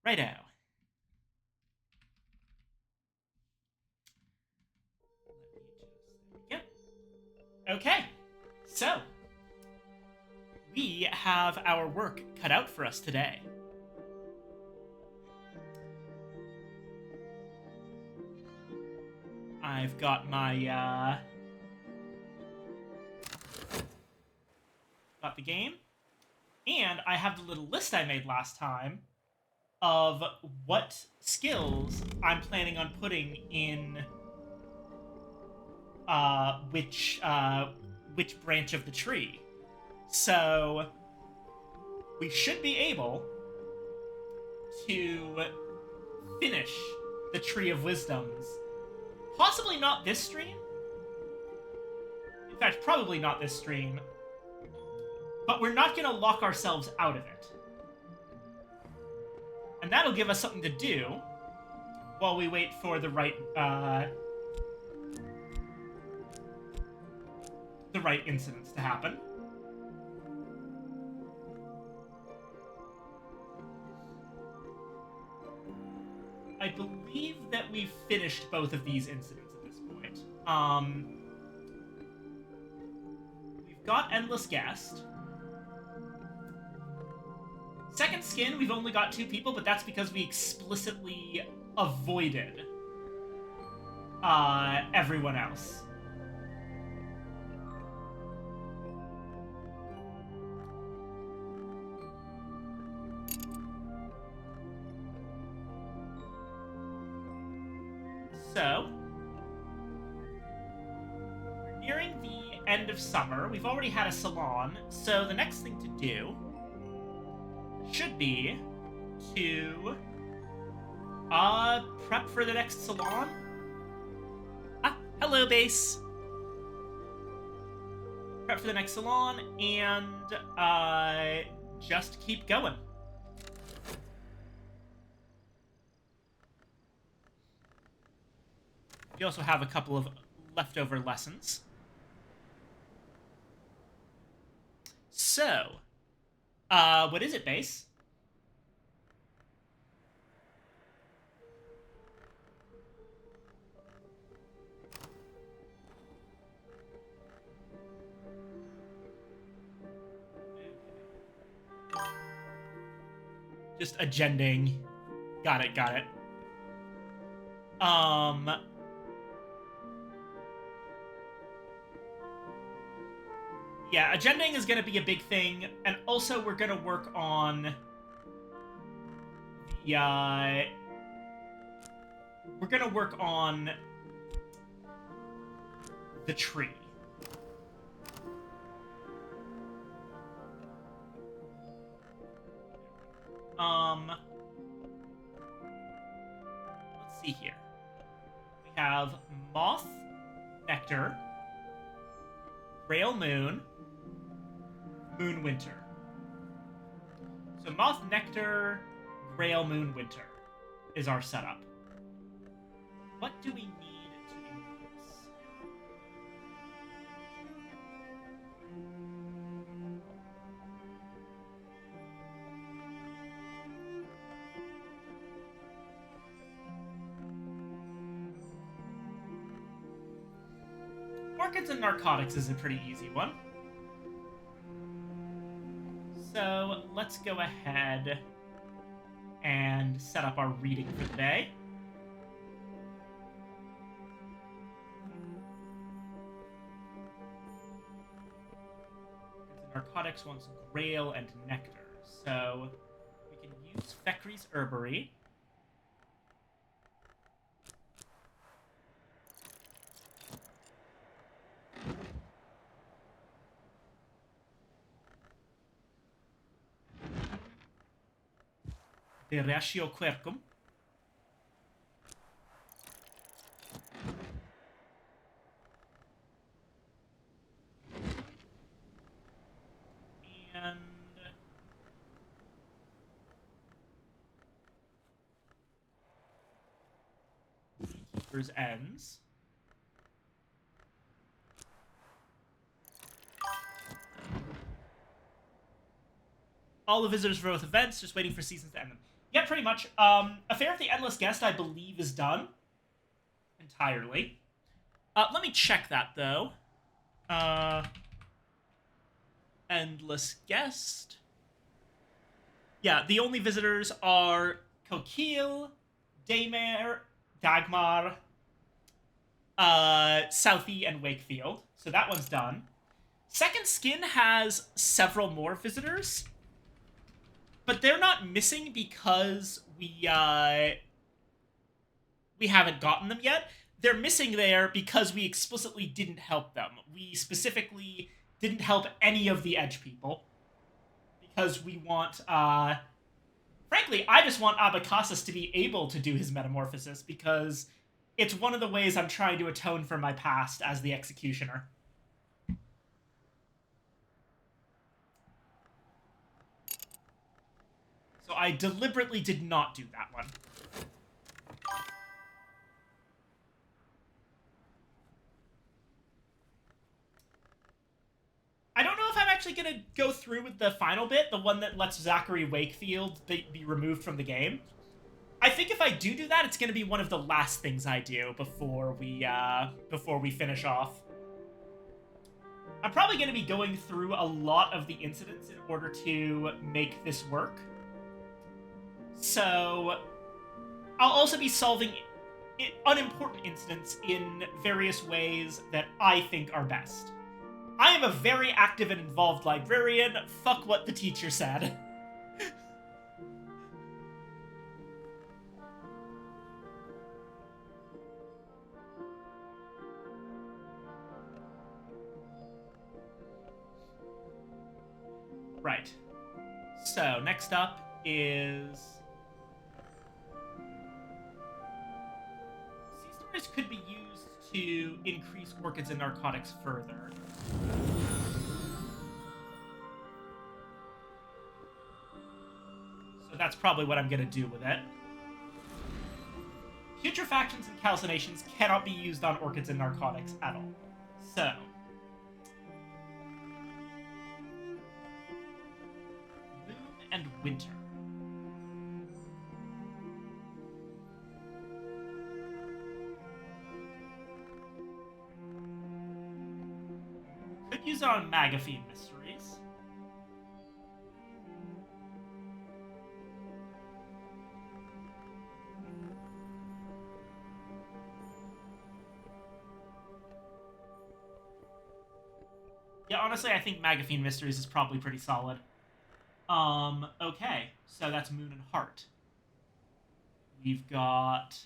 Righto. There we go. Okay, so we have our work cut out for us today. I've got my got the game, and I have the little list I made last time of what skills I'm planning on putting in which branch of the tree. So we should be able to finish the Tree of Wisdoms. Possibly not this stream. In fact, probably not this stream. But we're not going to lock ourselves out of it. And that'll give us something to do while we wait for the right incidents to happen. I believe that we've finished both of these incidents at this point. We've got Endless Guest. Second Skin, we've only got 2 people, but that's because we explicitly avoided everyone else. So, we're nearing the end of summer. We've already had a salon, so the next thing to do should be to prep for the next salon. Hello, base. Prep for the next salon and just keep going. We also have a couple of leftover lessons. So, what is it, base? Just agending. Got it. Yeah, agending is going to be a big thing, and also we're going to work on the, we're going to work on the tree. Let's see here. We have Moth, Nectar, Rail Moon, Moon Winter. So Moth, Nectar, Rail, Moon, Winter is our setup. What do we need to increase? Orchids and narcotics is a pretty easy one. So let's go ahead and set up our reading for the day. The narcotics wants Grail and Nectar, so we can use Fekri's Herbery. De Ratio Quercum. And Keeper's Ends. All the visitors for both events, just waiting for seasons to end them. Yeah, pretty much. Affair of the Endless Guest, I believe, is done entirely. Let me check that, though. Uh, Endless Guest. Yeah, the only visitors are Kokil, Daymare, Dagmar, Southie, and Wakefield. So that one's done. Second Skin has several more visitors, but they're not missing because we haven't gotten them yet. They're missing there because we explicitly didn't help them. We specifically didn't help any of the Edge people because we want frankly, I just want Abacassus to be able to do his metamorphosis because it's one of the ways I'm trying to atone for my past as the Executioner. So I deliberately did not do that one. I don't know if I'm actually going to go through with the final bit, the one that lets Zachary Wakefield be removed from the game. I think if I do that, it's going to be one of the last things I do before we finish off. I'm probably going to be going through a lot of the incidents in order to make this work. So I'll also be solving unimportant incidents in various ways that I think are best. I am a very active and involved librarian. Fuck what the teacher said. Right. So, next up is... Sea stories could be used to increase orchids and narcotics further. So that's probably what I'm going to do with it. Putrefactions and calcinations cannot be used on orchids and narcotics at all. So... Moon and Winter. Could use it on Magaphine Mysteries. Yeah, honestly, I think Magaphine Mysteries is probably pretty solid. Okay. So that's Moon and Heart. We've got...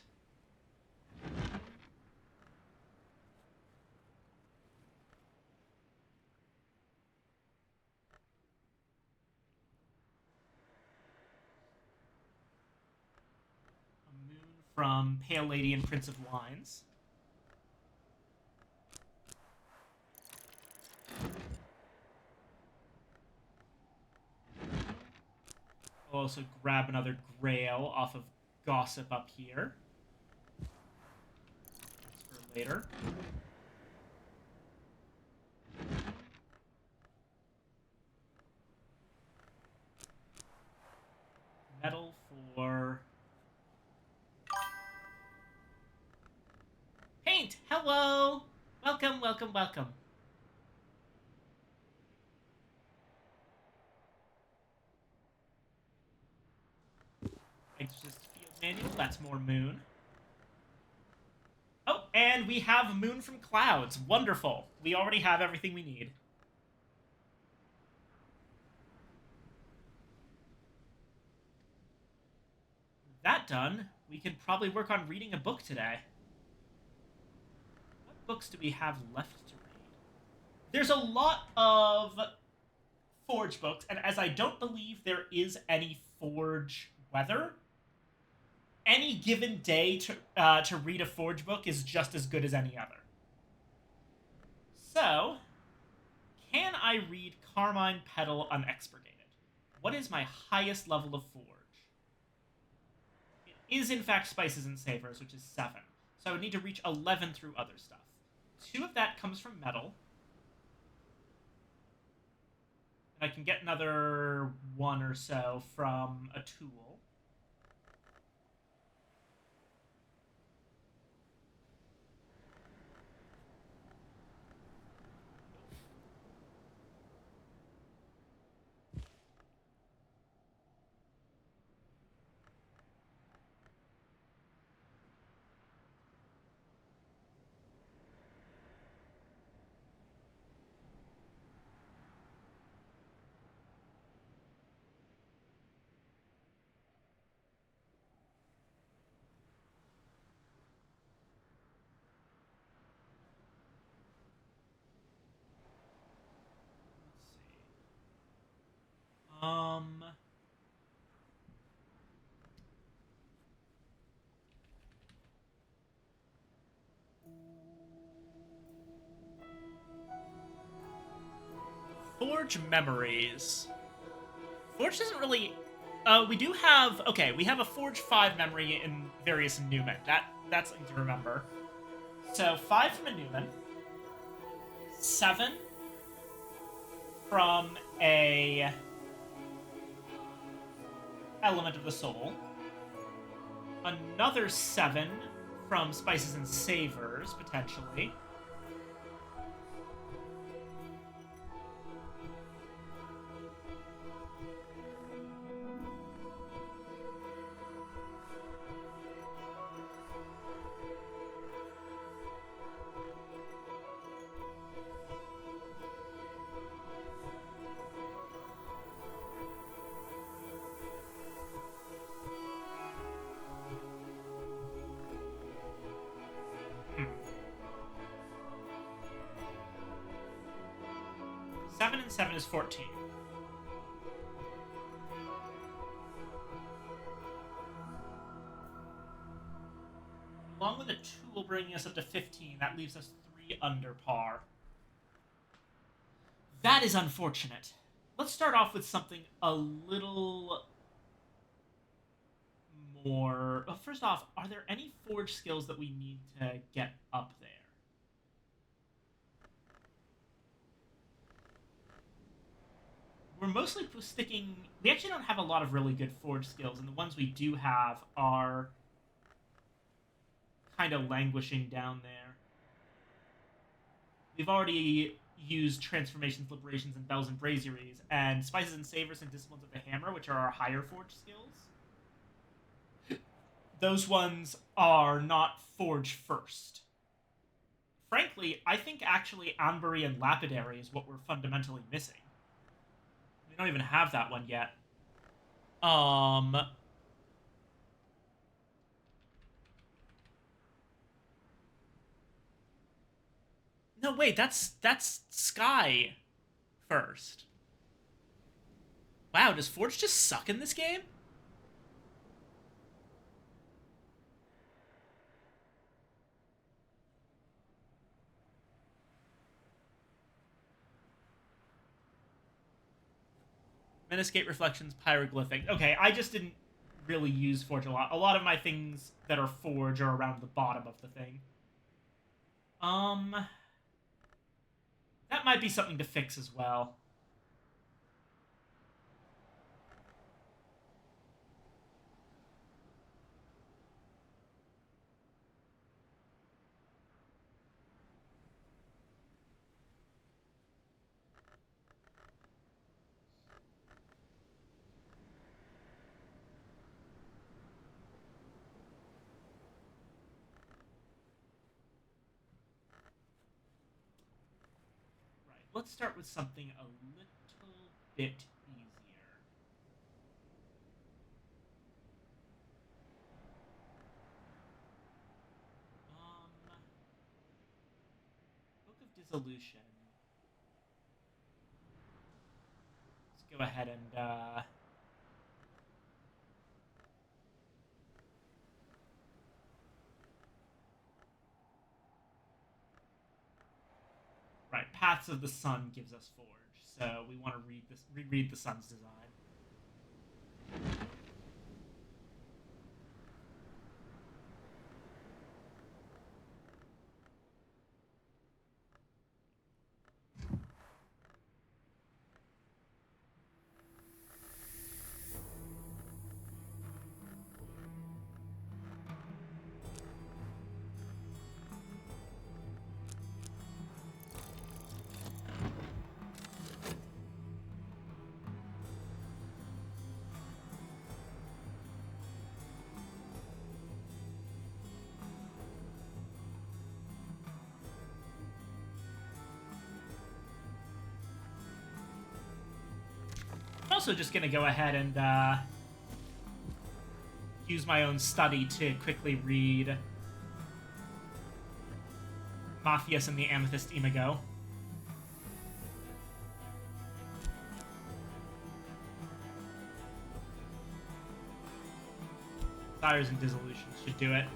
a Moon from Pale Lady and Prince of Wines. I'll also grab another Grail off of Gossip up here. That's for later. Metal for... Paint! Hello! Welcome, welcome, welcome. I just field manual, that's more Moon. Oh, and we have Moon from Clouds. Wonderful. We already have everything we need. That done, we could probably work on reading a book today. What books do we have left to read? There's a lot of Forge books, and as I don't believe there is any Forge weather, any given day to read a Forge book is just as good as any other. So, can I read Carmine Petal Unexpurgated? What is my highest level of Forge? It is, in fact, Spices and Savors, which is 7. So I would need to reach 11 through other stuff. 2 of that comes from Metal. And I can get another 1 or so from a tool. Forge memories. Forge doesn't really. We do have. Okay, we have a Forge 5 memory in various Newman. That's something to remember. So 5 from a Newman, 7 from a element of the soul, another 7 from spices and savors potentially. Hmm. 7 and 7 is 14. Along with a tool bringing us up to 15, that leaves us 3 under par. That is unfortunate. Let's start off with something a little more. Well, first off, are there any forge skills that we need to get up there? We're mostly sticking. We actually don't have a lot of really good forge skills, and the ones we do have are kind of languishing down there. We've already used transformations, liberations, and bells and braziers, and spices and savors and disciplines of the hammer, which are our higher forge skills. Those ones are not forge first. Frankly, I think actually Ambery and Lapidary is what we're fundamentally missing. We don't even have that one yet. No, wait, that's Sky first. Wow, does Forge just suck in this game? Meniscate Reflections, Pyroglyphic. Okay, I just didn't really use Forge a lot. A lot of my things that are Forge are around the bottom of the thing. That might be something to fix as well. Right, let's start with something a little bit easier. Book of Dissolution. Let's go ahead and right, Paths of the Sun gives us Forge, so we want to reread the Sun's design. I'm also just going to go ahead and use my own study to quickly read Matthias and the Amethyst Imago. Fires and Dissolutions should do it.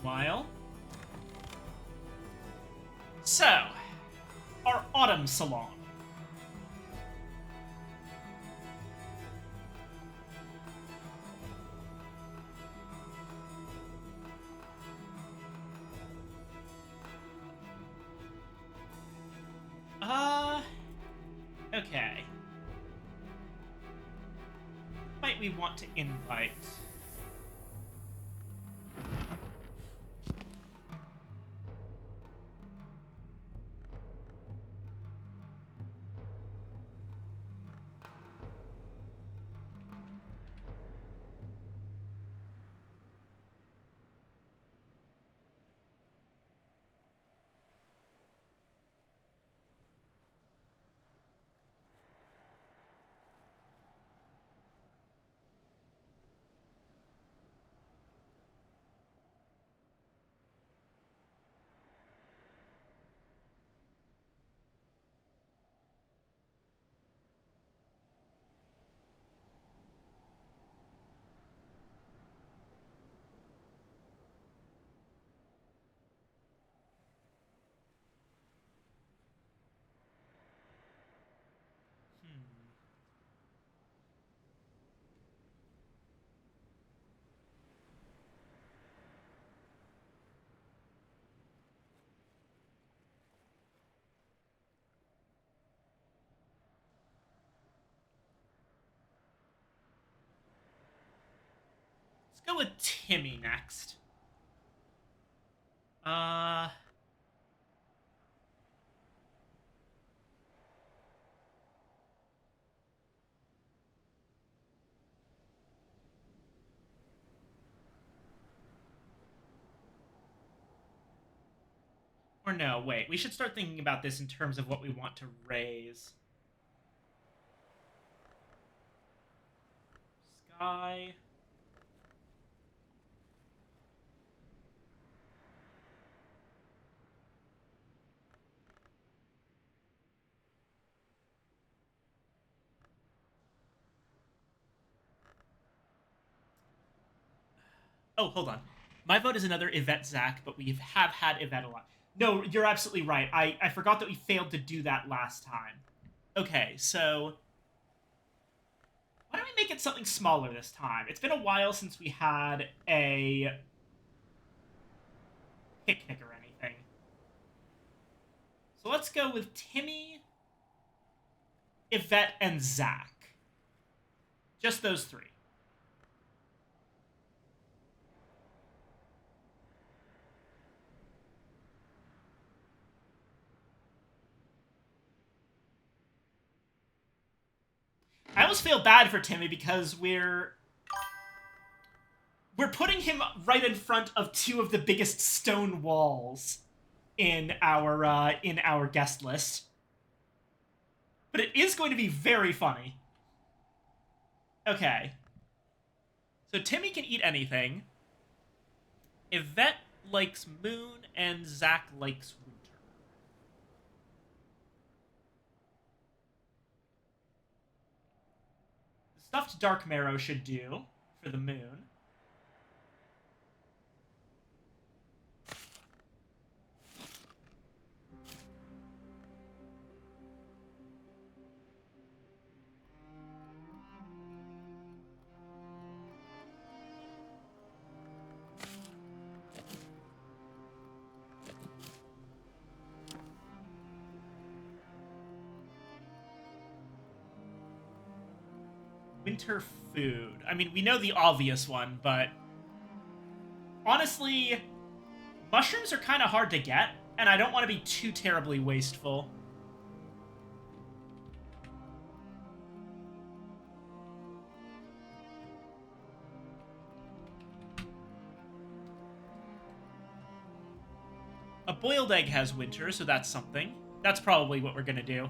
Meanwhile, So, our autumn salon. Okay. Might we want to invite? Let's go with Timmy next. Uh... Or no, wait. We should start thinking about this in terms of what we want to raise. Sky... Oh, hold on. My vote is another Yvette Zach, but we have had Yvette a lot. No, you're absolutely right. I forgot that we failed to do that last time. Okay, so... Why don't we make it something smaller this time? It's been a while since we had a picnic or anything. So let's go with Timmy, Yvette, and Zach. Just those three. I almost feel bad for Timmy because we're putting him right in front of two of the biggest stone walls in our guest list. But it is going to be very funny. Okay. So Timmy can eat anything. Yvette likes moon, and Zach likes winter. The stuffed dark marrow should do for the moon. Winter food. I mean, we know the obvious one, but honestly, mushrooms are kind of hard to get, and I don't want to be too terribly wasteful. A boiled egg has winter, so that's something. That's probably what we're gonna do.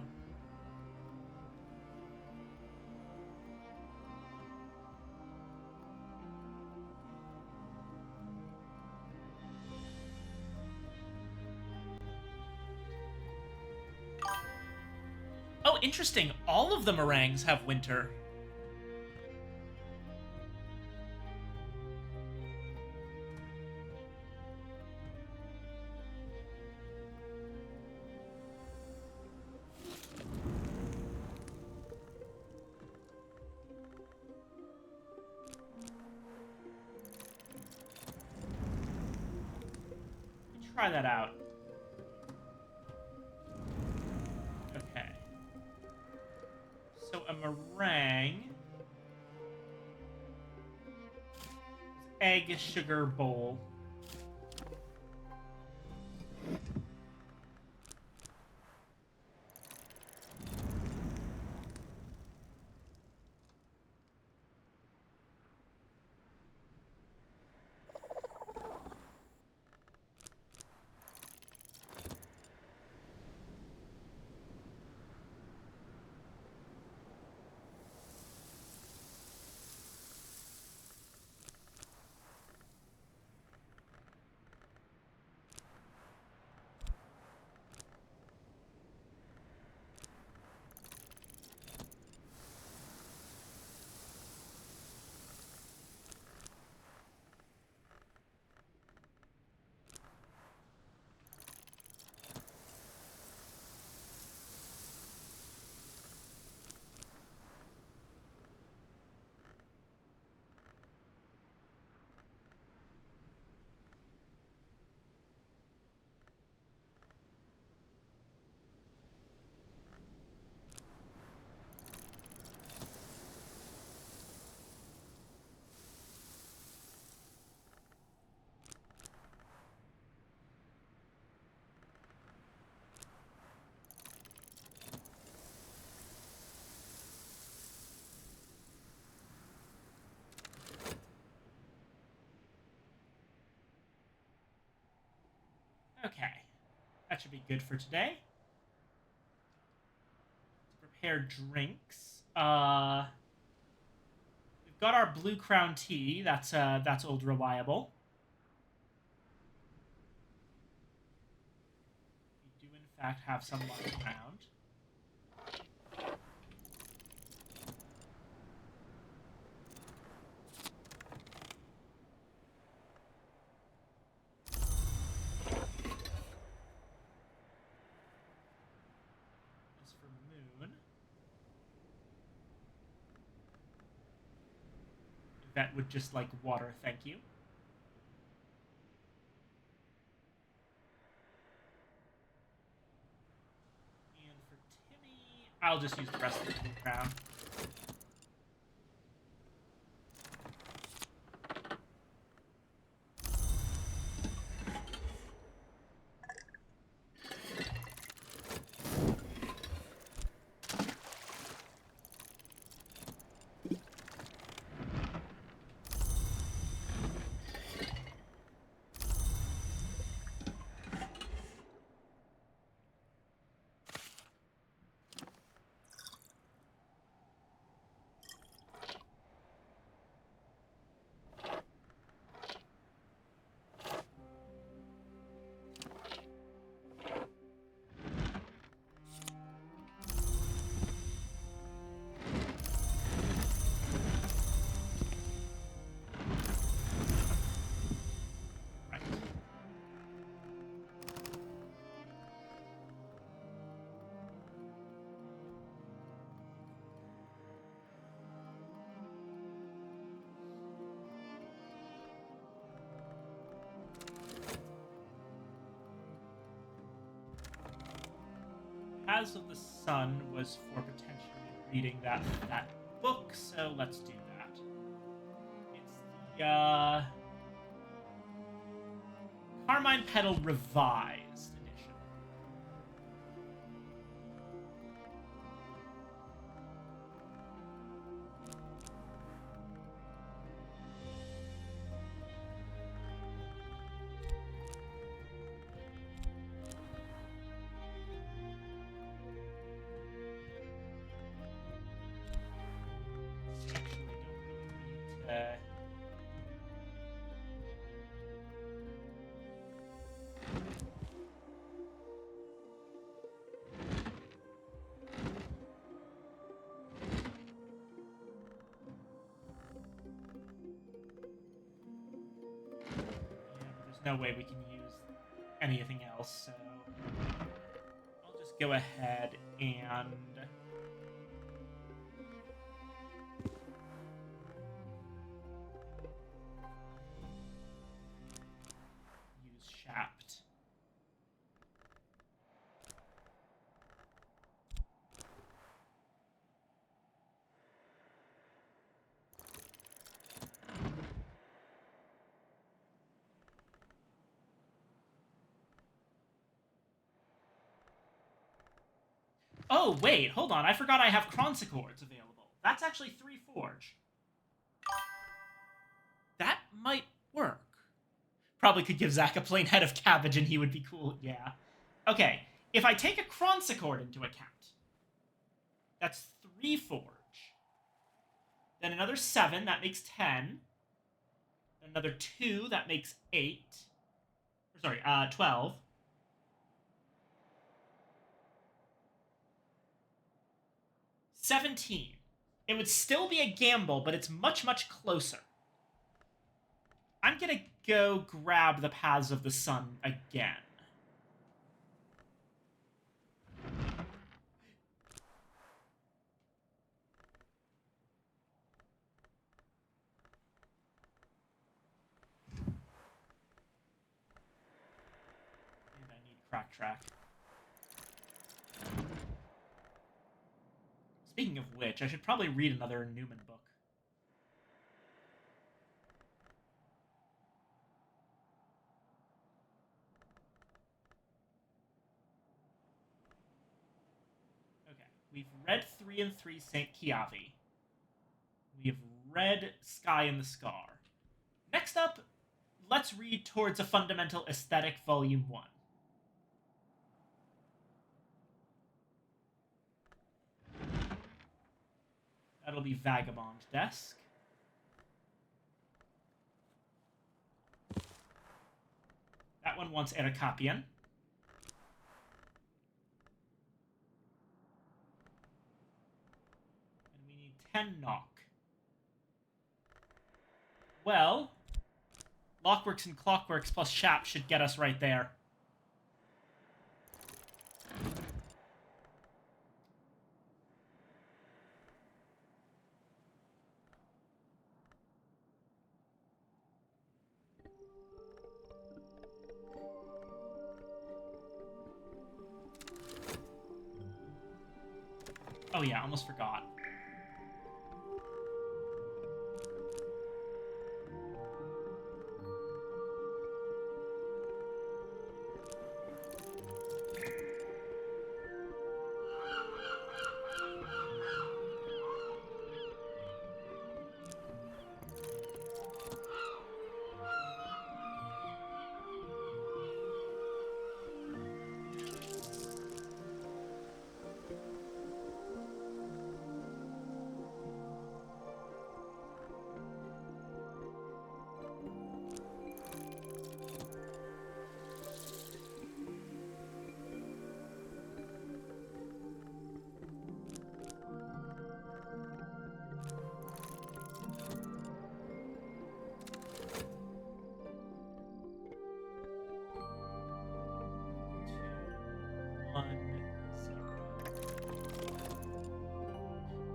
Oh, interesting. All of the meringues have winter. try that out. Okay. So a meringue. Egg sugar bowl. Okay. That should be good for today. To prepare drinks. We've got our Blue Crown tea. That's old reliable. We do in fact have some lying around. As for Moon, that would just like water, thank you. And for Timmy, I'll just use the rest of the Blue Crown. Paths of the Sun was for potentially reading that book, so let's do that. It's the Carmine Petal Revised edition. There's no way we can use anything else, so I'll just go ahead and use Shapt. Oh, wait, hold on. I forgot I have Cronsicords available. That's actually 3 forge. That might work. Probably could give Zach a plain head of cabbage and he would be cool. Yeah. Okay, if I take a Cronsicord into account, that's 3 forge. Then another 7, that makes 10. Another 2, that makes 8. Sorry, 12. 17. It would still be a gamble, but it's much, much closer. I'm gonna go grab the Paths of the Sun again. And I need Crack Track. Speaking of which, I should probably read another Newman book. Okay, we've read 3 and 3 St. Chiavi. We've read Sky and the Scar. Next up, let's read Towards a Fundamental Aesthetic, Volume 1. That'll be Vagabond Desk. That one wants Erekapian. And we need 10 knock. Well, Lockworks and Clockworks plus Shap should get us right there. Oh yeah, almost forgot.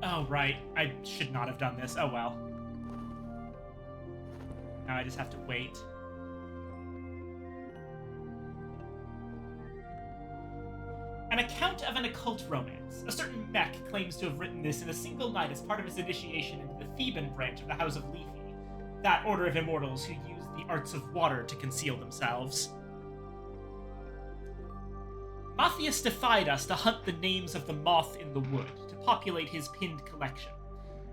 Oh, right. I should not have done this. Oh, well. Now I just have to wait. An account of an occult romance. A certain mech claims to have written this in a single night as part of his initiation into the Theban branch of the House of Lethe, that order of immortals who use the arts of water to conceal themselves. Matthias defied us to hunt the names of the moth in the wood, to populate his pinned collection.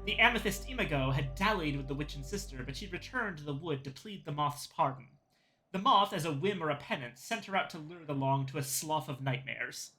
The amethyst Imago had dallied with the witch and sister, but she'd returned to the wood to plead the moth's pardon. The moth, as a whim or a penance, sent her out to lure the long to a slough of nightmares.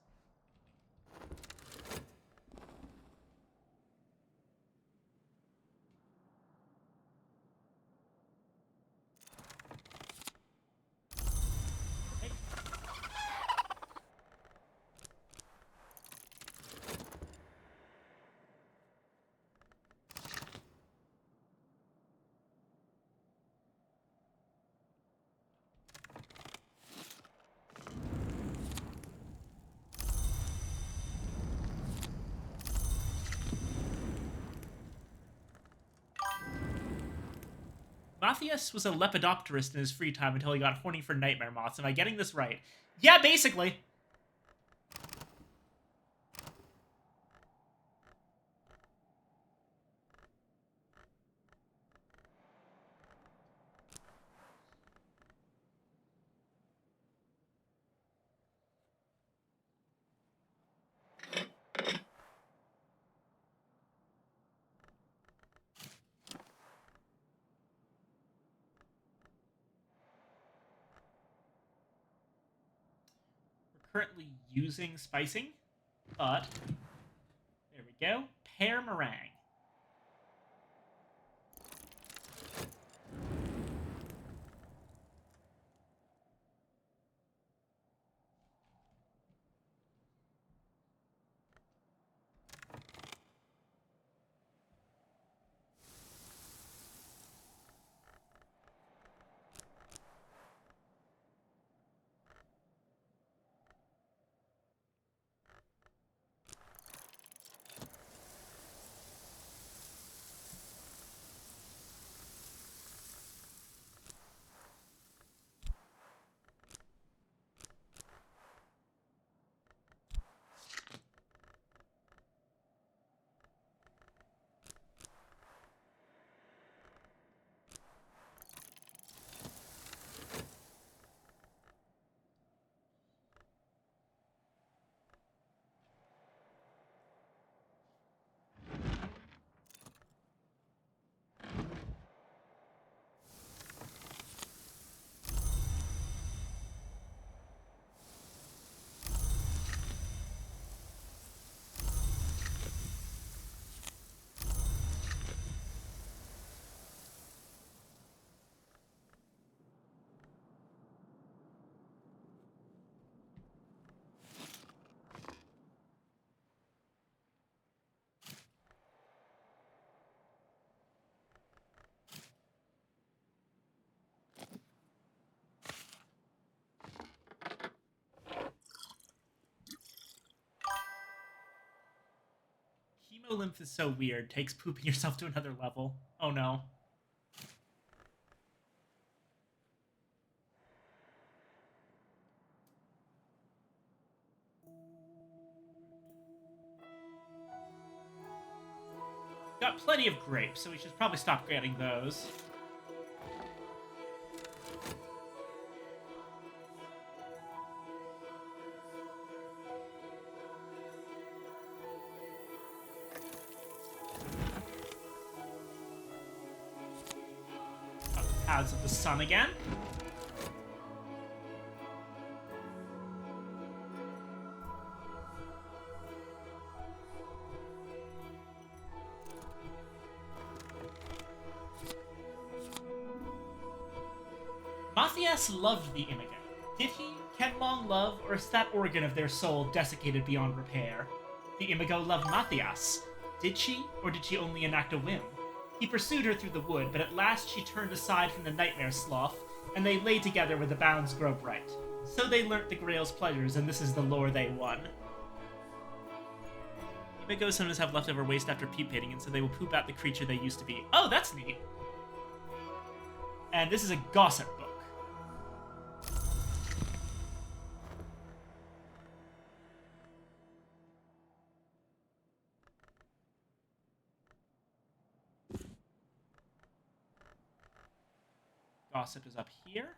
Matthias was a lepidopterist in his free time until he got horny for nightmare moths. Am I getting this right? Yeah, basically. currently using spicing, but there we go. Pear meringue. Hemolymph is so weird. Takes pooping yourself to another level. Oh no. Got plenty of grapes, so we should probably stop getting those. Got the paths of the sun again. Matthias loved the Imigo. Did he? Can long love, or is that organ of their soul desiccated beyond repair? The Imigo loved Matthias. Did she, or did she only enact a whim? He pursued her through the wood, but at last she turned aside from the nightmare sloth, and they lay together where the bounds grow bright. So they learnt the Grail's pleasures, and this is the lore they won. Imigos sometimes have leftover waste after pupating, and so they will poop out the creature they used to be. Oh, that's neat! And this is a gossip book. Gossip is up here.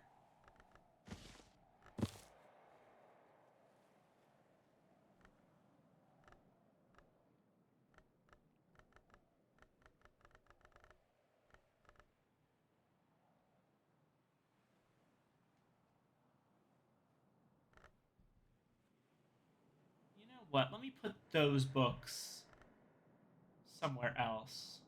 You know what? Let me put those books somewhere else.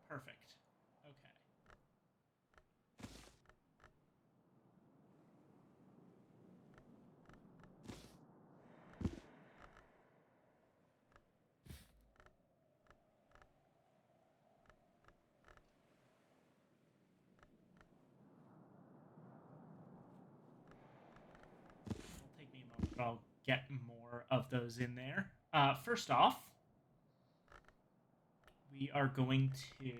Perfect. Okay. It'll take me a moment, but I'll get more of those in there. First off, we are going to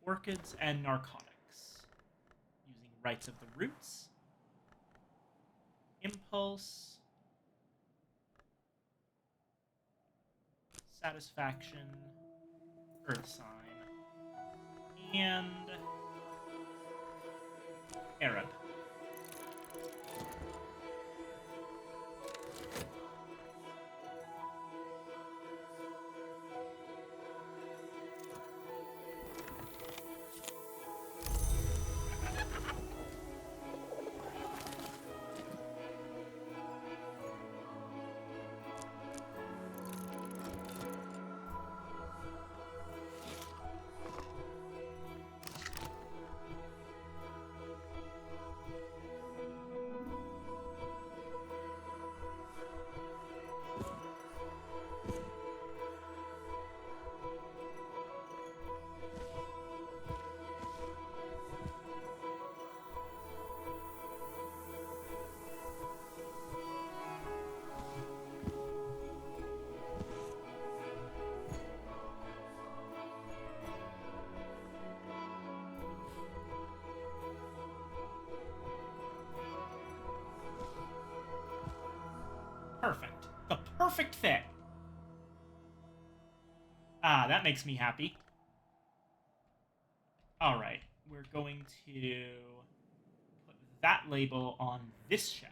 orchids and narcotics. Using rites of the roots. Impulse. Satisfaction. Earth sign. And Arab. Perfect. The perfect fit. Ah, that makes me happy. Alright, we're going to put that label on this shelf.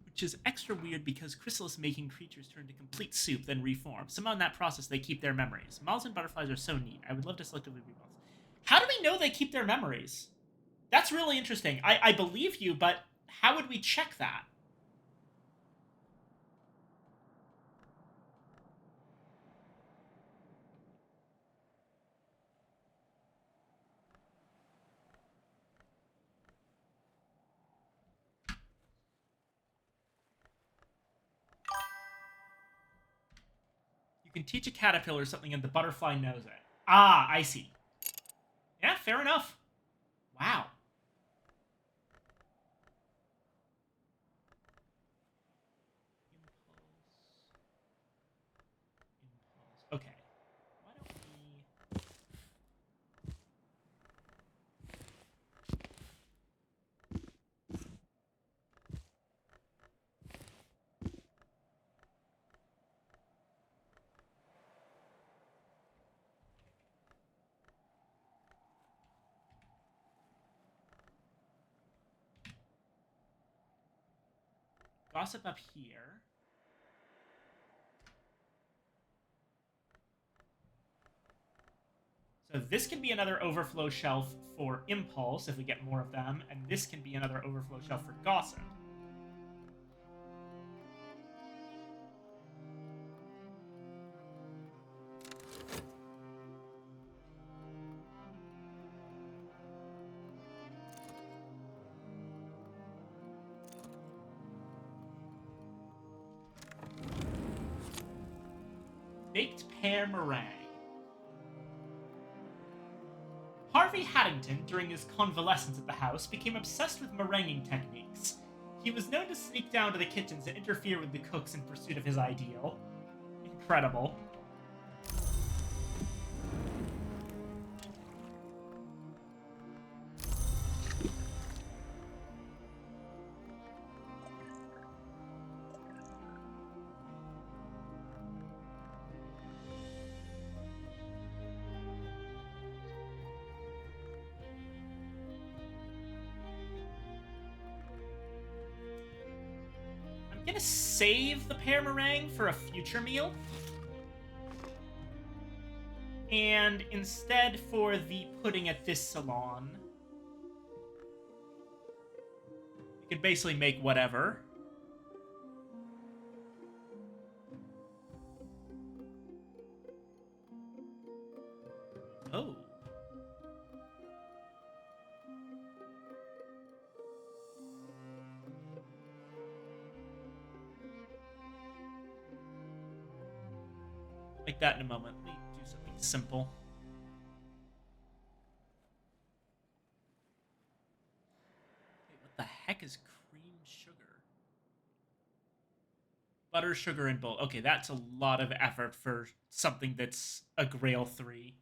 Which is extra weird because chrysalis-making creatures turn to complete soup, then reform. Somehow in that process, they keep their memories. Moths and butterflies are so neat. I would love to selectively read moths. How do we know they keep their memories? That's really interesting. I believe you, but how would we check that? You can teach a caterpillar something and the butterfly knows it. Ah, I see. Yeah, fair enough. Wow. Impulse. Okay. Why don't we... Gossip up here. So this can be another overflow shelf for impulse if we get more of them, and this can be another overflow shelf for gossip. Baked pear meringue. Harvey Haddington, during his convalescence at the house, became obsessed with meringuing techniques. He was known to sneak down to the kitchens and interfere with the cooks in pursuit of his ideal. Incredible. I'm gonna save the pear meringue for a future meal. And instead, for the pudding at this salon, you could basically make whatever. Oh. Make that in a moment. Let me do something simple. Wait, what the heck is cream sugar? Butter, sugar, and bulk. Okay, that's a lot of effort for something that's a Grail 3.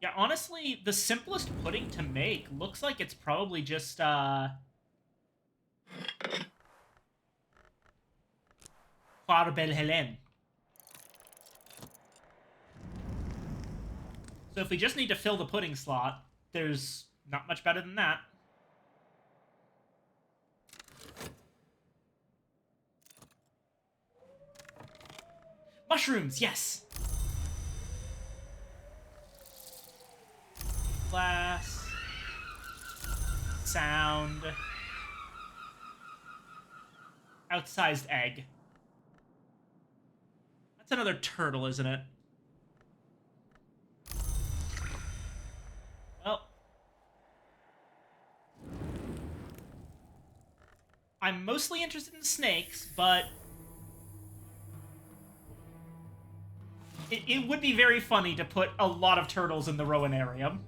Yeah, honestly, the simplest pudding to make looks like it's probably just, Belle Hélène. So if we just need to fill the pudding slot, there's not much better than that. Mushrooms, yes! Glass. Sound. Outsized egg. That's another turtle, isn't it? Well. I'm mostly interested in snakes, but it would be very funny to put a lot of turtles in the Rowanarium.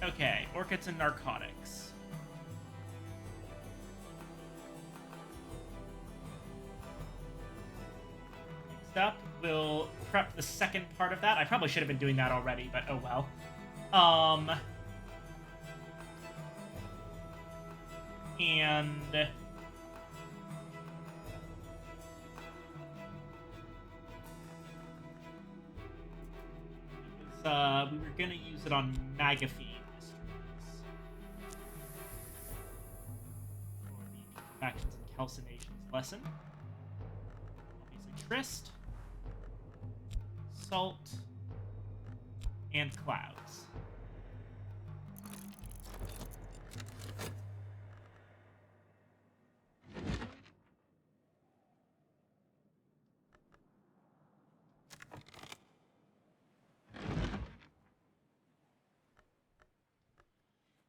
Okay, orchids and narcotics. Next up, we'll prep the second part of that. I probably should have been doing that already, but oh well. And we were gonna use it on Magafine mysteries for the infections and calcinations lesson. Obviously, Trist, Salt, and Clouds.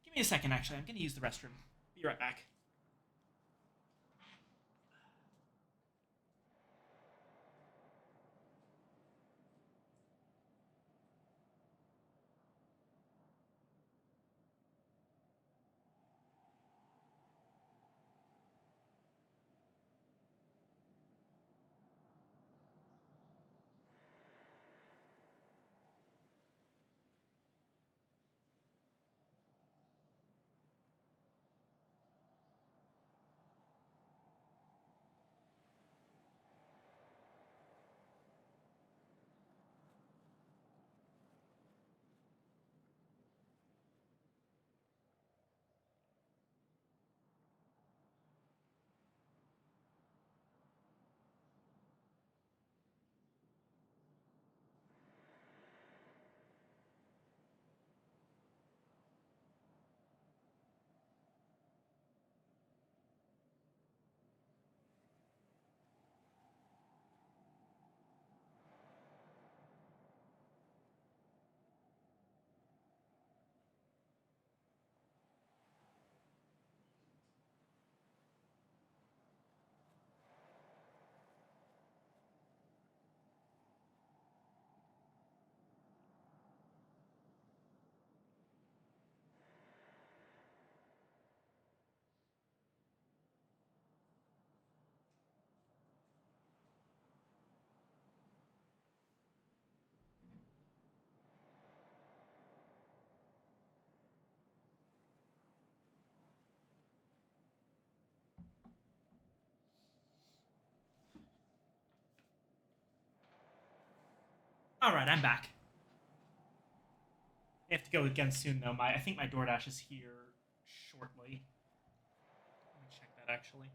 Give me a second, actually. I'm gonna use the restroom. Be right back. Alright, I'm back. I have to go again soon, though. I think my DoorDash is here shortly. Let me check that, actually.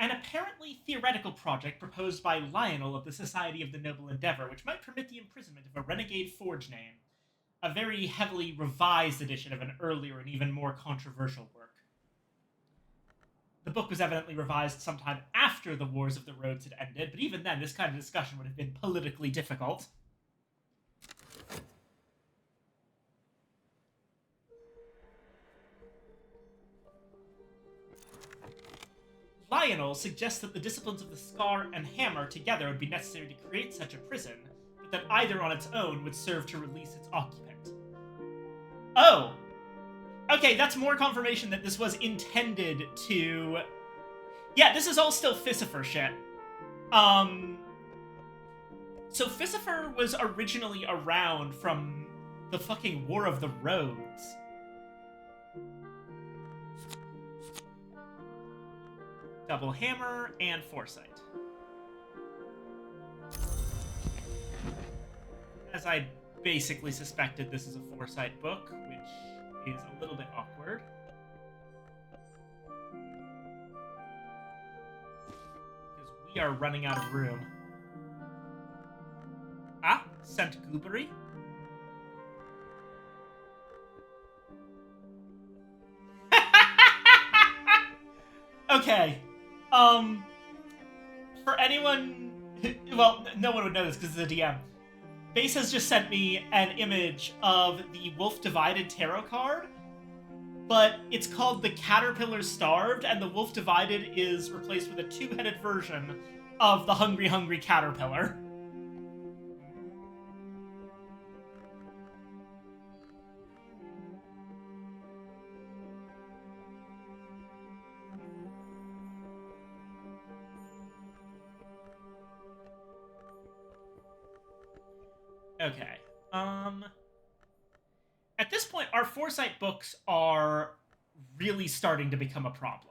An apparently theoretical project proposed by Lionel of the Society of the Noble Endeavor, which might permit the imprisonment of a renegade forge name. A very heavily revised edition of an earlier and even more controversial work. The book was evidently revised sometime after the Wars of the Roads had ended, but even then, this kind of discussion would have been politically difficult. Lionel suggests that the disciplines of the scar and hammer together would be necessary to create such a prison, but that either on its own would serve to release its occupant. Oh! Okay, that's more confirmation that this was intended to... Yeah, this is all still Philosopher shit. So Philosopher was originally around from the fucking War of the Roads. Double hammer and foresight. As I basically suspected, this is a foresight book, which is a little bit awkward. Because we are running out of room. Ah, Scent Goobery. Okay. For anyone... Well, no one would know this because it's a DM. Base has just sent me an image of the Wolf Divided tarot card, but it's called the Caterpillar Starved, and the Wolf Divided is replaced with a two-headed version of the Hungry Hungry Caterpillar. Okay. At this point, our foresight books are really starting to become a problem.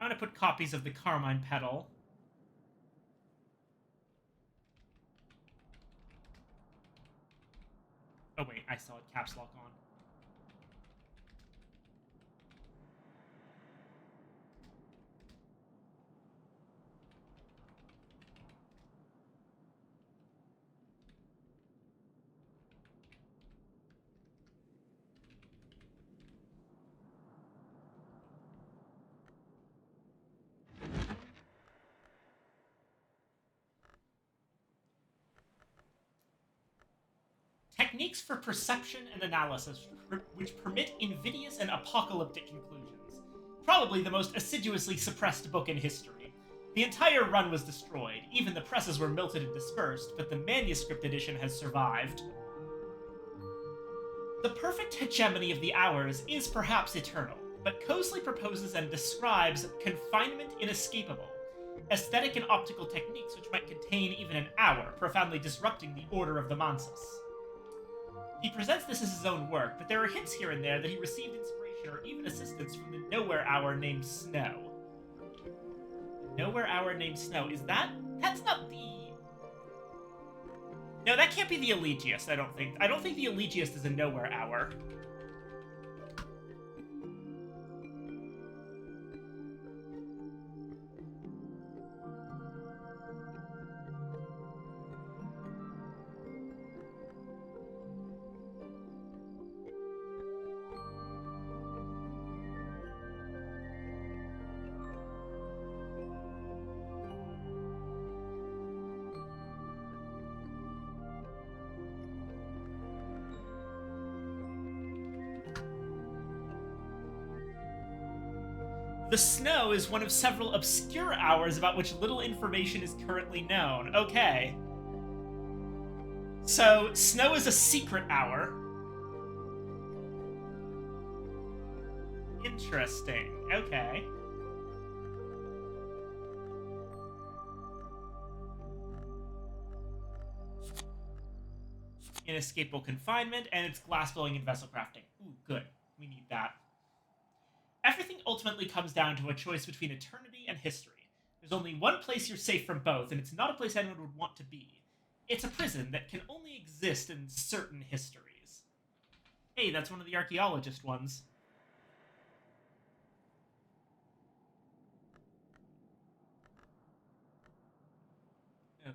I'm going to put copies of the Carmine Petal. Oh wait, I still had caps lock on. Techniques for perception and analysis which permit invidious and apocalyptic conclusions. Probably the most assiduously suppressed book in history. The entire run was destroyed, even the presses were melted and dispersed, but the manuscript edition has survived. The perfect hegemony of the hours is perhaps eternal, but Cosley proposes and describes confinement inescapable, aesthetic and optical techniques which might contain even an hour, profoundly disrupting the order of the Mansus. He presents this as his own work, but there are hints here and there that he received inspiration or even assistance from the Nowhere Hour named Snow. Nowhere Hour named Snow. Is that... That's not the... No, that can't be the Elegiast, I don't think. I don't think the Elegiast is a Nowhere Hour. The snow is one of several obscure hours about which little information is currently known. Okay. So, snow is a secret hour. Interesting. Okay. Inescapable confinement, and it's glass blowing and vessel crafting. Ooh, good. We need that. Everything ultimately comes down to a choice between eternity and history. There's only one place you're safe from both, and it's not a place anyone would want to be. It's a prison that can only exist in certain histories. Hey, that's one of the archaeologist ones. Okay.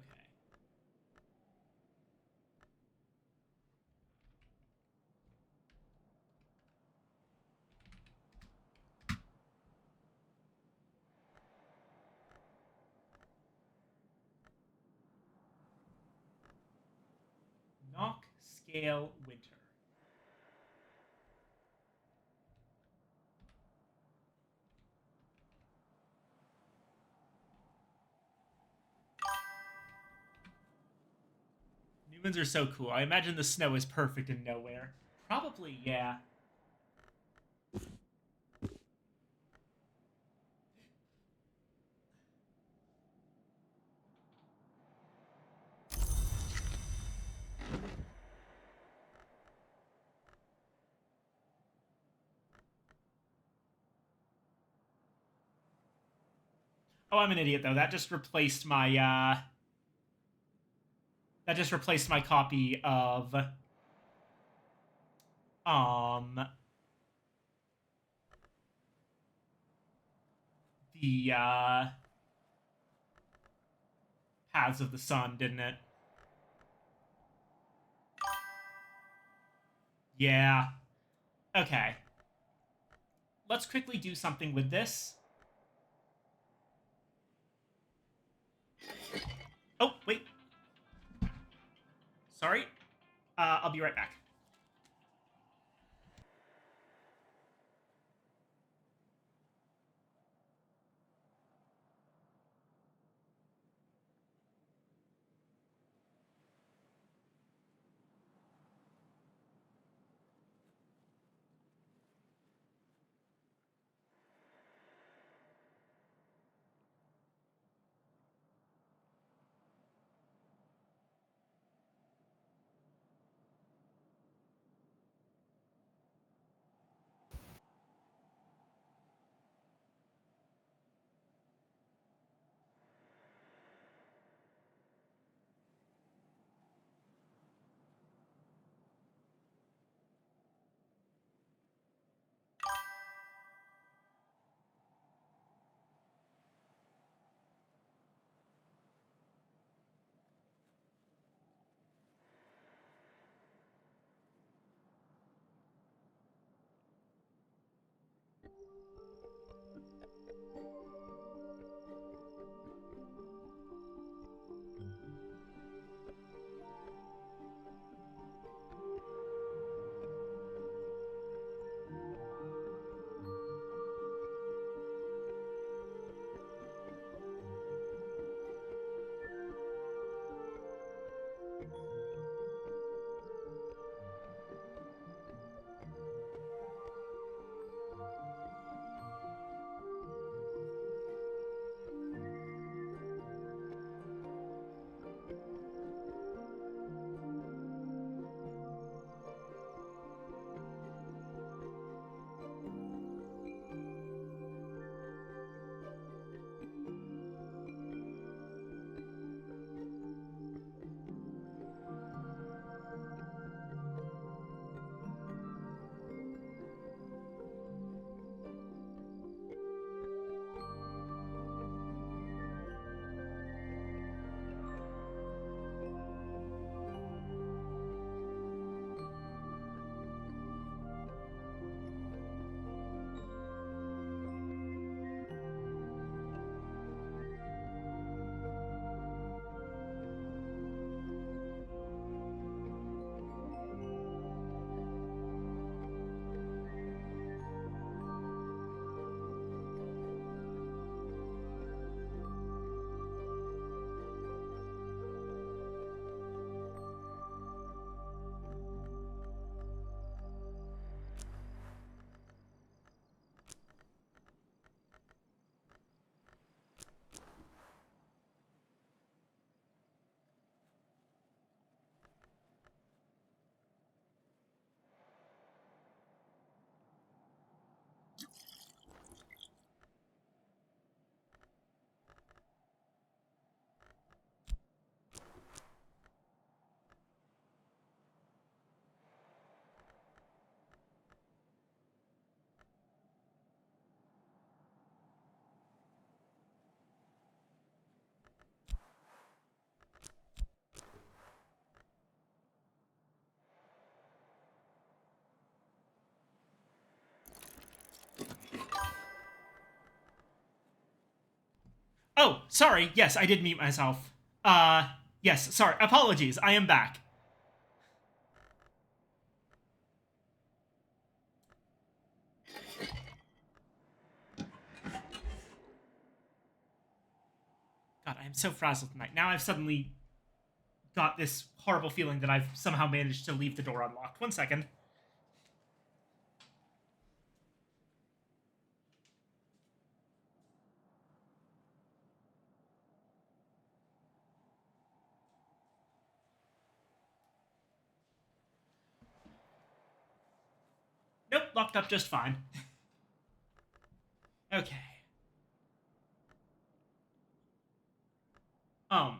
Knock, scale, winter. New ones are so cool. I imagine the snow is perfect in nowhere. Probably, yeah. Oh, I'm an idiot though. That just replaced my copy of um the Paths of the Sun, didn't it? Yeah. Okay. Let's quickly do something with this. Oh, wait. Sorry. I'll be right back. Oh, sorry. Yes, I did mute myself. Yes, sorry. Apologies. I am back. God, I am so frazzled tonight. Now I've suddenly got this horrible feeling that I've somehow managed to leave the door unlocked. 1 second. Nope, locked up just fine. Okay. Um.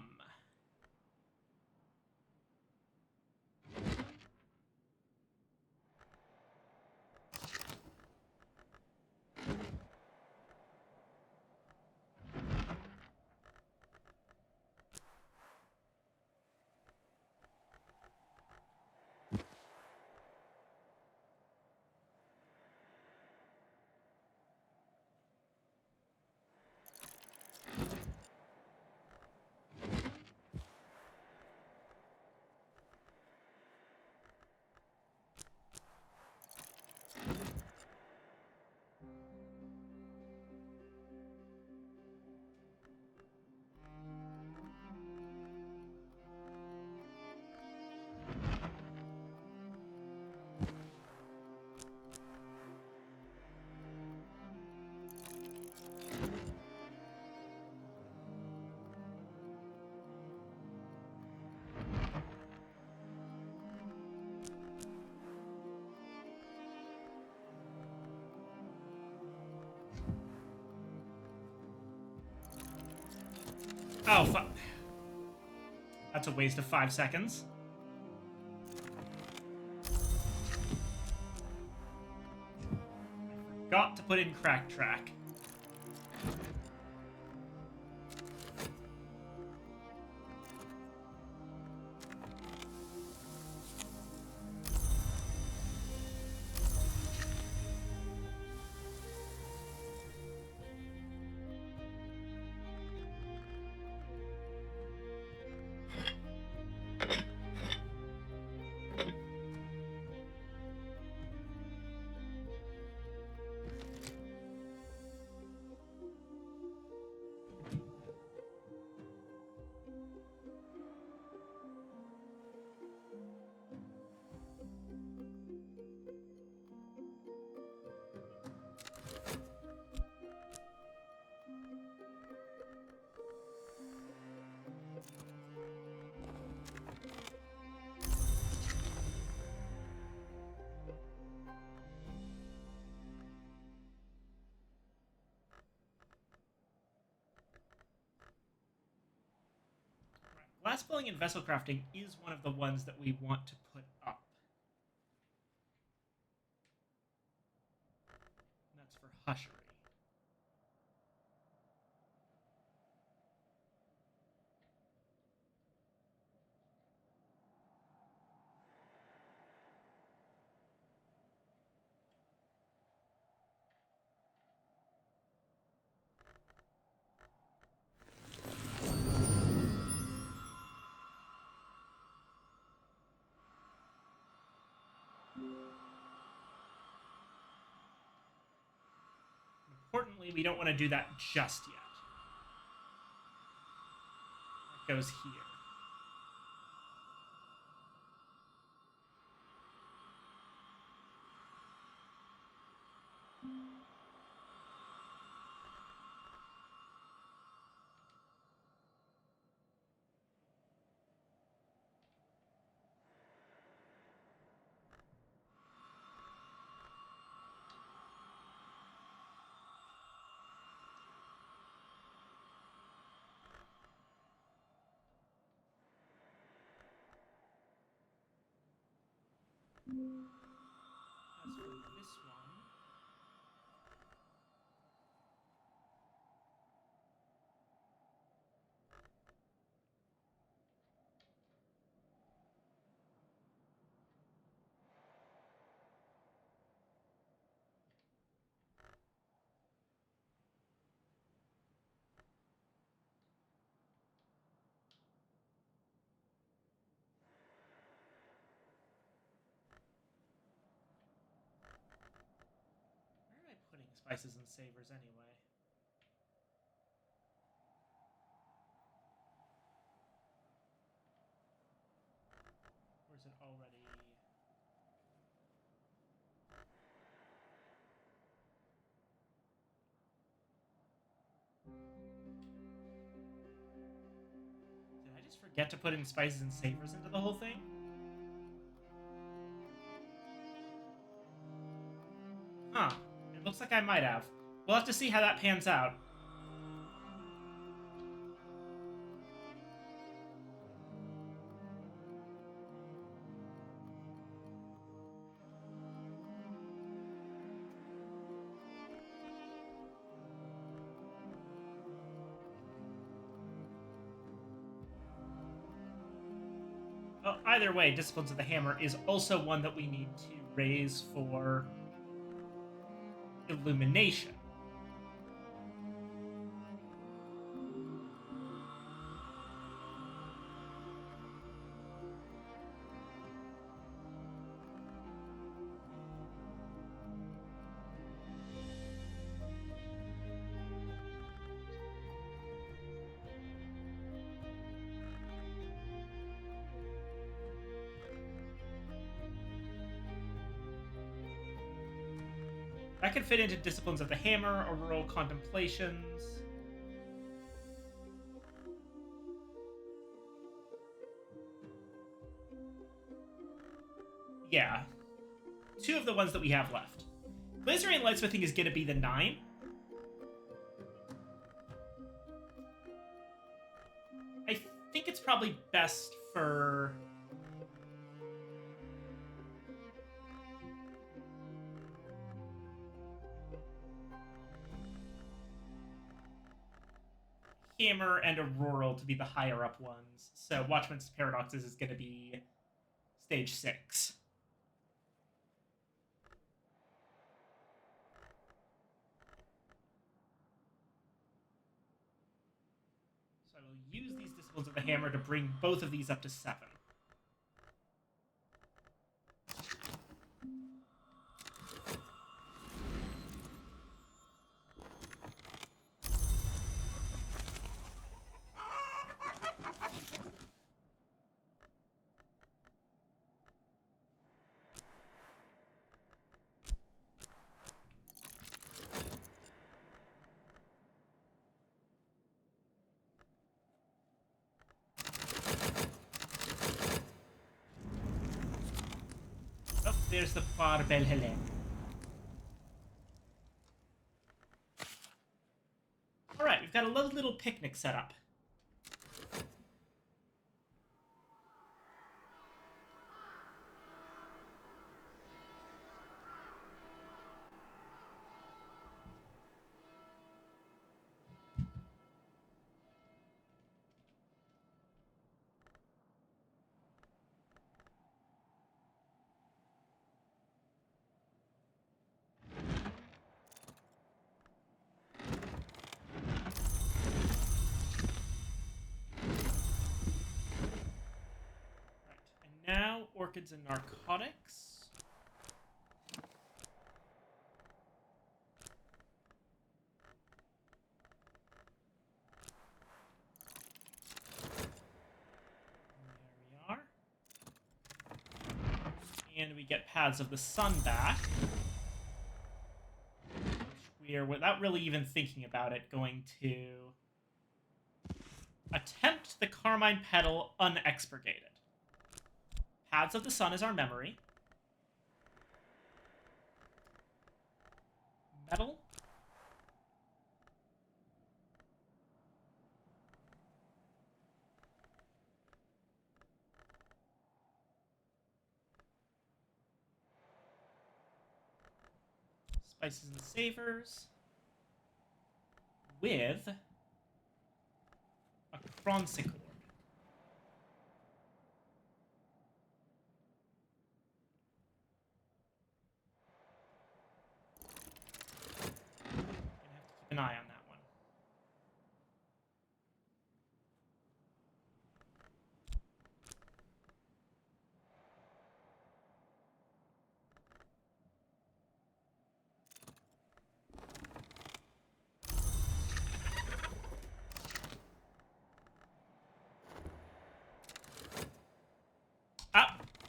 Oh, fuck. That's a waste of 5 seconds. Got to put in crack track. Glass blowing and vessel crafting is one of the ones that we want to put up. And that's for hushery. Importantly, we don't want to do that just yet. That goes here. As for this one, spices and savors anyway. Or is it already? Did I just forget to put in spices and savors into the whole thing? Huh. It looks like I might have. We'll have to see how that pans out. Well, either way, Disciplines of the Hammer is also one that we need to raise for illumination. That could fit into Disciplines of the Hammer, Auroral Contemplations. Yeah. 2 of the ones that we have left. Lasering and Lightsmithing is going to be the 9. I think it's probably best for... Hammer and Auroral to be the higher up ones. So Watchman's Paradoxes is going to be stage 6. So I will use these Disciplines of the Hammer to bring both of these up to 7. Oh, there's the Bar Belle Helene. Alright, we've got a lovely little picnic set up. Now, Orchids and Narcotics. There we are. And we get Paths of the Sun back. Which we are, without really even thinking about it, going to attempt the Carmine Petal unexpurgated. Paths of the Sun is our memory. Metal. Spices and Savors. With a Cronsicord. An eye on that one.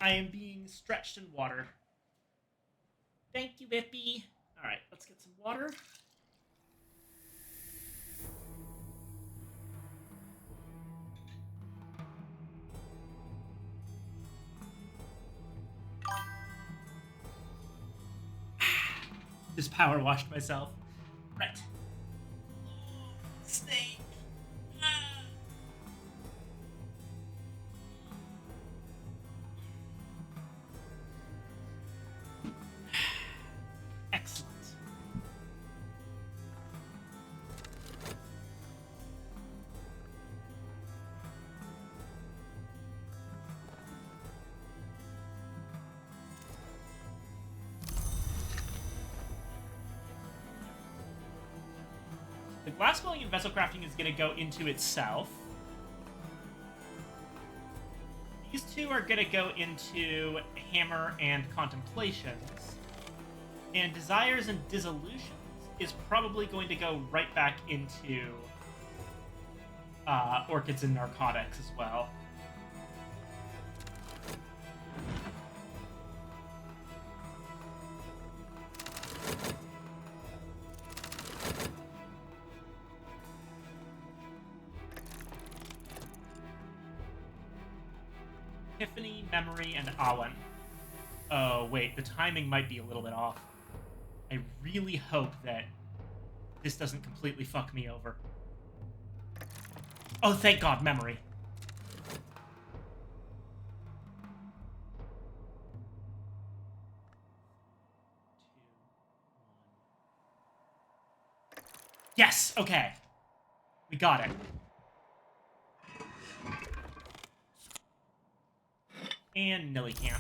I am being stretched and watered. Thank you, Bippy. Alright, let's get some water. Just power washed myself. Right. Snake. Excellent. The glass blowing and vessel crafting is going to go into itself. These two are going to go into hammer and contemplations. And desires and dissolutions is probably going to go right back into orchids and narcotics as well. Epiphany, Memory, and Awen. Oh, wait, the timing might be a little bit off. I really hope that this doesn't completely fuck me over. Oh, thank God, Memory. Yes, okay. We got it. And Nilly can't.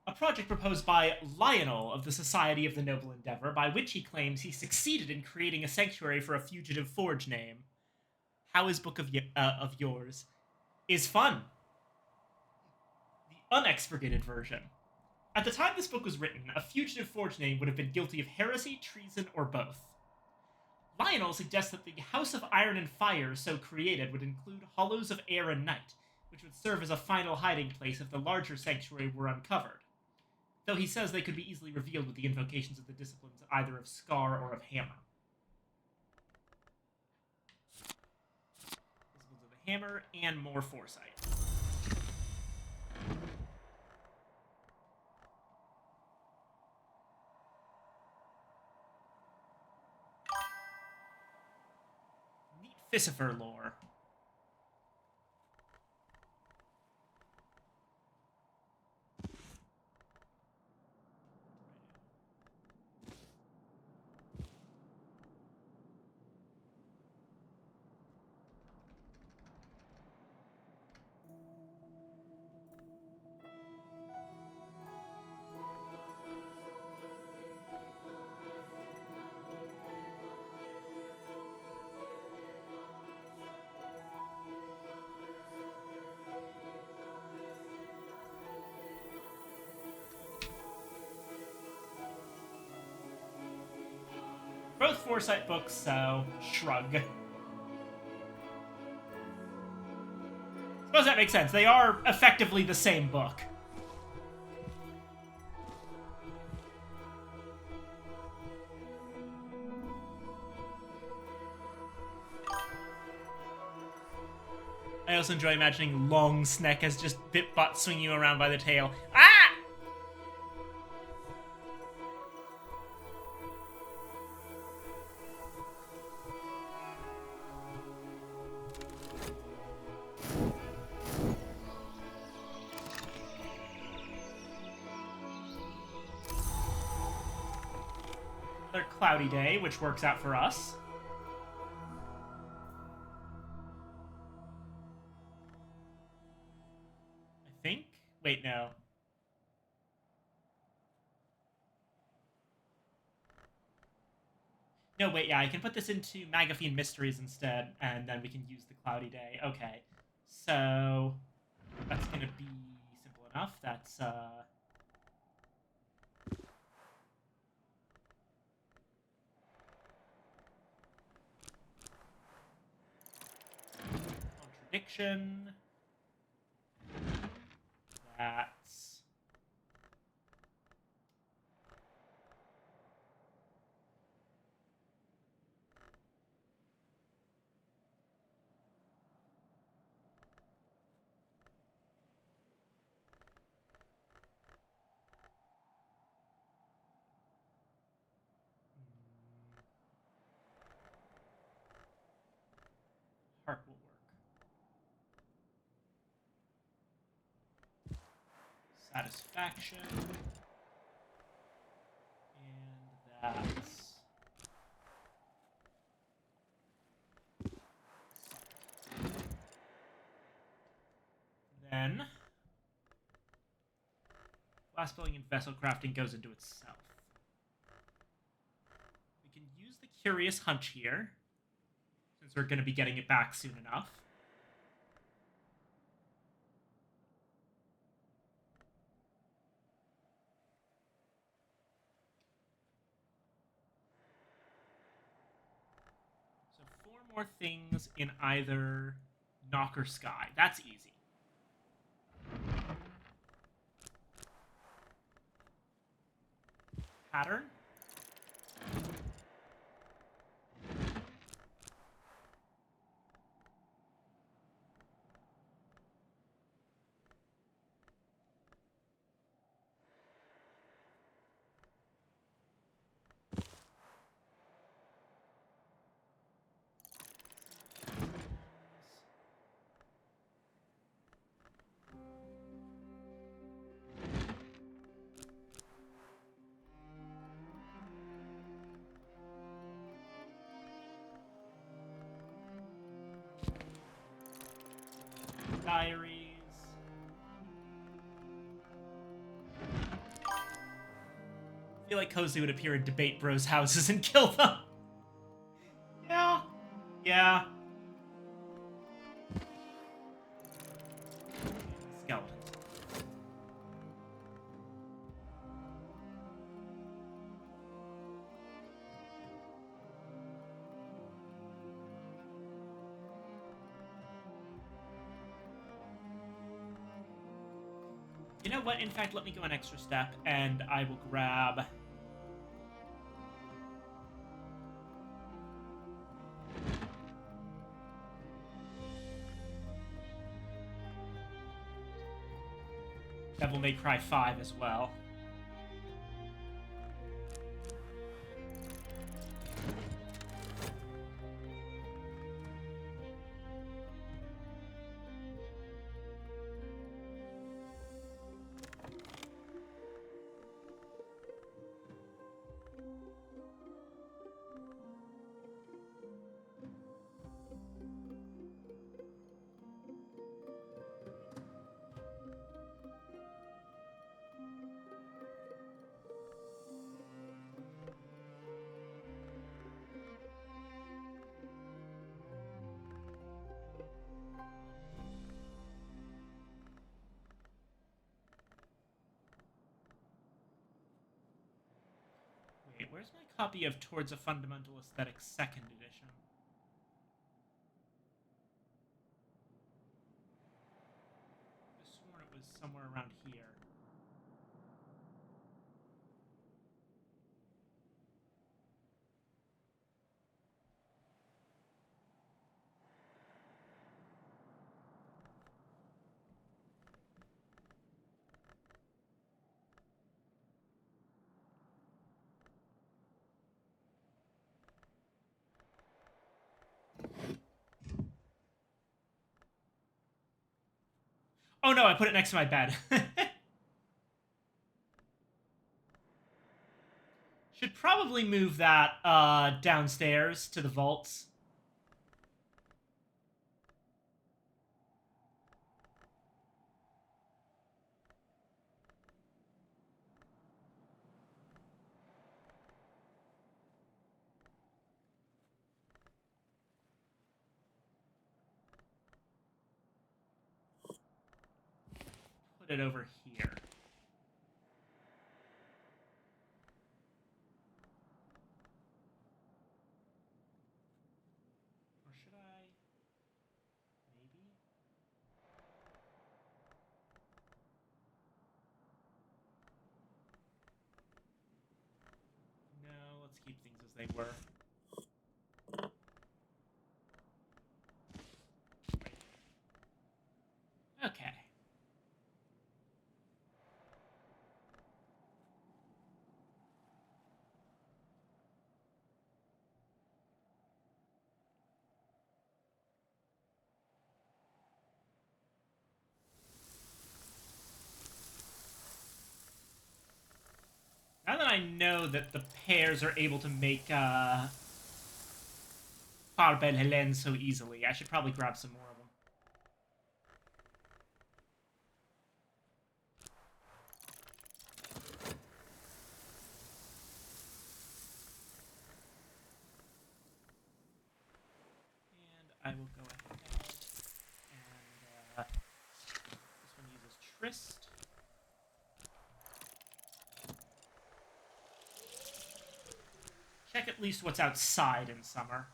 A project proposed by Lionel of the Society of the Noble Endeavor, by which he claims he succeeded in creating a sanctuary for a fugitive forge name. How is Book of Yours? Is fun. The unexpurgated version. At the time this book was written, a fugitive forge name would have been guilty of heresy, treason, or both. Lionel suggests that the House of Iron and Fire so created would include Hollows of Air and Night, which would serve as a final hiding place if the larger sanctuary were uncovered. Though he says they could be easily revealed with the invocations of the disciplines either of Scar or of Hammer. Disciplines of the Hammer and more foresight. Neat Fissifer lore. Both foresight books, so shrug. Suppose that makes sense. They are effectively the same book. I also enjoy imagining Long Sneck as just Bitbot swinging you around by the tail. Ah! Another cloudy day, which works out for us. I think? Wait, no. No, wait, yeah, I can put this into Magaphine Mysteries instead, and then we can use the Cloudy Day. Okay. So that's gonna be simple enough. That's contradiction. That's heart will work. Satisfaction. And that's then glass building and vessel crafting goes into itself. We can use the Curious Hunch here, since we're going to be getting it back soon enough. So 4 more things in either Knock or Sky. That's easy. Pattern. Diaries. I feel like Cozy would appear in Debate Bros' houses and kill them. Yeah. Yeah. Skeletons. You know what? In fact, let me go an extra step, and I will grab... Devil May Cry 5 as well. Wait, where's my copy of Towards a Fundamental Aesthetic 2nd edition? I could have sworn it was somewhere around here. Oh no, I put it next to my bed. Should probably move that downstairs to the vaults. put it over here. Or should I? Maybe? No, let's keep things as they were. Okay. Now that I know that the pairs are able to make Farbel Helen so easily, I should probably grab some more of them. And I will go ahead and this one uses Trist. Check at least what's outside in summer.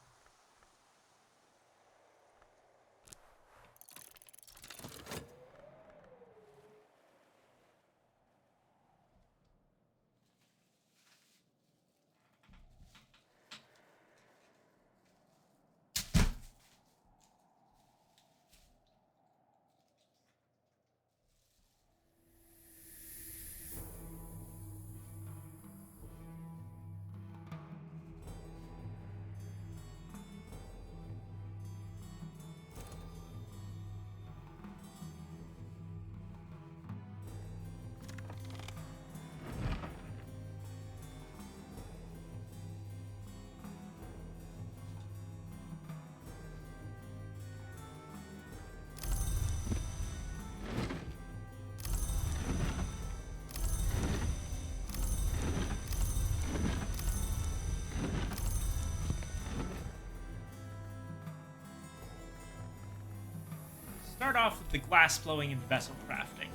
Start off with the glass blowing and vessel crafting.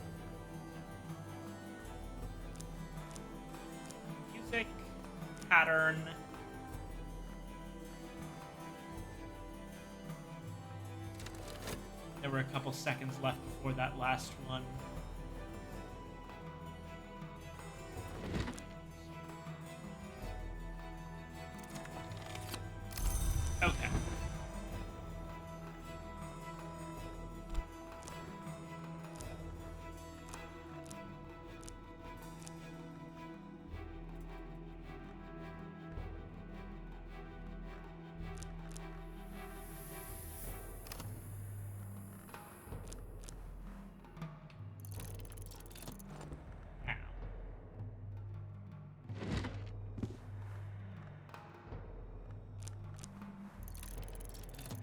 Music, pattern. There were a couple seconds left before that last one. Okay.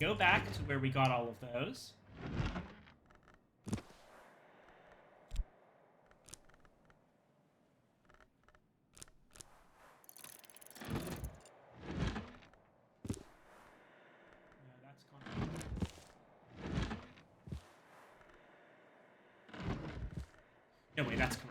Go back to where we got all of those. No, that's gone. No, wait, that's correct.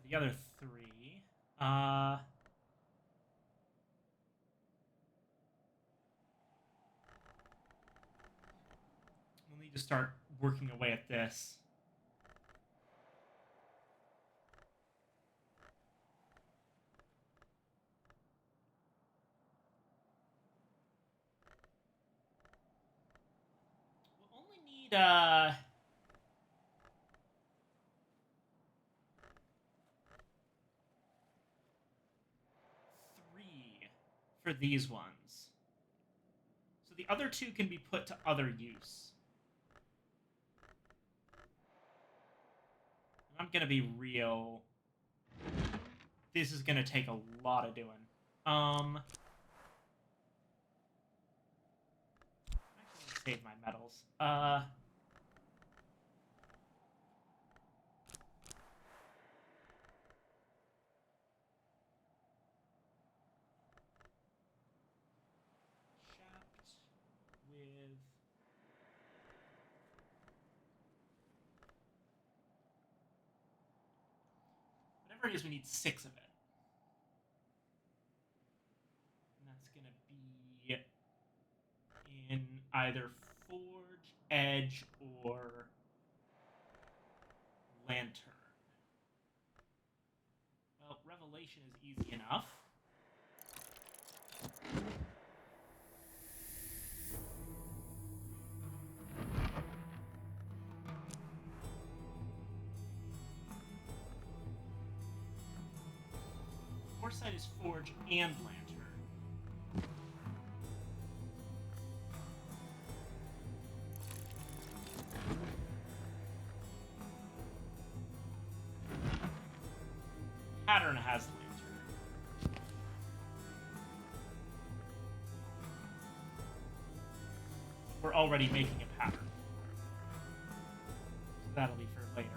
The other three. We'll need to start working away at this. three for these ones. So the other two can be put to other use. I'm gonna be real. This is gonna take a lot of doing. I'm actually gonna save my metals. Shaft with whatever it is, we need 6 of it. And that's gonna be in either Forge, Edge, or Lantern. Well, Revelation is easy enough. Foresight is Forge and Lantern. Pattern has Lantern. We're already making a pattern. So that'll be for later.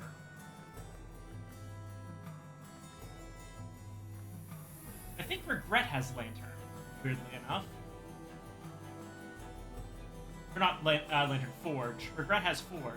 I think Regret has Lantern, weirdly enough. Or not Lantern, Forge. Regret has Forge.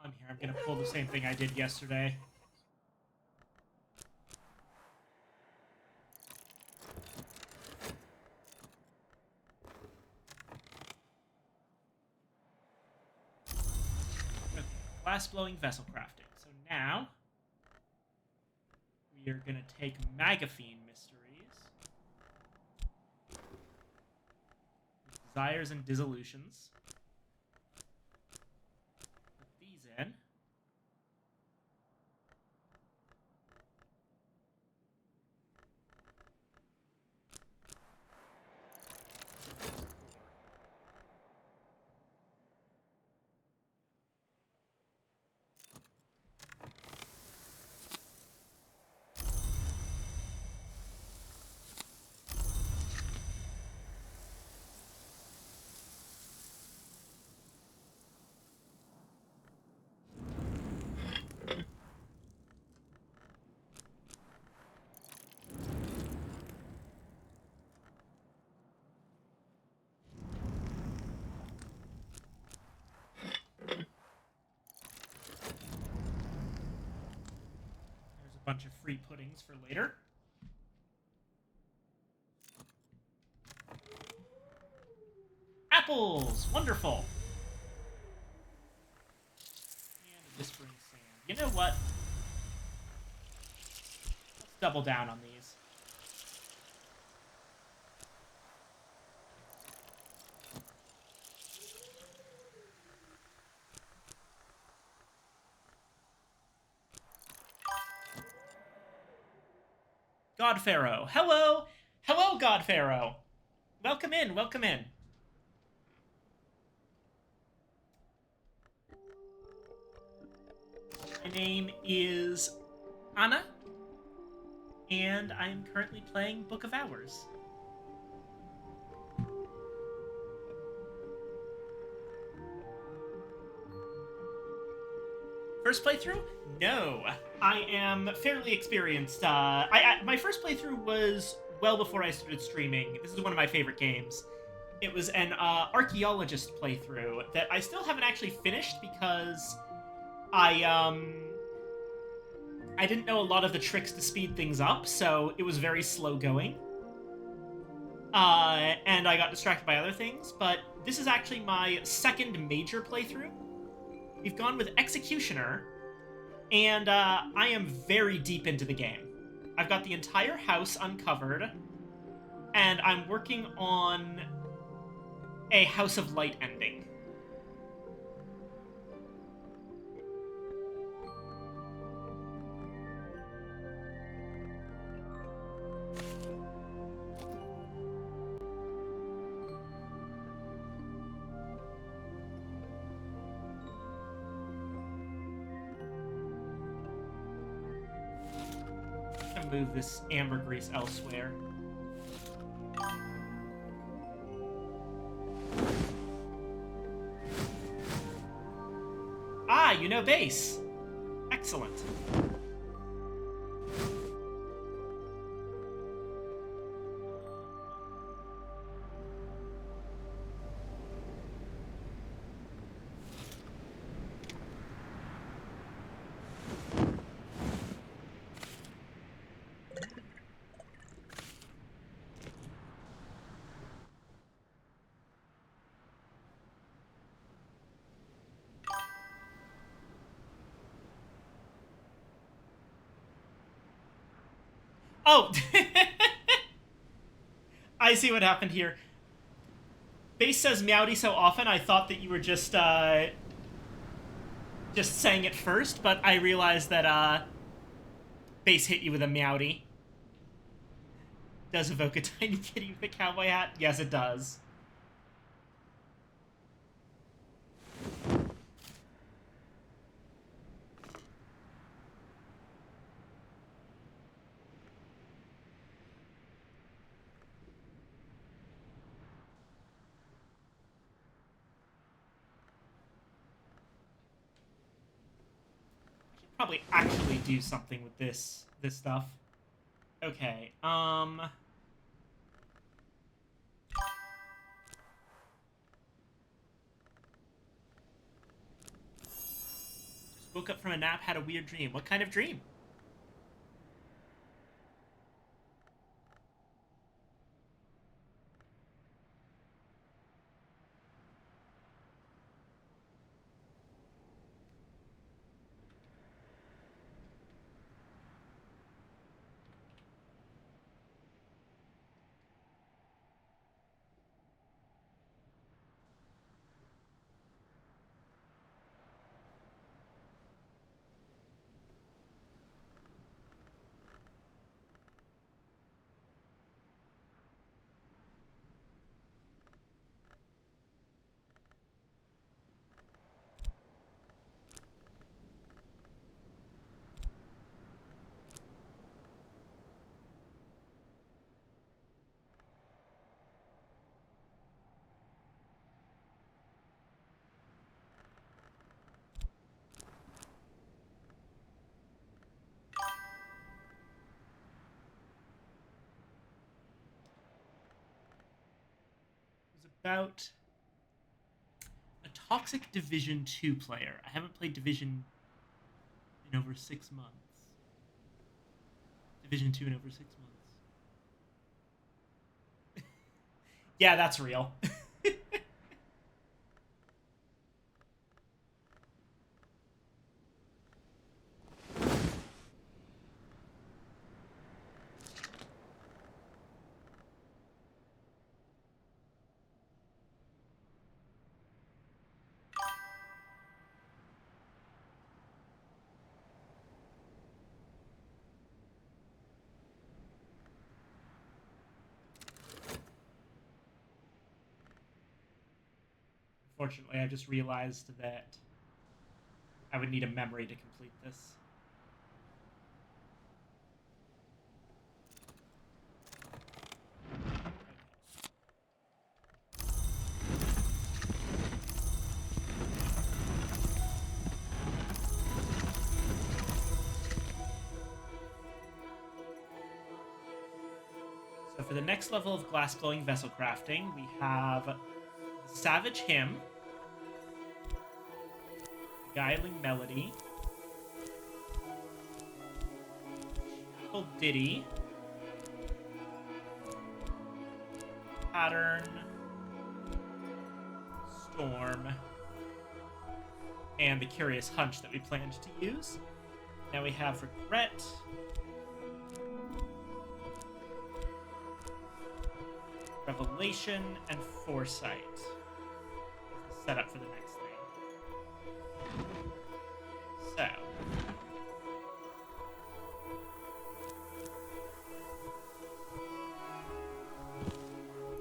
I'm here. I'm gonna pull the same thing I did yesterday. Glass-blowing vessel crafting. So now we are gonna take Magaphine Mysteries, Desires and Dissolutions. Put these in. Bunch of free puddings for later. Apples! Wonderful! And a Whispering Sand. You know what? Let's double down on these. God Pharaoh. Hello! Hello, God Pharaoh! Welcome in, welcome in. My name is Anna, and I'm currently playing Book of Hours. First playthrough? No. I am fairly experienced. My first playthrough was well before I started streaming. This is one of my favorite games. It was an archaeologist playthrough that I still haven't actually finished because I didn't know a lot of the tricks to speed things up, so it was very slow going. And I got distracted by other things, but this is actually my second major playthrough. We've gone with Executioner, and I am very deep into the game. I've got the entire house uncovered, and I'm working on a House of Light ending. I'm gonna move this ambergris elsewhere. Ah, you know base. Excellent. Oh! I see what happened here. Base says meowdy so often, I thought that you were just saying it first, but I realized that, Base hit you with a meowdy. Does evoke a tiny kitty with a cowboy hat? Yes, it does. Probably actually do something with this stuff. Okay, just woke up from a nap, had a weird dream. What kind of dream? It was about a toxic Division 2 player. I haven't played Division in over 6 months. Division 2 in over 6 months. Yeah, that's real. Unfortunately, I just realized that I would need a memory to complete this. So for the next level of glass-blowing vessel crafting, we have the Savage Hymn, Guiling Melody, Gentle Ditty, Pattern, Storm, and the Curious Hunch that we planned to use. Now we have Regret, Revelation, and Foresight. Set up for the next thing. So.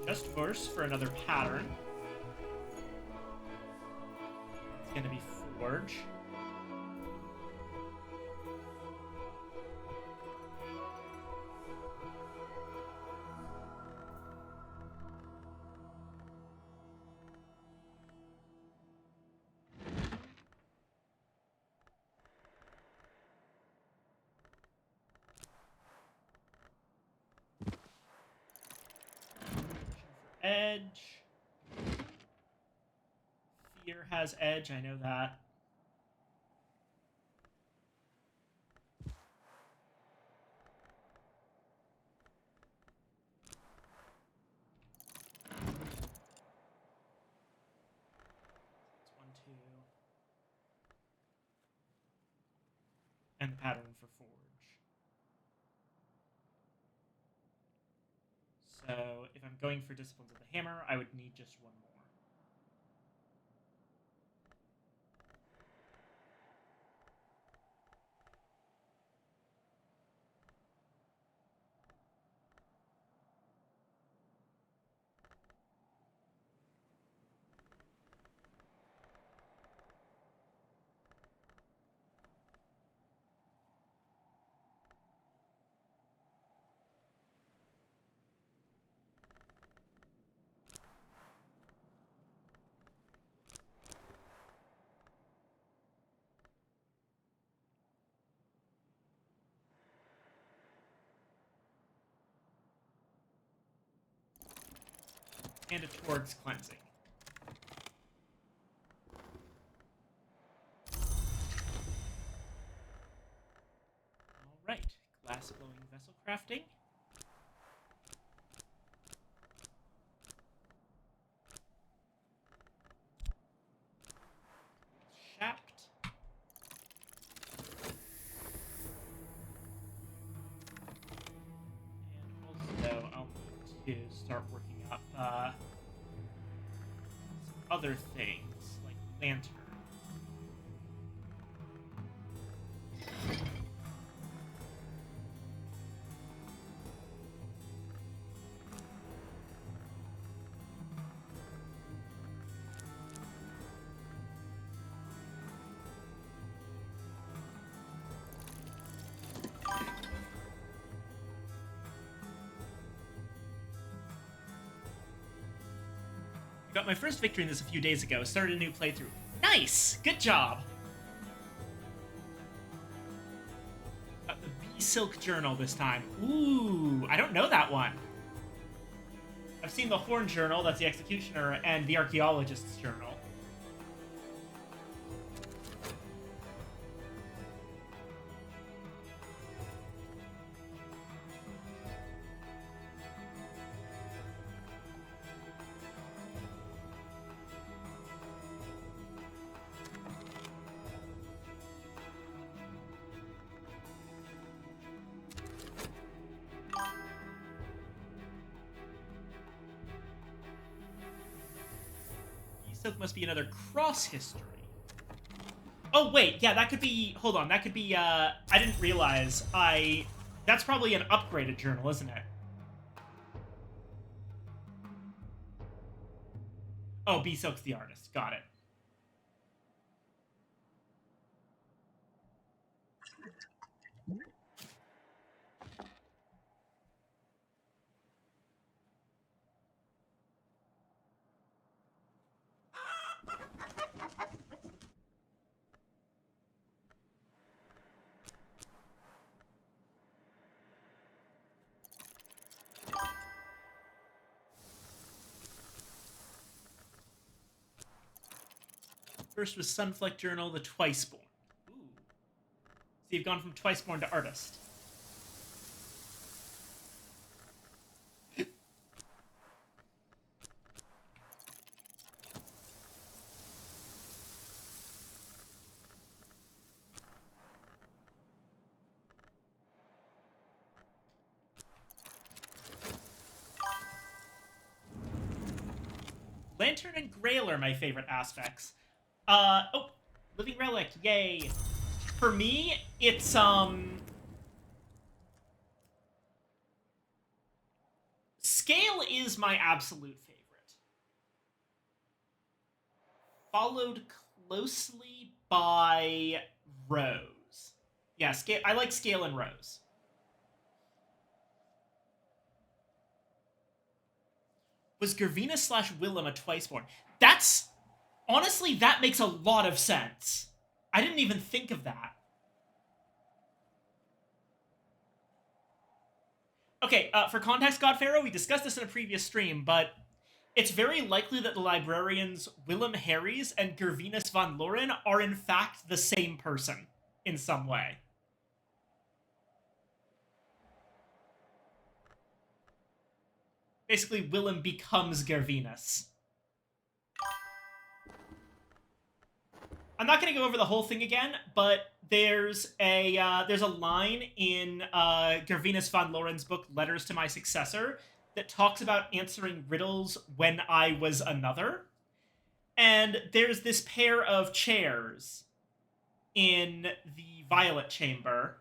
Just verse for another pattern. It's going to be Forge. Edge. Fear has edge, I know that. It's 1, 2. And the pattern for Forge. So if I'm going for Disciplines of the Hammer, I would need just one more. And towards cleansing. Alright, glass-blowing vessel crafting. Shaft. And also, I'll need to start working up some other things, like lantern. Got my first victory in this a few days ago. Started a new playthrough. Nice! Good job! The Bee Silk Journal this time. Ooh, I don't know that one. I've seen the Horn Journal, that's the Executioner, and the Archaeologist's Journal. Silk must be another cross history. Oh, wait, yeah, that could be... Hold on, that could be, I didn't realize. That's probably an upgraded journal, isn't it? Oh, B Silk's the artist. Got it. First was Sunfleck Journal, the Twiceborn. Ooh. So you've gone from Twiceborn to artist. Lantern and Grail are my favorite aspects. Oh, Living Relic, yay. For me, it's, Scale is my absolute favorite. Followed closely by Rose. Yeah, Scale. I like Scale and Rose. Was Gervina / Willem a Twiceborn? That's... Honestly, that makes a lot of sense. I didn't even think of that. Okay, for context, Godpharaoh, we discussed this in a previous stream, but it's very likely that the librarians Willem Harries and Gervinus von Loren are in fact the same person in some way. Basically, Willem becomes Gervinus. I'm not going to go over the whole thing again, but there's a line in Gervinus von Loren's book, Letters to My Successor, that talks about answering riddles when I was another. And there's this pair of chairs in the Violet Chamber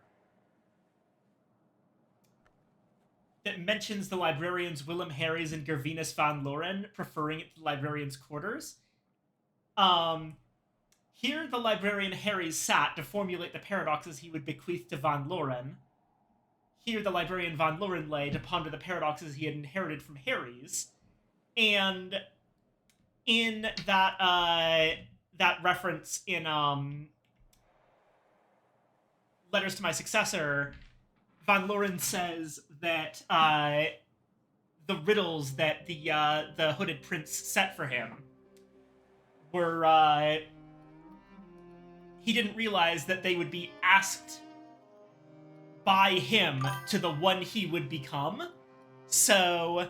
that mentions the librarians Willem Harries and Gervinus von Loren preferring it to the librarians' quarters. Here, the librarian Harries sat to formulate the paradoxes he would bequeath to von Loren. Here, the librarian von Loren lay to ponder the paradoxes he had inherited from Harries. And in that reference in Letters to My Successor, von Loren says that the riddles that the Hooded Prince set for him were... he didn't realize that they would be asked by him to the one he would become. So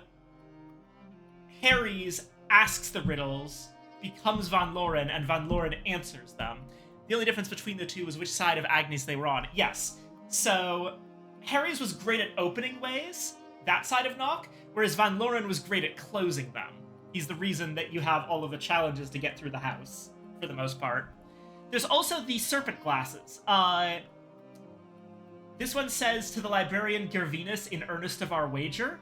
Harries asks the riddles, becomes von Loren, and von Loren answers them. The only difference between the two was which side of Agnes they were on. Yes. So Harries was great at opening ways, that side of Nock, whereas von Loren was great at closing them. He's the reason that you have all of the challenges to get through the house, for the most part. There's also the serpent glasses. This one says to the librarian Gervinus in earnest of our wager,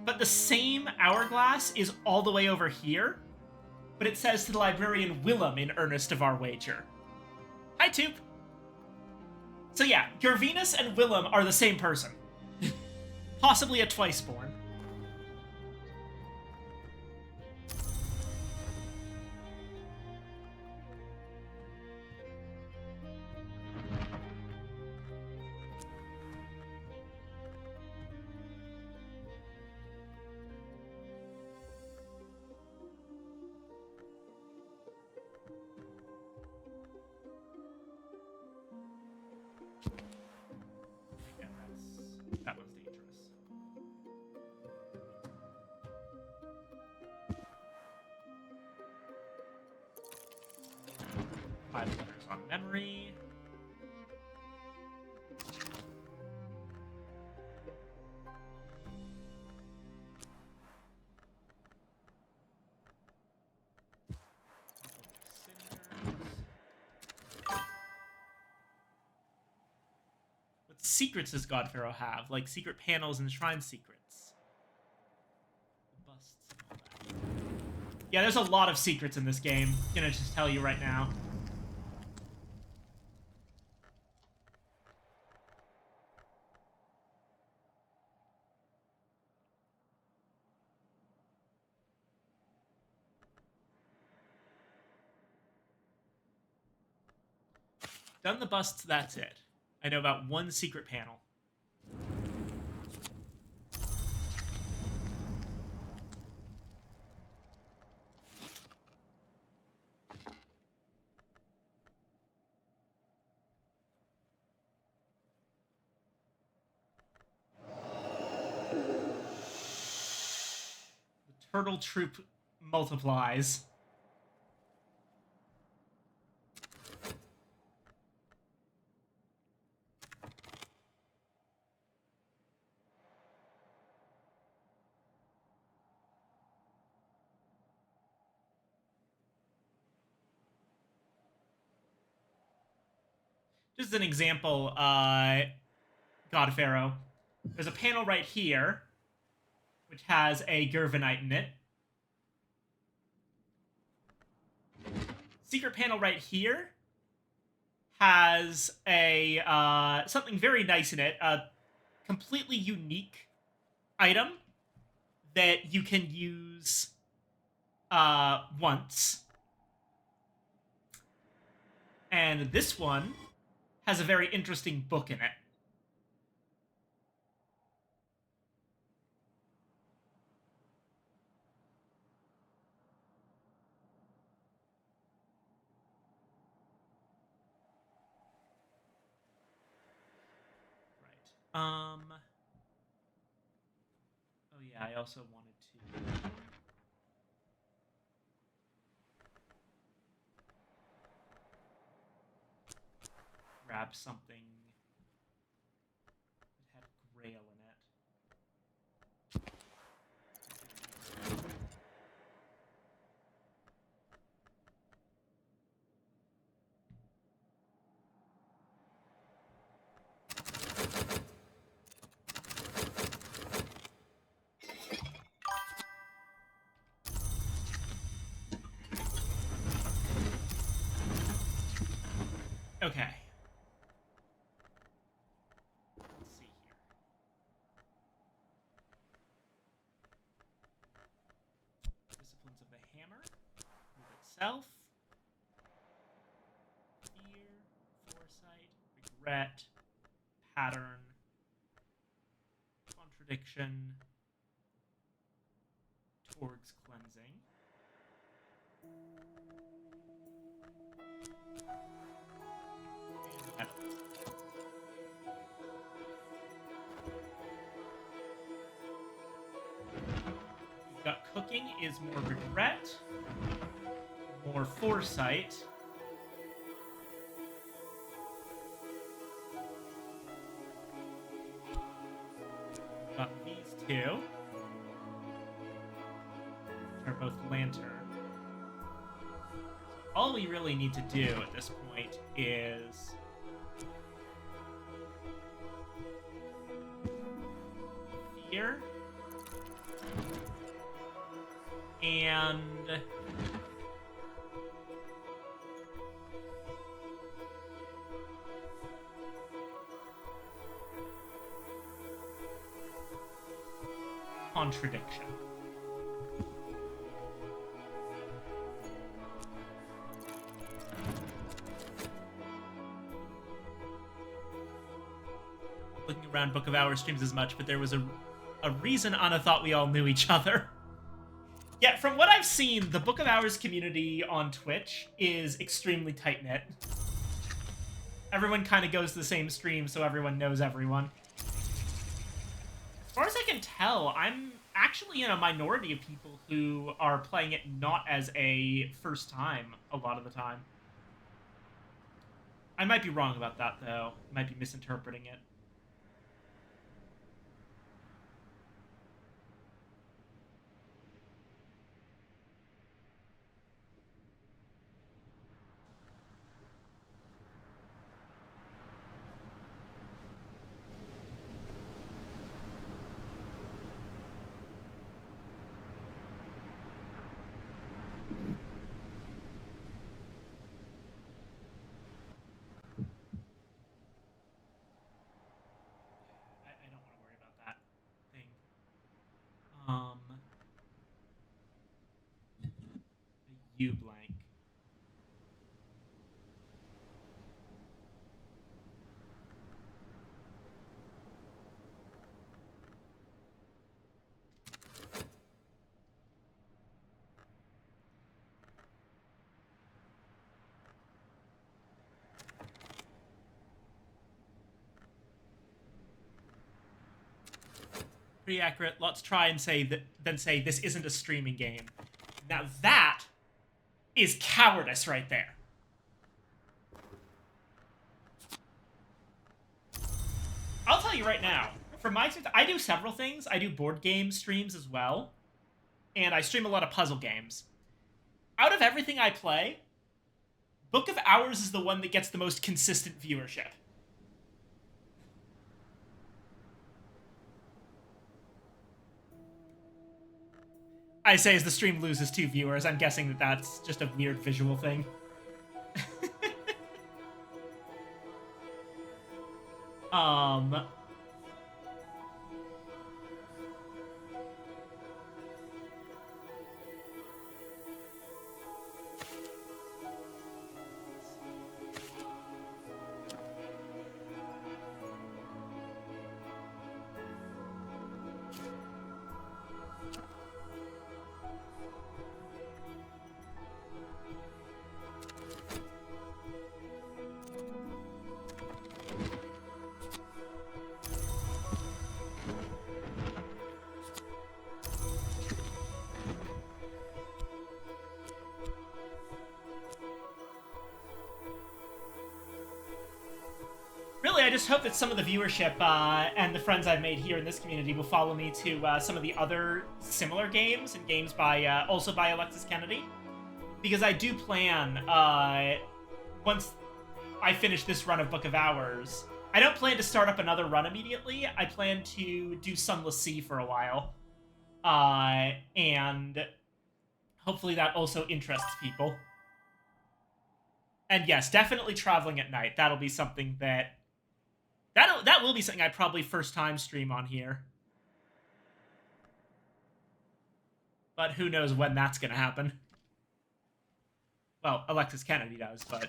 but the same hourglass is all the way over here, but it says to the librarian Willem in earnest of our wager. Hi, Toop. So yeah, Gervinus and Willem are the same person. Possibly a Twiceborn. That one's dangerous. 5 letters on memory. What secrets does Godpharaoh have? Like secret panels and shrine secrets. Busts and all that. Yeah, there's a lot of secrets in this game. I'm gonna just tell you right now. Done the busts, that's it. I know about one secret panel. Turtle troop multiplies. Just an example, God Pharaoh. There's a panel right here, which has a Gervinite in it. Secret panel right here has a something very nice in it, a completely unique item that you can use once. And this one has a very interesting book in it. Right. Oh yeah, I also wanted to grab something that had Grail in it. Okay. Let's see here. Disciplines of the Hammer. Move itself. Fear. Foresight. Regret. Pattern. Contradiction. Torg's Cleansing. And we've got Cooking is more regret, more foresight. We've got these two, which are both lantern. All we really need to do at this point is fear and contradiction. Looking around Book of Hours streams as much, but there was a reason Anna thought we all knew each other. Yeah, from what I've seen, the Book of Hours community on Twitch is extremely tight-knit. Everyone kind of goes to the same stream, so everyone knows everyone. As far as I can tell, I'm actually in a minority of people who are playing it not as a first time a lot of the time. I might be wrong about that, though. I might be misinterpreting it. U blank. Pretty accurate. Let's try and say that, then say this isn't a streaming game. Now that is cowardice right there. I'll tell you right now, from my experience, I do several things. I do board game streams as well, and I stream a lot of puzzle games. Out of everything I play, Book of Hours is the one that gets the most consistent viewership. I say as the stream loses 2 viewers, I'm guessing that that's just a weird visual thing. um... Really, I just hope that some of the viewership and the friends I've made here in this community will follow me to some of the other similar games and games by also by Alexis Kennedy, because I do plan once I finish this run of Book of Hours, I don't plan to start up another run immediately. I plan to do Sunless Sea for a while, and hopefully that also interests people. And yes, definitely traveling at night. That'll be something that will be something I probably first time stream on here. But who knows when that's gonna happen. Well, Alexis Kennedy does, but...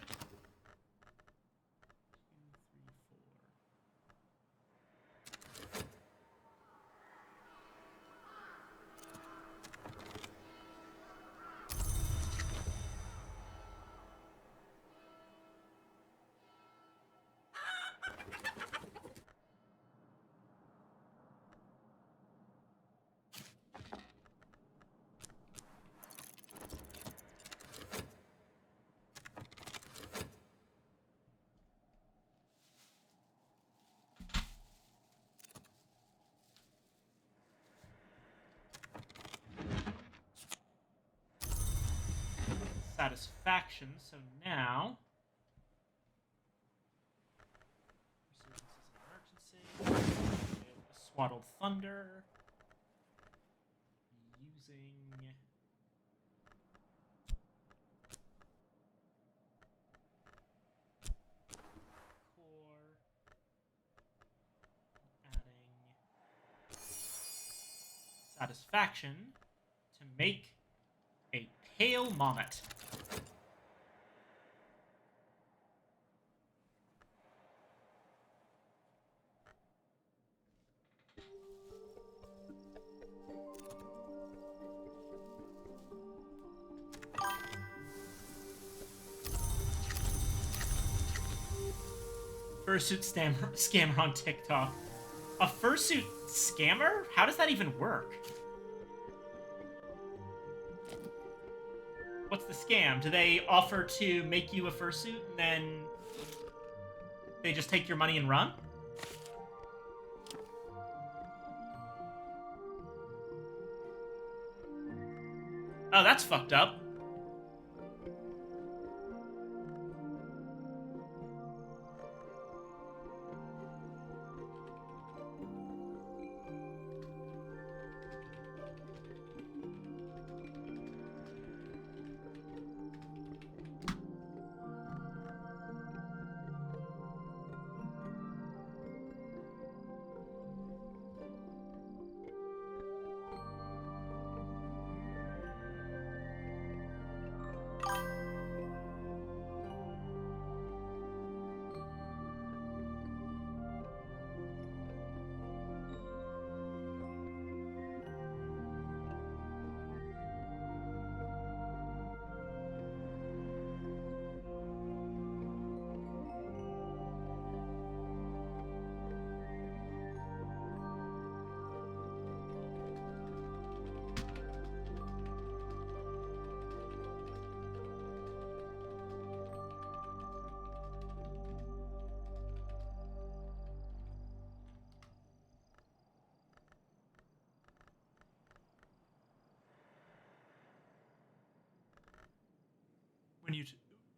satisfaction, so now... Swaddled Thunder. Using... Core. Adding... Satisfaction to make a pale mommet. Fursuit scammer on TikTok. A fursuit scammer? How does that even work? What's the scam? Do they offer to make you a fursuit and then they just take your money and run? Oh, that's fucked up.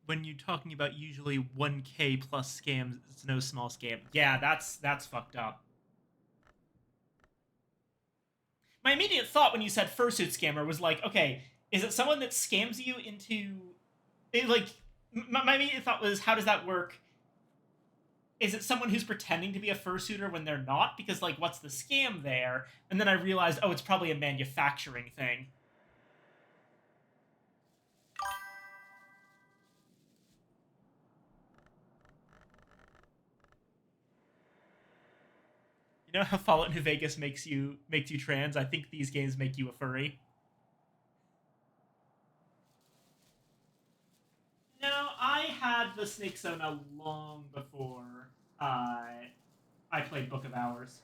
when you talking about usually 1K plus scams, it's no small scam. Yeah, that's fucked up. My immediate thought when you said fursuit scammer was like, okay, is it someone that scams you into like my immediate thought was, how does that work? Is it someone who's pretending to be a fursuiter when they're not? Because, like, what's the scam there? And then I realized, oh, it's probably a manufacturing thing. You know how Fallout New Vegas makes you trans? I think these games make you a furry. No, I had the Snake Sona long before I played Book of Hours.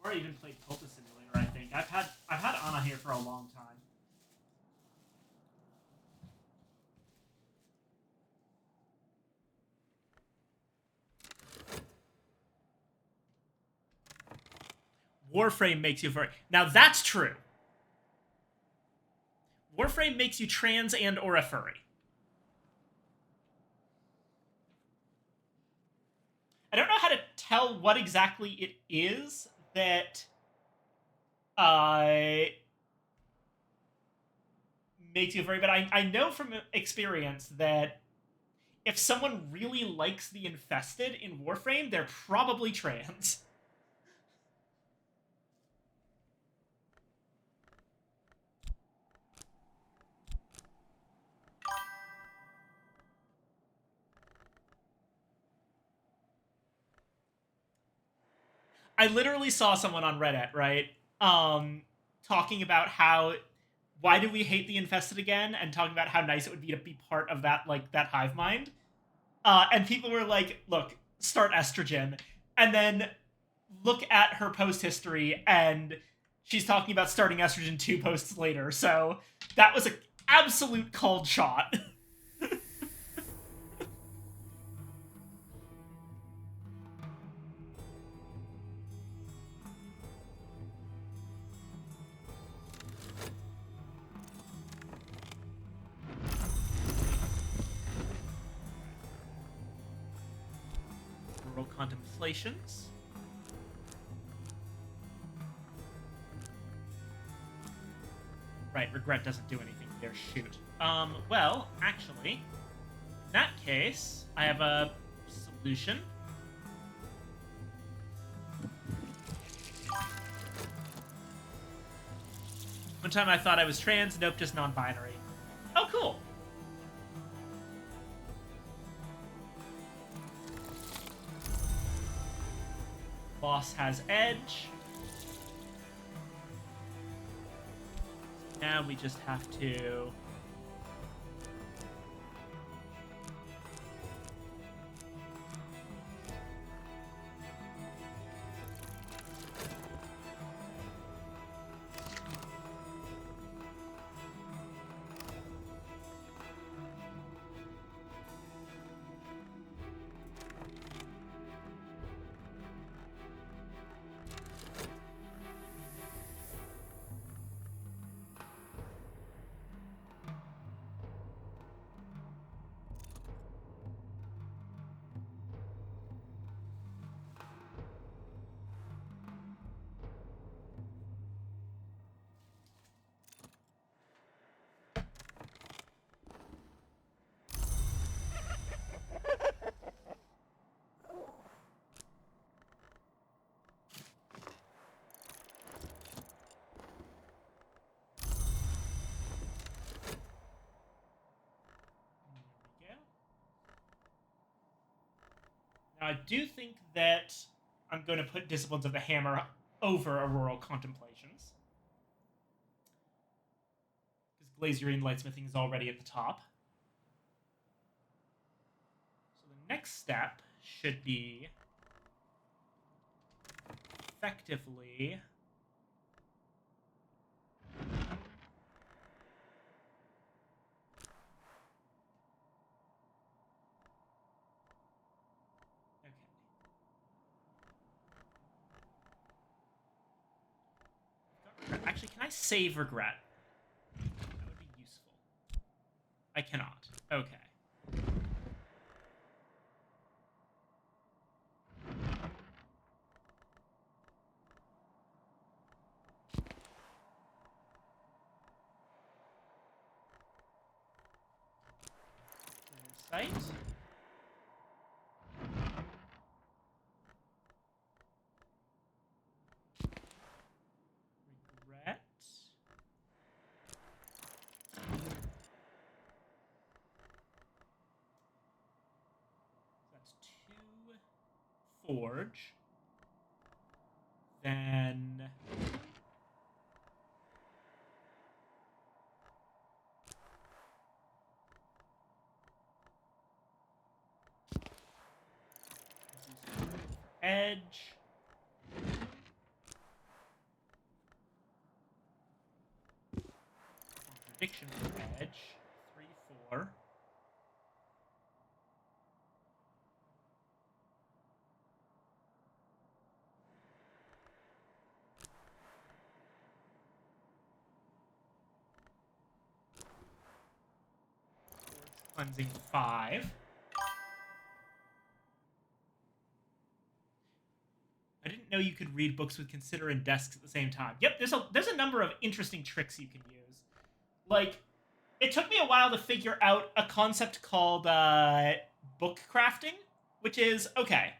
Or I even played Tulpa Simulator, I think. I've had Ana here for a long time. Warframe makes you furry. Now that's true. Warframe makes you trans and or a furry. I don't know how to tell what exactly it is that makes you furry, but I know from experience that if someone really likes the infested in Warframe, they're probably trans. I literally saw someone on Reddit, right? Talking about how why do we hate the infested again, and talking about how nice it would be to be part of that, like, that hive mind. And people were like, look, start estrogen. And then look at her post history, and she's talking about starting estrogen 2 posts later. So that was an absolute cold shot. Rural contemplations. Right, regret doesn't do anything here. Shoot. Well, actually, in that case, I have a solution. One time I thought I was trans, nope, just non-binary. Oh, cool. Boss has edge. Now we just have to... Now, I do think that I'm going to put Disciplines of the Hammer over Auroral Contemplations. Because Glazurian Lightsmithing is already at the top. So the next step should be effectively I save regret? That would be useful. I cannot. Okay. Clear sight. Regret. That's 2 forge. Then edge. Contradiction for edge. 3, 4. Cleansing 5. I didn't know you could read books with consider and desks at the same time. Yep, there's a number of interesting tricks you can use. Like, it took me a while to figure out a concept called book crafting, which is, okay.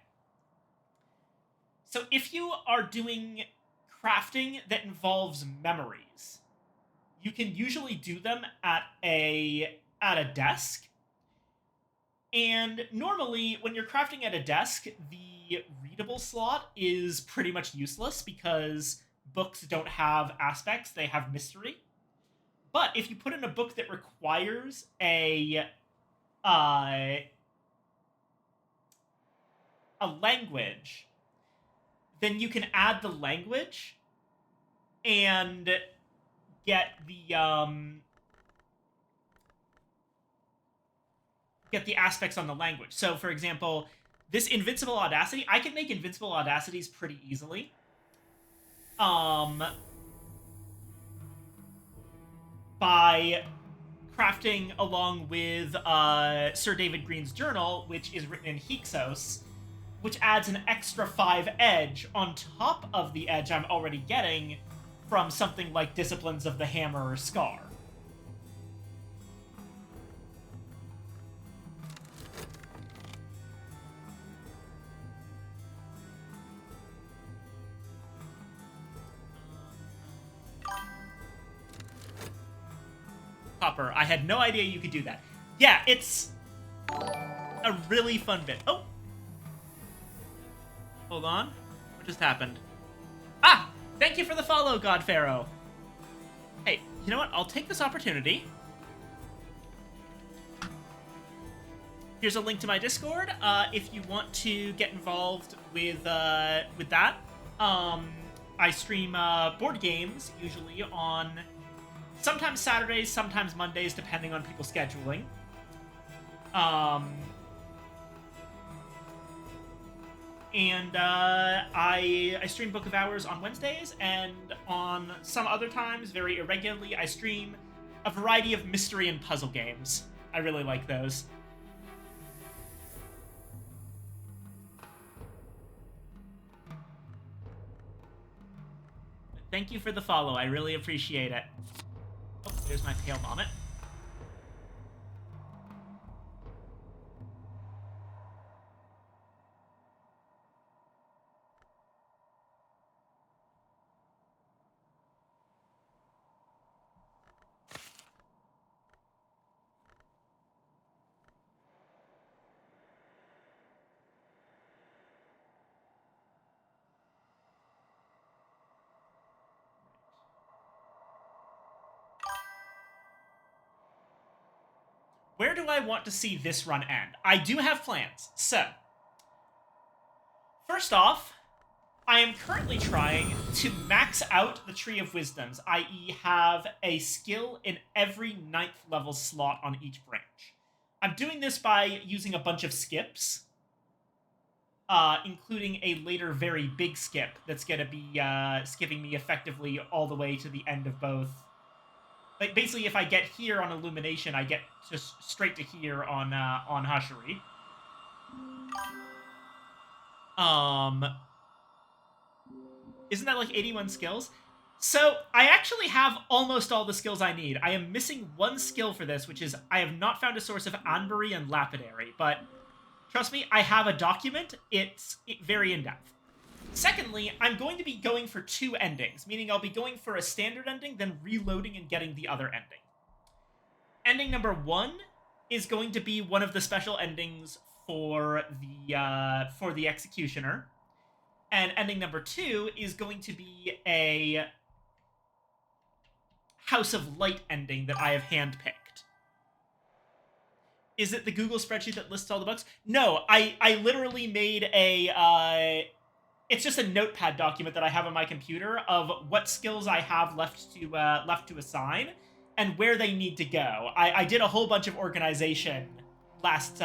So if you are doing crafting that involves memories, you can usually do them at a desk. And normally, when you're crafting at a desk, the readable slot is pretty much useless because books don't have aspects, they have mystery. But if you put in a book that requires a language, then you can add the language and get the aspects on the language. So, for example, this Invincible Audacity, I can make Invincible Audacities pretty easily. By crafting along with Sir David Green's journal, which is written in Hyksos, which adds an extra 5 edge on top of the edge I'm already getting from something like Disciplines of the Hammer or Scar. Copper, I had no idea you could do that. Yeah, it's a really fun bit. Oh! Hold on. What just happened? Ah! Thank you for the follow, God Pharaoh. Hey, you know what? I'll take this opportunity. Here's a link to my Discord. If you want to get involved with that. I stream board games, usually on sometimes Saturdays, sometimes Mondays, depending on people's scheduling. And I stream Book of Hours on Wednesdays, and on some other times, very irregularly, I stream a variety of mystery and puzzle games. I really like those. Thank you for the follow. I really appreciate it. Oh, there's my pale vomit. Where do I want to see this run end? I do have plans. So, first off, I am currently trying to max out the Tree of Wisdoms, i.e. have a skill in every 9th level slot on each branch. I'm doing this by using a bunch of skips. including a later very big skip that's going to be skipping me effectively all the way to the end of both. Like, basically, if I get here on Illumination, I get just straight to here on Hashiri. Isn't that like 81 skills? So, I actually have almost all the skills I need. I am missing one skill for this, which is I have not found a source of Anbury and Lapidary, but trust me, I have a document. It's very in-depth. Secondly, I'm going to be going for 2 endings, meaning I'll be going for a standard ending, then reloading and getting the other ending. Ending number 1 is going to be one of the special endings for the Executioner. And ending number 2 is going to be a House of Light ending that I have handpicked. Is it the Google spreadsheet that lists all the books? No, I literally made a it's just a notepad document that I have on my computer of what skills I have left to assign and where they need to go. I did a whole bunch of organization last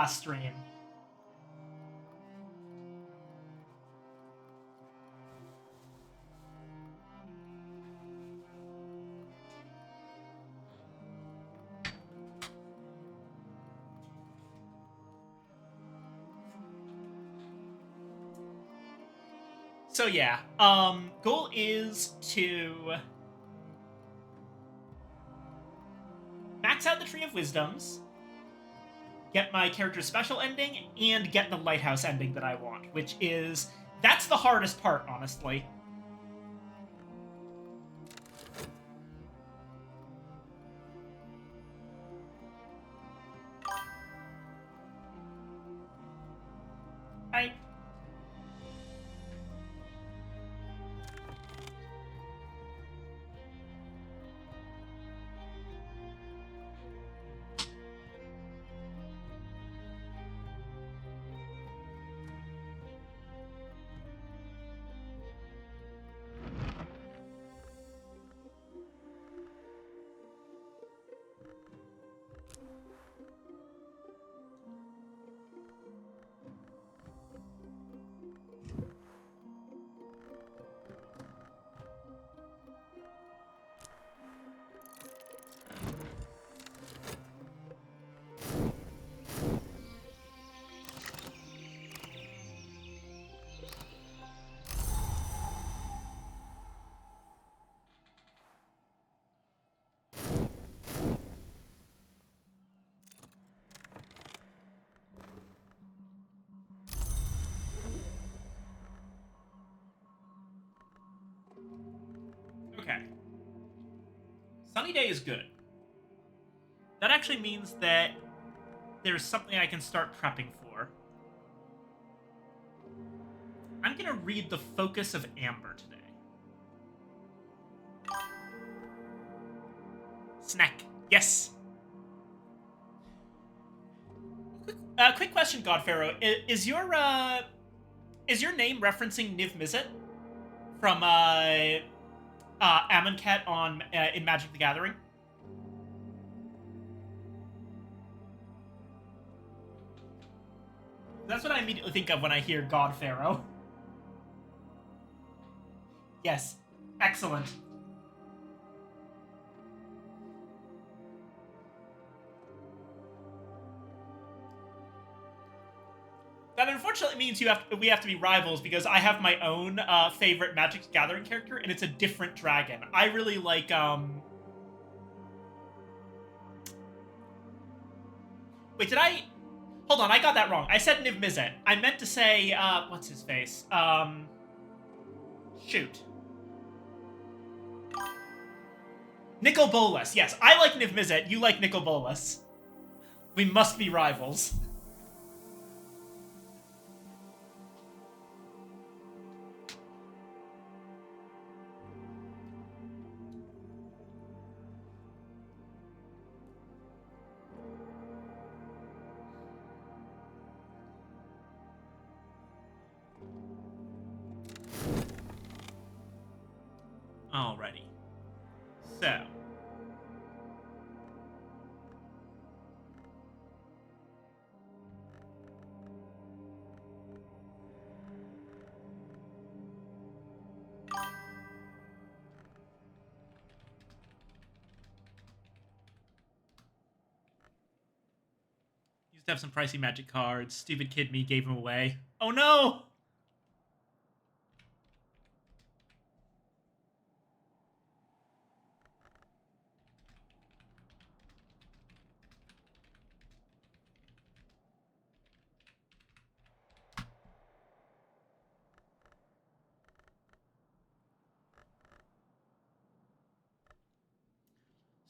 stream. So yeah, goal is to max out the Tree of Wisdoms, get my character's special ending, and get the Lighthouse ending that I want, which is... that's the hardest part, honestly. I... Okay. Sunny Day is good. That actually means that there's something I can start prepping for. I'm gonna read the Focus of Amber today. Snack. Yes. Quick question, Godpharaoh. Is your name referencing Niv Mizzet from Amonkhet on in Magic the Gathering? That's what I immediately think of when I hear Godpharaoh. Yes. Excellent. That unfortunately means we have to be rivals because I have my own favorite Magic the Gathering character, and it's a different dragon. I really like Wait, did I? Hold on, I got that wrong. I said Niv Mizzet. I meant to say what's his face? Shoot. Nicol Bolas. Yes, I like Niv Mizzet. You like Nicol Bolas. We must be rivals. Alrighty. So. Used to have some pricey magic cards. Stupid kid me gave them away. Oh no!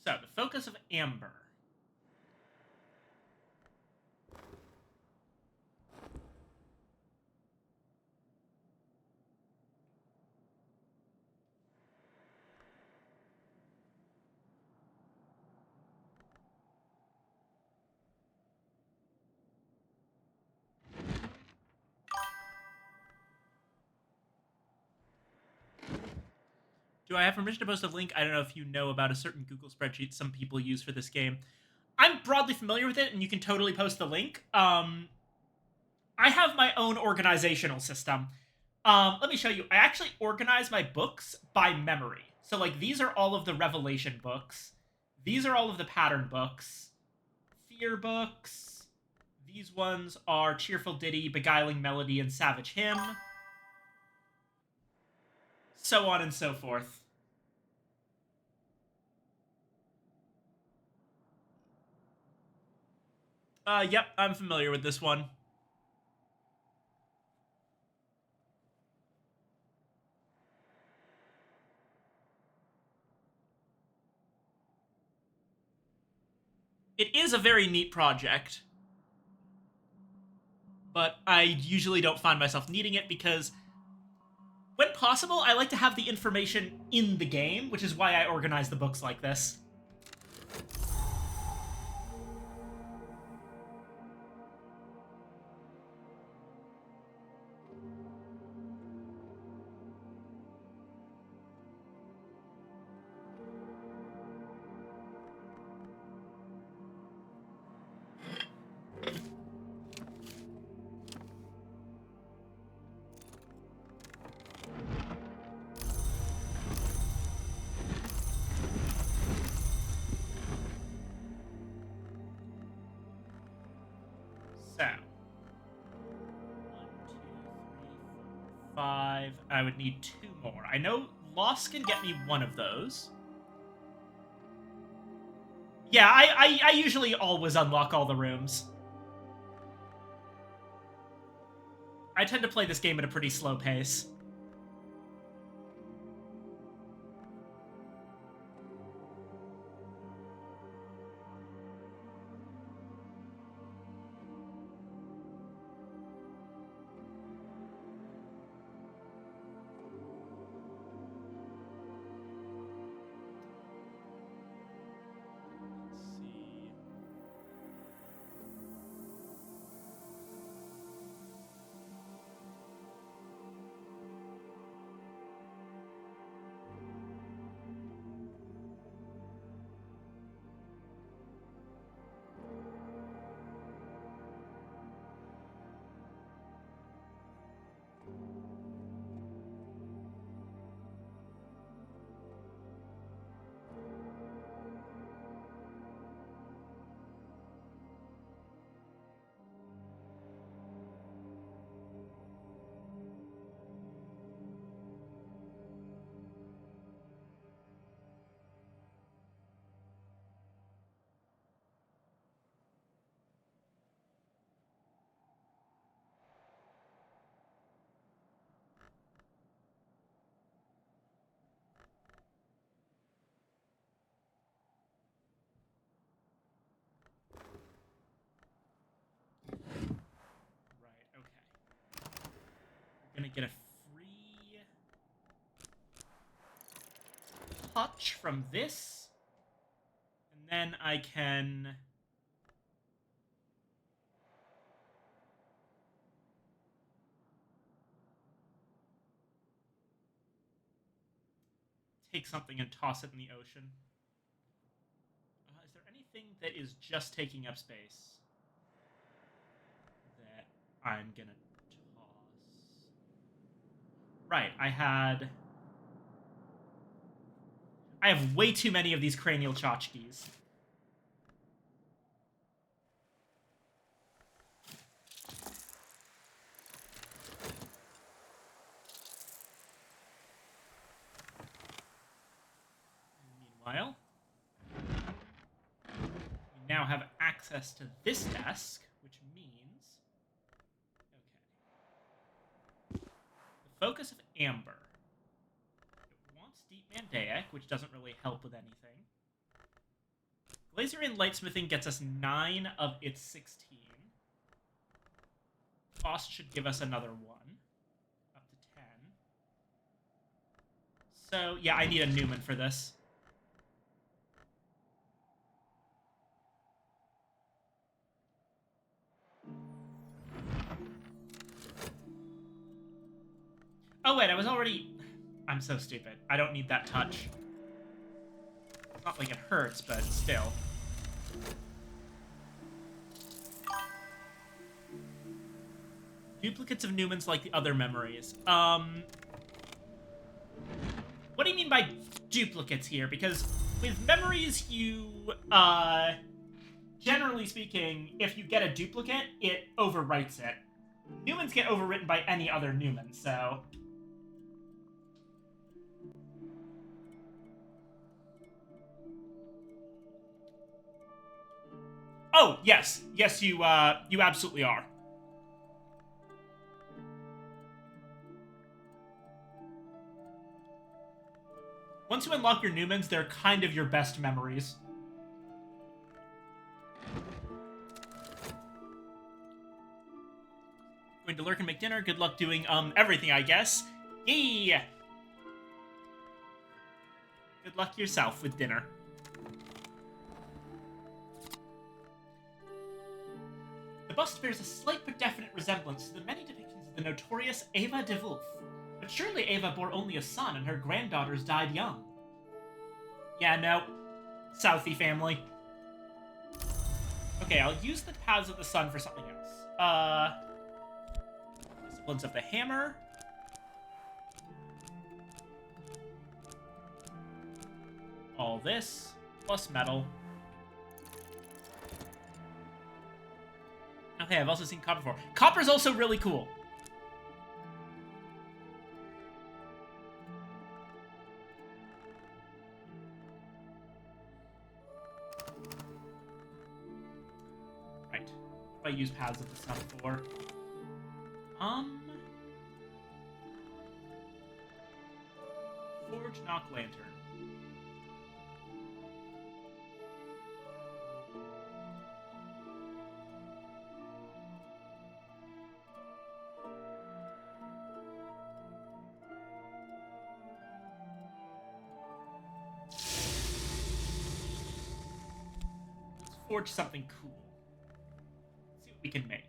So, the focus of Amber. Do I have permission to post a link? I don't know if you know about a certain Google spreadsheet some people use for this game. I'm broadly familiar with it, and you can totally post the link. I have my own organizational system. Let me show you. I actually organize my books by memory. So, like, these are all of the Revelation books. These are all of the pattern books. Fear books. These ones are Cheerful Ditty, Beguiling Melody, and Savage Hymn. So on and so forth. Yep, I'm familiar with this one. It is a very neat project, but I usually don't find myself needing it because, when possible, I like to have the information in the game, which is why I organize the books like this. So, 1, 2, 3, 4, 5. I would need 2 more. I know Lost can get me one of those. Yeah, I usually always unlock all the rooms. I tend to play this game at a pretty slow pace. Gonna get a free touch from this, and then I can take something and toss it in the ocean. Is there anything that is just taking up space that I'm gonna toss? Right, I have way too many of these cranial tchotchkes. Meanwhile, we now have access to this desk, which means... Okay. The focus of Amber. It wants Deep Mandaic, which doesn't really help with anything. Glazer and Lightsmithing gets us 9 of its 16. Cost should give us another 1. Up to 10. So, yeah, I need a Newman for this. Oh, wait, I was already... I'm so stupid. I don't need that touch. It's not like it hurts, but still. Duplicates of Newmans like the other memories. What do you mean by duplicates here? Because with memories, you, generally speaking, if you get a duplicate, it overwrites it. Newmans get overwritten by any other Newman, so... Oh, yes. Yes, you absolutely are. Once you unlock your Newmans, they're kind of your best memories. Going to lurk and make dinner. Good luck doing, everything, I guess. Yay! Good luck yourself with dinner. The bust bears a slight but definite resemblance to the many depictions of the notorious Ava de Wolf. But surely Ava bore only a son, and her granddaughters died young. Yeah, no. Southie family. Okay, I'll use the Paths of the Sun for something else. Disciplines of the Hammer. All this, plus metal. Okay, I've also seen copper before. Copper's also really cool. Right. What do I use Paths of the Sun for? Forge Knock Lantern. Forge something cool. Let's see what we can make.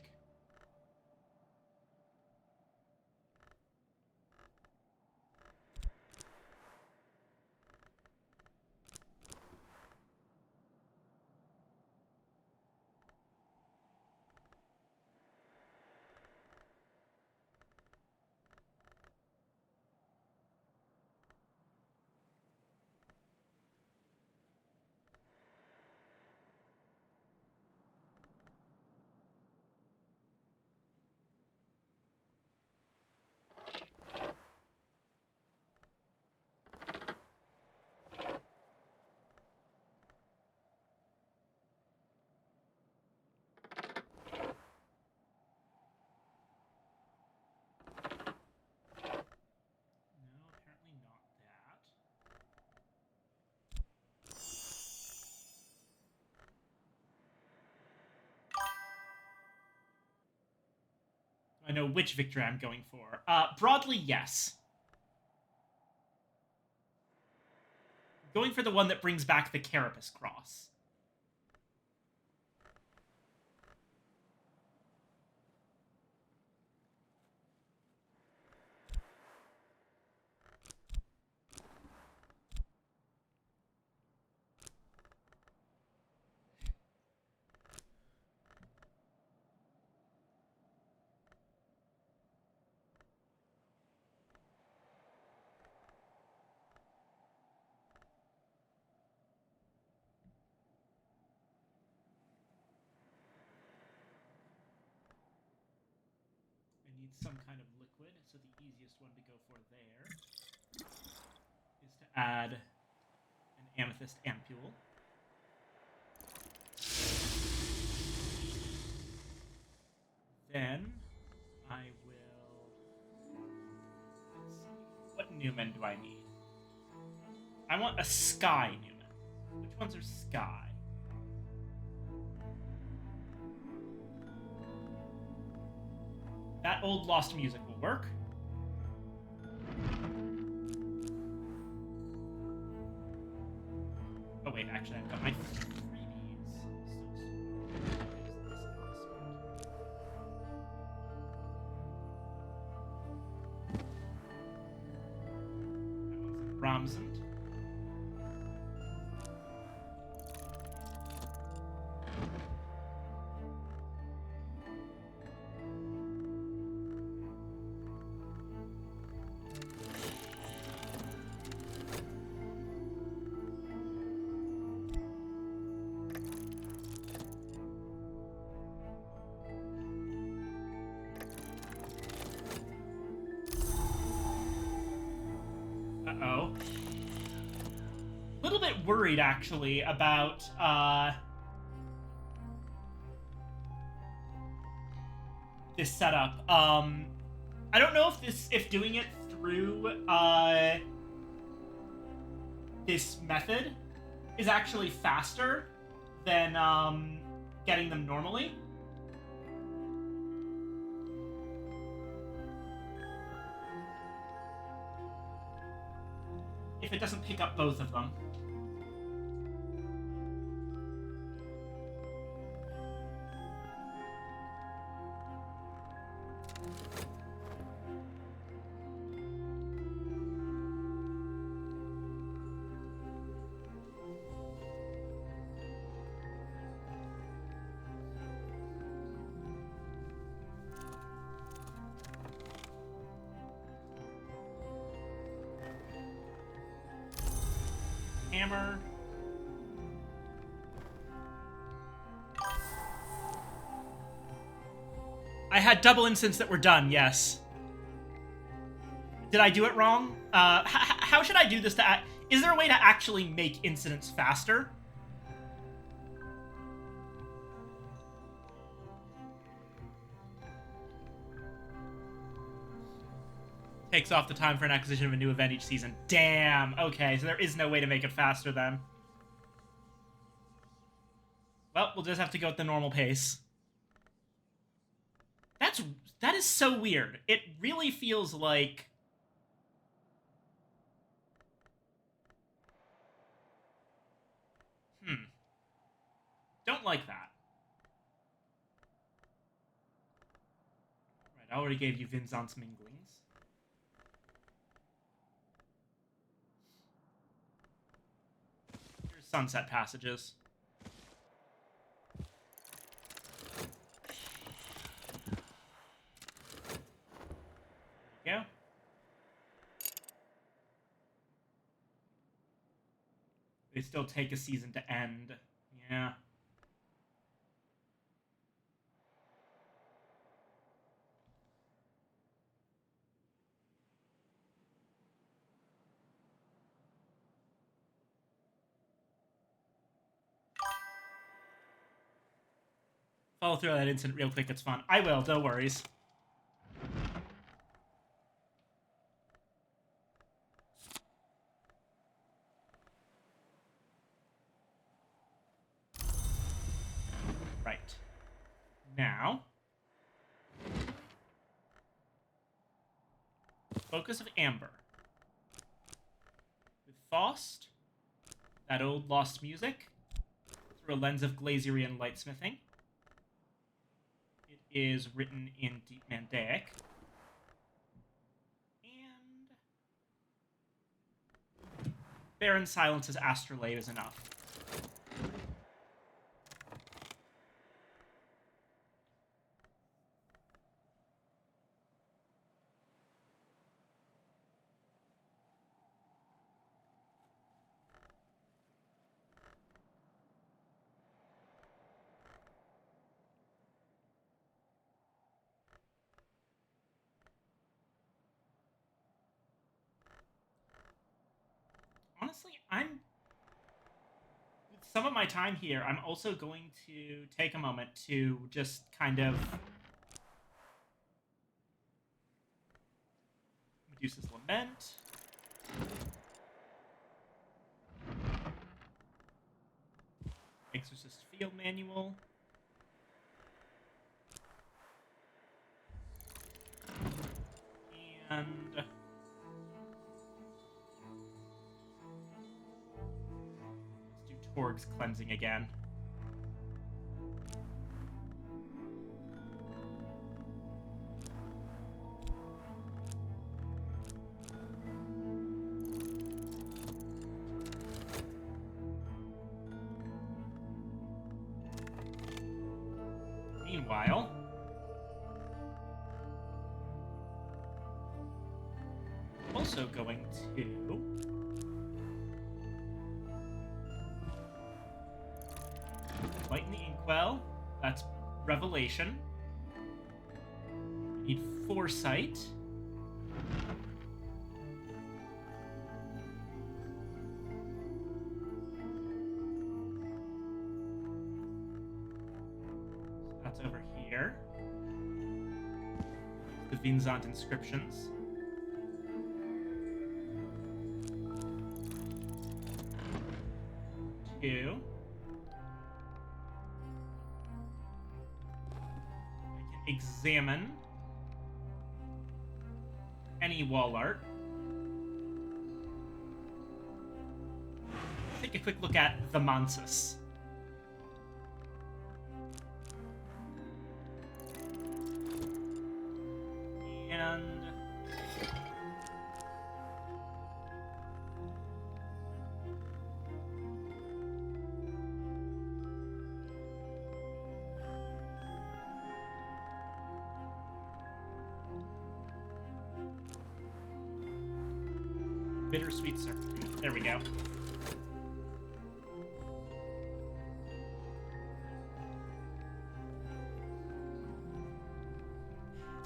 I know which victory I'm going for. Broadly, yes. Going for the one that brings back the Carapace Cross. Some kind of liquid, so the easiest one to go for there is to add an amethyst ampule. Then I will... Let's see. What Newman do I need? I want a sky Newman. Which ones are sky? That old lost music will work. Oh wait, actually I've got my freebies. That one's in Ramsund. Uh-oh. A little bit worried, actually, about, this setup. I don't know if doing it through, this method is actually faster than, getting them normally. If it doesn't pick up both of them. Hammer. I had double instants that were done, yes. Did I do it wrong? How should I do this to... Is there a way to actually make incidents faster? Takes off the time for an acquisition of a new event each season. Damn. Okay, so there is no way to make it faster then. Well, we'll just have to go at the normal pace. That is so weird. It really feels like... Don't like that. Right, I already gave you Vinzant's Minglings. Here's Sunset Passages. There you go. They still take a season to end. Yeah. Follow through on that incident real quick, it's fun. I will, no worries. Right. Now... Focus of Amber. With Faust, that old lost music, through a lens of Glazerian lightsmithing. It is written in Deep Mandaic. And Baron Silence's Astrolabe is enough. Honestly, I'm some of my time here, I'm also going to take a moment to just kind of... Medusa's Lament. Exorcist Field Manual. And... let's do Torg's Cleansing again. Meanwhile, also going to lighten the inkwell. That's Revelation. Need Foresight. That's over here. The Vinzant inscriptions. Two. I can examine any wall art. Take a quick look at the Mansus. And Bittersweet Circle. There we go.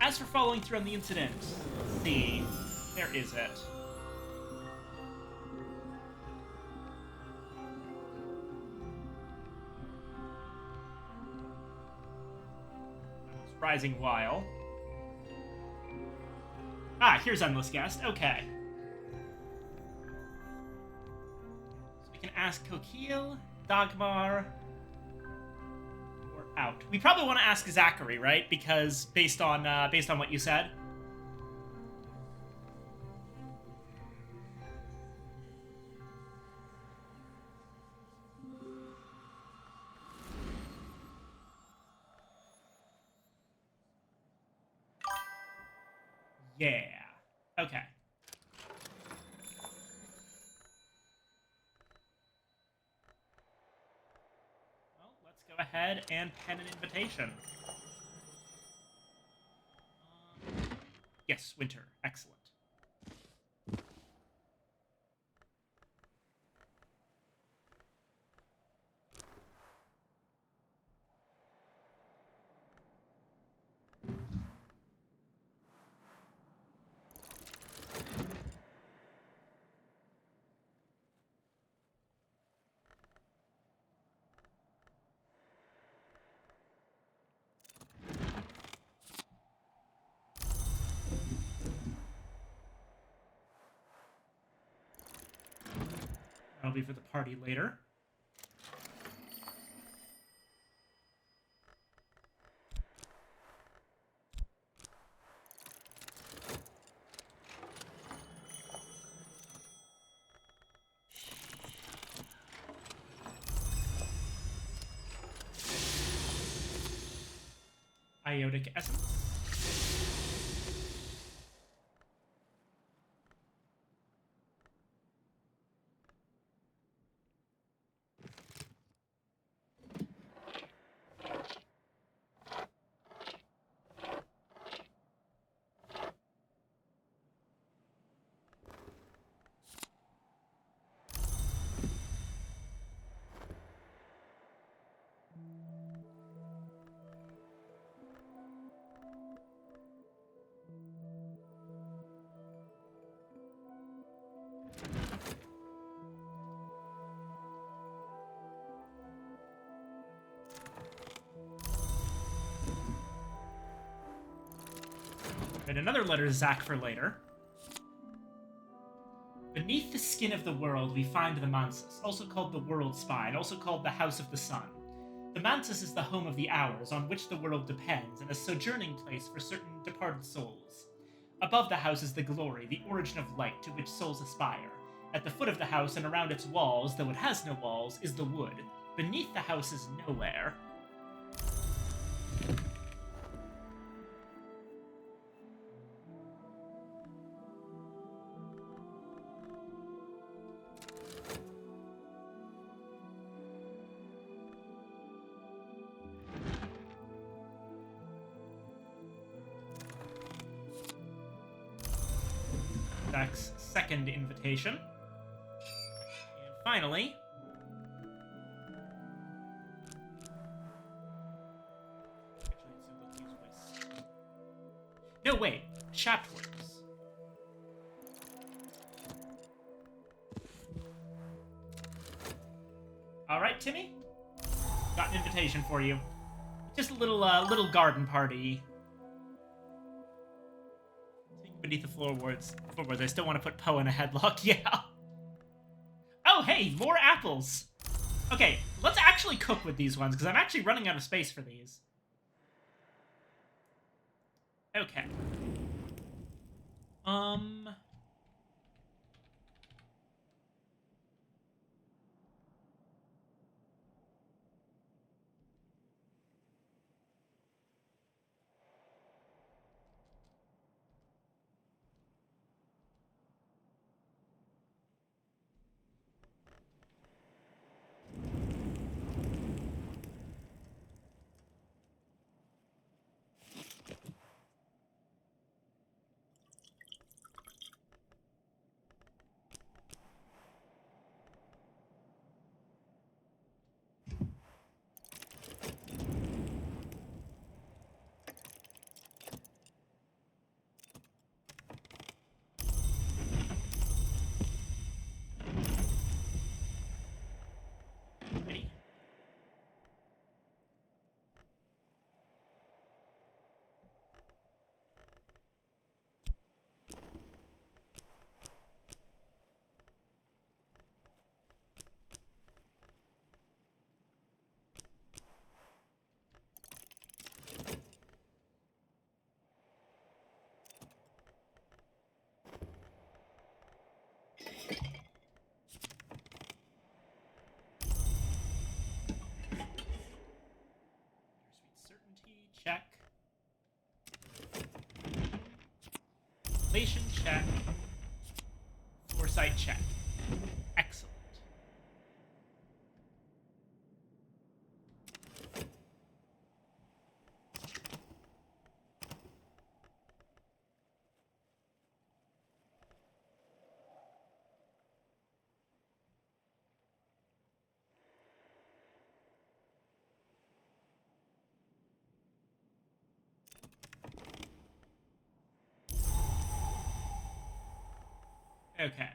As for following through on the incident, let's see, where is it? Rising While. Ah, here's Endless Guest. Okay. So we can ask Kokil, Dagmar, or out. We probably want to ask Zachary, right? Because based on what you said. Yeah. Okay. Well, let's go ahead and pen an invitation. Yes, Winter. Excellent. That'll be for the party later. Iotic Essence. Alright, another letter Zach for later. Beneath the skin of the world, we find the Mansus, also called the World Spine, also called the House of the Sun. The Mansus is the home of the hours, on which the world depends, and a sojourning place for certain departed souls. Above the house is the glory, the origin of light, to which souls aspire. At the foot of the house and around its walls, though it has no walls, is the wood. Beneath the house is nowhere. Zach's second invitation. And finally, no, wait. Shaftworks. Alright, Timmy. Got an invitation for you. Just a little garden party. Beneath the floorboards. I still want to put Poe in a headlock, yeah. Oh, hey, more apples. Okay, let's actually cook with these ones, because I'm actually running out of space for these. Okay. Ready? Certainty, check. Relation, check. Foresight, check. Excellent. Okay.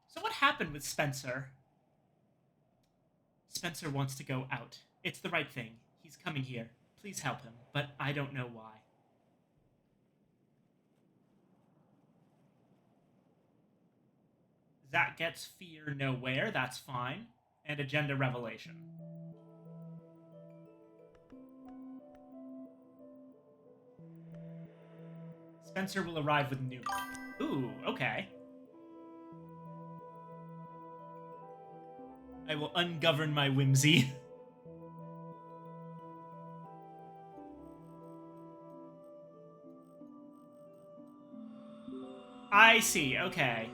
So what happened with Spencer? Spencer wants to go out. It's the right thing. He's coming here. Please help him, but I don't know why. Zach gets fear nowhere, that's fine. And agenda revelation. Spencer will arrive with new. Ooh, okay. I will ungovern my whimsy. I see, okay.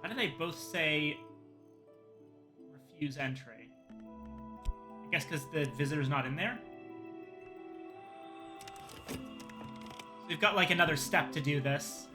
Why do they both say refuse entry? I guess because the visitor's not in there? So we've got like another step to do this.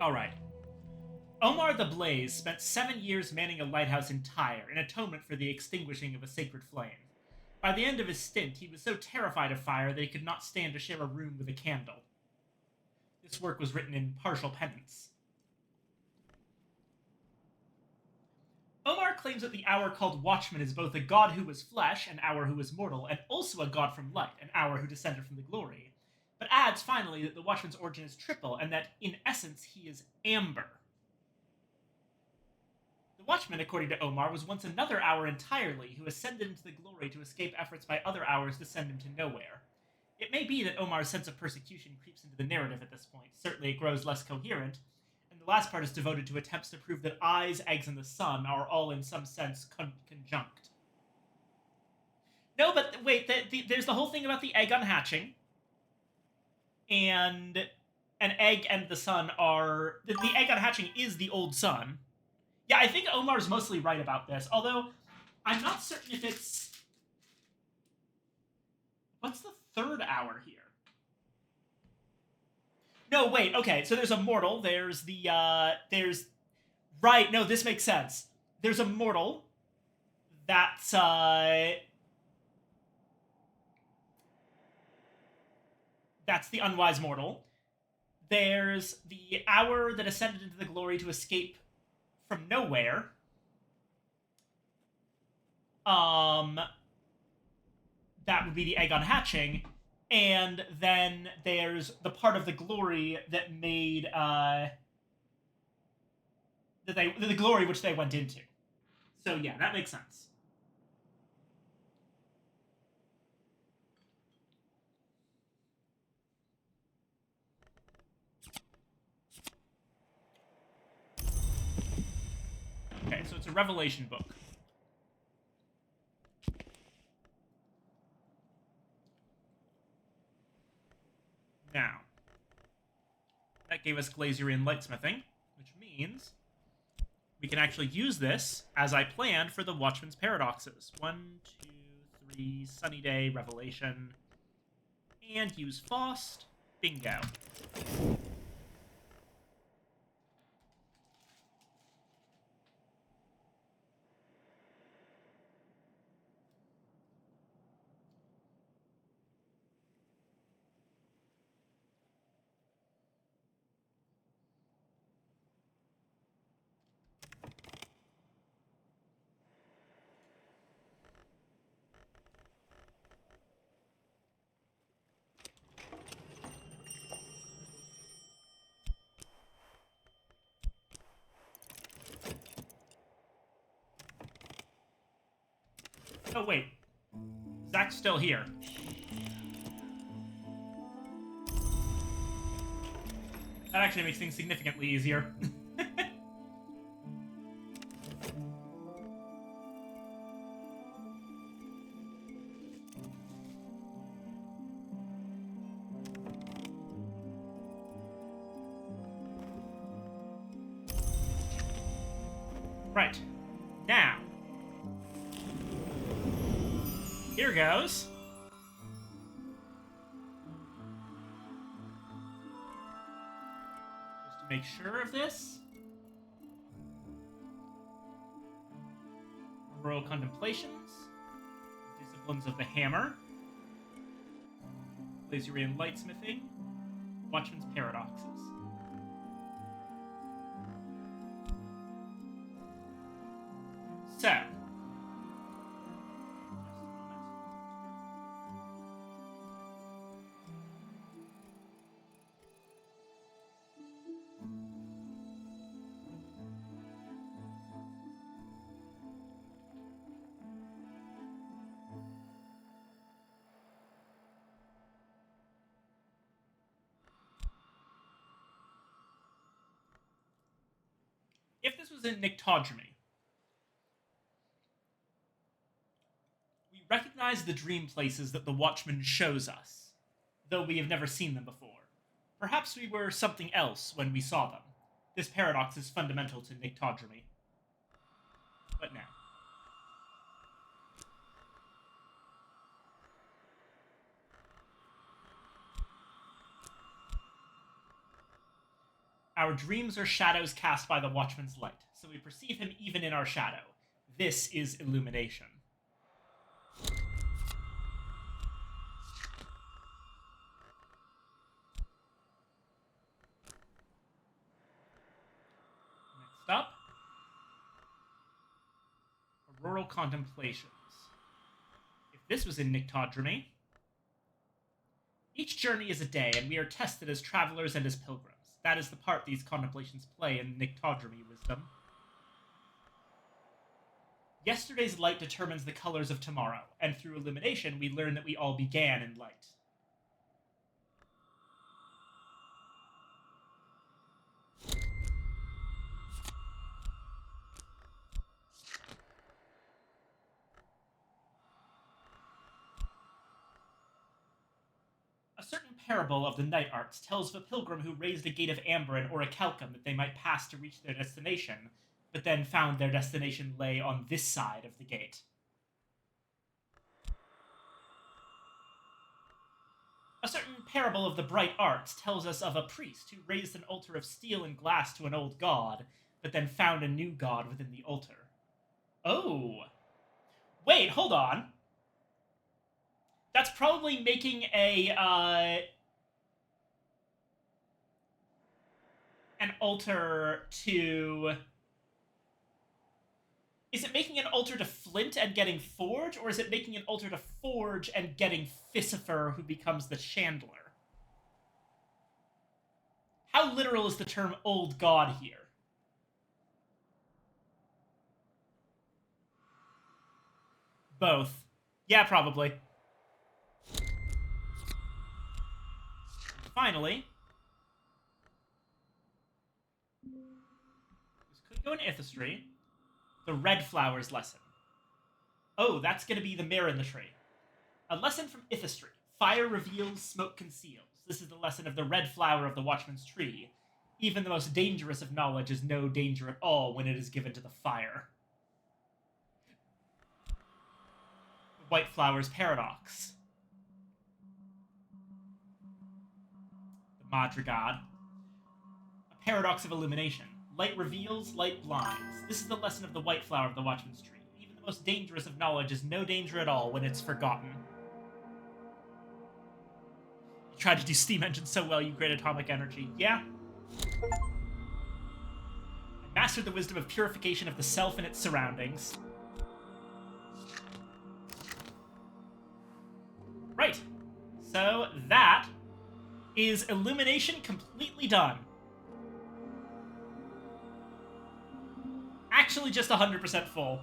Alright. Omar the Blaze spent 7 years manning a lighthouse in Tyre in atonement for the extinguishing of a sacred flame. By the end of his stint, he was so terrified of fire that he could not stand to share a room with a candle. This work was written in partial penance. Omar claims that the hour called Watchman is both a god who was flesh, an hour who was mortal, and also a god from light, an hour who descended from the glory, but adds finally that the Watchman's origin is triple, and that, in essence, he is amber. The Watchman, according to Omar, was once another hour entirely, who ascended into the glory to escape efforts by other hours to send him to nowhere. It may be that Omar's sense of persecution creeps into the narrative at this point. Certainly it grows less coherent, and the last part is devoted to attempts to prove that eyes, eggs, and the sun are all in some sense conjunct. No, but wait, there's the whole thing about the egg unhatching, and an egg and the sun are... The egg unhatching is the old sun. Yeah, I think Omar's mostly right about this, although I'm not certain if it's... What's the third hour here? No, wait, okay, so there's a mortal, there's the, Right, no, this makes sense. There's a mortal that's, that's the unwise mortal. There's the hour that ascended into the glory to escape from nowhere. That would be the egg unhatching. And then there's the part of the glory that made, the glory which they went into. So yeah, that makes sense. Okay, so it's a Revelation book. Now, that gave us Glazerian lightsmithing, which means we can actually use this as I planned for the Watchman's paradoxes. 1, 2, 3, sunny day, revelation, and use Faust. Bingo. Oh, wait. Zach's still here. That actually makes things significantly easier. Right. Now. Here goes. Just to make sure of this. Royal Contemplations. Disciplines of the Hammer. Glazerian Lightsmithing. Watchman's Paradoxes. So. If this was in Nyctodromy, we recognize the dream places that the Watchman shows us, though we have never seen them before. Perhaps we were something else when we saw them. This paradox is fundamental to Nyctodromy. But now. Our dreams are shadows cast by the watchman's light, so we perceive him even in our shadow. This is illumination. Next up, Auroral Contemplations. If this was in Nyctodromy, each journey is a day, and we are tested as travelers and as pilgrims. That is the part these contemplations play in Nyctodromy wisdom. Yesterday's light determines the colors of tomorrow, and through illumination, we learn that we all began in light. A certain parable of the night arts tells of a pilgrim who raised a gate of amber and orichalcum that they might pass to reach their destination, but then found their destination lay on this side of the gate. A certain parable of the bright arts tells us of a priest who raised an altar of steel and glass to an old god, but then found a new god within the altar. Oh! Wait, hold on! That's probably making an altar to... Is it making an altar to Flint and getting Forge, or is it making an altar to Forge and getting Fissifer, who becomes the Chandler? How literal is the term old god here? Both. Yeah, probably. Finally, this could go in Ithistry. The Red Flowers lesson. Oh, that's going to be the mirror in the tree. A lesson from Ithistry. Fire reveals, smoke conceals. This is the lesson of the red flower of the Watchman's Tree. Even the most dangerous of knowledge is no danger at all when it is given to the fire. The White Flower's paradox. The Madrigad. A paradox of illumination. Light reveals, light blinds. This is the lesson of the White Flower of the Watchman's Tree. Even the most dangerous of knowledge is no danger at all when it's forgotten. You tried to do steam engines so well, you create atomic energy. Yeah. I mastered the wisdom of purification of the self and its surroundings. Right. So that is illumination completely done. Actually just 100% full.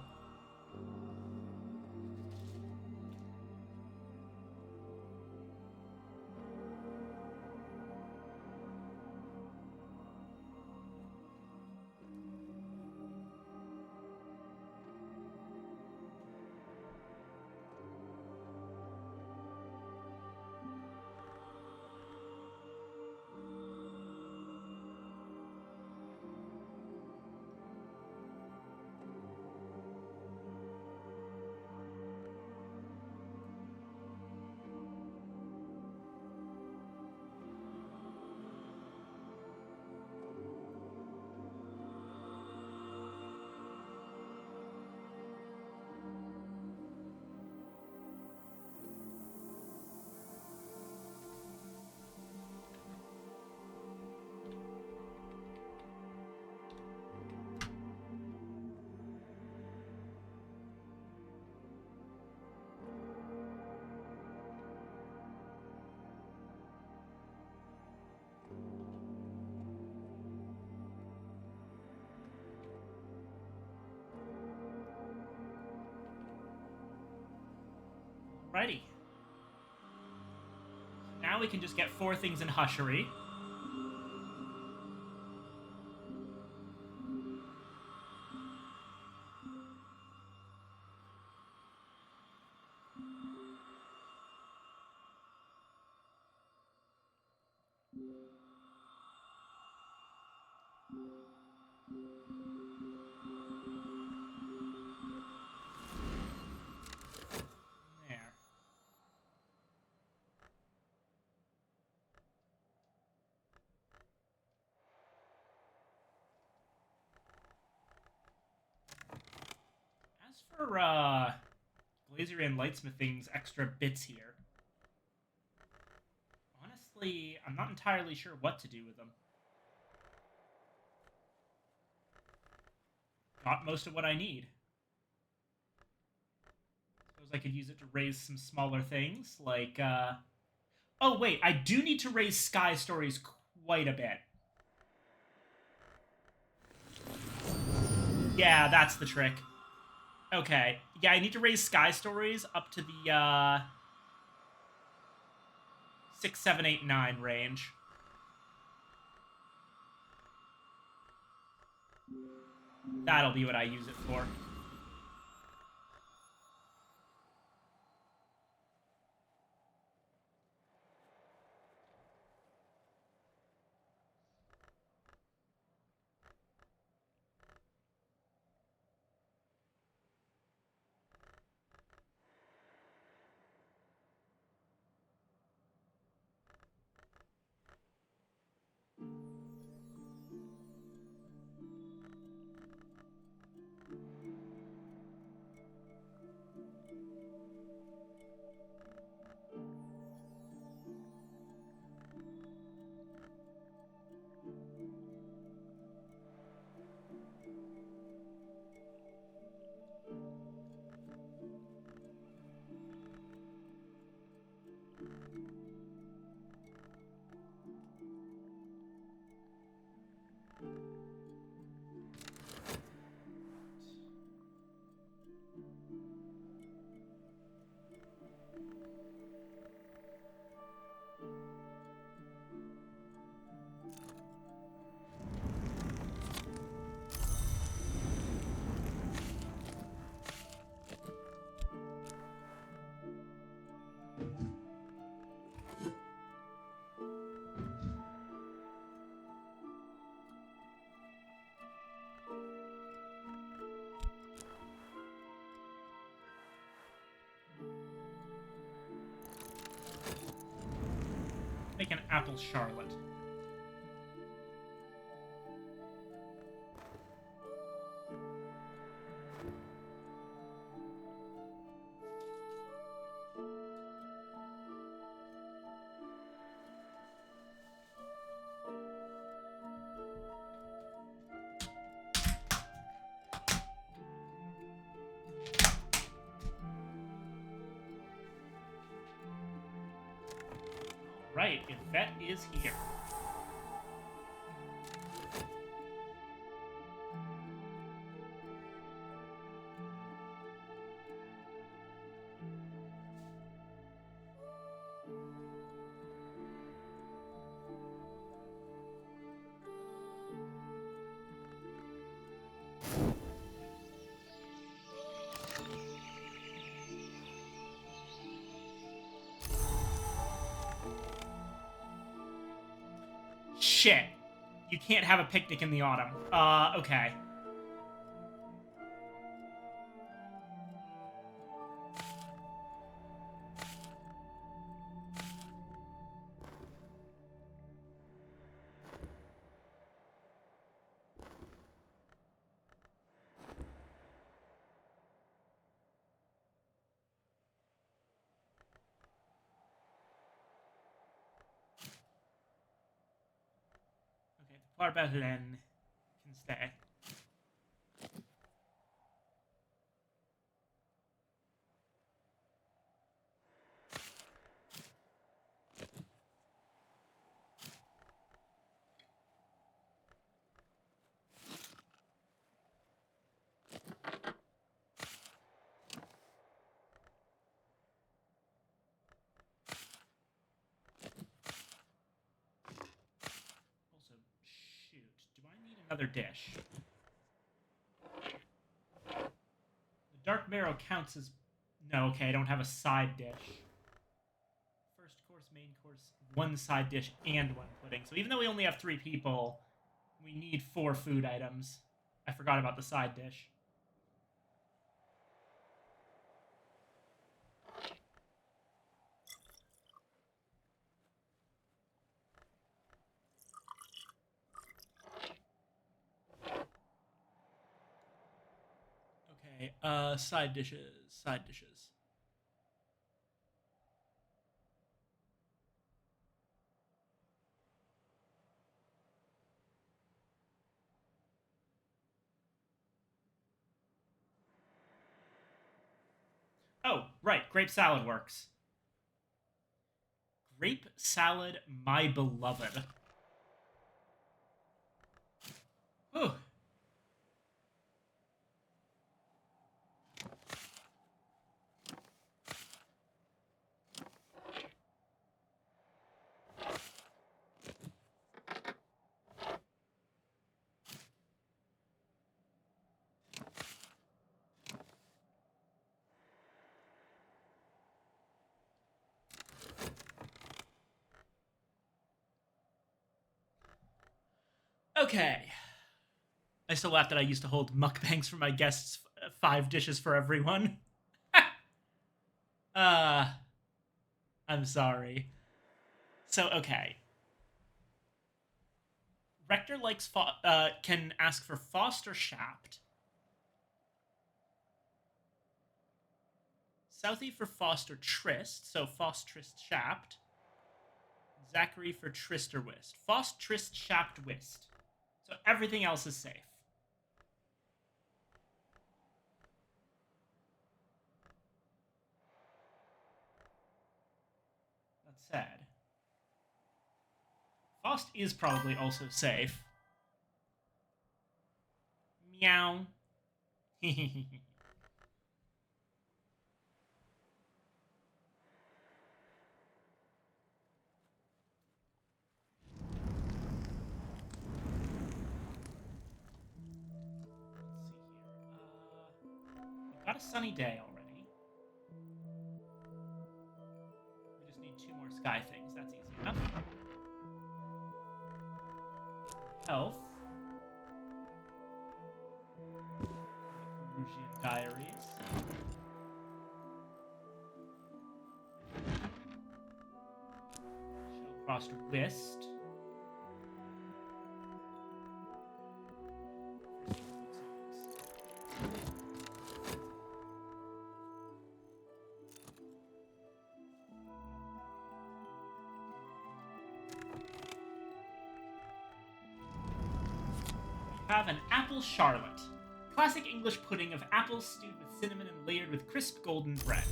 Alrighty. Now we can just get 4 things in Hushery. There. for Glazier and Lightsmithing's extra bits here. Honestly, I'm not entirely sure what to do with them. Got most of what I need. Suppose I could use it to raise some smaller things, like, oh, wait, I do need to raise Sky Stories quite a bit. Yeah, that's the trick. Okay. Yeah, I need to raise Sky Stories up to the, 6, 7, 8, 9 range. That'll be what I use it for. Make an apple charlotte. Right, Yvette is here. Shit. You can't have a picnic in the autumn. Okay. Okay, the Plarbethlin can stay. Also, shoot. Do I need another dish? The dark marrow counts as... No, okay, I don't have a side dish. First course, main course, one side dish, and one pudding. So even though we only have 3 people, we need 4 food items. I forgot about the side dish. Okay, side dishes, side dishes. Oh, right, grape salad works. Grape salad, my beloved. Whew. Okay. I still laugh that I used to hold mukbangs for my guests, 5 dishes for everyone. uh, I'm sorry. So, okay. Rector can ask for Foster Shapt. Southie for Foster Trist, so Fost Trist Shapt. Zachary for Trister Wist. Fost Trist Shapt Wist. So everything else is safe. That's sad. Fost is probably also safe. Meow. We've got a sunny day already. We just need 2 more sky things. That's easy enough. Health. Perugian Diaries. Show Foster List. Have an apple charlotte. Classic English pudding of apples stewed with cinnamon and layered with crisp golden bread.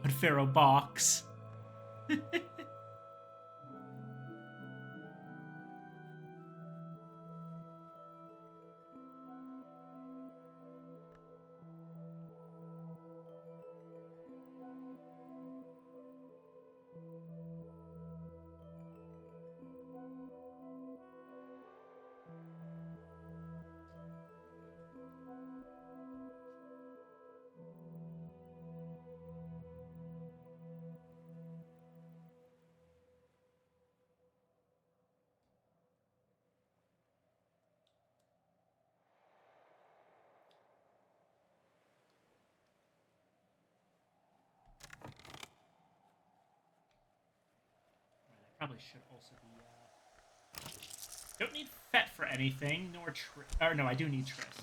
God Pharaoh box. Probably should also be. Don't need Fet for anything, nor or no, I do need Trist.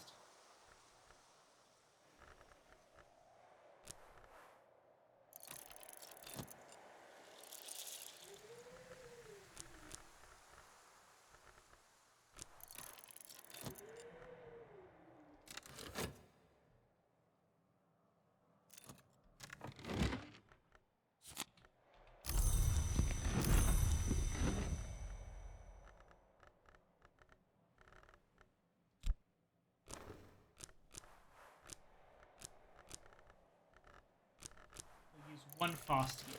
We'll use 1 Fost here.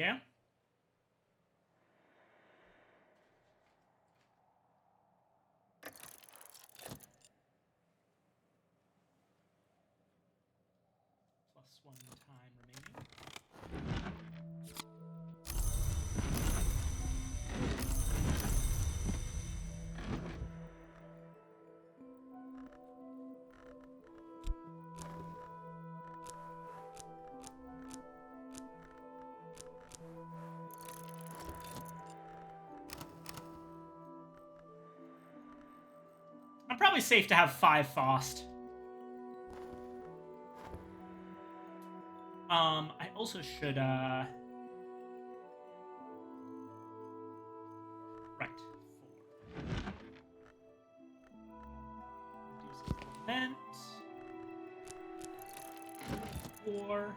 Yeah. +1 time remaining. I'm probably safe to have 5 Faust. I also should, right, 4. Reduce event. 4.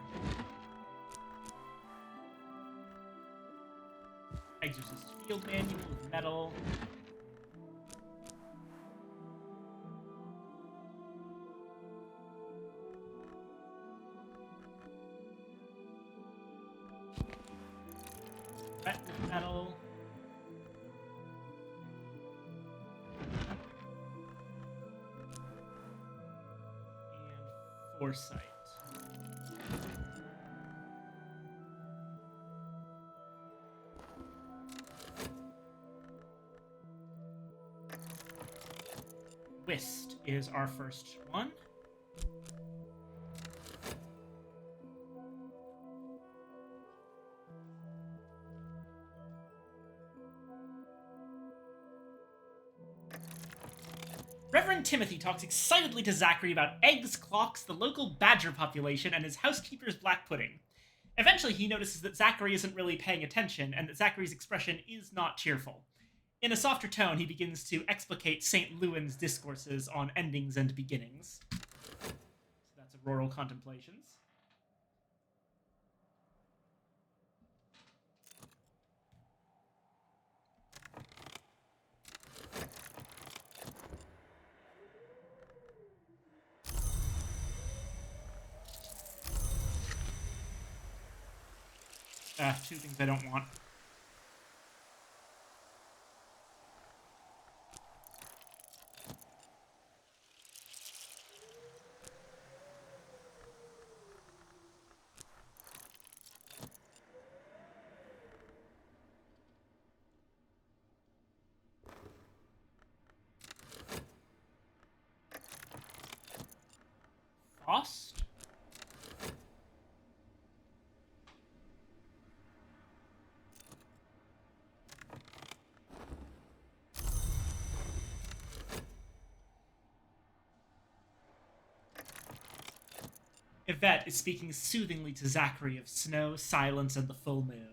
Exorcist Field Manual with metal. Ret with metal. And Foresight. Whist is our first one. Reverend Timothy talks excitedly to Zachary about eggs, clocks, the local badger population, and his housekeeper's black pudding. Eventually, he notices that Zachary isn't really paying attention, and that Zachary's expression is not cheerful. In a softer tone, he begins to explicate St. Lewin's discourses on endings and beginnings. So that's Auroral Contemplations. Two things I don't want. Frost? Yvette is speaking soothingly to Zachary of snow, silence, and the full moon.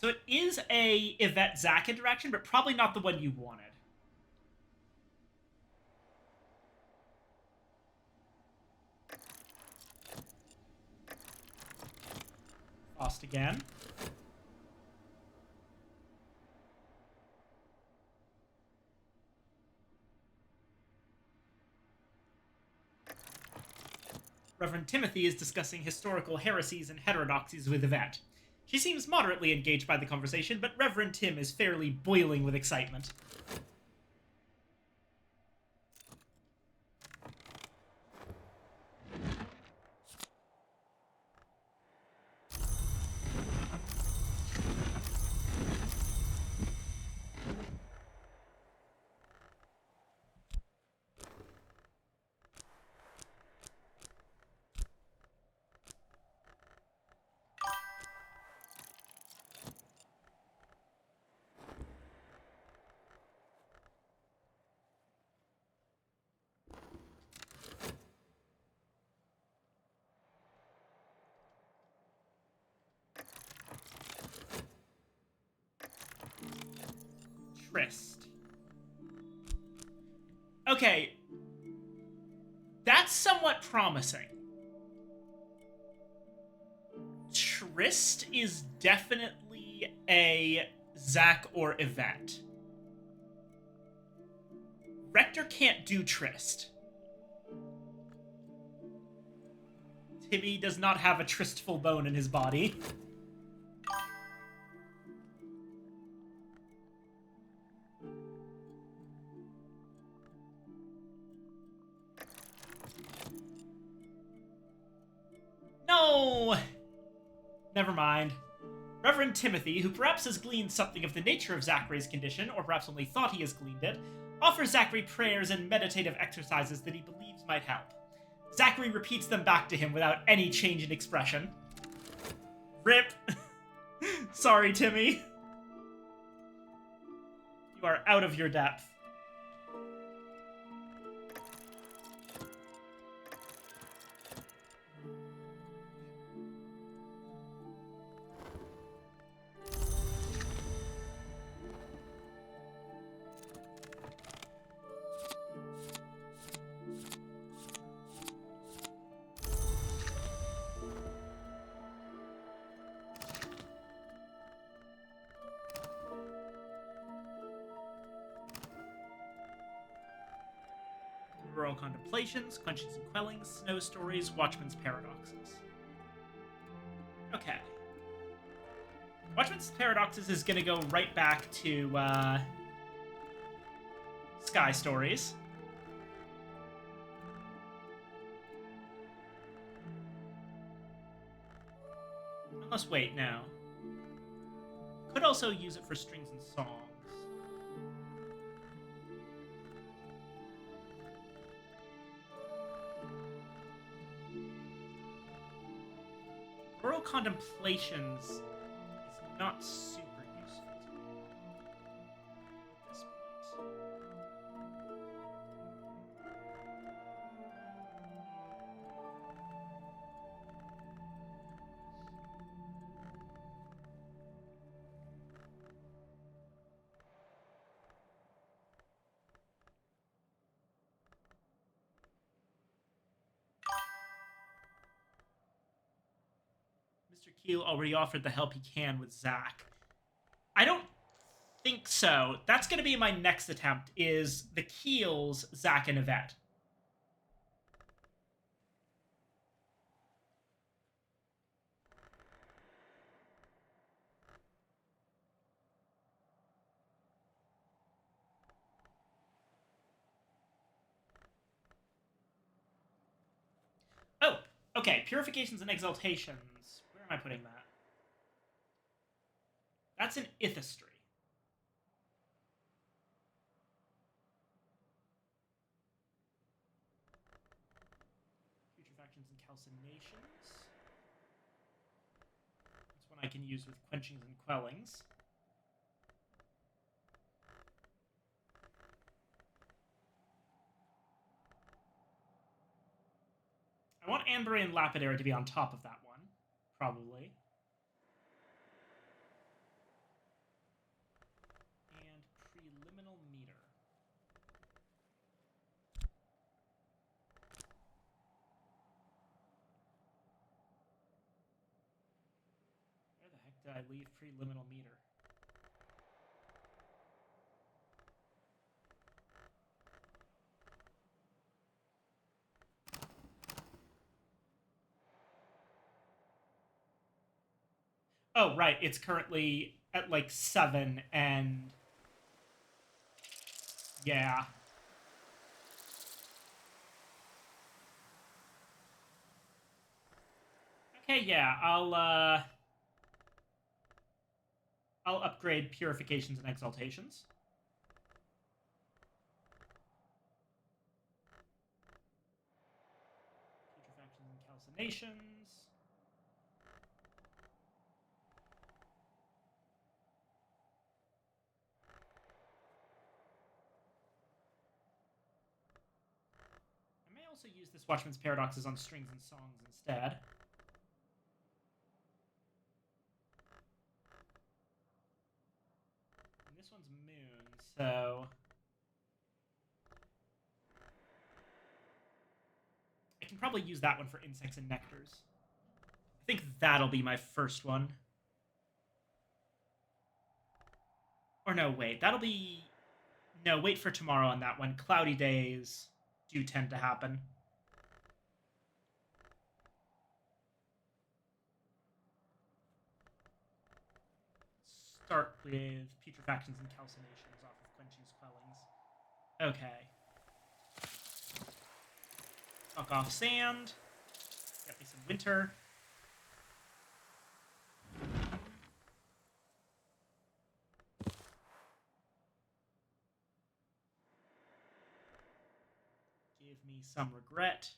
So it is a Yvette-Zach interaction, but probably not the one you wanted. Lost again. Reverend Timothy is discussing historical heresies and heterodoxies with Yvette. She seems moderately engaged by the conversation, but Reverend Tim is fairly boiling with excitement. Tryst. Okay. That's somewhat promising. Tryst is definitely a Zach or Yvette. Rector can't do Tryst. Timmy does not have a Tristful bone in his body. Oh! Never mind. Reverend Timothy, who perhaps has gleaned something of the nature of Zachary's condition, or perhaps only thought he has gleaned it, offers Zachary prayers and meditative exercises that he believes might help. Zachary repeats them back to him without any change in expression. Rip. Sorry, Timmy. You are out of your depth. Rural contemplations, quenchings and quellings, snow stories, watchman's paradoxes. Okay. Watchman's paradoxes is gonna go right back to Sky Stories. Unless, wait, no. Could also use it for strings and songs. Rural Contemplations is not super useful to me at this point. Mr. Keel already offered the help he can with Zach. I don't think so. That's going to be my next attempt, is the Keels, Zach, and Yvette. Oh, okay. Purifications and Exaltations. Where am I putting that? That's an Ithistry. Putrefactions and Calcinations. That's one I can use with Quenchings and Quellings. I want Amber and Lapidary to be on top of that one, probably. And Preliminal Meter. Where the heck did I leave Preliminal Meter? Oh, right. It's currently at like 7, and yeah. Okay, yeah. I'll upgrade Purifications and Exaltations. Putrefactions and Calcinations. I may also use this Watchman's Paradoxes on strings and songs instead. And this one's Moon, so I can probably use that one for insects and nectars. I think that'll be my first one. Or no, wait. That'll be... No, wait for tomorrow on that one. Cloudy days do tend to happen. Start with Putrefactions and Calcinations off of Quenching's Quellings. Okay. Fuck off sand. Get me some winter. Give me some regret.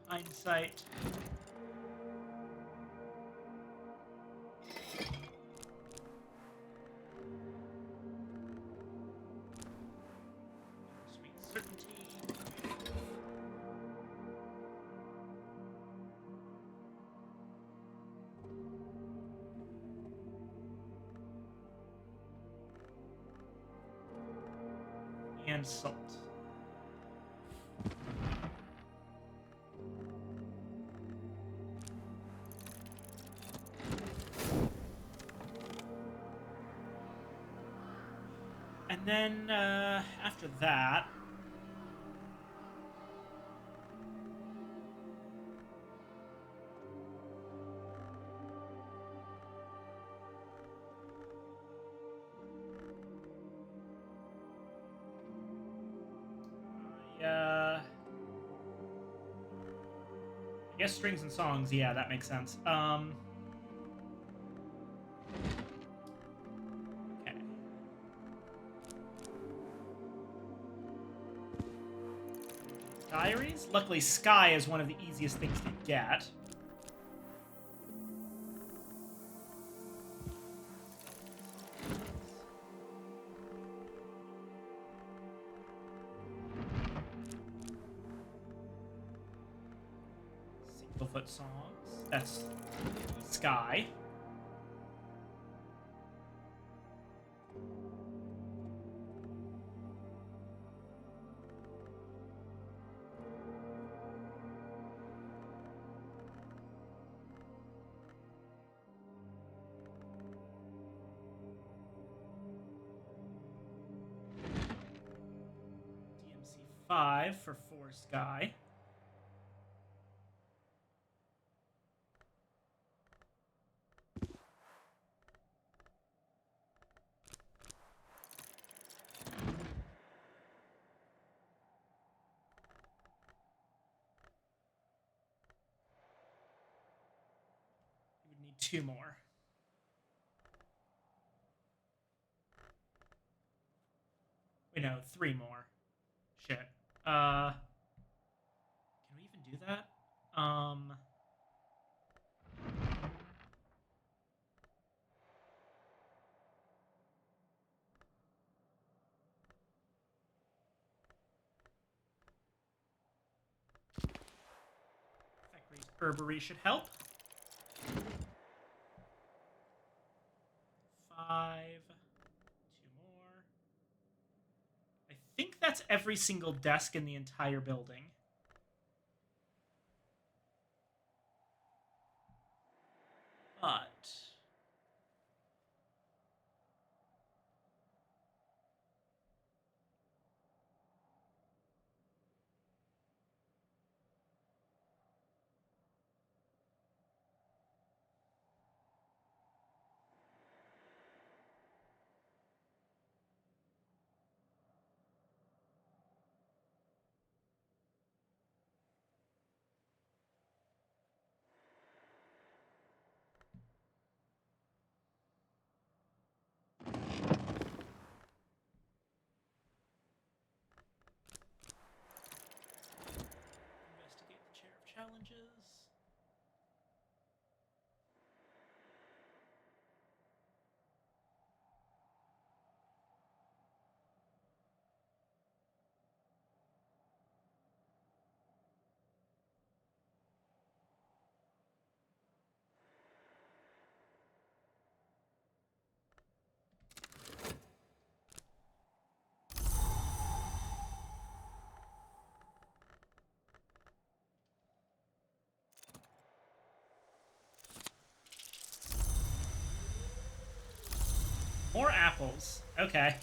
Hindsight. Sweet certainty. And salt. And then, after that... I guess strings and songs, yeah, that makes sense. Okay. Diaries? Luckily, Sky is one of the easiest things to get. Singlefoot songs. That's Sky. DMC5 for 4 Sky. You would need 2 more. Wait, no, 3 more. Shit. Can we even do that? Thackeray's Herbery should help. 5. 2 more. I think that's every single desk in the entire building. But... investigate the chair of challenges. More apples. Okay.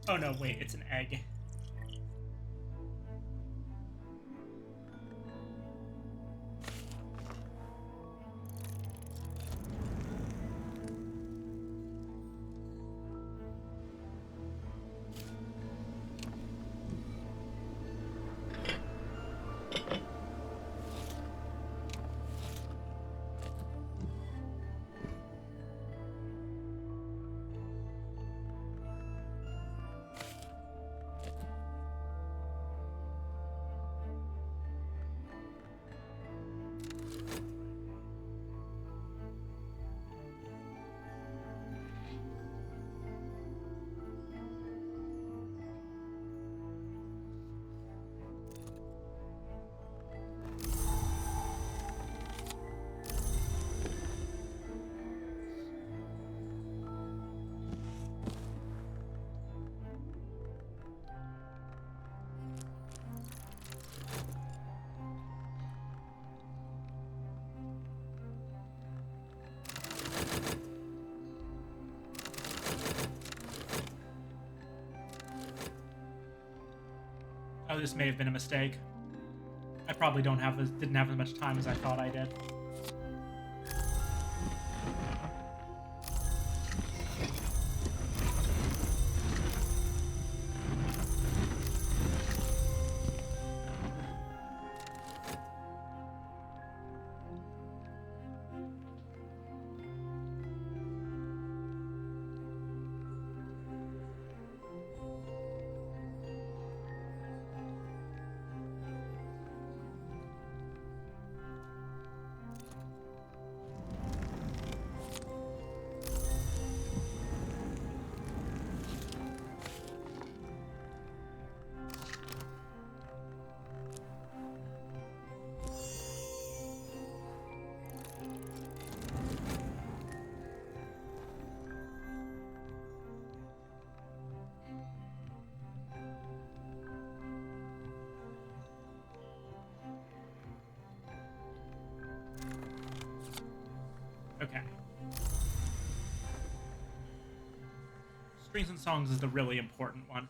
Oh no, wait, it's an egg. Oh, this may have been a mistake. I probably didn't have as much time as I thought I did. Okay. Strings and songs is the really important one.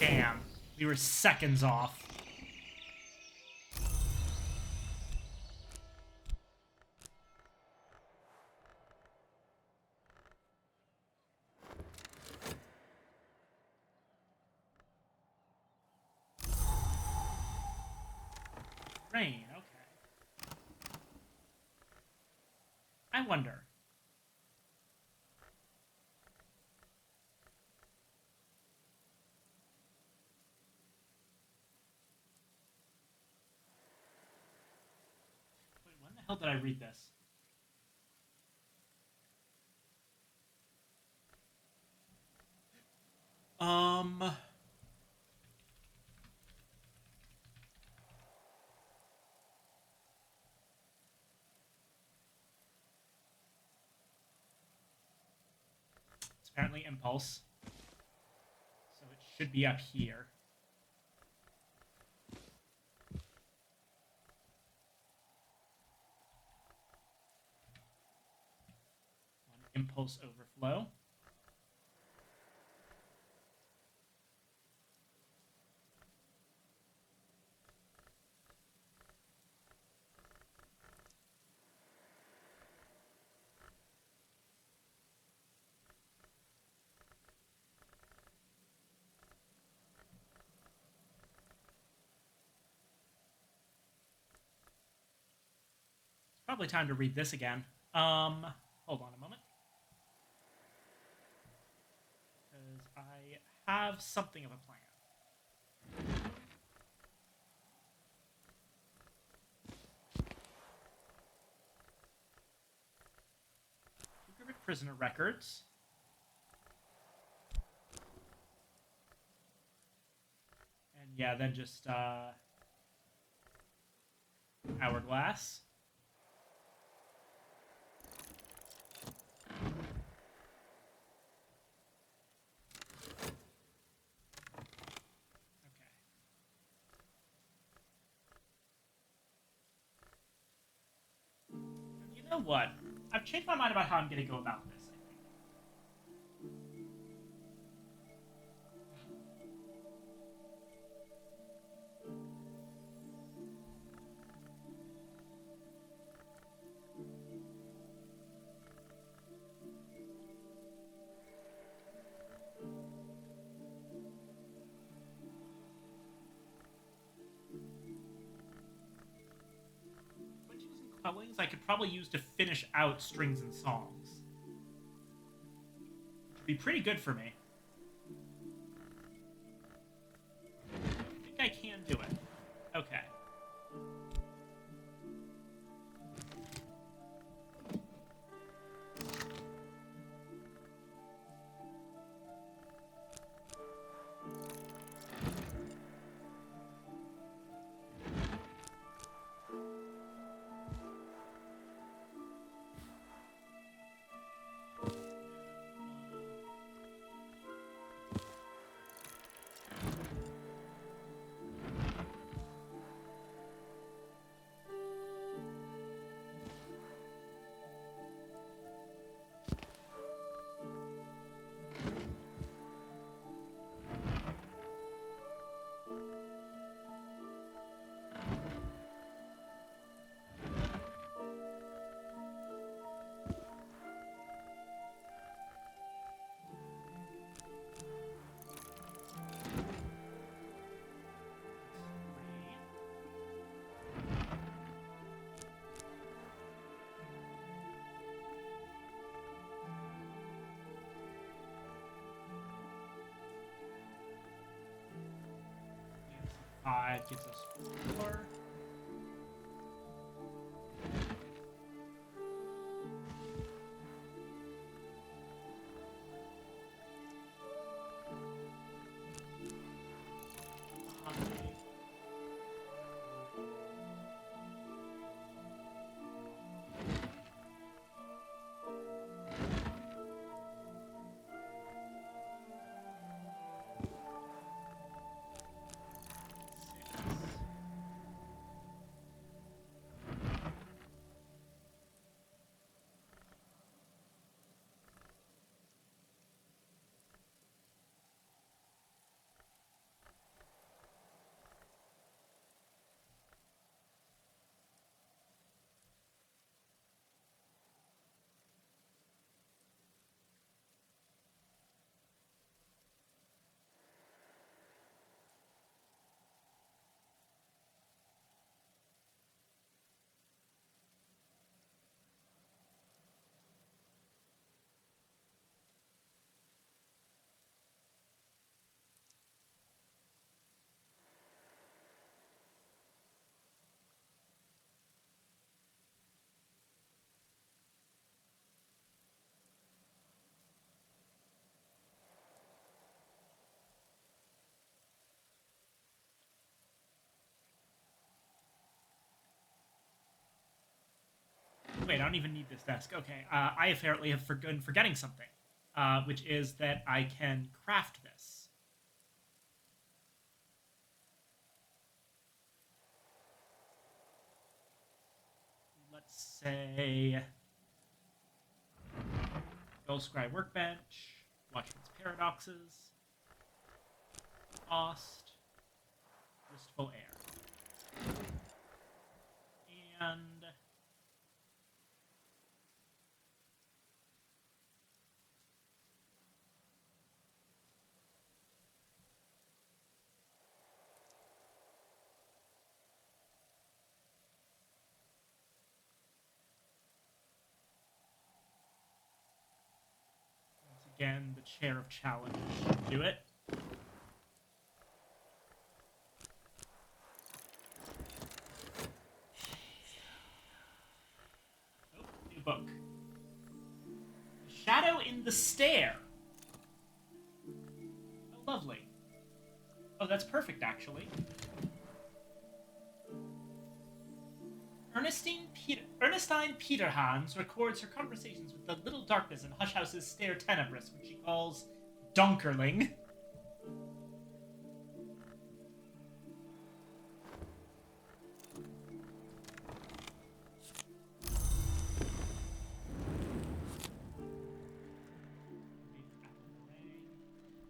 Damn, we were seconds off. Rain, okay. I wonder. Wait, when the hell did I read this? It's apparently impulse. So it should be up here. One impulse overflow. Probably time to read this again. Hold on a moment. Because I have something of a plan. Secret prisoner records. And yeah, then just, hourglass. Okay. You know what? I've changed my mind about how I'm going to go about this, I think. Switches and quellings I could probably use to finish out strings and songs. Which would be pretty good for me. I think I can do it. Okay. Five gives us 4. Wait, I don't even need this desk. Okay, I apparently have been forgetting something, which is that I can craft this. Let's say Ghostscry Workbench, Watchman's Paradoxes, Lost, Wistful Air. And Again, the chair of challenge should do it. Oh, new book. The Shadow in the Stair. Oh, lovely. Oh, that's perfect, actually. Ernestine Peterhans records her conversations with the little darkness in Hush House's Stair Tenebris, which she calls Donkerling.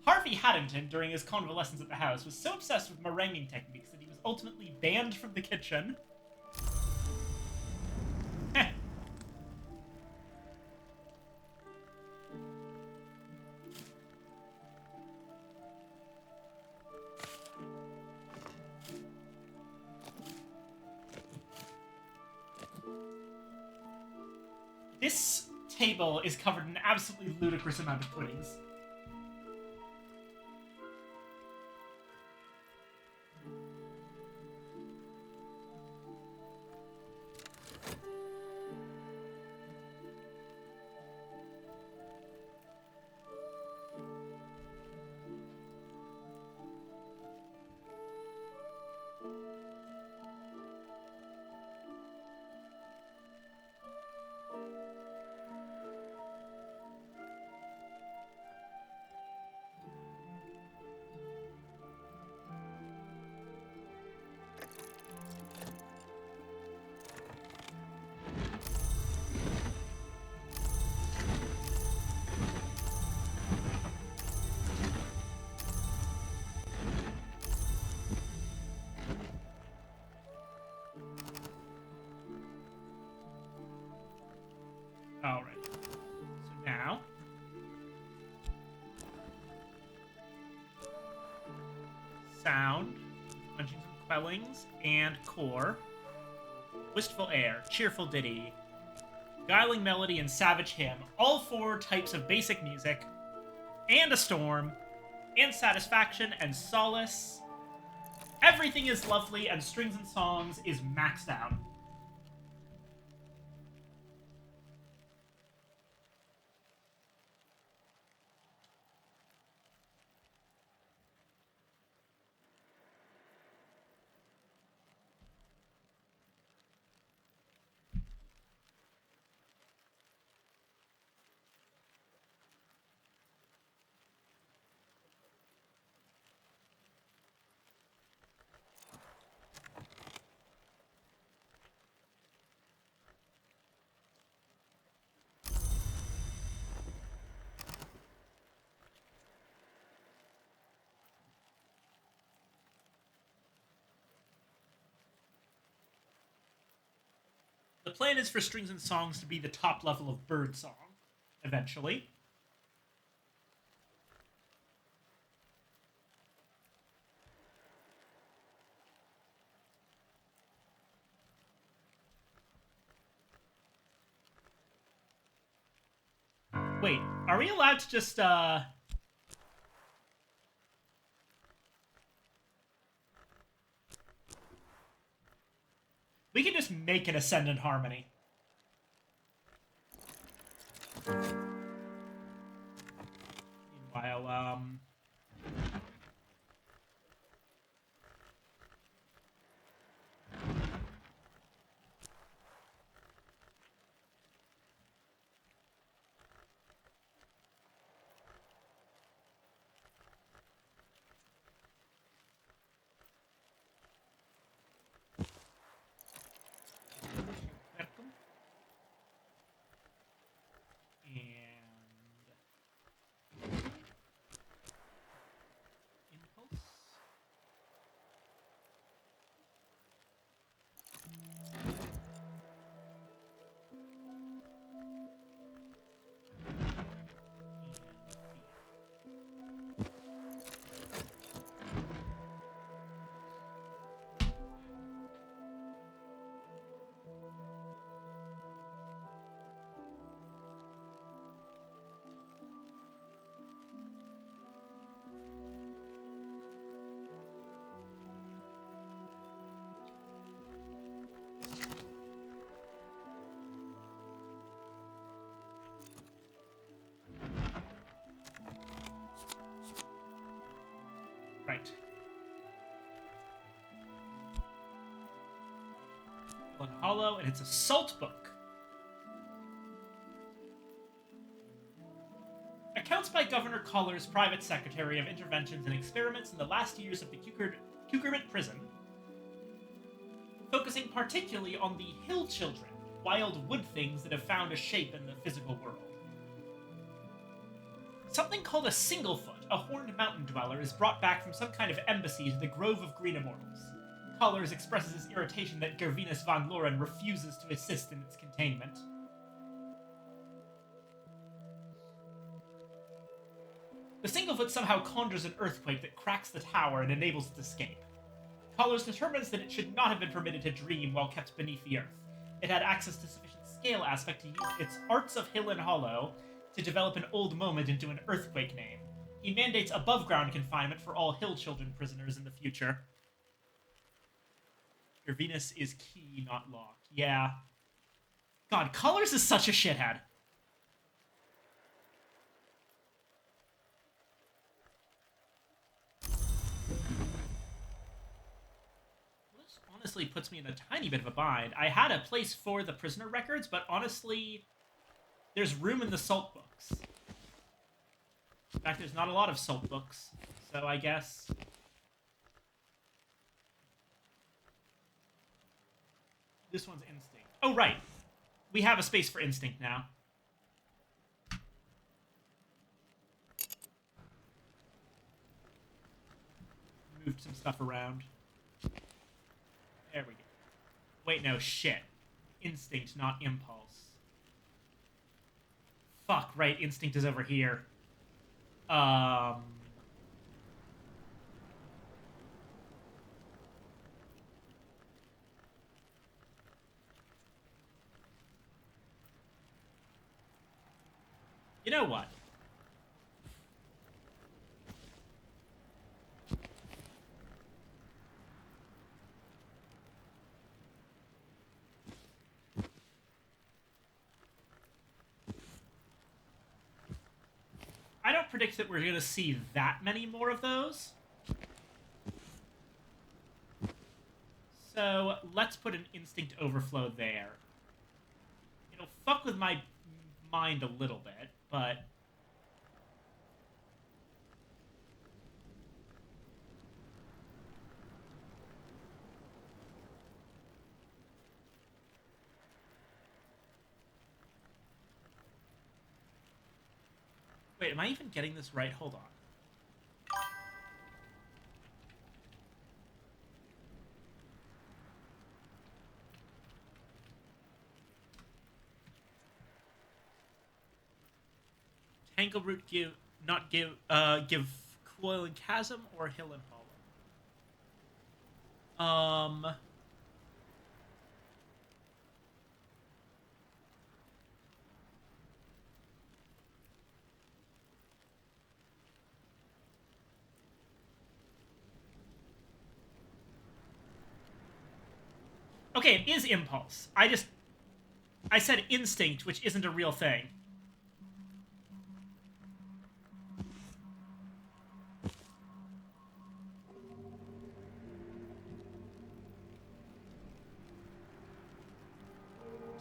Harvey Haddington, during his convalescence at the house, was so obsessed with meringuing techniques that he was ultimately banned from the kitchen. This table is covered in an absolutely ludicrous amount of puddings. Alright. So now... Sound, Punchings and Quellings, and Core. Wistful Air, Cheerful Ditty, Guiling Melody, and Savage Hymn. All 4 types of basic music. And a Storm. And Satisfaction, and Solace. Everything is lovely, and Strings and Songs is maxed out. The plan is for Strings and Songs to be the top level of Birdsong, eventually. Wait, are we allowed to just, We can just make an Ascendant Harmony. Meanwhile, Hill and Hollow, and it's a salt book. Accounts by Governor Collar's private secretary of interventions and experiments in the last years of the Cucurbit prison, focusing particularly on the hill children, wild wood things that have found a shape in the physical world. Something called a Singlefoot, a horned mountain dweller, is brought back from some kind of embassy to the Grove of Green Immortals. Collars expresses his irritation that Gervinus von Loren refuses to assist in its containment. The Singlefoot somehow conjures an earthquake that cracks the tower and enables its escape. Collars determines that it should not have been permitted to dream while kept beneath the earth. It had access to sufficient scale aspect to use its Arts of Hill and Hollow to develop an old moment into an earthquake name. He mandates above-ground confinement for all hill children prisoners in the future. Gervinus is key, not locked. Yeah. God, Collars is such a shithead. This honestly puts me in a tiny bit of a bind. I had a place for the prisoner records, but honestly, there's room in the salt books. In fact, there's not a lot of salt books, so I guess... This one's Instinct. Oh, right. We have a space for Instinct now. Moved some stuff around. There we go. Wait, no, shit. Instinct, not Impulse. Fuck, right, Instinct is over here. You know what? I don't predict that we're going to see that many more of those. So let's put an Instinct Overflow there. It'll fuck with my mind a little bit, but... Wait, am I even getting this right? Hold on. Tangleroot give Coil and Chasm or Hill and Hollow? Okay, it is Impulse. I said Instinct, which isn't a real thing.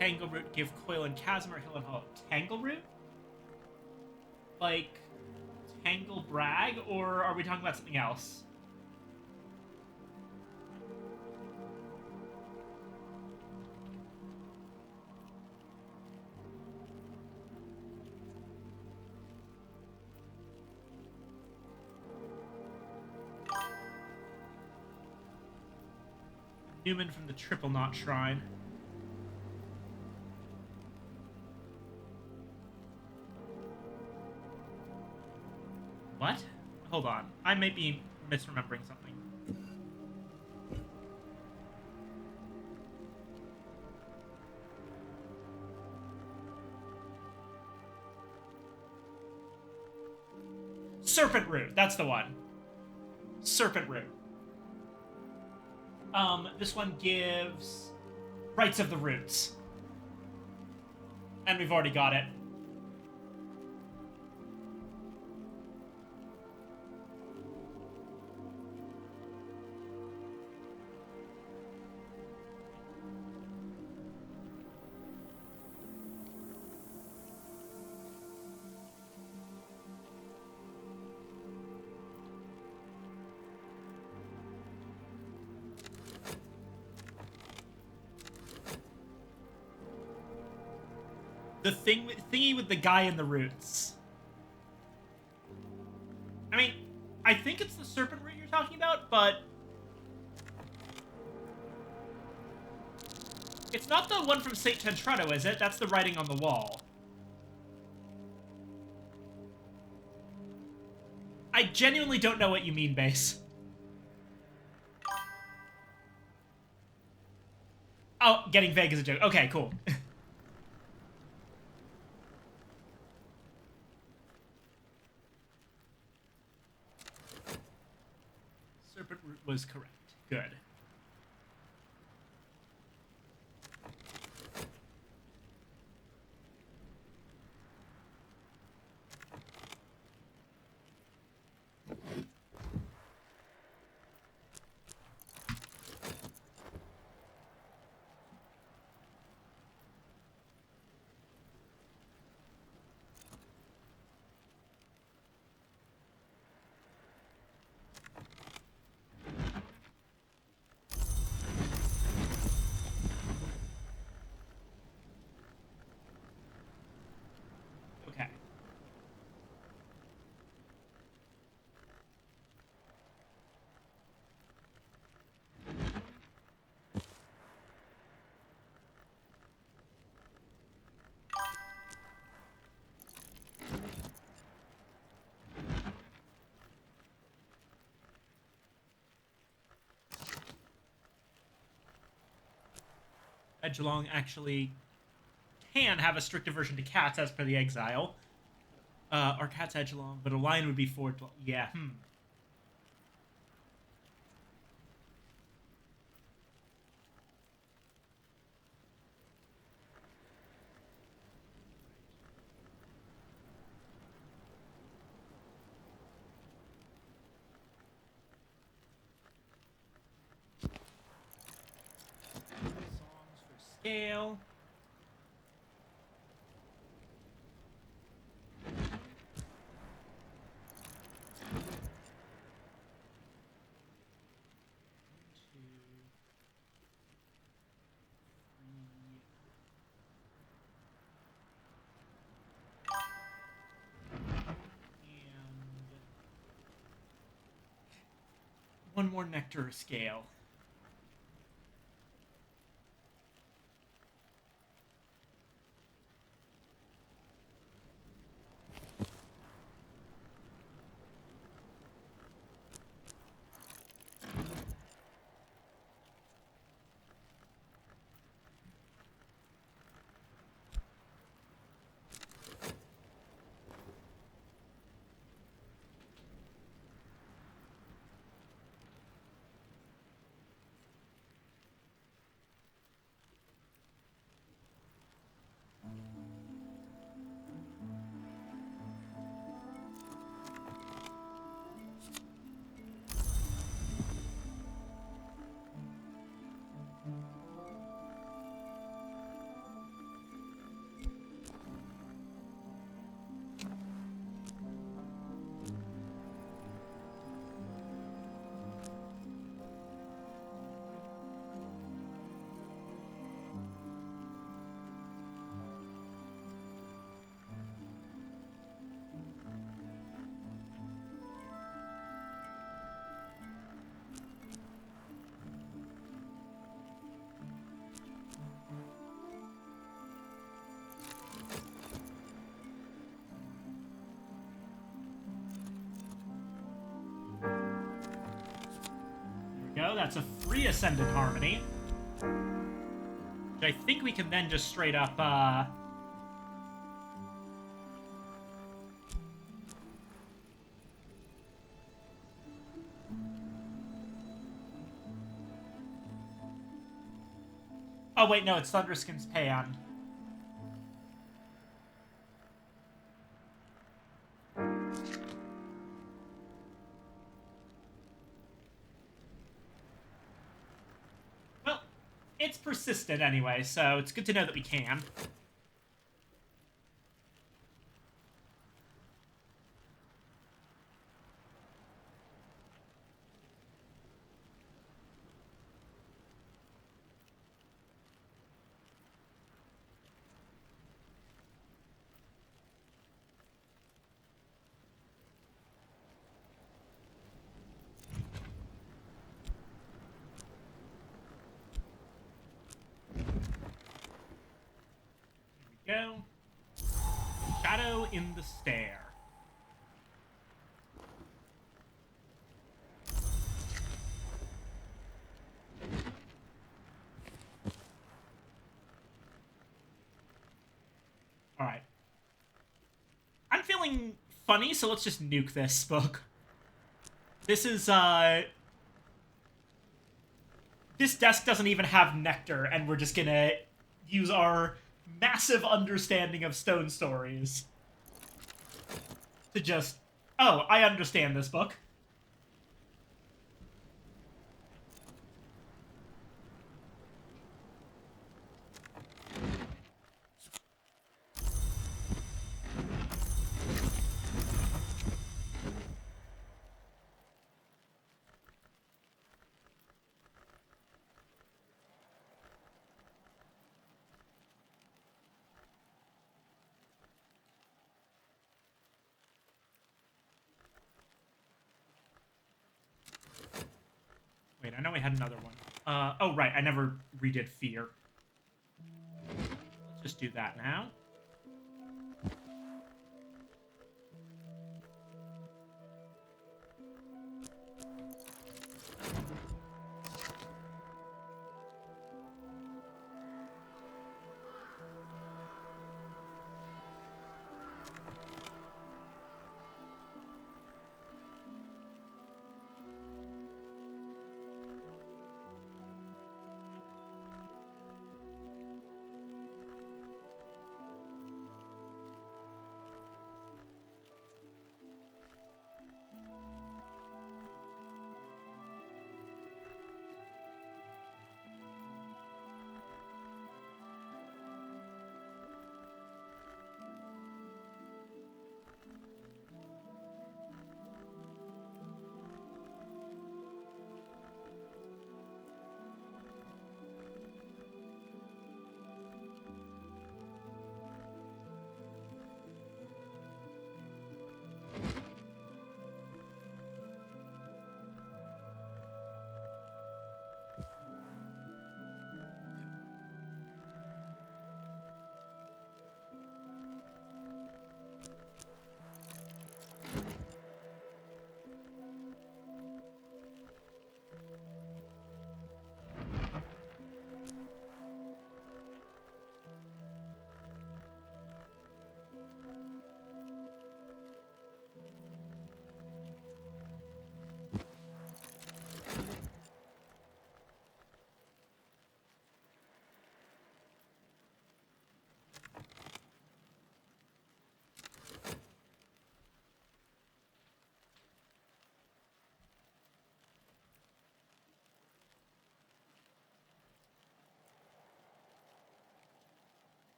Tangleroot give Coil and Chasm or Hill and Hollow? Tangleroot? Like, Tangle Brag? Or are we talking about something else? Newman from the Triple Knot Shrine. What? Hold on. I may be misremembering something. Serpent Root. That's the one. Serpent Root. This one gives Rights of the Roots. And we've already got it. The thingy with the guy in the roots. I mean, I think it's the serpent root you're talking about, but it's not the one from St. Tentrado, is it? That's the writing on the wall. I genuinely don't know what you mean, Base. Oh, getting vague is a joke. Okay, cool. Serpent root was correct. Good. Okay. Edgelong actually can have a strict aversion to cats as per the exile. Our cat's Edgelong, but a lion would be forward. Yeah, Songs for scale. One more nectar scale. Go. That's a free Ascendant Harmony. Which I think we can then just straight up, Oh, wait, no, it's Thunderskin's Paean. Well, it's persistent anyway, so it's good to know that we can. in the stair. Alright. I'm feeling funny, so let's just nuke this book. This is, this desk doesn't even have nectar, and we're just gonna use our massive understanding of stone stories to just, oh, I understand this book. Wait, I know we had another one. Oh, right, I never redid Fear. Let's just do that now.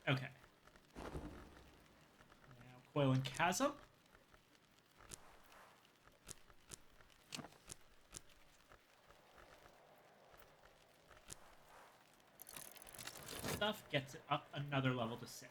Okay. Now, Coil and Chasm. Stuff gets it up another level to 6.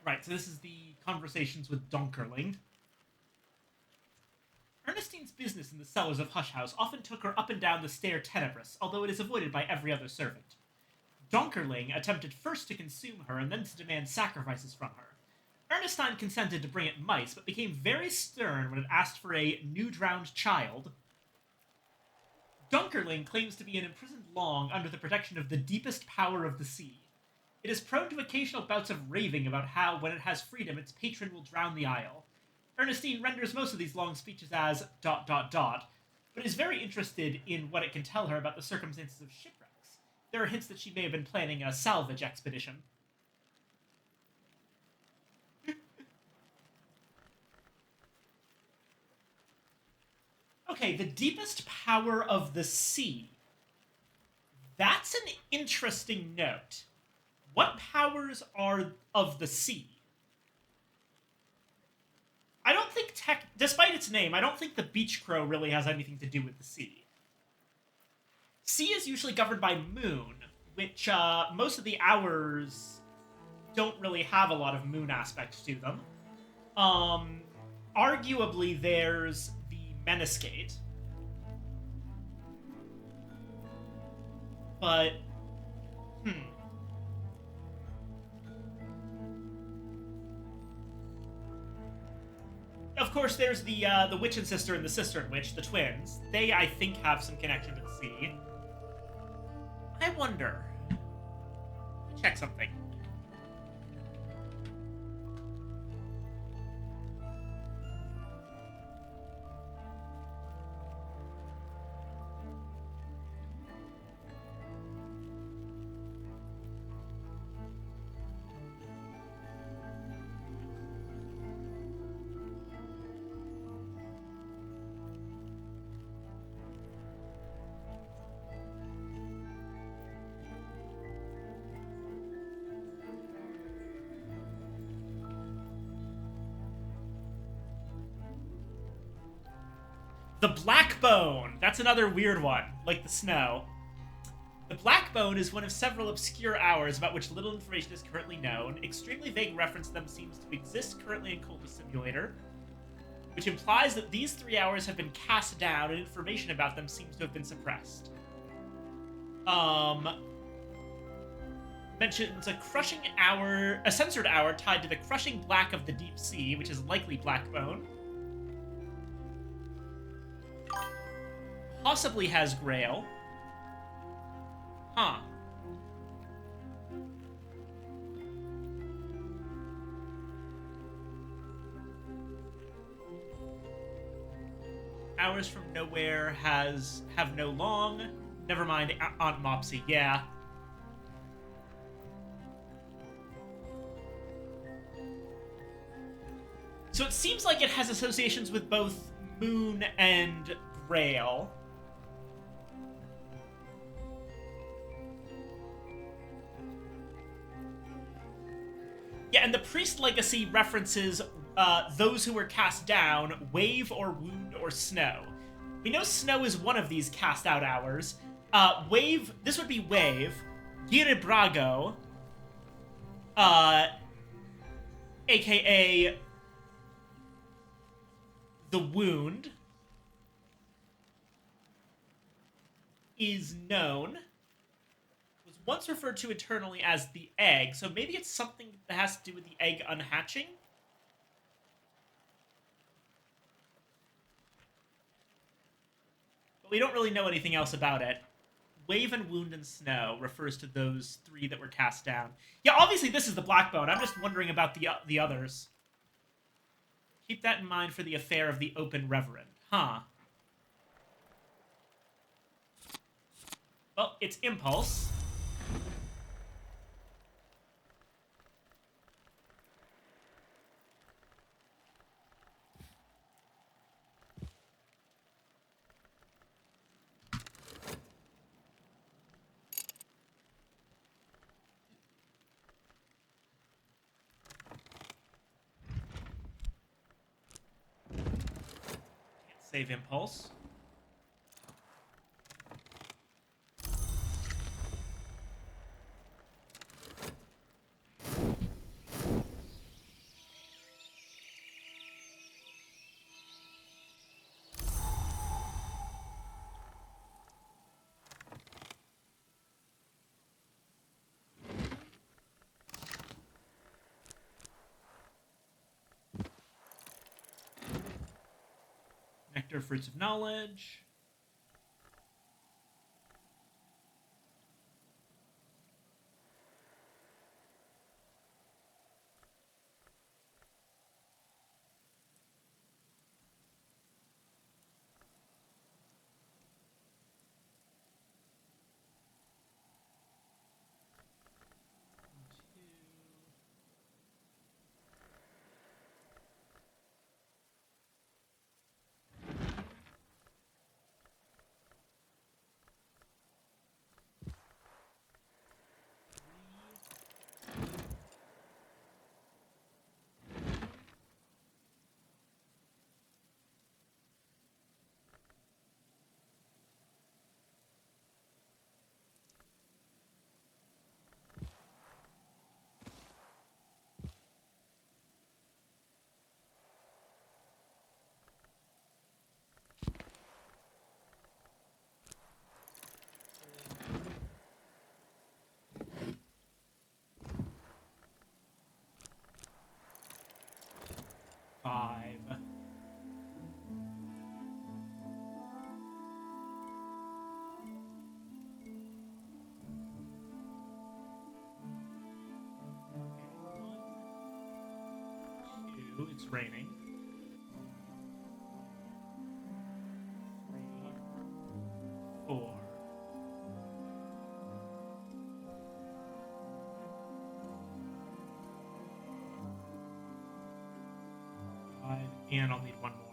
Right, so this is the conversations with Donkerling. Ernestine's business in the cellars of Hush House often took her up and down the stair Tenebris, although it is avoided by every other servant. Donkerling attempted first to consume her and then to demand sacrifices from her. Ernestine consented to bring it mice, but became very stern when it asked for a new drowned child. Dunkerling claims to be an imprisoned long under the protection of the deepest power of the sea. It is prone to occasional bouts of raving about how, when it has freedom, its patron will drown the isle. Ernestine renders most of these long speeches as ... but is very interested in what it can tell her about the circumstances of shipwrecks. There are hints that she may have been planning a salvage expedition. Okay, the deepest power of the sea. That's an interesting note. What powers are of the sea? I don't think despite its name, I don't think the beach crow really has anything to do with the sea. Sea is usually governed by moon, which most of the hours don't really have a lot of moon aspects to them. Arguably, there's the Meniscate. But, Of course, there's the Witch and Sister and the Sister and Witch, the twins. They, I think, have some connection to the sea. I wonder. Check something. The Blackbone! That's another weird one, like the snow. The Blackbone is one of several obscure hours about which little information is currently known. Extremely vague reference to them seems to exist currently in Cultist Simulator, which implies that these 3 hours have been cast down and information about them seems to have been suppressed. Mentions a crushing hour, a censored hour tied to the crushing black of the deep sea, which is likely Blackbone. Possibly has Grail. Huh. Hours from Nowhere have no long. Never mind, Aunt Mopsy, yeah. So it seems like it has associations with both Moon and Grail. Yeah, and the Priest Legacy references those who were cast down, Wave or Wound or Snow. We know Snow is one of these cast out hours. Wave, this would be Wave. Giribrago, aka the Wound, is known. Once referred to eternally as the egg, so maybe it's something that has to do with the egg unhatching? But we don't really know anything else about it. Wave and Wound and Snow refers to those 3 that were cast down. Yeah, obviously this is the Blackbone. I'm just wondering about the others. Keep that in mind for the affair of the Open Reverend. Huh. Well, it's Impulse. Save Impulse. nectar, fruits of knowledge. Five. Two. It's raining. 3, 4. And I'll need one more.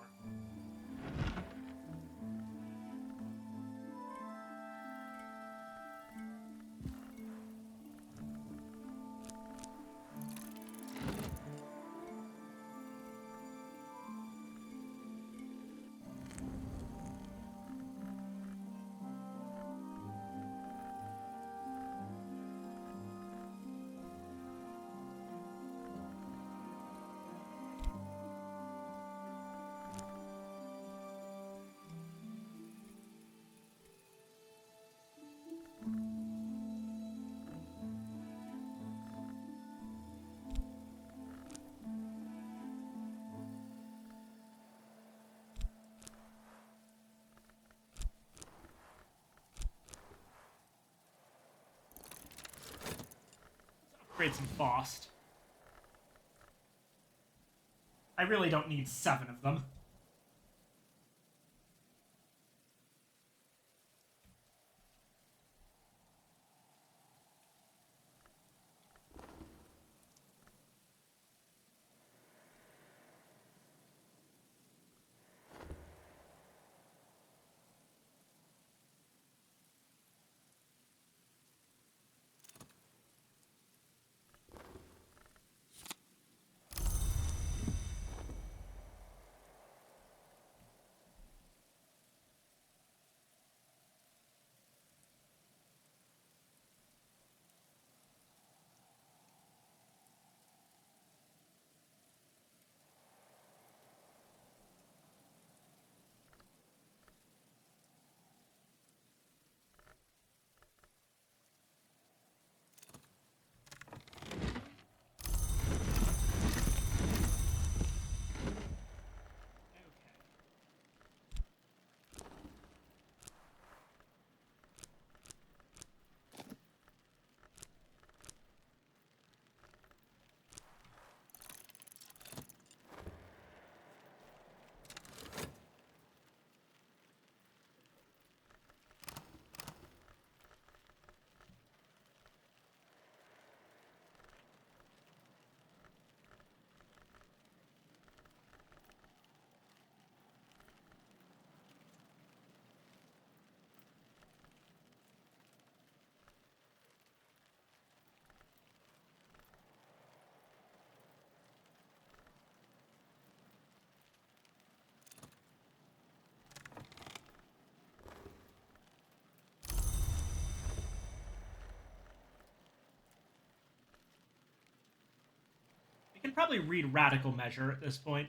Upgrade some Faust. I really don't need 7 of them. I can probably read Radical Measure at this point.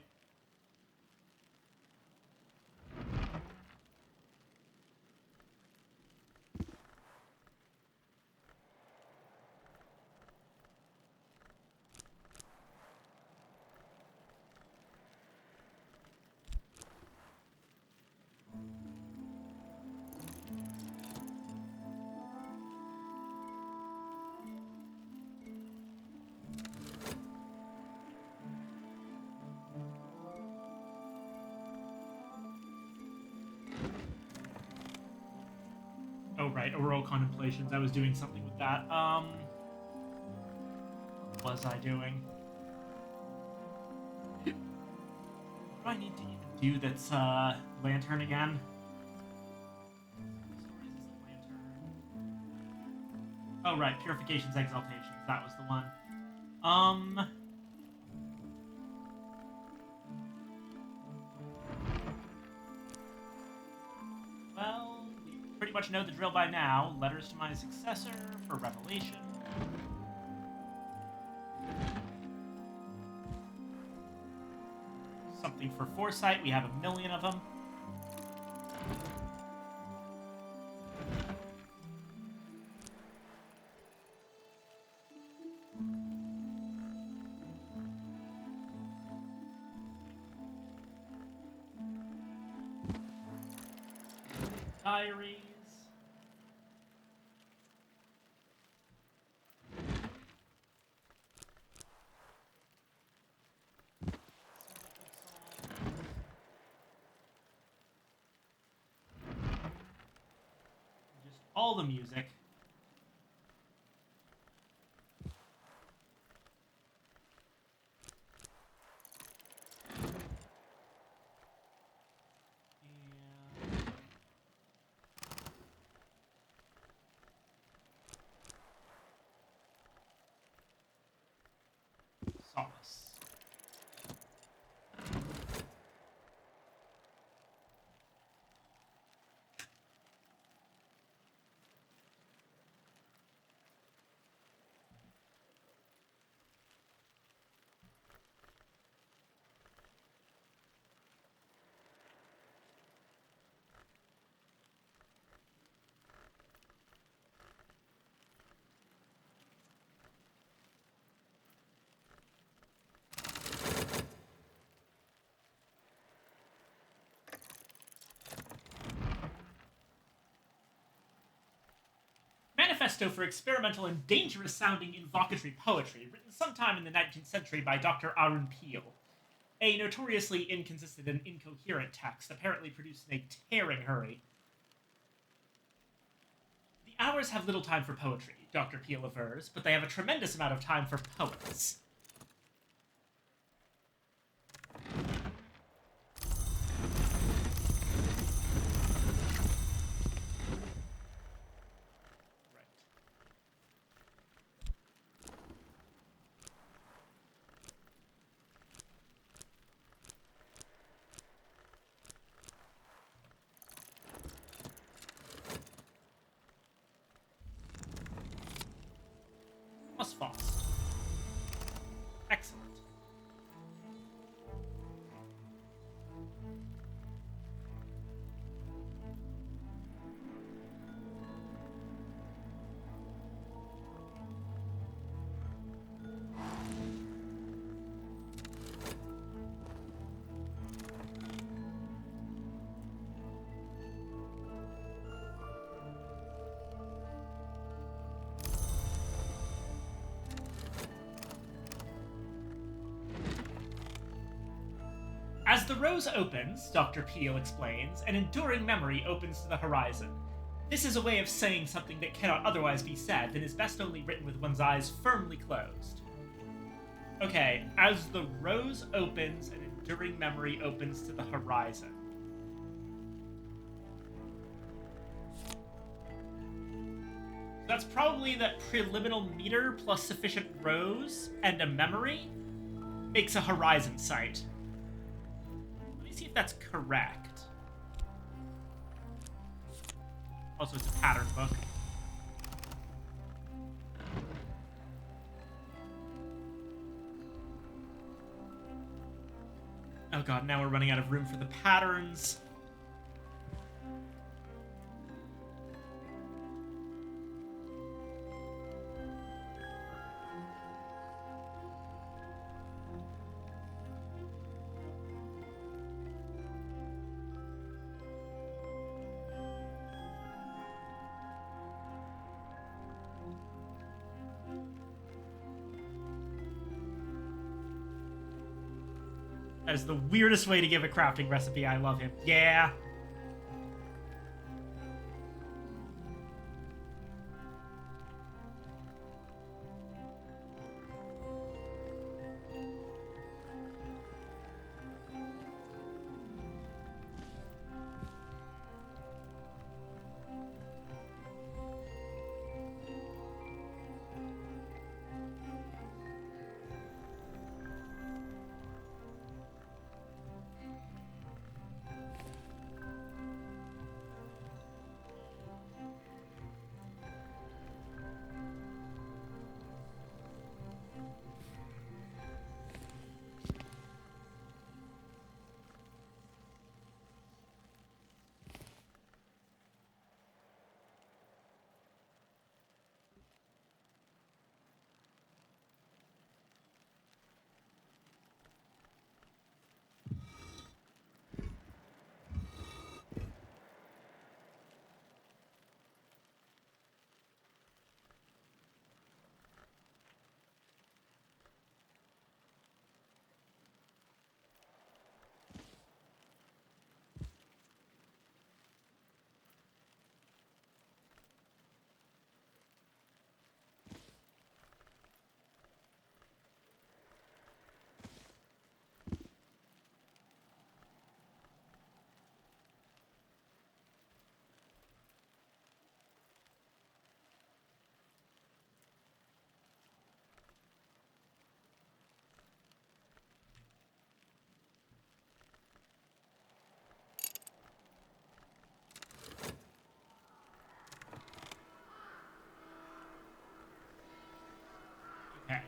right, Auroral Contemplations. I was doing something with that. What was I doing? What do I need to even do that's, Lantern again? Stories isn't Lantern. Oh, right, Purifications, Exaltations. That was the one. Well, we pretty much know the drill by now. Letters to my successor for Revelation. Something for Foresight. We have 1,000,000 of them. Diaries. Just all the music. Solace. Manifesto for Experimental and Dangerous-Sounding Invocatory Poetry, written sometime in the 19th century by Dr. Arun Peel. A notoriously inconsistent and incoherent text, apparently produced in a tearing hurry. The hours have little time for poetry, Dr. Peel avers, but they have a tremendous amount of time for poets. Faust. Excellent. As the rose opens, Dr. Peel explains, an enduring memory opens to the horizon. This is a way of saying something that cannot otherwise be said and is best only written with one's eyes firmly closed. Okay, as the rose opens, an enduring memory opens to the horizon. That's probably that preliminal meter plus sufficient rose and a memory makes a horizon sight. See if that's correct. Also, it's a pattern book. Oh god, now we're running out of room for the patterns. That is the weirdest way to give a crafting recipe. I love him. Yeah.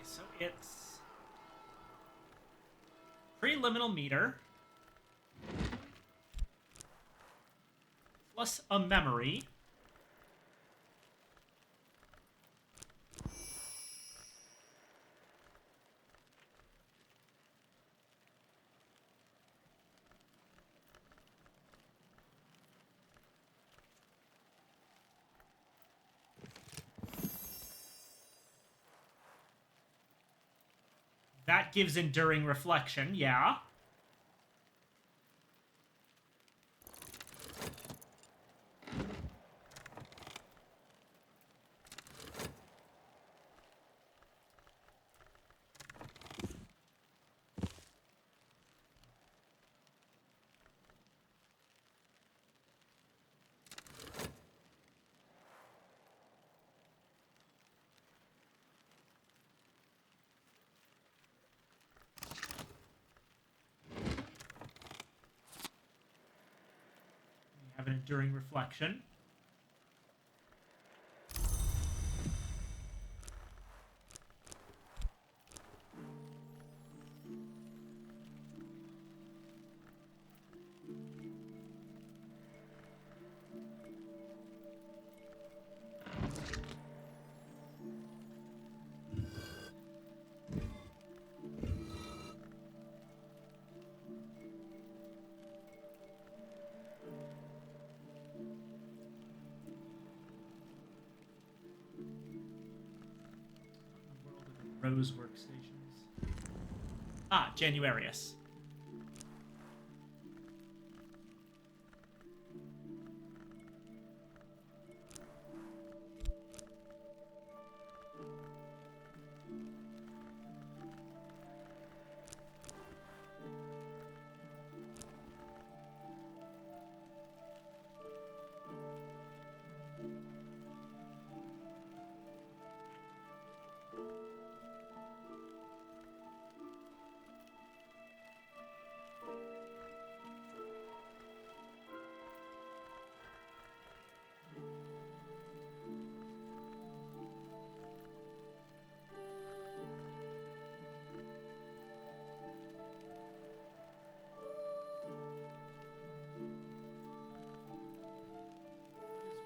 so it's preliminal meter plus a memory. That gives enduring reflection, yeah. We have an enduring reflection. Rose workstations. Ah, Januarius.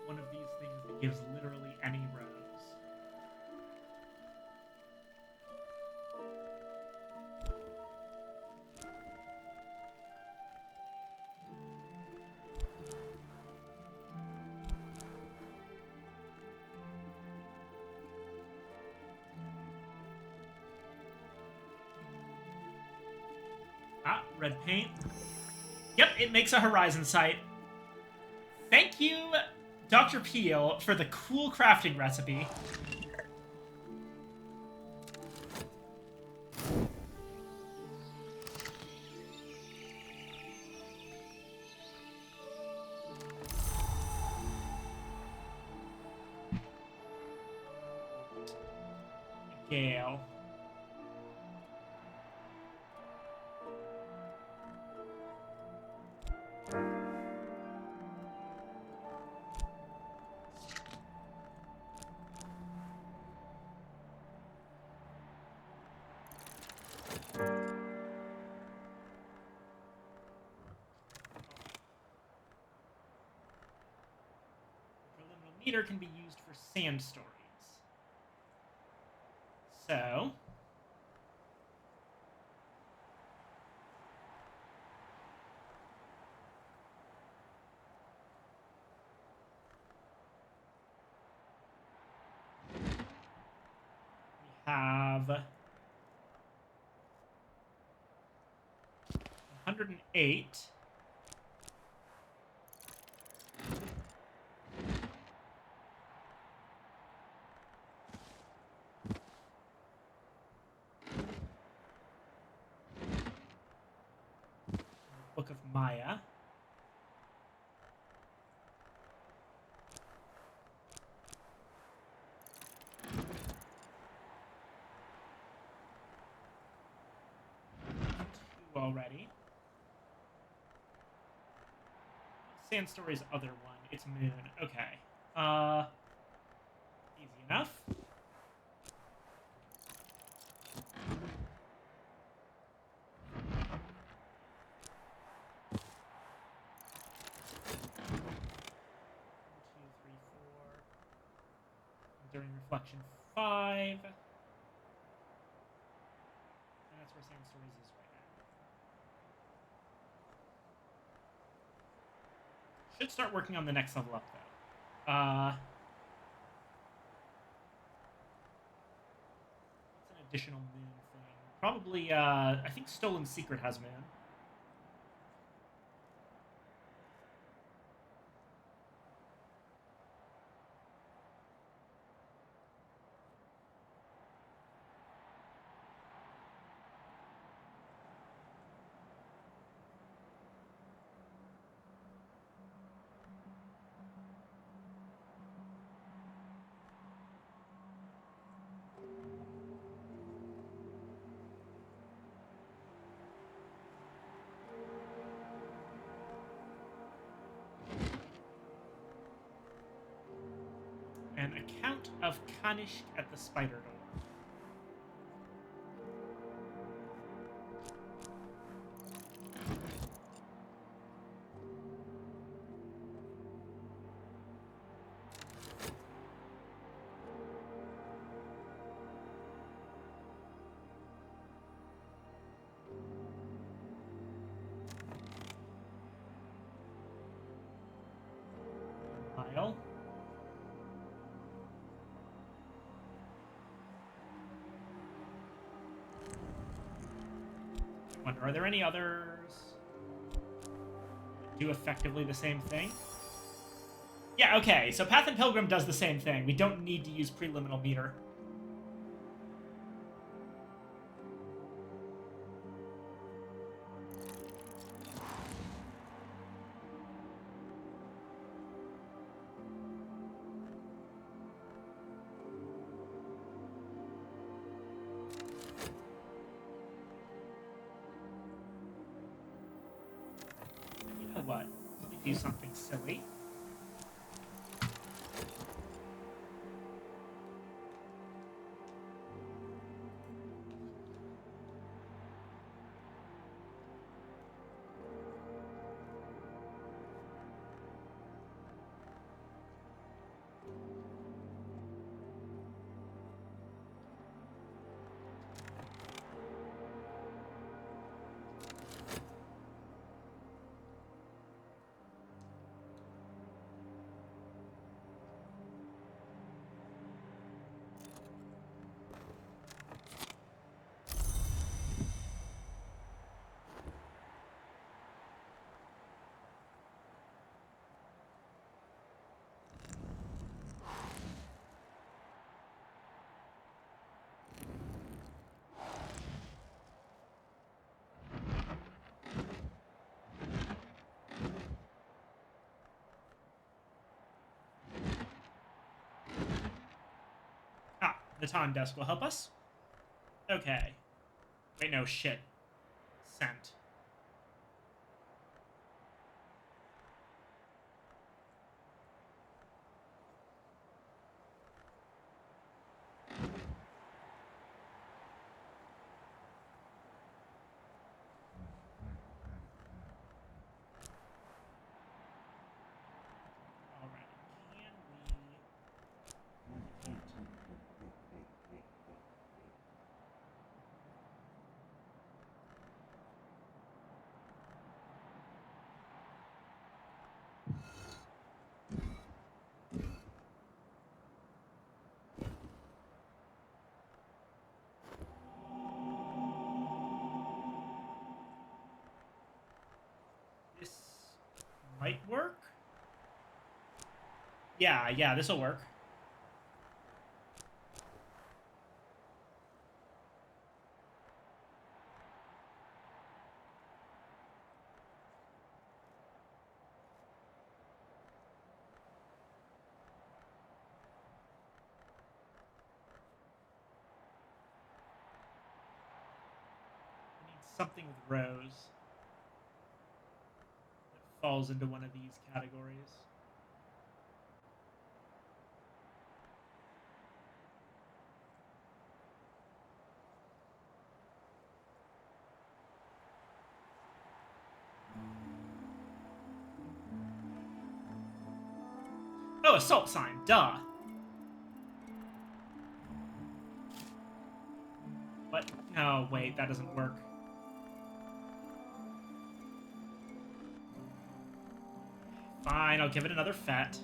One of these things that gives literally any rose. Ah, red paint. Yep, it makes a horizon sight. Thank you, Dr. Peel, for the cool crafting recipe. Gale. Preliminal meter can be used for sand stories. So, we have 108. Book of Maya. Two already. Sand Story's other one. It's Moon. Okay. Easy enough. during reflection 5. And that's where Sam Stories is right now. Should start working on the next level up, though. What's an additional moon thing? Probably, I think Stolen Secret has moon. An account of Kanishk at the Spider Door. Mile. I wonder, are there any others that do effectively the same thing? Yeah, okay, so Path and Pilgrim does the same thing. We don't need to use Preliminal Meter. You know what? Let me do something silly. Ah, the time desk will help us. Okay. Wait, no, shit. Sent. Alright, can we... This might work? Yeah, this'll work. I need something with Rose that falls into one of these categories. Oh, assault sign, duh. Oh, wait, that doesn't work. Fine, I'll give it another fet.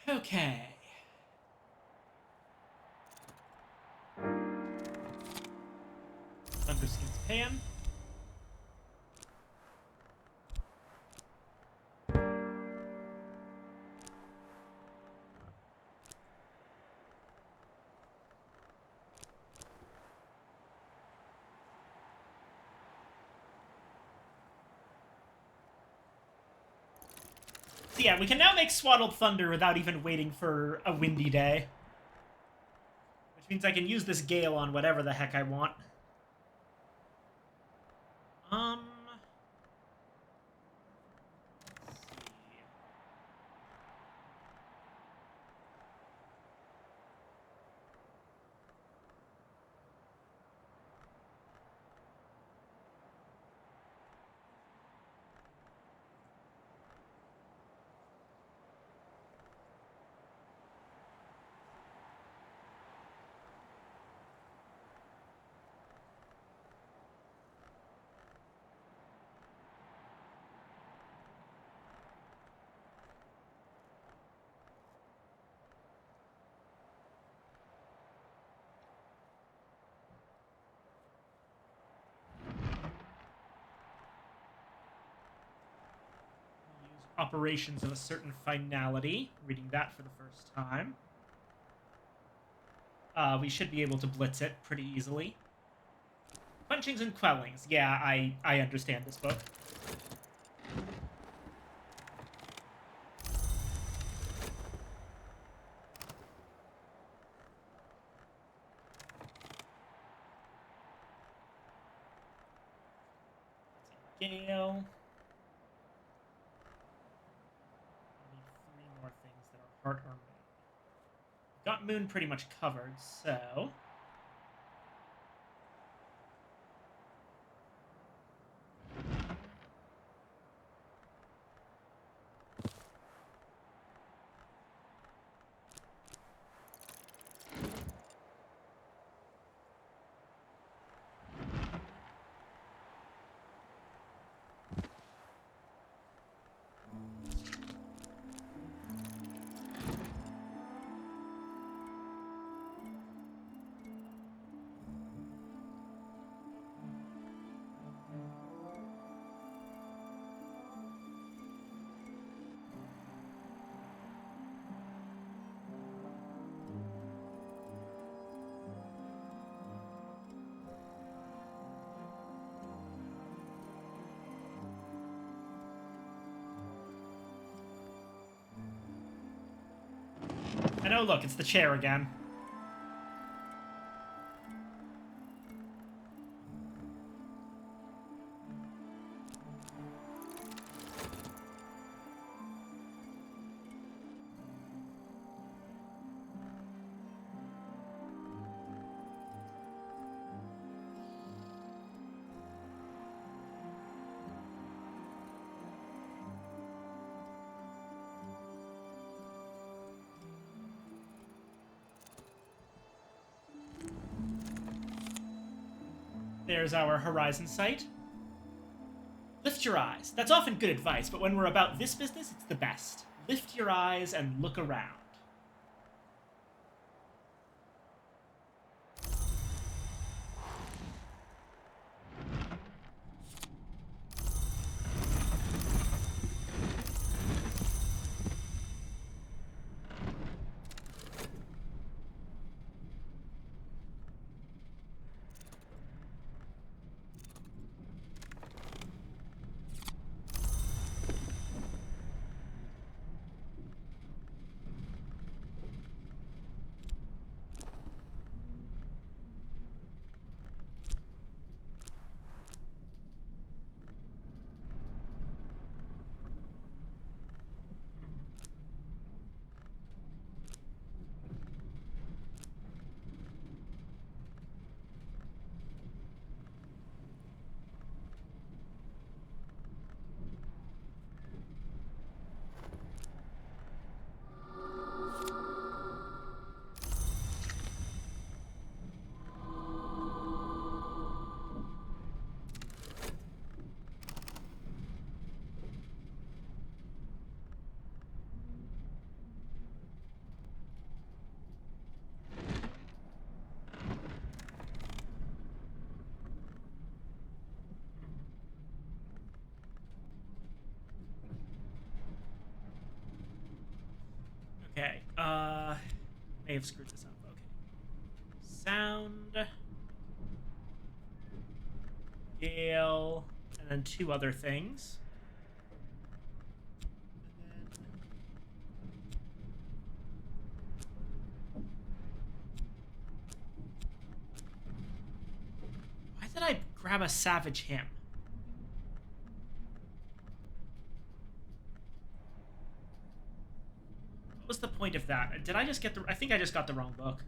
Okay. Underskin's pan. So yeah, we can now make Swaddled Thunder without even waiting for a windy day. Which means I can use this gale on whatever the heck I want. Let's see. Operations of a certain finality. Reading that for the first time. We should be able to blitz it pretty easily. Punchings and quellings. Yeah, I understand this book. Gale. Things that are heart or moon. Got moon pretty much covered, so And oh look, it's the chair again. There's our horizon sight. Lift your eyes. That's often good advice, but when we're about this business, it's the best. Lift your eyes and look around. Okay, may have screwed this up. Okay. Sound, Gale, and then two other things. Why did I grab a Savage Hymn? What was the point of that? Did I just get the... I think I just got the wrong book.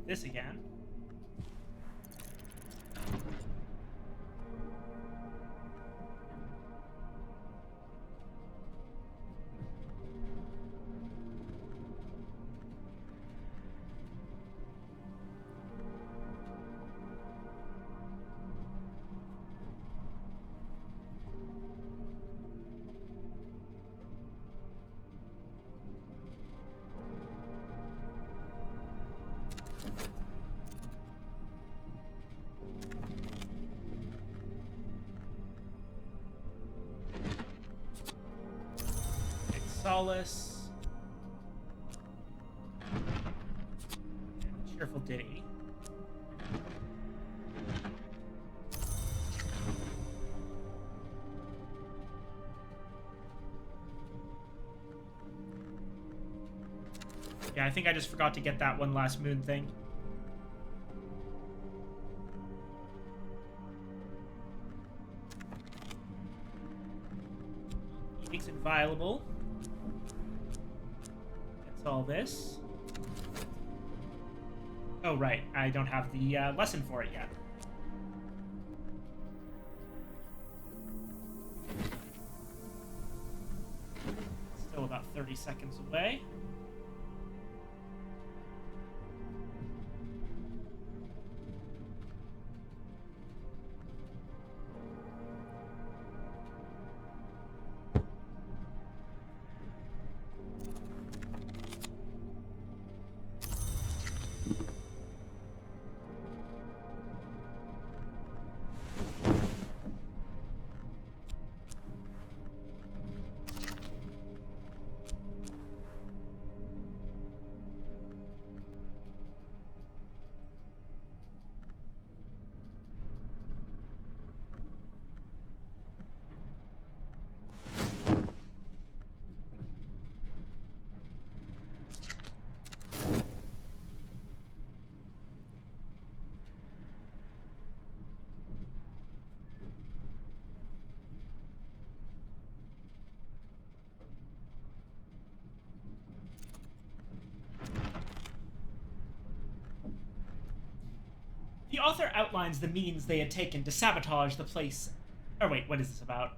This again. Solace. And Cheerful Ditty. Yeah, I think I just forgot to get that one last moon thing. Edict's inviolable. That's all this. Oh, right. I don't have the lesson for it yet. Still about 30 seconds away. The author outlines the means they had taken to sabotage the place. Or wait, what is this about?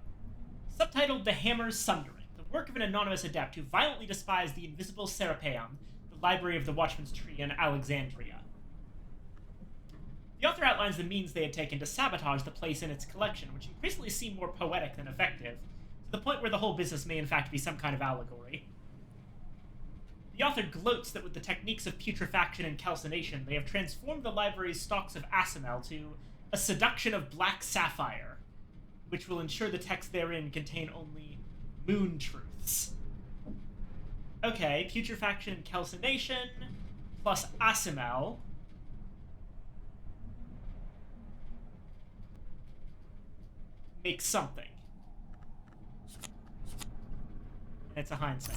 Subtitled The Hammer's Sundering, the work of an anonymous adept who violently despised the invisible Serapeum, the library of the Watchman's Tree in Alexandria. The author outlines the means they had taken to sabotage the place and its collection, which increasingly seem more poetic than effective, to the point where the whole business may in fact be some kind of allegory. The author gloats that with the techniques of putrefaction and calcination, they have transformed the library's stocks of Asimel to a seduction of black sapphire, which will ensure the texts therein contain only moon truths. Okay, putrefaction and calcination, plus Asimel. Makes something. And it's a hindsight.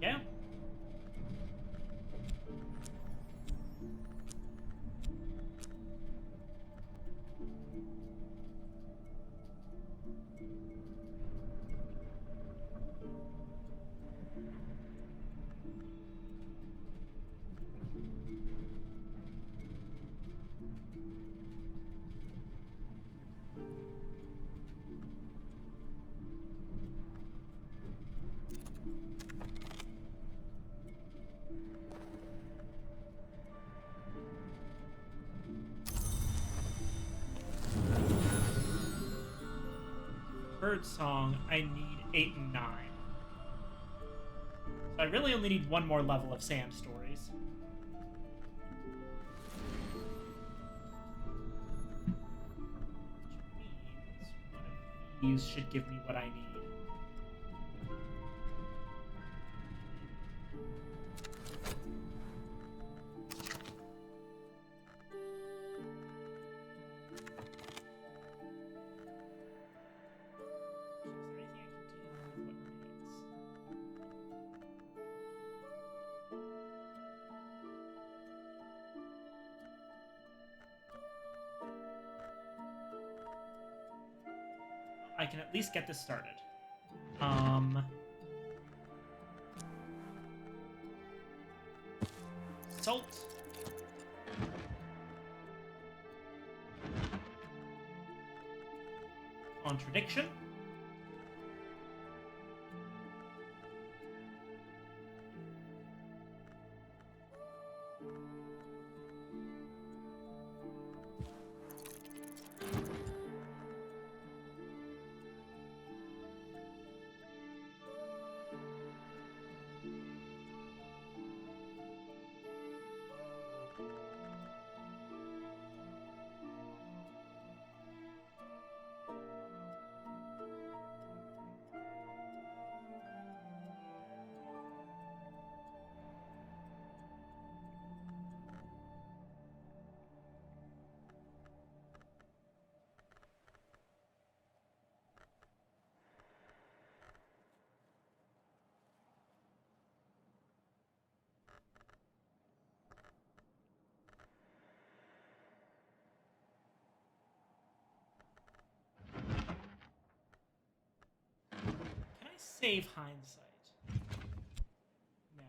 Yeah. Bird song, I need 8 and 9. So I really only need one more level of sand stories. Which means one of these should give me what I need. I can at least get this started. Salt. Contradiction. save hindsight. Now.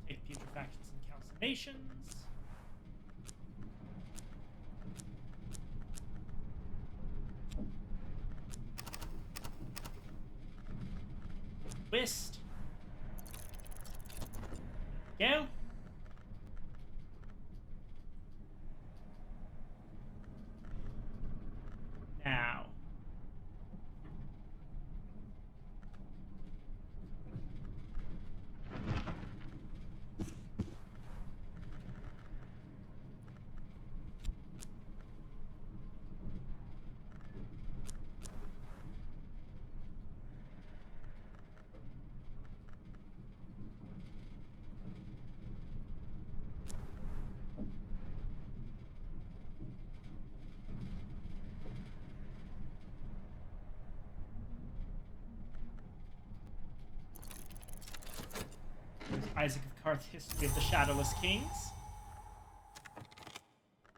Take putrefactions and calcinations. Twist. Go. Now. Isaac of Karth, History of the Shadowless Kings.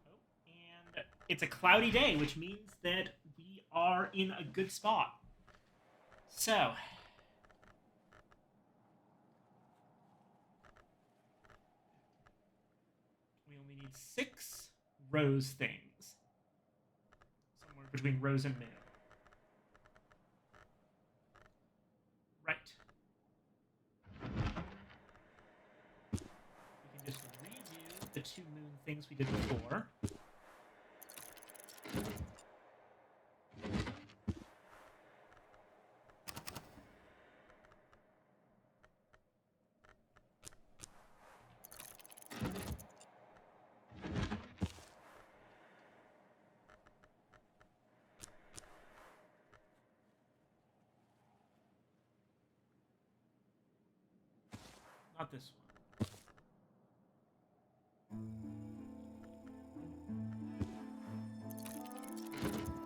Oh, and it's a cloudy day, which means that we are in a good spot. So, we only need 6 rose things. Somewhere between rose and moon. Right. We can just redo the 2 moon things we did before. Not this one.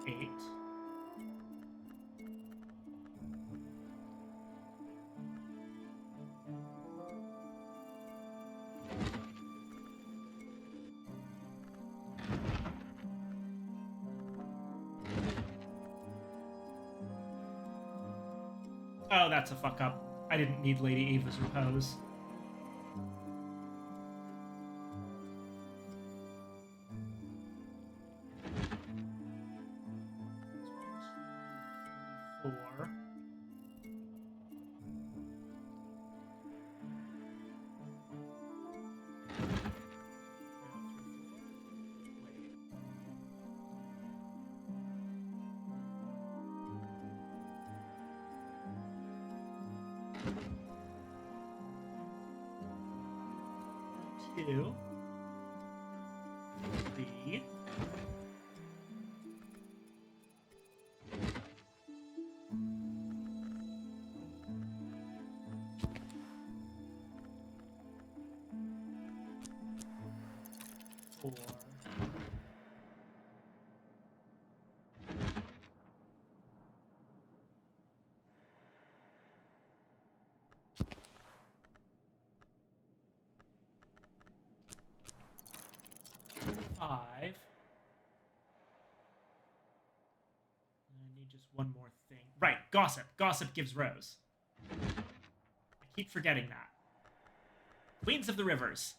Eight. Oh, that's a fuck up. I didn't need Lady Eva's repose. Four. Two. 3. 4. 5. I need just one more thing. Right, gossip. Gossip gives rose. I keep forgetting that. Queens of the Rivers.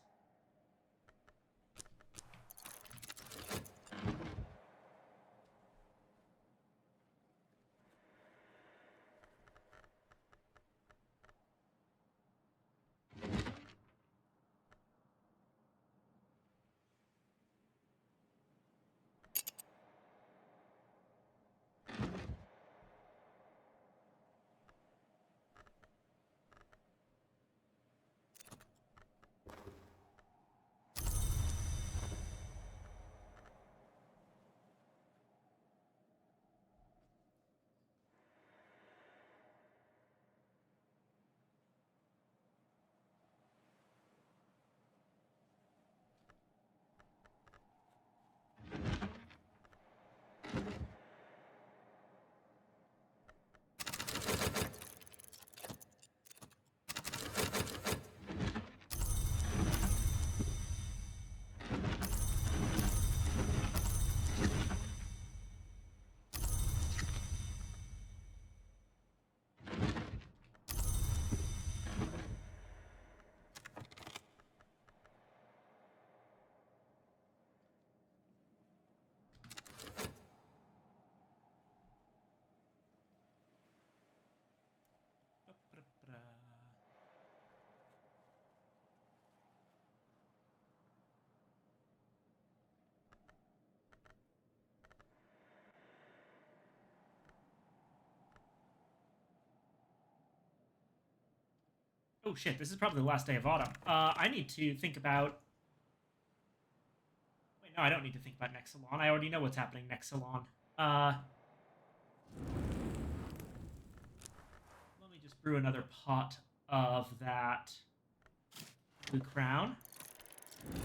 Oh shit, this is probably the last day of autumn. I need to think about... Wait, no, I don't need to think about next salon. I already know what's happening next salon. Let me just brew another pot of that blue crown. And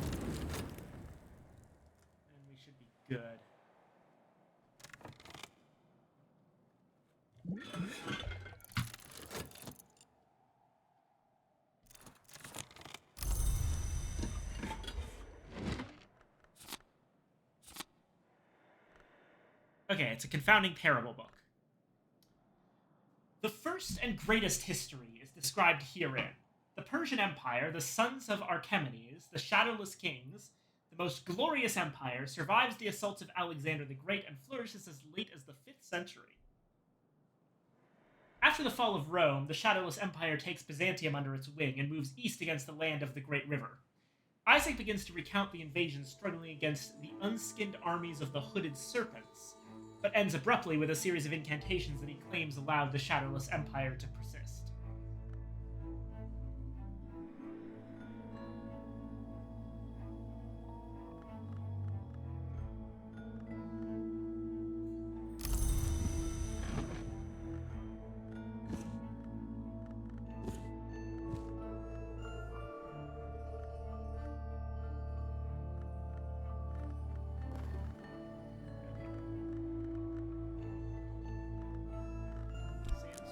we should be good. Okay, it's a confounding parable book. The first and greatest history is described herein. The Persian Empire, the sons of Archimedes, the shadowless kings, the most glorious empire, survives the assaults of Alexander the Great and flourishes as late as the 5th century. After the fall of Rome, the shadowless empire takes Byzantium under its wing and moves east against the land of the Great River. Isaac begins to recount the invasion struggling against the unskinned armies of the Hooded Serpents, but ends abruptly with a series of incantations that he claims allowed the shadowless empire to persist.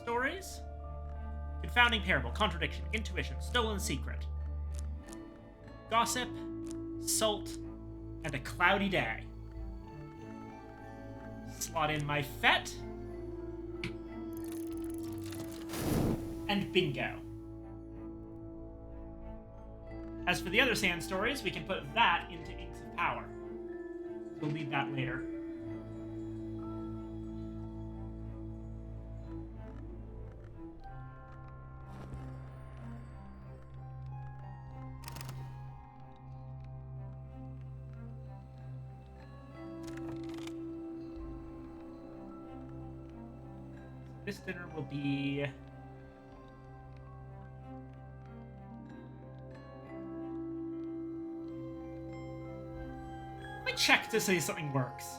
Stories? Confounding parable, contradiction, intuition, stolen secret, gossip, salt, and a cloudy day. Slot in my fet. And bingo. As for the other sand stories, we can put that into Inks of Power. We'll need that later. This dinner will be... Let me check to see if something works.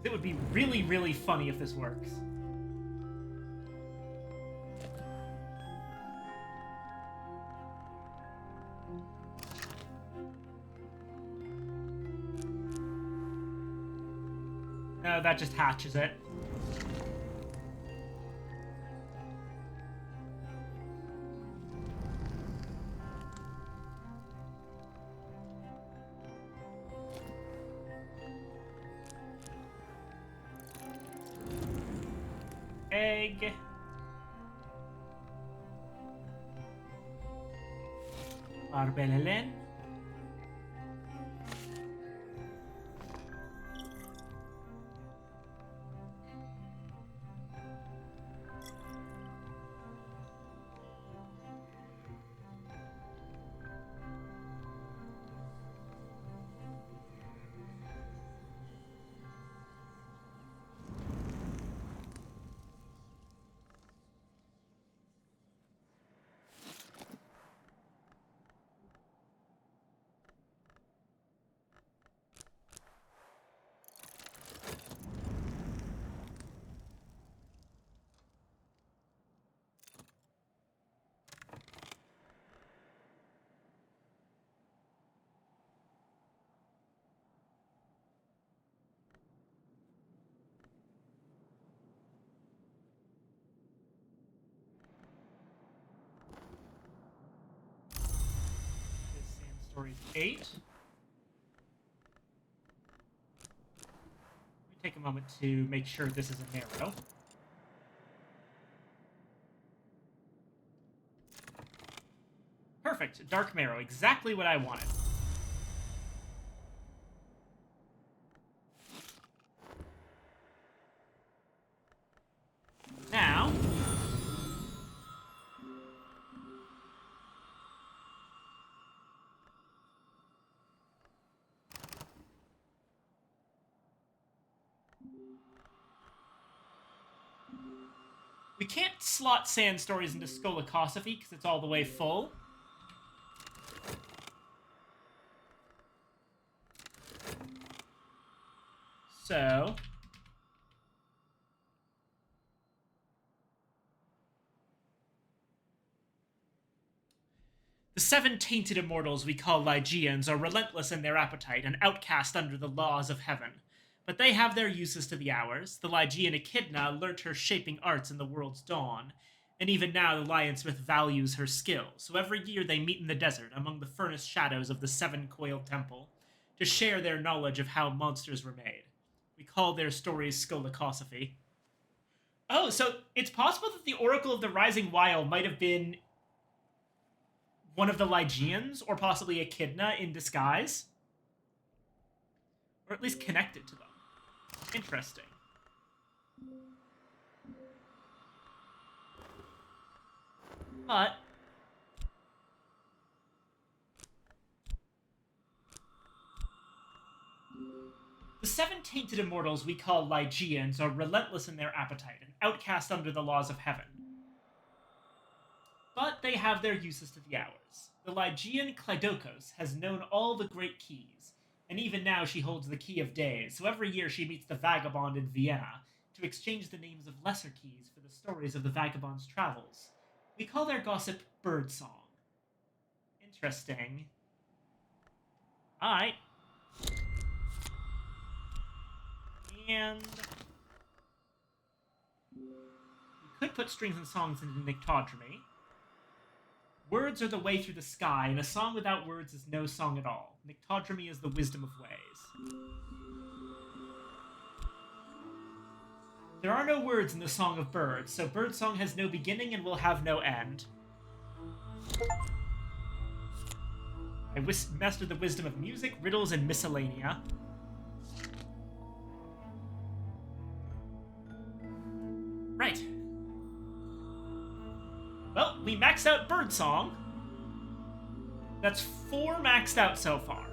It would be really, really funny if this works. No, that just hatches it. Egg. Barbelelen. Stories 8. Let me take a moment to make sure this is a narrow. Perfect. Dark marrow. Exactly what I wanted. Now... We can't slot Sand Stories into Skolakosophy because it's all the way full. So... The 7 tainted immortals we call Lygians are relentless in their appetite and outcast under the laws of heaven. But they have their uses to the hours. The Lygian Echidna learnt her shaping arts in the world's dawn, and even now the Lionsmith values her skill, so every year they meet in the desert among the furnace shadows of the 7-coiled temple to share their knowledge of how monsters were made. We call their stories Skolakosophy. Oh, so it's possible that the Oracle of the Rising Wile might have been one of the Lygians, or possibly Echidna in disguise. Or at least connected to them. Interesting. But... the 7 tainted immortals we call Lygians are relentless in their appetite and outcast under the laws of heaven. But they have their uses to the hours. The Lygian Klydokos has known all the great keys, and even now she holds the Key of Days, so every year she meets the Vagabond in Vienna to exchange the names of lesser keys for the stories of the Vagabond's travels. We call their gossip Birdsong. Interesting. Alright. And... we could put strings and songs into Nyctodromy. Words are the way through the sky, and a song without words is no song at all. Nyctodromy is the wisdom of ways. There are no words in the Song of Birds, so Birdsong has no beginning and will have no end. I mastered the wisdom of music, riddles, and miscellanea. Right. Well, we maxed out Birdsong. That's 4 maxed out so far.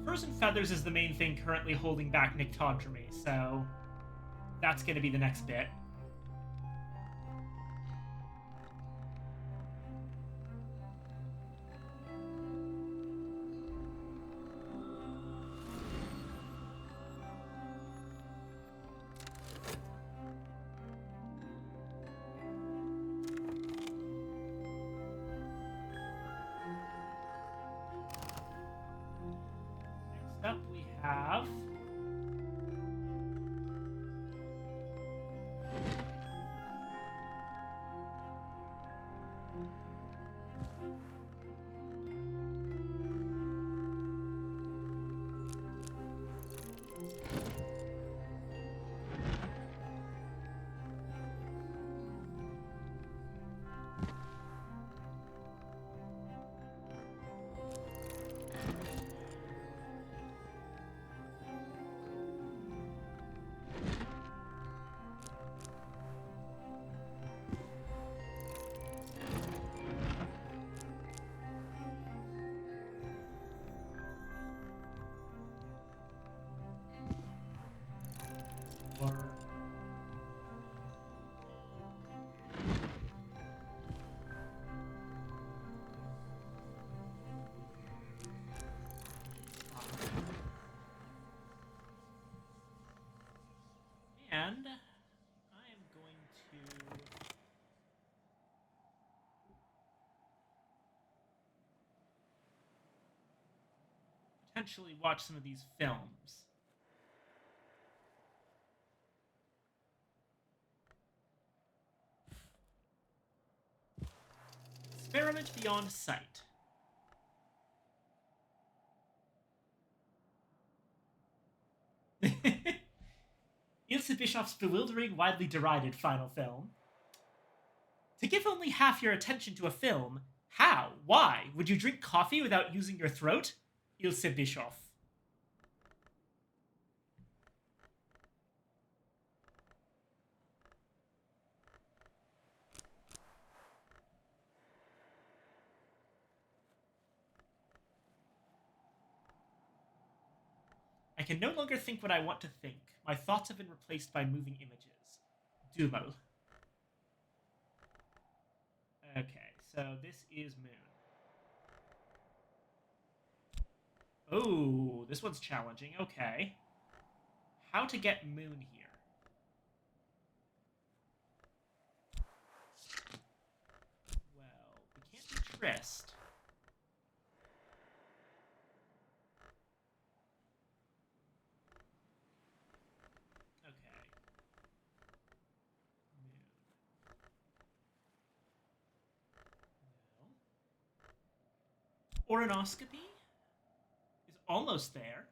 Furs and Feathers is the main thing currently holding back Nyctodromy, so that's going to be the next bit. Next up we have... And I am going to potentially watch some of these films. Experiment Beyond Sight. Ilse Bischoff's bewildering, widely derided final film. To give only half your attention to a film, how? Why? Would you drink coffee without using your throat? Ilse Bischoff. I can no longer think what I want to think. My thoughts have been replaced by moving images. Dumo. Okay, so this is Moon. Oh, this one's challenging. Okay. How to get Moon here? Well, we can't do Trist. Okay. Moon. No. Oronoscopy is almost there.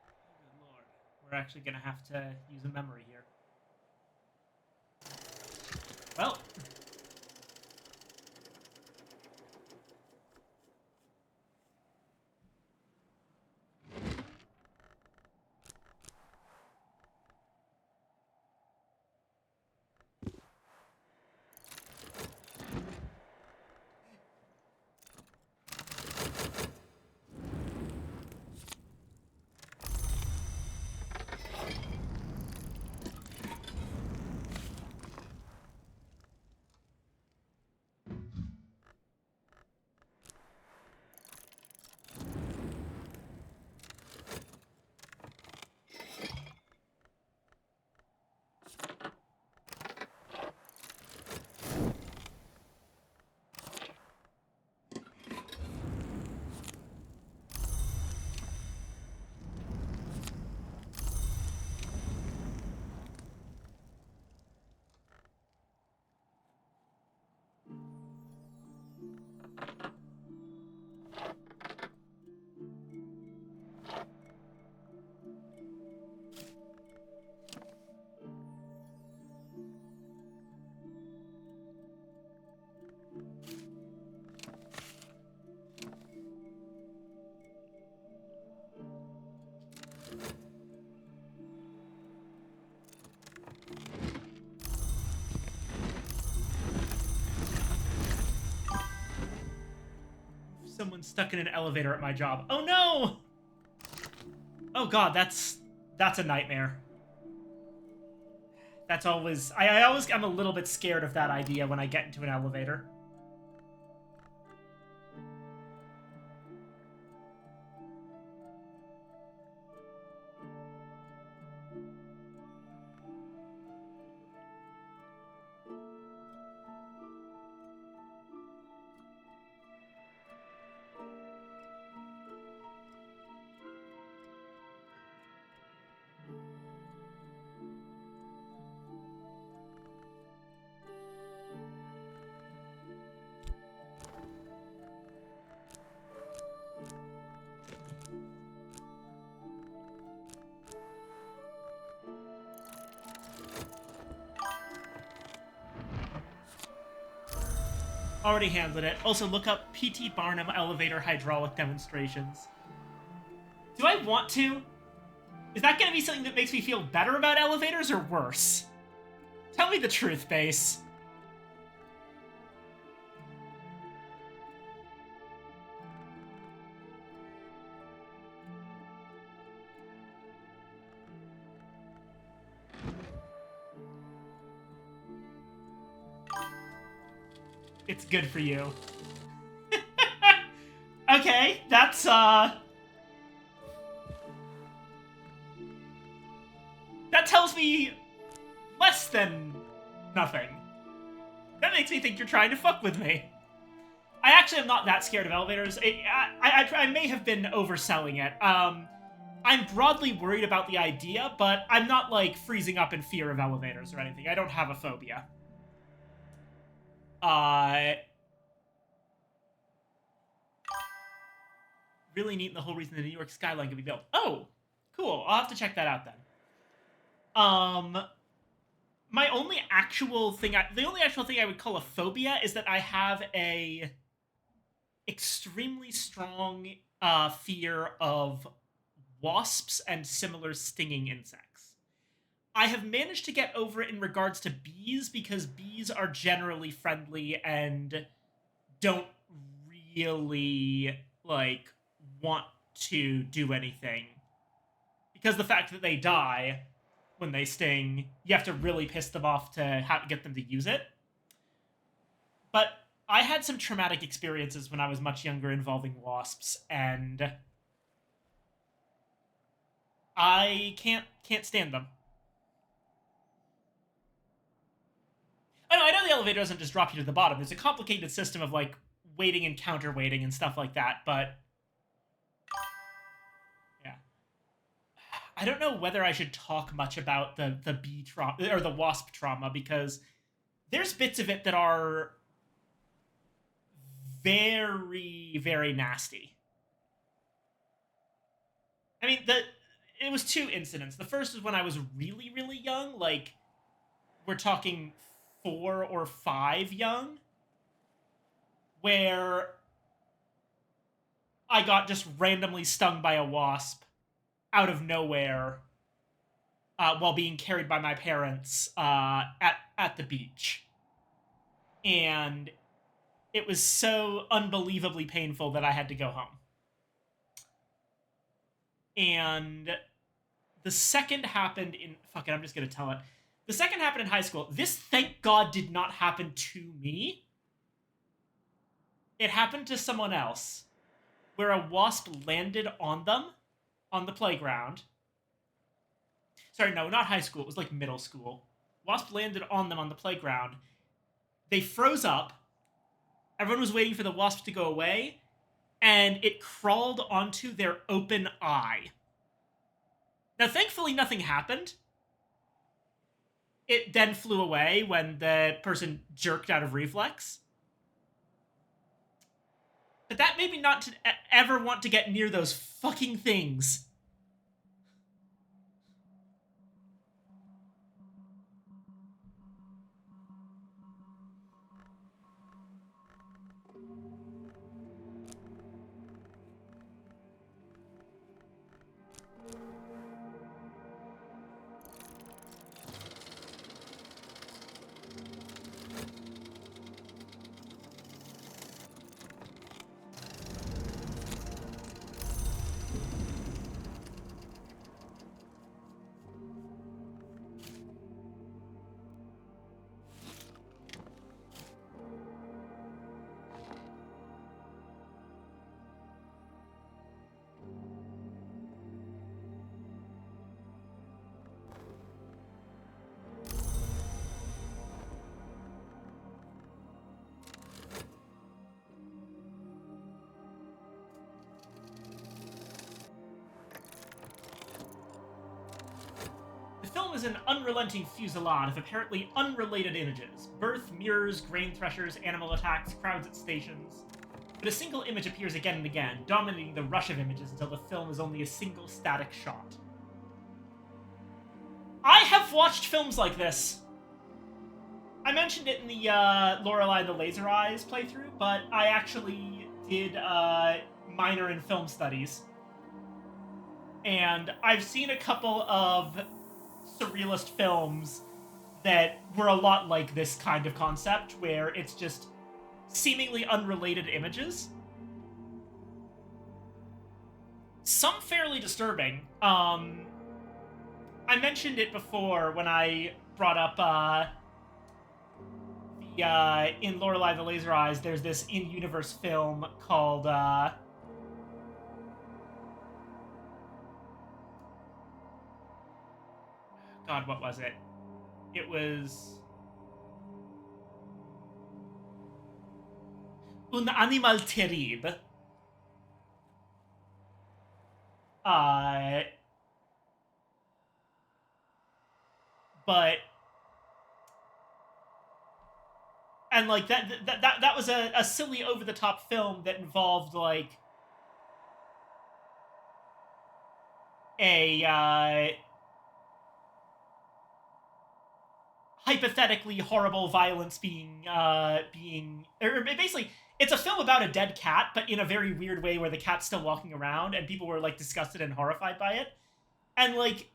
Oh, good lord. We're actually gonna have to use a memory here. Well. Someone's stuck in an elevator at my job. Oh no! Oh god, that's a nightmare. That's always... I'm a little bit scared of that idea when I get into an elevator. Already handled it. Also, look up P.T. Barnum elevator hydraulic demonstrations. Do I want to? Is that going to be something that makes me feel better about elevators or worse? Tell me the truth, Base. It's good for you. Okay, that's, that tells me less than nothing. That makes me think you're trying to fuck with me. I actually am not that scared of elevators. I may have been overselling it. I'm broadly worried about the idea, but I'm not, like, freezing up in fear of elevators or anything. I don't have a phobia. really neat, and the whole reason the New York skyline could be built. Oh, cool. I'll have to check that out then. My only actual thing, the only actual thing I would call a phobia is that I have a extremely strong fear of wasps and similar stinging insects. I have managed to get over it in regards to bees because bees are generally friendly and don't really like want to do anything. Because the fact that they die when they sting, you have to really piss them off to get them to use it. But I had some traumatic experiences when I was much younger involving wasps, and I can't stand them. I know the elevator doesn't just drop you to the bottom. There's a complicated system of like waiting and counter waiting and stuff like that, but yeah. I don't know whether I should talk much about the bee trauma or the wasp trauma, because there's bits of it that are very, very nasty. I mean, it was 2 incidents. The first was when I was really, really young, like we're talking 4 or 5 young, where I got just randomly stung by a wasp out of nowhere while being carried by my parents at the beach. And it was so unbelievably painful that I had to go home. And the second happened in... Fuck it, I'm just going to tell it. The second happened in high school. This, thank God, did not happen to me. It happened to someone else, where a wasp landed on them on the playground. Sorry, no, not high school. It was like middle school. Wasp landed on them on the playground. They froze up. Everyone was waiting for the wasp to go away, and it crawled onto their open eye. Now, thankfully, nothing happened. It then flew away when the person jerked out of reflex. But that made me not to ever want to get near those fucking things. The film is an unrelenting fusillade of apparently unrelated images. Birth, mirrors, grain threshers, animal attacks, crowds at stations. But a single image appears again and again, dominating the rush of images until the film is only a single static shot. I have watched films like this. I mentioned it in the Lorelei the Laser Eyes playthrough, but I actually did minor in film studies. And I've seen a couple of surrealist films that were a lot like this kind of concept, where it's just seemingly unrelated images. Some fairly disturbing. I mentioned it before when I brought up in Lorelei the Laser Eyes, there's this in-universe film called God, what was it? It was Un Animal Terrible. But and like that was a silly over the top film that involved like a hypothetically horrible violence or basically it's a film about a dead cat, but in a very weird way where the cat's still walking around and people were like disgusted and horrified by it. And like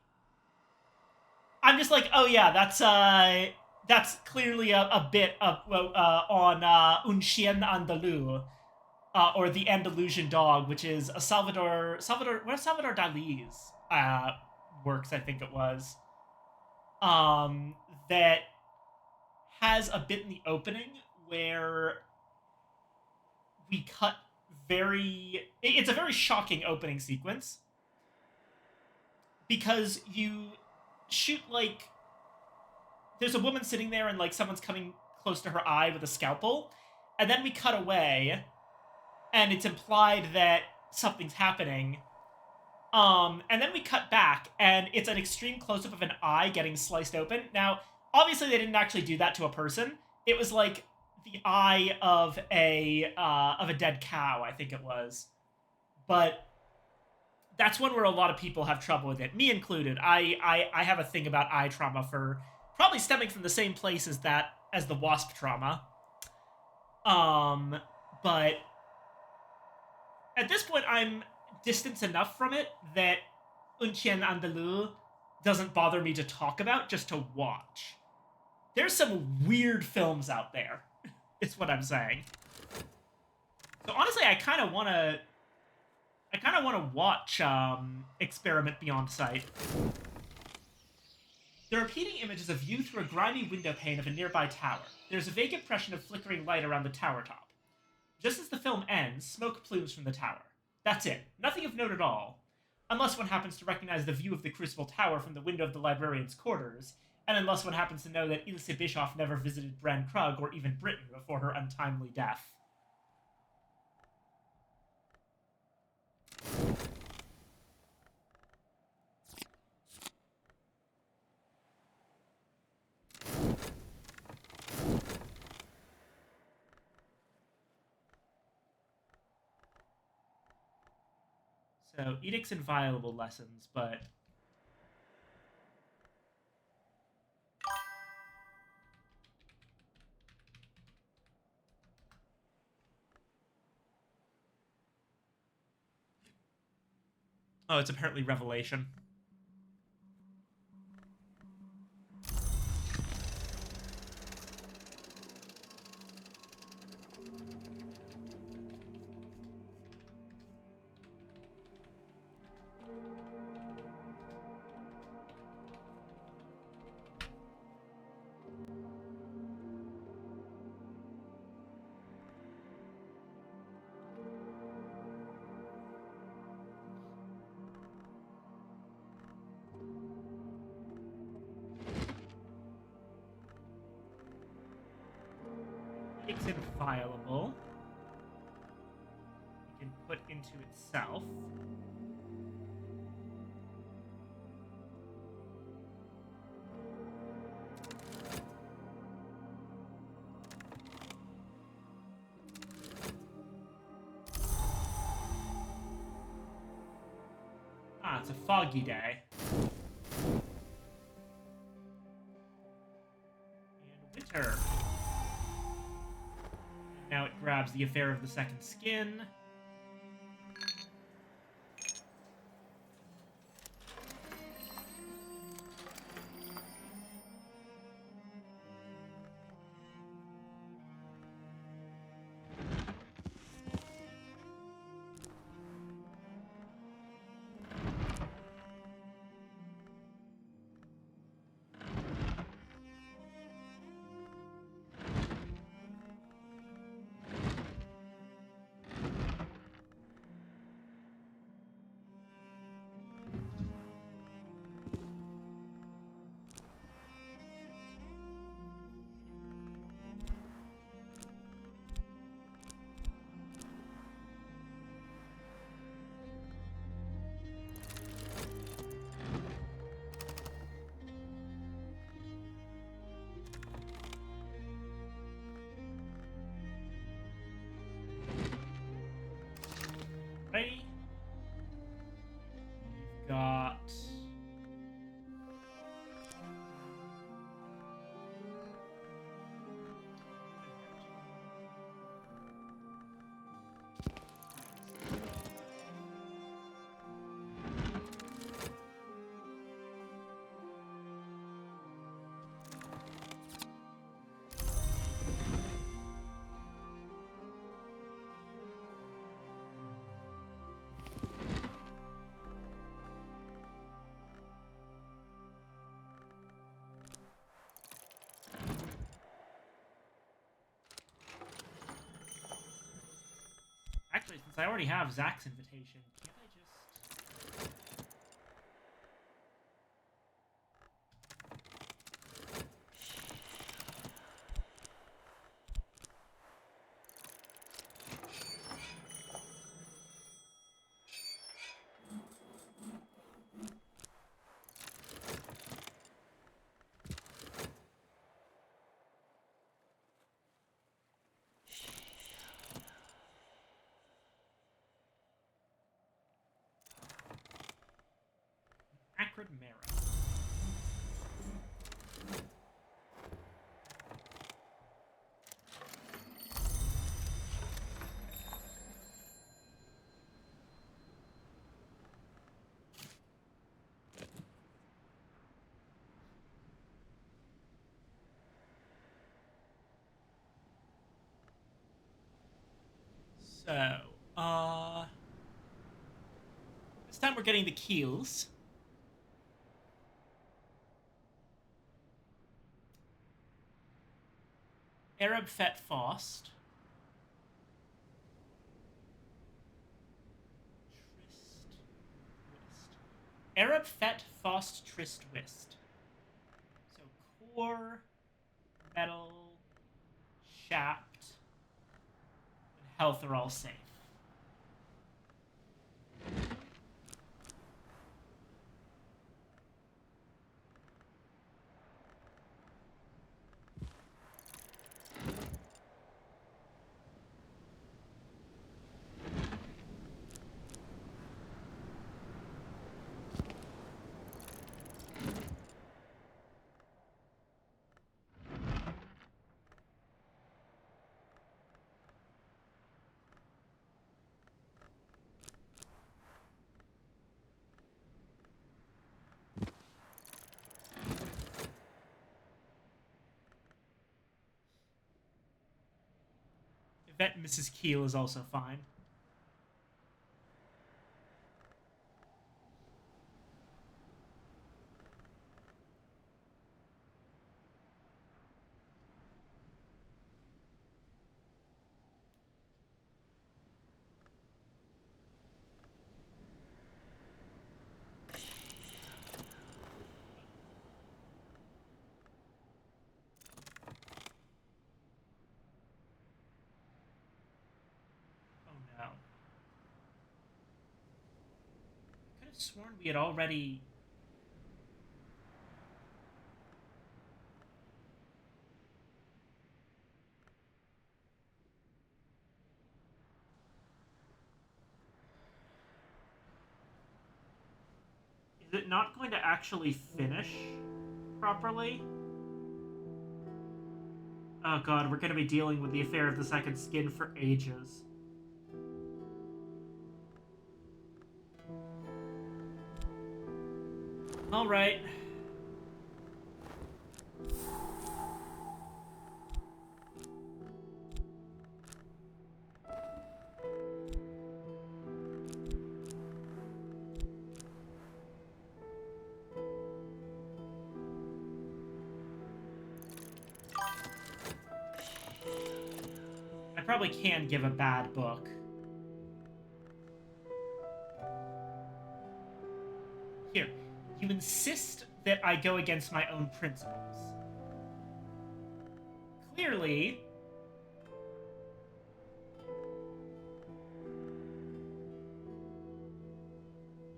I'm just like, oh yeah, that's clearly a bit of on Un Chien Andalou, or The Andalusian Dog, which is a Salvador Dali's works, I think it was. That has a bit in the opening where we cut it's a very shocking opening sequence because you shoot like there's a woman sitting there and like someone's coming close to her eye with a scalpel, and then we cut away and it's implied that something's happening. And then we cut back and it's an extreme close-up of an eye getting sliced open. Now, obviously they didn't actually do that to a person. It was like the eye of a dead cow, I think it was. But that's one where a lot of people have trouble with it, me included. I have a thing about eye trauma for probably stemming from the same place as the wasp trauma. But at this point, I'm distanced enough from it that Un Chien Andalou doesn't bother me to talk about, just to watch. There's some weird films out there, is what I'm saying. So honestly, I kind of want to watch Experiment Beyond Sight. The repeating image is a view through a grimy window pane of a nearby tower. There's a vague impression of flickering light around the tower top. Just as the film ends, smoke plumes from the tower. That's it. Nothing of note at all. Unless one happens to recognize the view of the Crucible Tower from the window of the librarian's quarters, and unless one happens to know that Ilse Bischoff never visited Bran Krug or even Britain before her untimely death. So, Edict's Inviolable lessons, but... Oh, it's apparently Revelation. It's inviolable. You can put into itself. Ah, it's a foggy day. And winter. Now it grabs the Affair of the Second Skin. since I already have Zach's invitation, can't I just... Acrid marrow. So, this time we're getting the keels. Arab Fet Faust. Trist Whist. Arab Fet Faust Trist Whist. So core, metal, shapt, and health are all safe. Bet Mrs. Keel is also fine. Oh no. I could have sworn we had already... Is it not going to actually finish properly? Oh god, we're going to be dealing with the affair of the second skin for ages. Alright. I probably can give a bad book. Here, you insist that I go against my own principles. Clearly,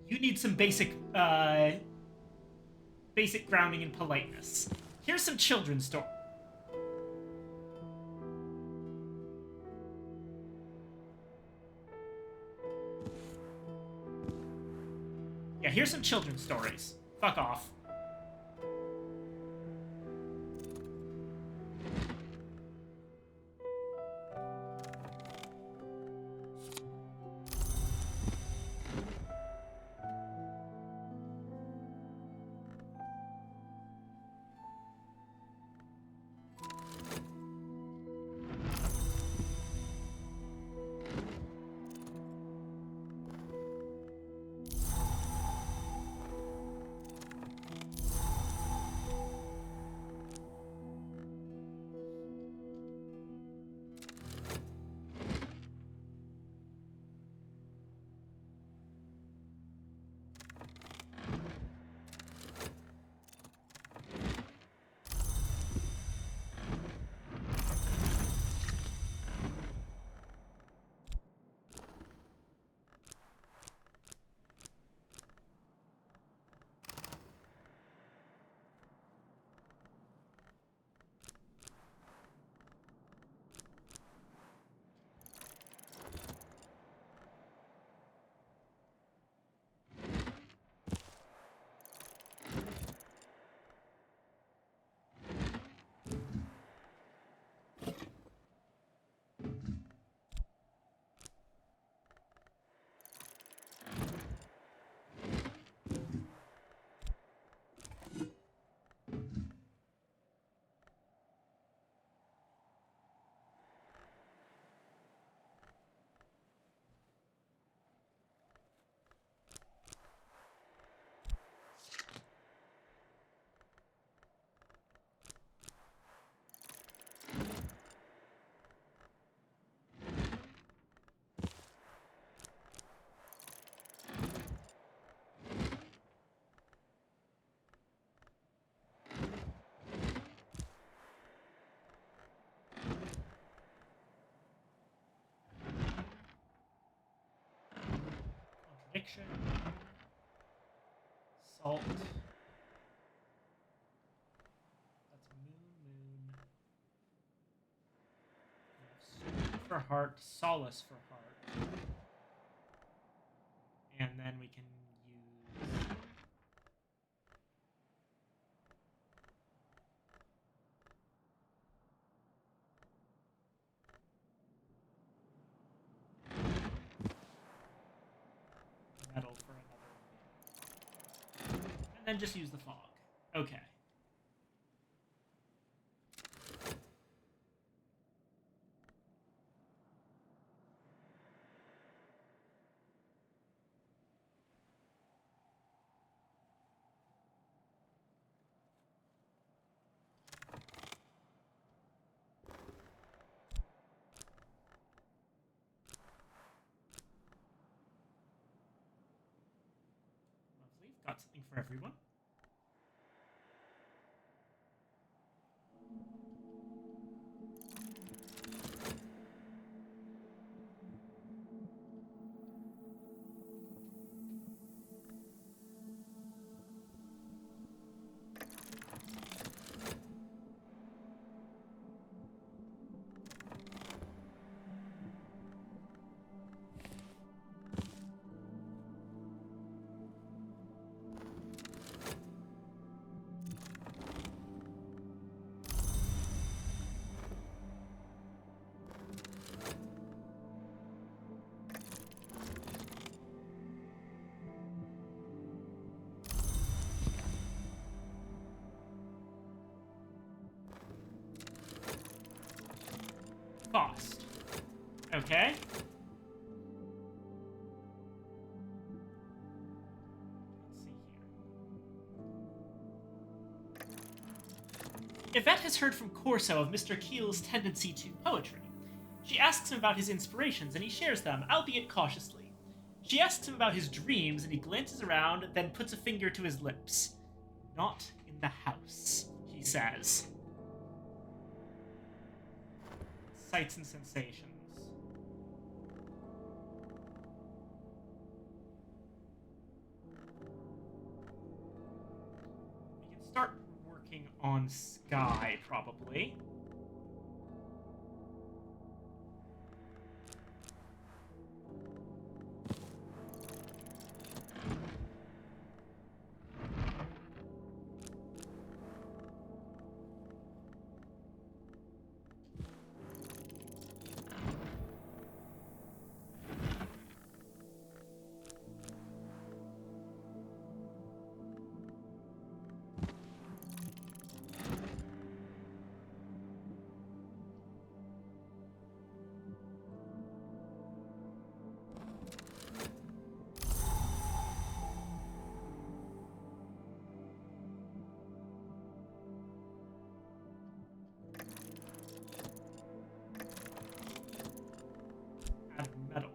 you need some basic grounding in politeness. Here's some children's stories. Yeah, here's some children's stories. Fuck off. fiction. Salt. That's moon. Soul for heart, solace for heart. And then we can use... metal for another. And then just use the fog. Okay. Lovely. Got something for everyone. Cost. Okay. Let's see here. Yvette has heard from Corso of Mr. Keel's tendency to poetry. She asks him about his inspirations, and he shares them, albeit cautiously. She asks him about his dreams, and he glances around, then puts a finger to his lips. Not in the house, he says. Sights and sensations. We can start working on Sky, probably. Metal.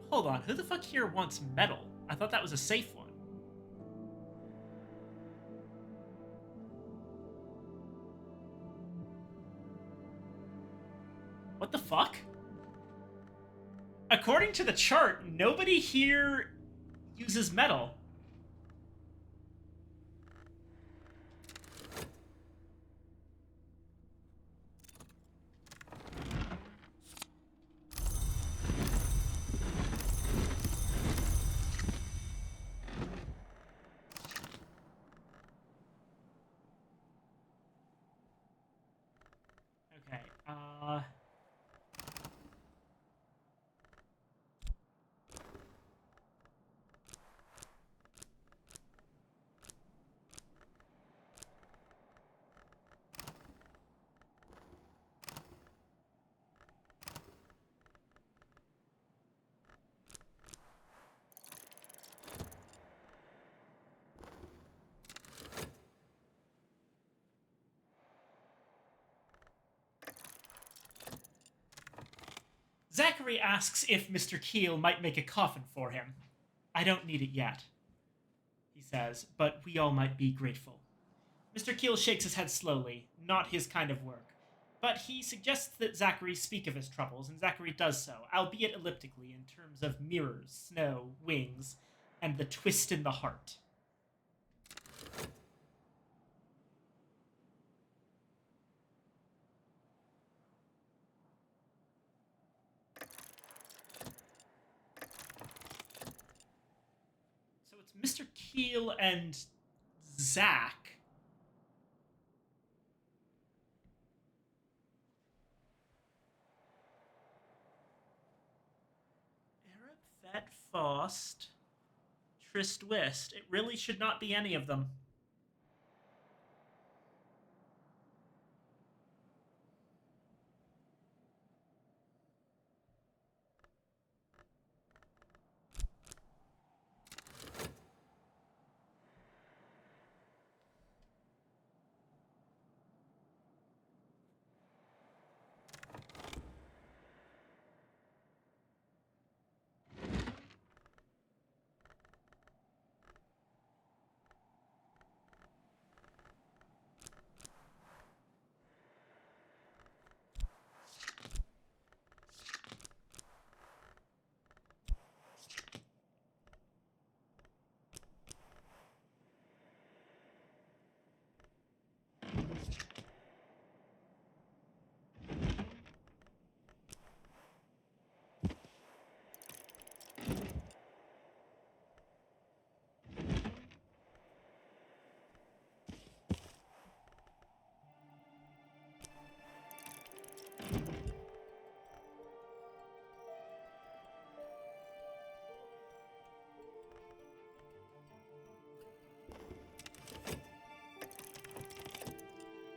Hold on, who the fuck here wants metal? I thought that was a safe one. What the fuck? According to the chart, nobody here uses metal. Okay, Zachary asks if Mr. Keel might make a coffin for him. I don't need it yet, he says, but we all might be grateful. Mr. Keel shakes his head slowly. Not his kind of work. But he suggests that Zachary speak of his troubles, and Zachary does so, albeit elliptically, in terms of mirrors, snow, wings, and the twist in the heart. So it's Mr. Keel and Zach. Arab, Fat Faust, Trist Wist. It really should not be any of them.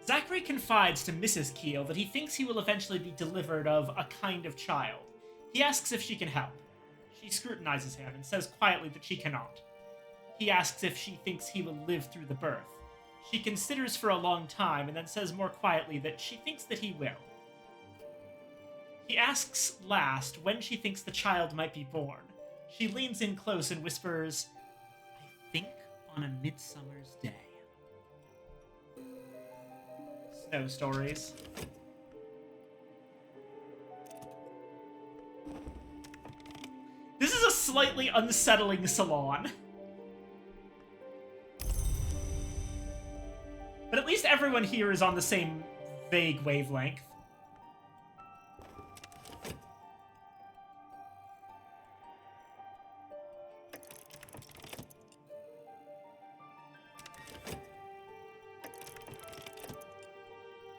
Zachary confides to Mrs. Keel that he thinks he will eventually be delivered of a kind of child. He asks if she can help. She scrutinizes him and says quietly that she cannot. He asks if she thinks he will live through the birth. She considers for a long time and then says more quietly that she thinks that he will. He asks last when she thinks the child might be born. She leans in close and whispers, "I think on a midsummer's day." Snow stories. This is a slightly unsettling salon. But at least everyone here is on the same vague wavelength.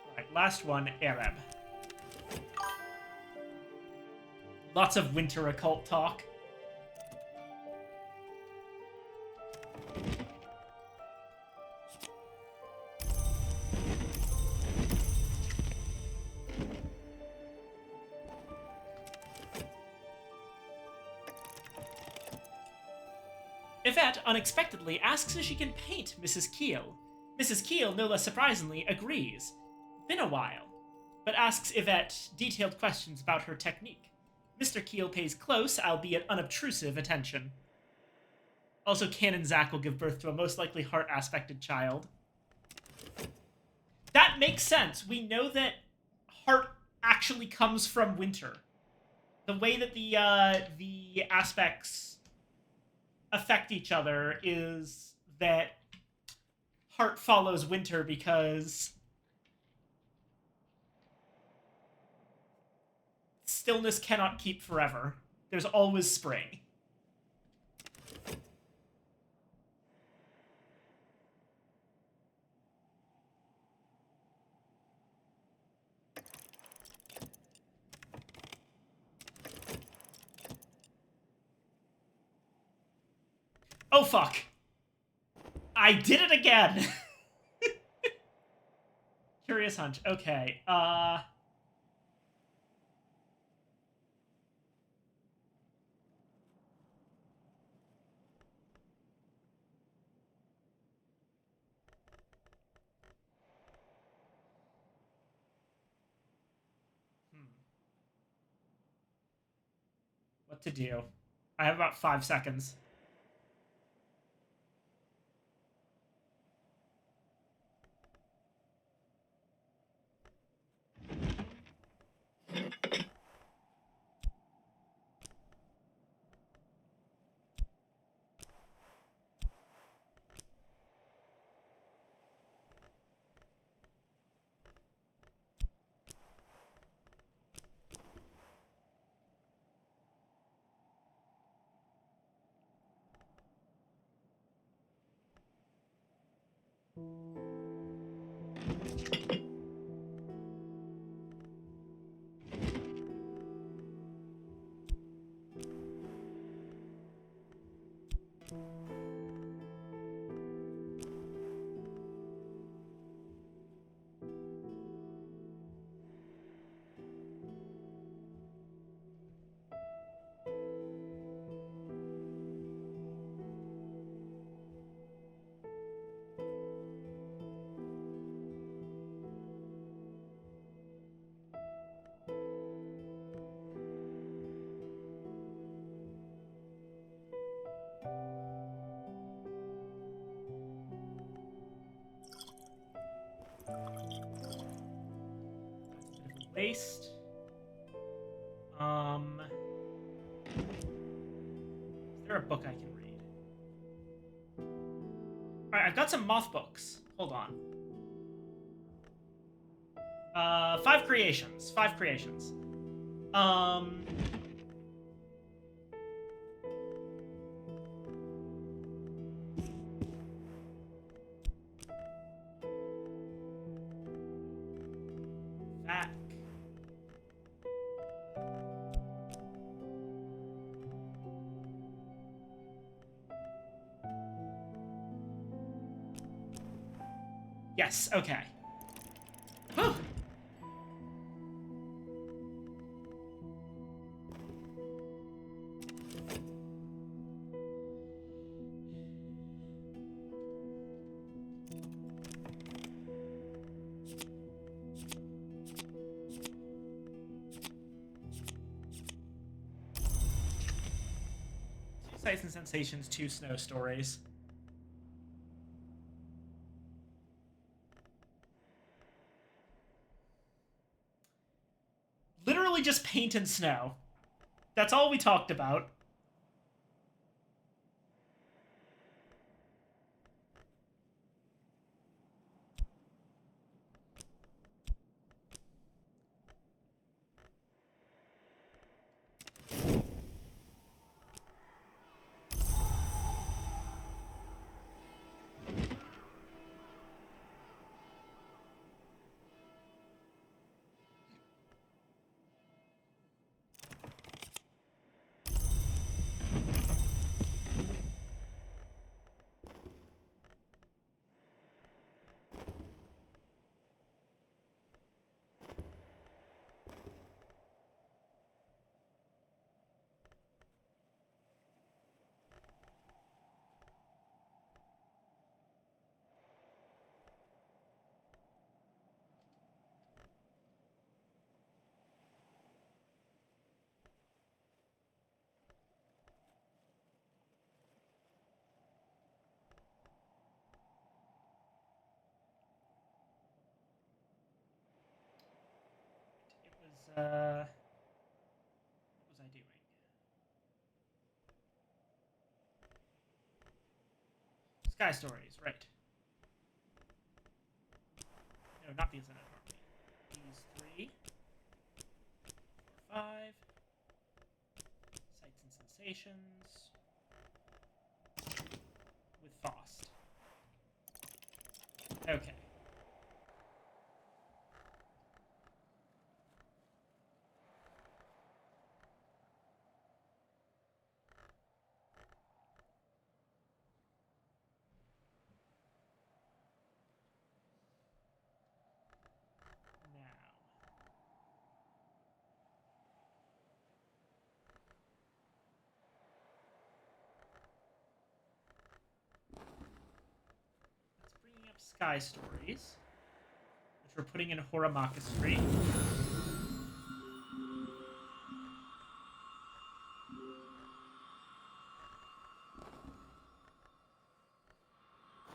Alright, last one, Arab. Lots of winter occult talk. Yvette unexpectedly asks if she can paint Mrs. Keel. Mrs. Keel, no less surprisingly, agrees. Been a while, but asks Yvette detailed questions about her technique. Mr. Keel pays close, albeit unobtrusive, attention. Also, Canon Zack will give birth to a most likely heart-aspected child. That makes sense. We know that heart actually comes from winter. The way that the aspects affect each other is that heart follows winter because stillness cannot keep forever. There's always spring. Oh, fuck. I did it again. Curious Hunch. Okay. What to do? I have about 5 seconds. Waste. Is there a book I can read? Alright, I've got some moth books. Hold on. 5 creations. 5 creations. That. Yes, okay. Whew. Sights and Sensations, 2 snow stories. Literally just paint and snow. That's all we talked about. What was I doing? Sky Stories, right. No, not these in it. These 3. 4, 5. Sights and Sensations. With Faust. Okay. Sky Stories, which we're putting in Horamaka Street.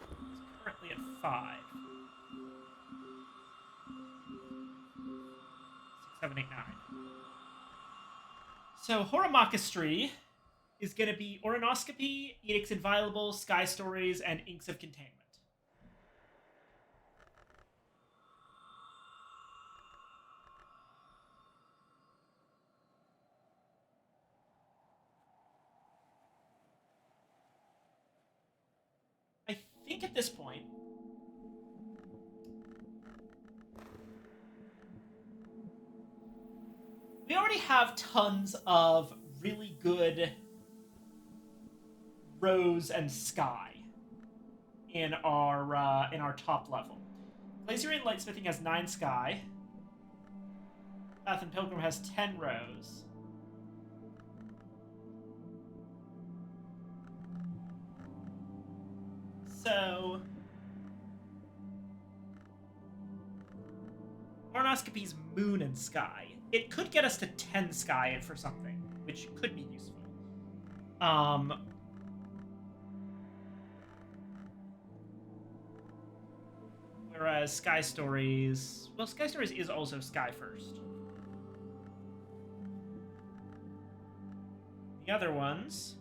It's currently at 5. 6, 7, 8, 9. So Horamakastri is going to be Oronoscopy, Edicts Inviolable, Sky Stories, and Inks of Containment. I think at this point, we already have tons of really good rose, and sky in our top level. Glacierian Lightsmithing has 9 sky. Path and Pilgrim has 10 rose. So Ornoscopy's moon and sky. It could get us to 10 sky for something, which could be useful. Whereas Sky Stories... Well, Sky Stories is also Sky First. The other ones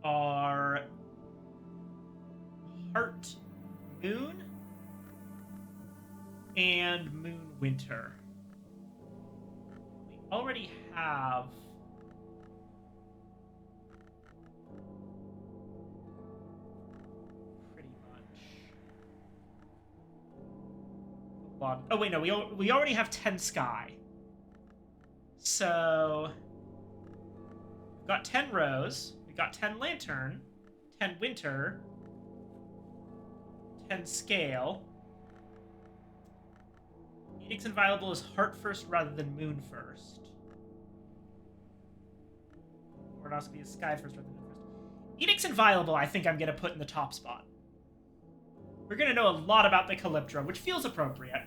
are Heart Moon and Moon Winter. We already have pretty much a lot. Oh wait, no, we already have 10 sky. So we've got 10 rose, we got 10 lantern, 10 winter, 10 scale. Edict's Inviolable is heart first rather than moon first. Ornoscopy is sky first rather than moon first. Edict's Inviolable, I think I'm going to put in the top spot. We're going to know a lot about the Calyptra, which feels appropriate.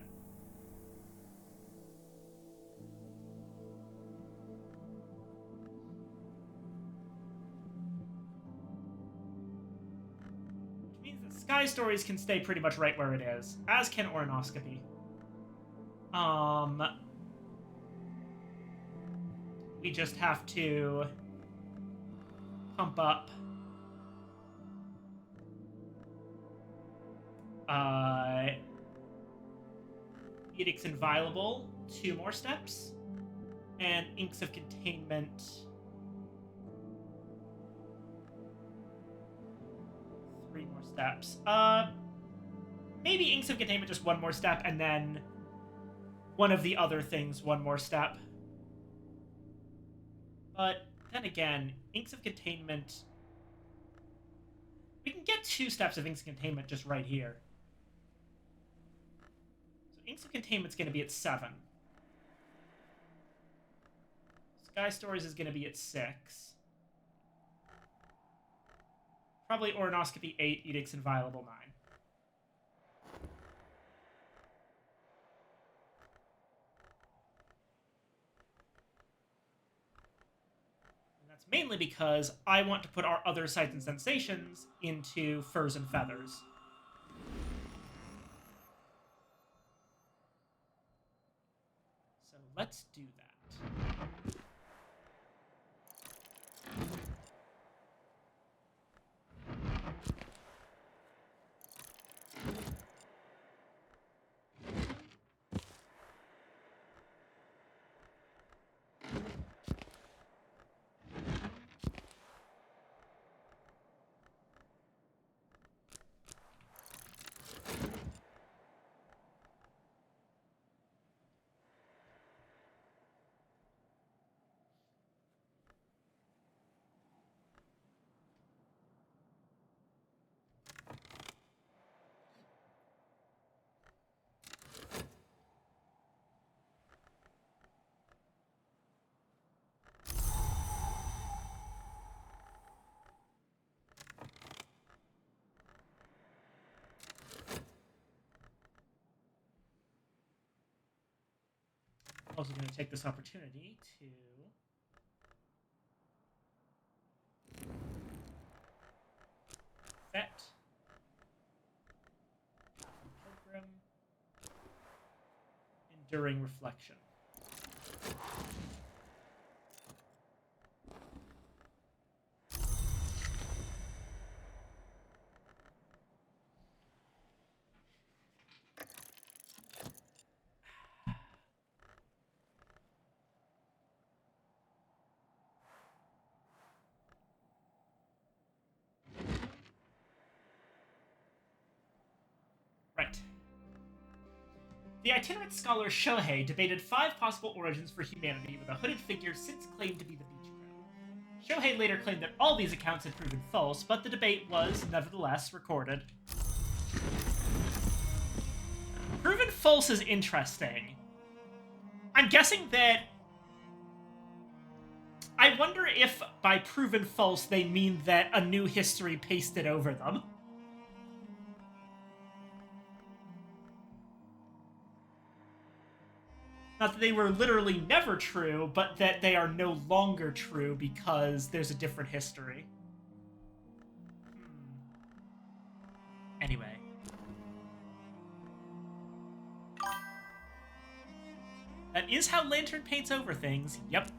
Which means that Sky Stories can stay pretty much right where it is, as can Ornoscopy. We just have to pump up Edict's Inviolable 2 more steps, and Inks of Containment 3 more steps. Maybe Inks of Containment just 1 more step, and then one of the other things 1 more step. But then again, Inks of Containment... We can get 2 steps of Inks of Containment just right here. So Inks of Containment's going to be at 7. Sky Stories is going to be at 6. Probably Ornoscopy 8, Edict's Inviolable 9. Mainly because I want to put our other sights and sensations into Furs and Feathers. So let's do that. Also going to take this opportunity to set Pilgrim Enduring Reflection. Right. The itinerant scholar Shohei debated 5 possible origins for humanity with a hooded figure since claimed to be the beach crow. Shohei later claimed that all these accounts had proven false, but the debate was nevertheless recorded. Proven false is interesting. I'm guessing that... I wonder if by proven false they mean that a new history pasted over them. Not that they were literally never true, but that they are no longer true because there's a different history. Anyway. That is how Lantern paints over things. Yep.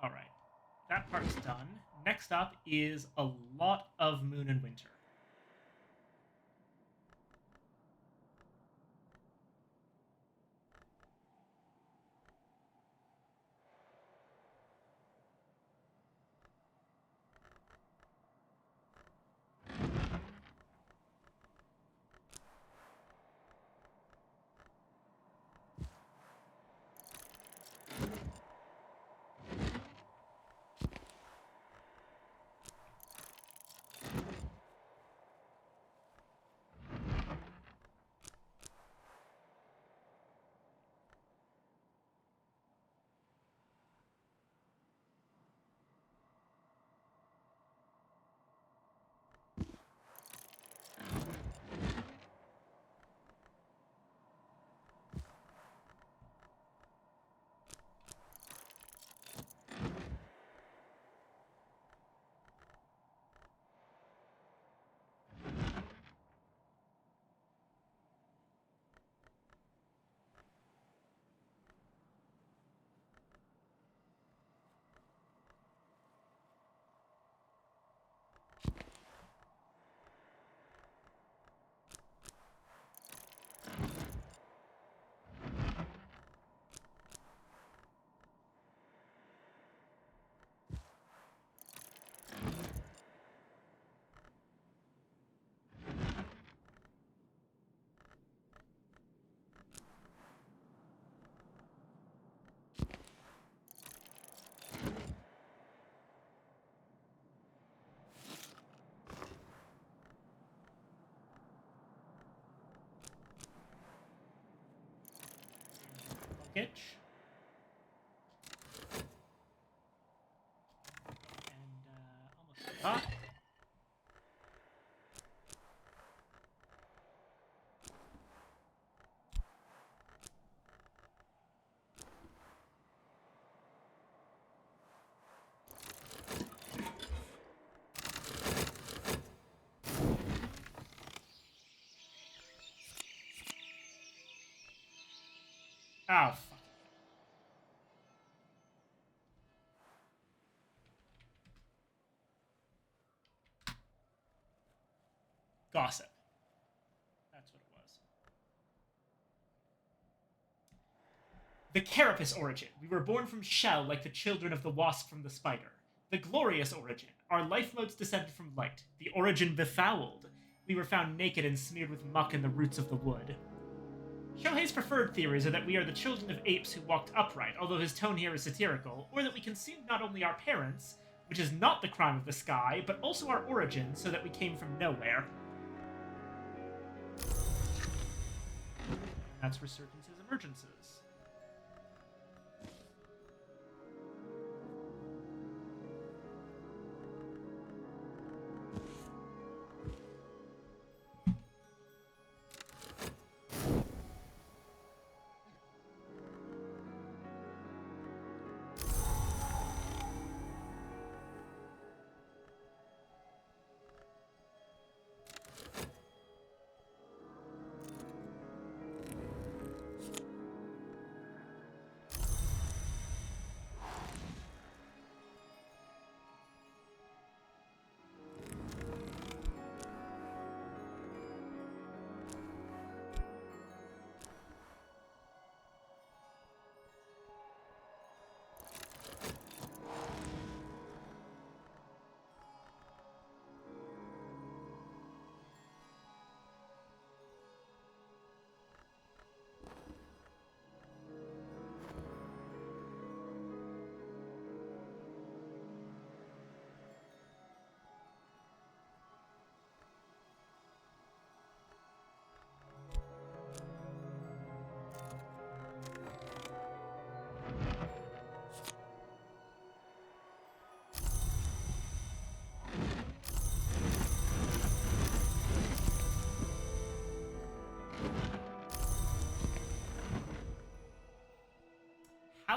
Alright. That part's done. Next up is a lot of Moon and Winter. Hitch. And almost forgot. Oh, fuck. Gossip. That's what it was. The Carapace origin. We were born from shell like the children of the wasp from the spider. The glorious origin. Our life modes descended from light. The origin befouled. We were found naked and smeared with muck in the roots of the wood. Shohei's preferred theories are that we are the children of apes who walked upright, although his tone here is satirical, or that we consumed not only our parents, which is not the crime of the sky, but also our origin, so that we came from nowhere. That's resurgences, emergences.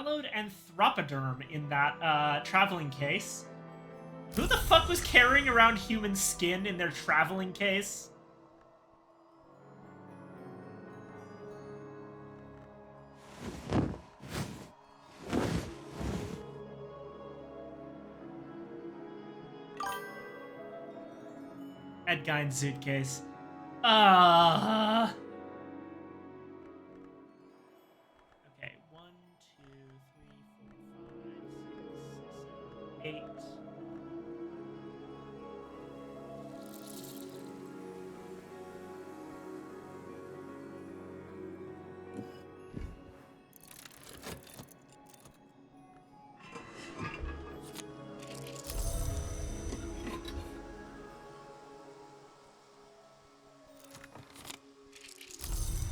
hallowed anthropoderm in that traveling case. Who the fuck was carrying around human skin in their traveling case? Edgein's suitcase. Okay, 1, 2, 3, 4, 5, 6, 7, 8.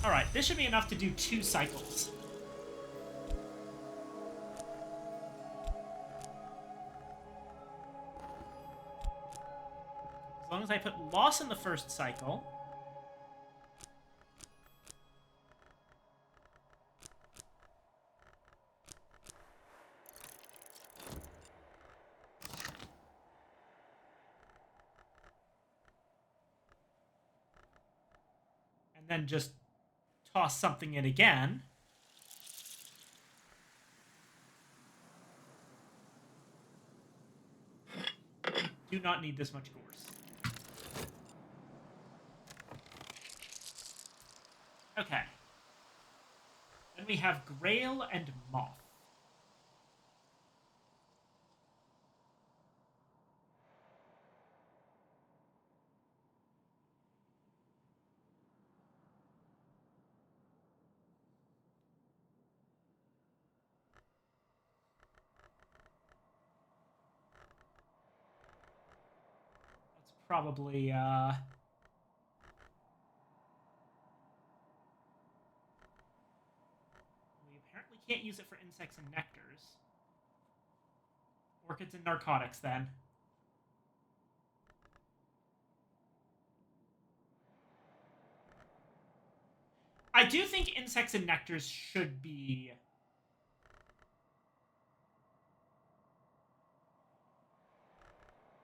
Alright, this should be enough to do 2 cycles. As long as I put loss in the first cycle. And then just toss something in again. Do not need this much gorse. Okay. Then we have Grail and Moth. Probably, we apparently can't use it for insects and nectars. Orchids and narcotics, then. I do think insects and nectars should be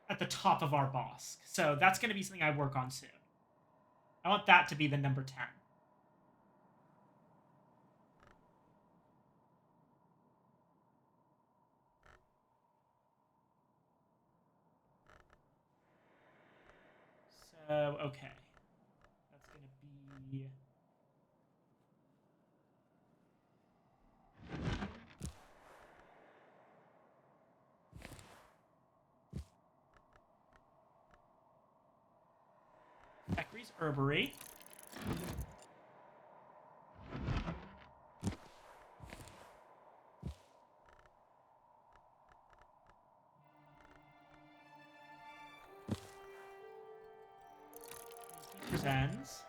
at the top of our boss. So that's going to be something I work on soon. I want that to be the number 10. So, okay. That's going to be... Thackeray's Herbery. Ends.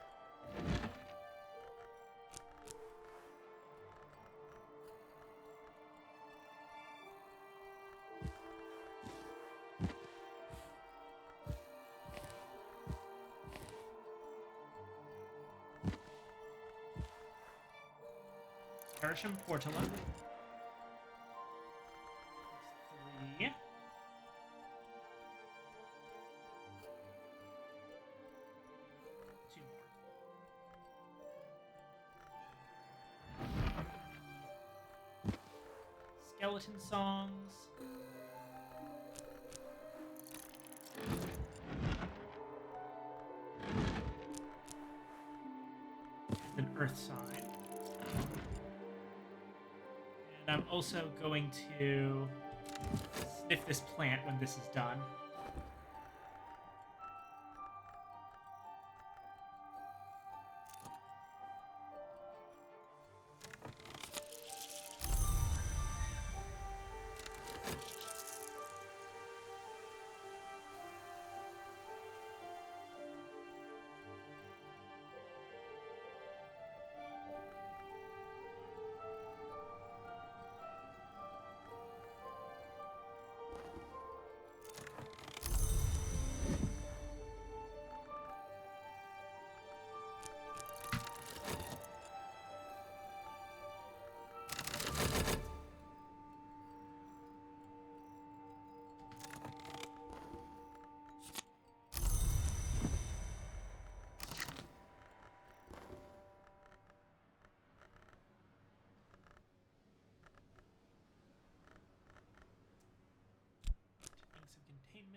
Parisham Portulum. 3. Skeleton songs. And an earth sign. And I'm also going to sniff this plant when this is done.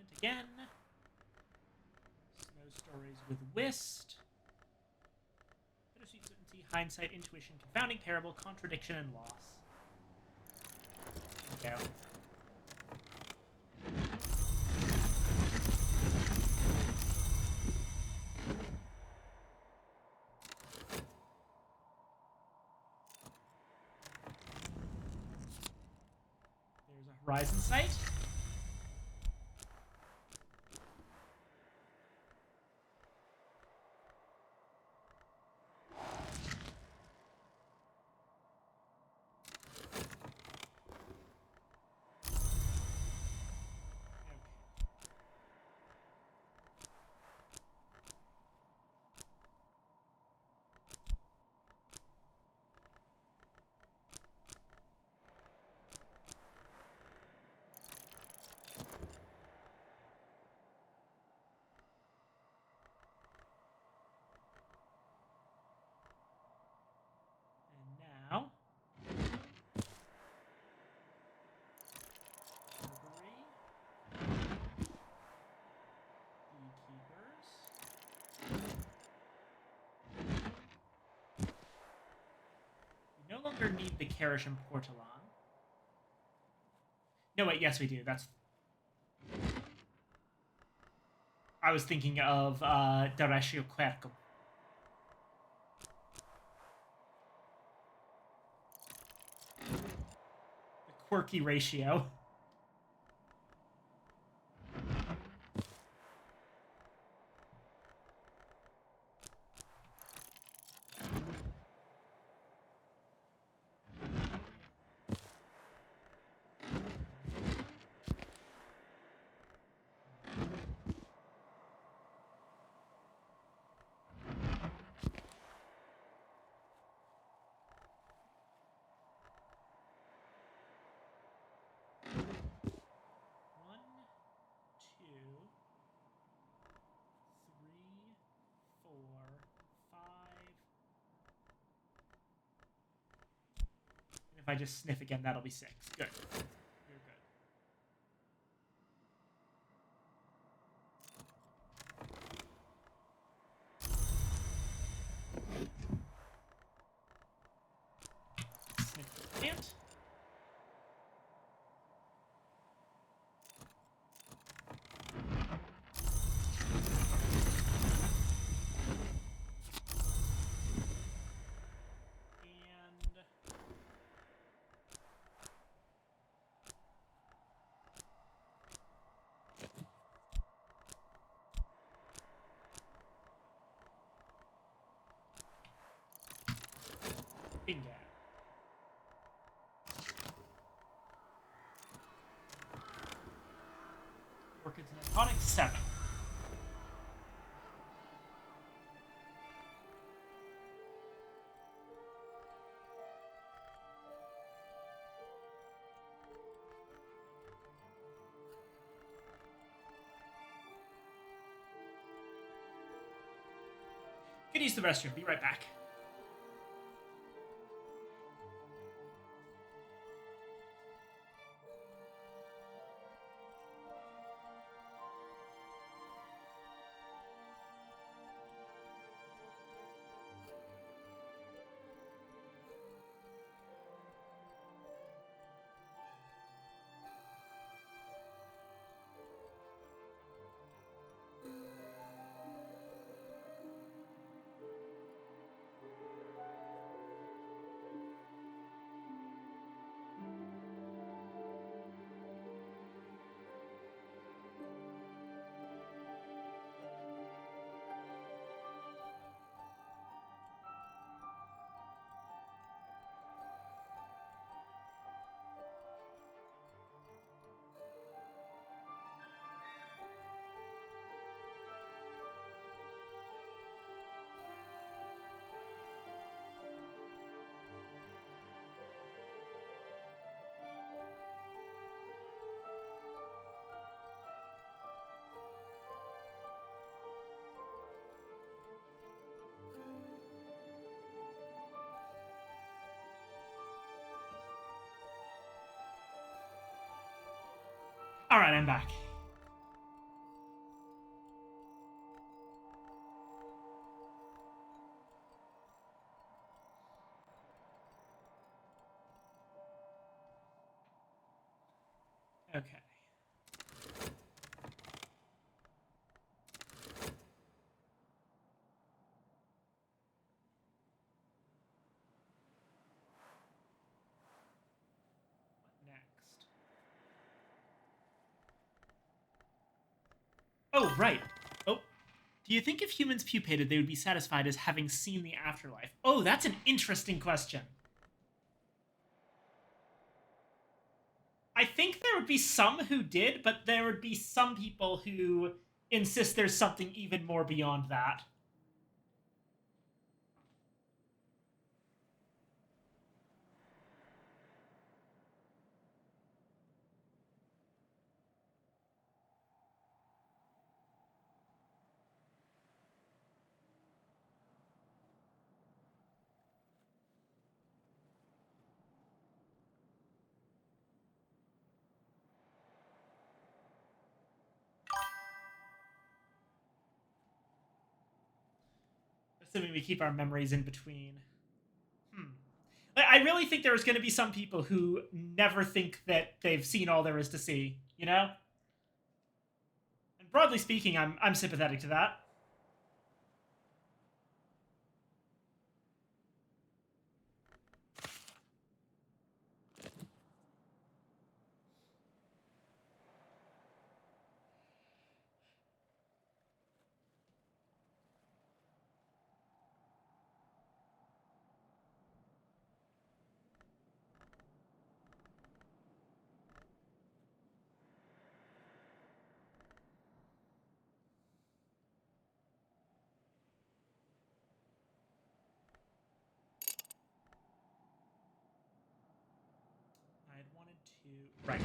Refinement again. Snow stories with Whist. Bittersweet certainty, hindsight, intuition, confounding parable, contradiction, and loss. There we go. There's a Horizon Sight. And now, Burglary, Beekeepers. We no longer need the Karish and Portalon. No, wait, yes we do. That's... I was thinking of Darescio Quercum. The quirky ratio. One, two, three, four, five. And if I just sniff again, that'll be 6. Good. You're good. Sniff the plant. And bingo. Orchids and Narcotics, 7. Could use the restroom. Be right back. All right, I'm back. Okay. What next? Oh, right. Oh. Do you think if humans pupated, they would be satisfied as having seen the afterlife? Oh, that's an interesting question. I think there would be some who did, but there would be some people who insist there's something even more beyond that. Assuming we keep our memories in between. I really think there's going to be some people who never think that they've seen all there is to see, you know? And broadly speaking, I'm sympathetic to that. I had wanted to. Right.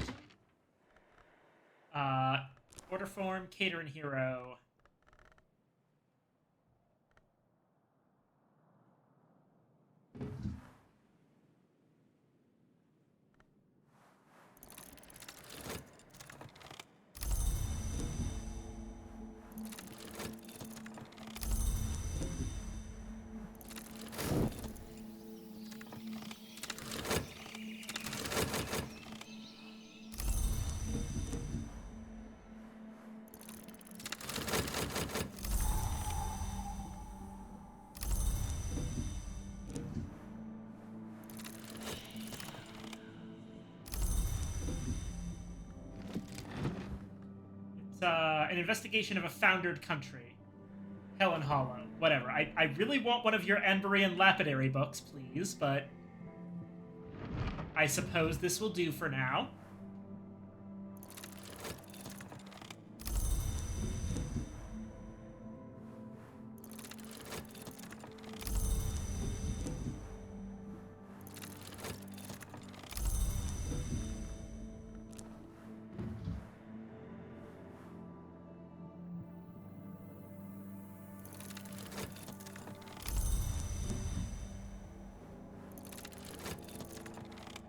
Order form, cater and hero. It's an investigation of a foundered country. Helen Hollow. Whatever. I really want one of your Anbarian Lapidary books, please, but I suppose this will do for now.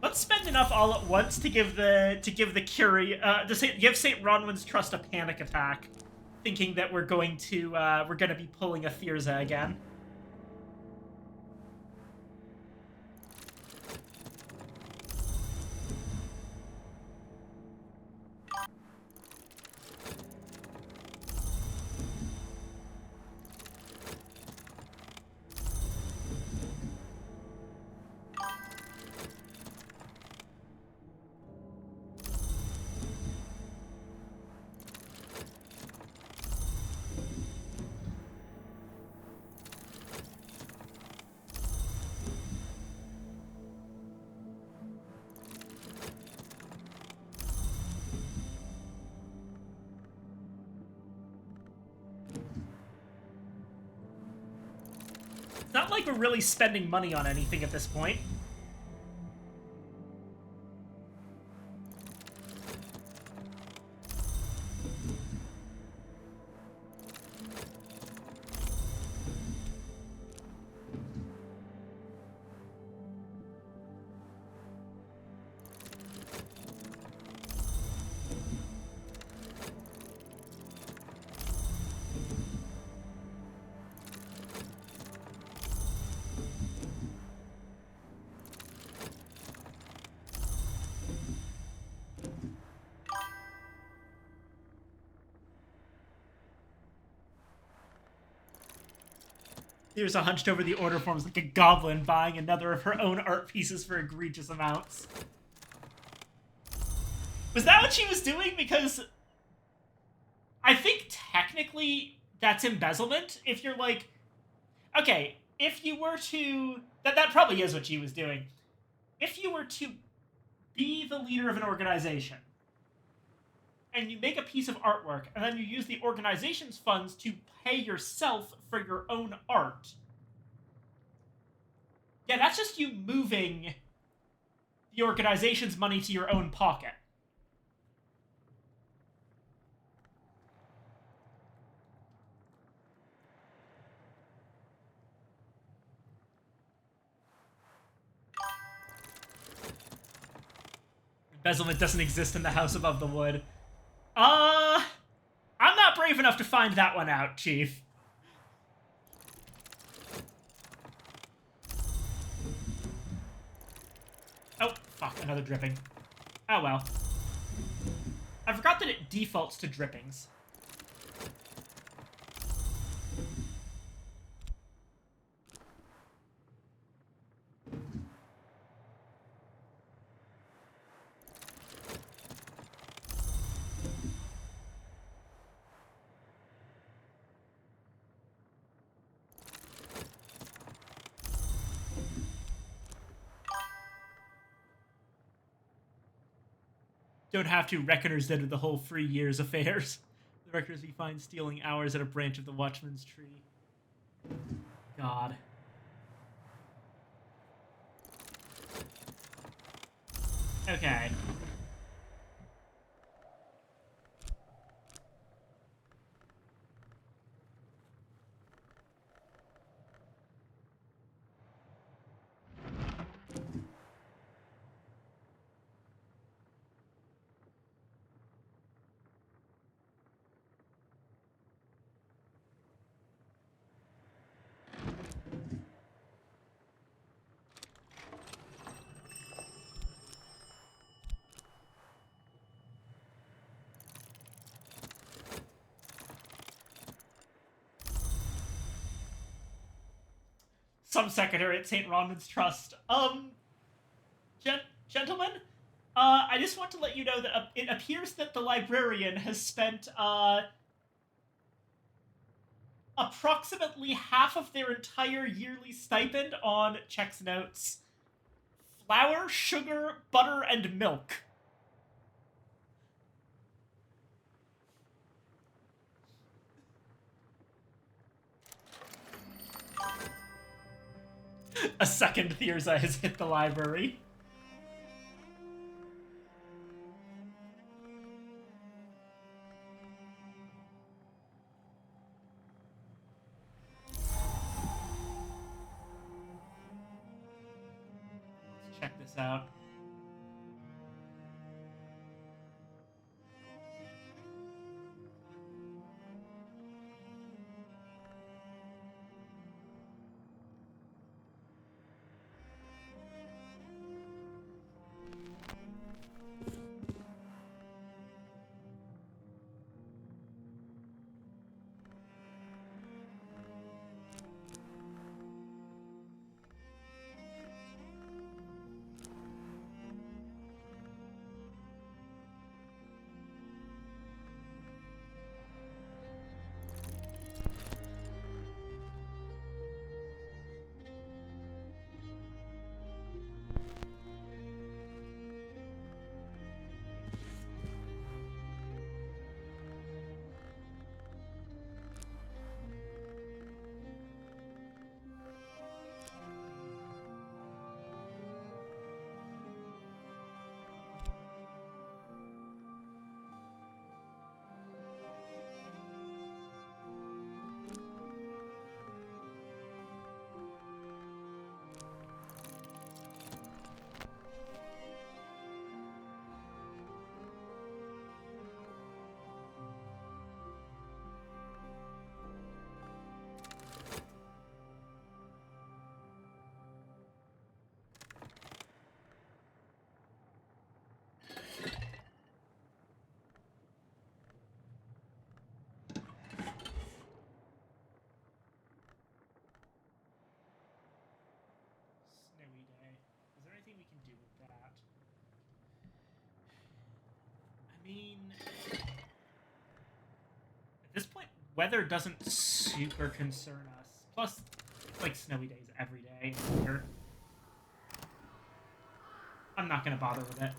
Let's spend enough all at once to give the Curie give Saint Ronwin's Trust a panic attack, thinking that we're going to be pulling a Thyrza again. It's not like we're really spending money on anything at this point. Thyrza hunched over the order forms like a goblin buying another of her own art pieces for egregious amounts. Was that what she was doing? Because I think technically that's embezzlement. If you're like, okay, if you were to... That probably is what she was doing. If you were to be the leader of an organization, and you make a piece of artwork, and then you use the organization's funds to pay yourself for your own art. Yeah, that's just you moving the organization's money to your own pocket. Embezzlement doesn't exist in the house above the wood. I'm not brave enough to find that one out, Chief. Oh, fuck, another dripping. Oh well. I forgot that it defaults to drippings. Don't have to. Reckoners did the whole 3 years affairs. The reckoners we find stealing hours at a branch of the Watchman's Tree. God. Okay. Some secretary at St. Ronman's Trust. Gentlemen, I just want to let you know that it appears that the librarian has spent, approximately half of their entire yearly stipend on, checks notes, flour, sugar, butter, and milk. A second Thyrza has hit the library. Let's check this out. weather doesn't super concern us. Plus, it's like snowy days every day here. I'm not gonna bother with it.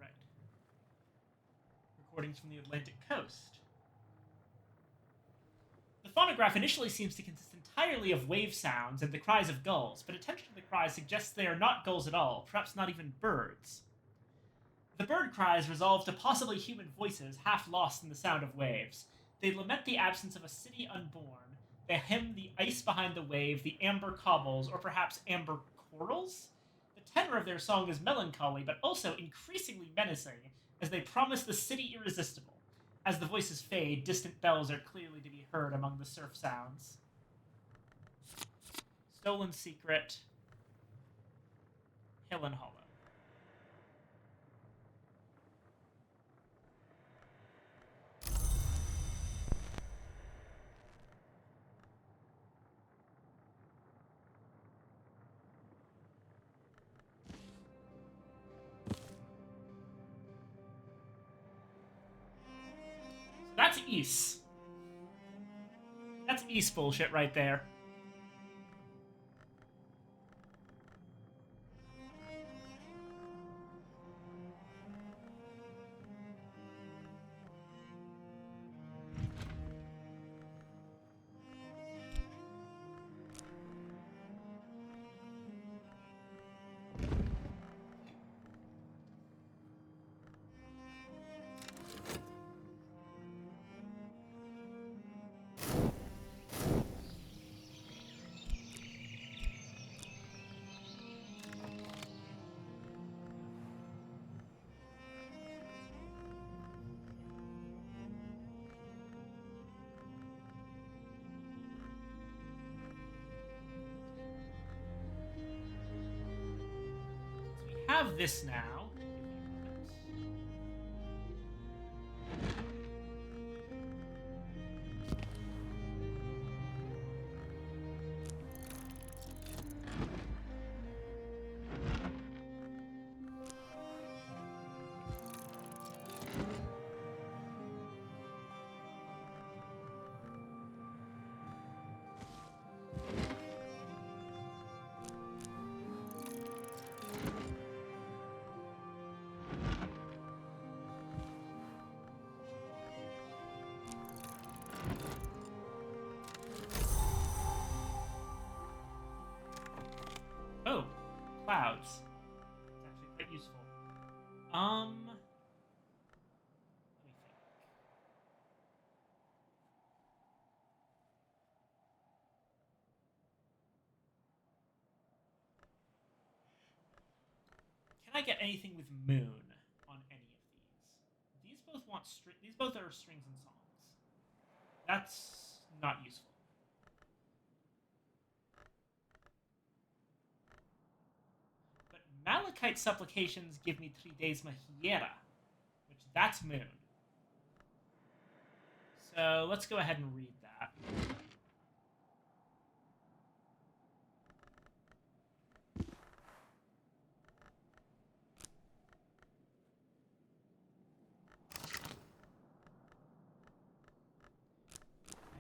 Right. Recordings from the Atlantic coast. The phonograph initially seems to consist entirely of wave sounds and the cries of gulls, but attention to the cries suggests they are not gulls at all, perhaps not even birds. The bird cries resolve to possibly human voices half lost in the sound of waves. They lament the absence of a city unborn. They hymn the ice behind the wave, the amber cobbles, or perhaps amber corals? The tenor of their song is melancholy, but also increasingly menacing, as they promise the city irresistible. As the voices fade, distant bells are clearly to be heard among the surf sounds. Stolen Secret, Hill and Hollow. That's East. That's East bullshit right there. Have this now. Oh, clouds. It's actually quite useful. Let me think. Can I get anything with moon on any of these? These both want these both are strings and songs. That's not useful. But Malachite supplications give me 3 days Mahiera, which that's moon. So let's go ahead and read that.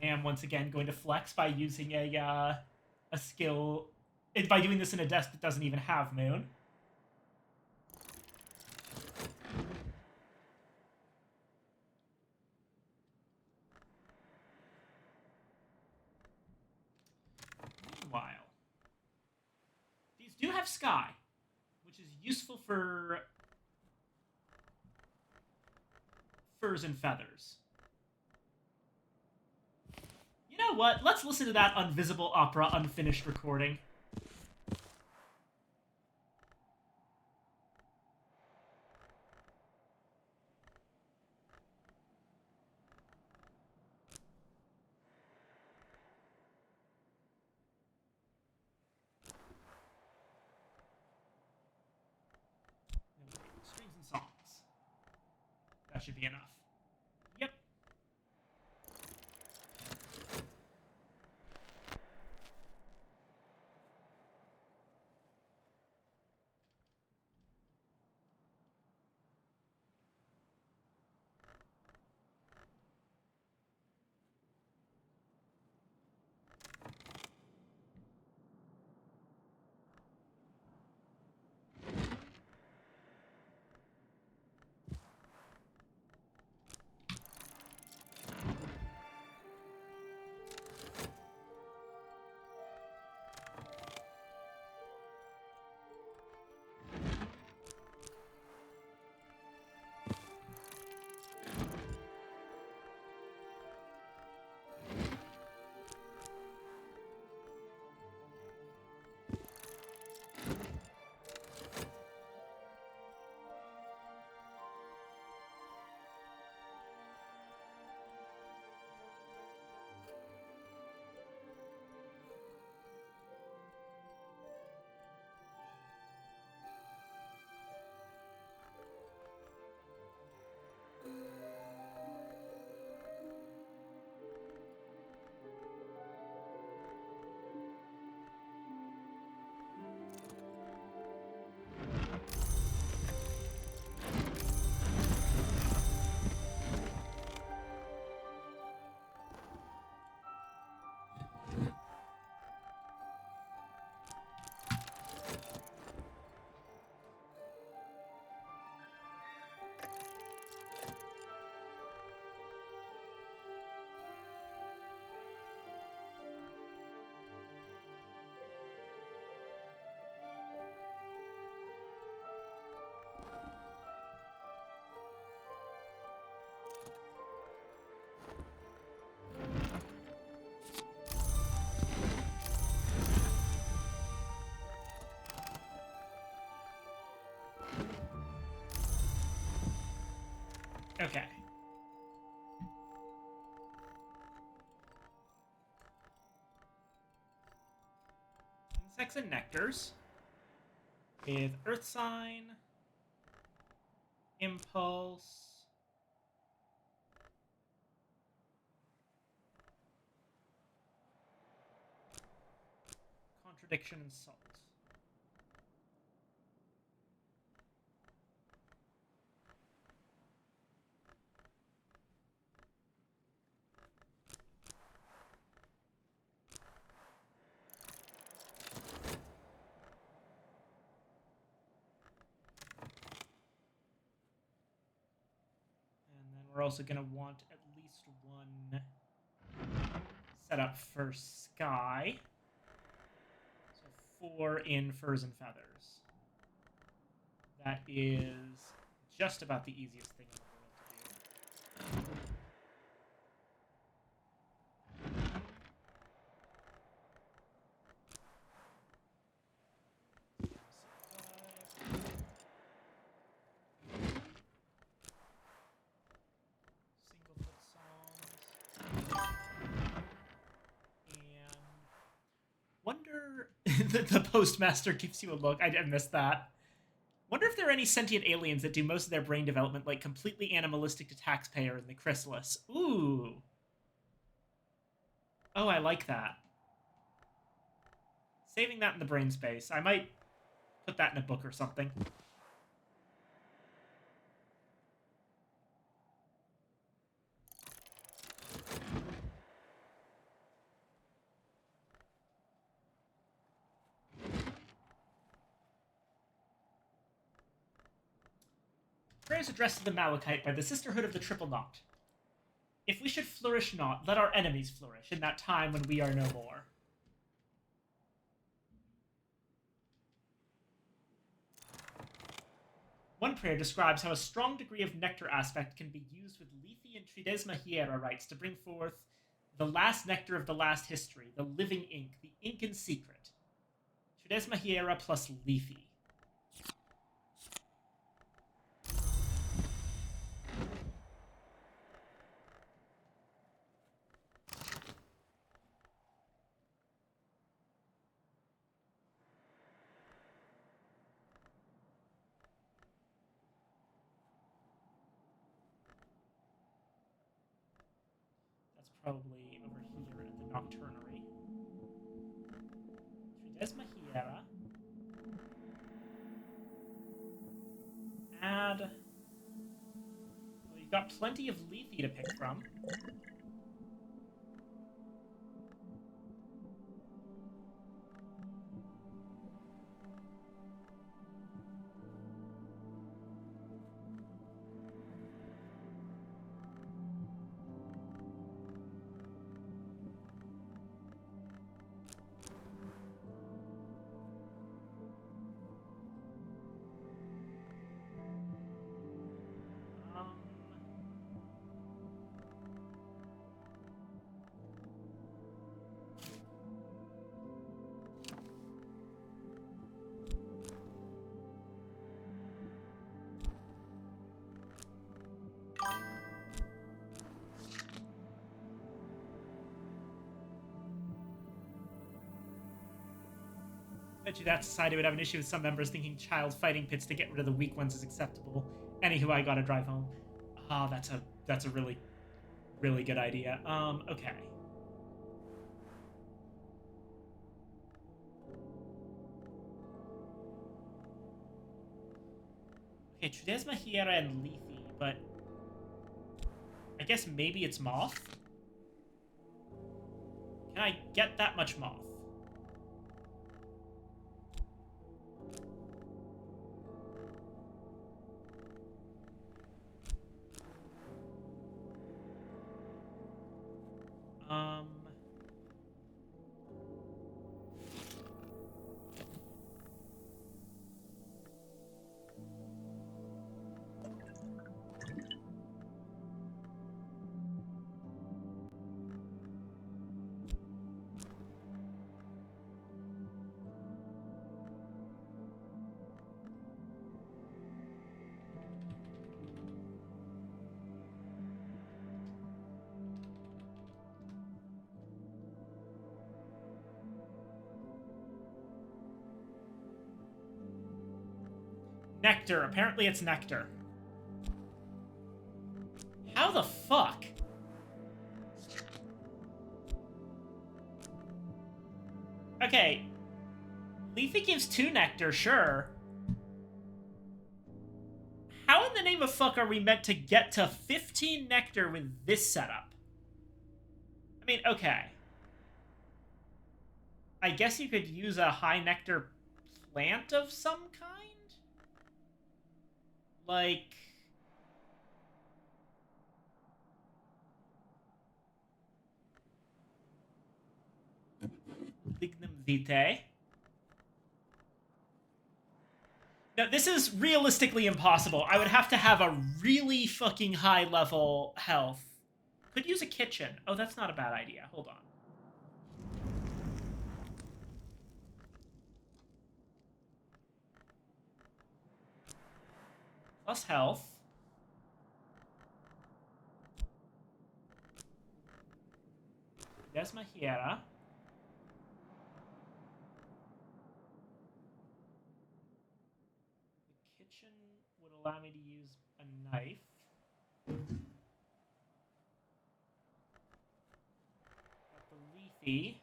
I am once again going to flex by using a skill, by doing this in a desk that doesn't even have moon. These do have sky, which is useful for furs and feathers. You know what? Let's listen to that Unvisible Opera unfinished recording. Strings and songs. That should be enough. Yep. Okay. Insects and nectars. With Earth Sign. Impulse. Contradiction and Salt. We're also going to want at least one setup for Sky. So 4 in Furs and Feathers. That is just about the easiest thing in the world to do. Wonder the postmaster gives you a look. I missed that. Wonder if there are any sentient aliens that do most of their brain development like completely animalistic to taxpayer in the chrysalis. Ooh. Oh, I like that. Saving that in the brain space. I might put that in a book or something. Prayers addressed to the Malachite by the Sisterhood of the Triple Knot. If we should flourish not, let our enemies flourish in that time when we are no more. One prayer describes how a strong degree of nectar aspect can be used with Lethe and Tridesma Hiera rites to bring forth the last nectar of the last history, the living ink, the ink in secret. Tridesma Hiera plus Lethe. That's probably over here at the Nocturnery. Tridesma Hiera. Add. Well, you've got plenty of Lethe to pick from. Bet you that society would have an issue with some members thinking child fighting pits to get rid of the weak ones is acceptable. Anywho, I gotta drive home. Ah, that's a really, really good idea. Okay. Okay, Trudesma, Hiera, and Lethe, but I guess maybe it's Moth? Can I get that much Moth? Um... Nectar. Apparently it's nectar. How the fuck? Okay. Lethe gives 2 nectar, sure. How in the name of fuck are we meant to get to 15 nectar with this setup? I mean, okay. I guess you could use a high nectar plant of some kind? Like... Lignum vitae. No, this is realistically impossible. I would have to have a really fucking high level health. Could use a kitchen. Oh, that's not a bad idea. Hold on. Plus health. Desma Hiera. The kitchen would allow me to use a knife. Got the Lethe.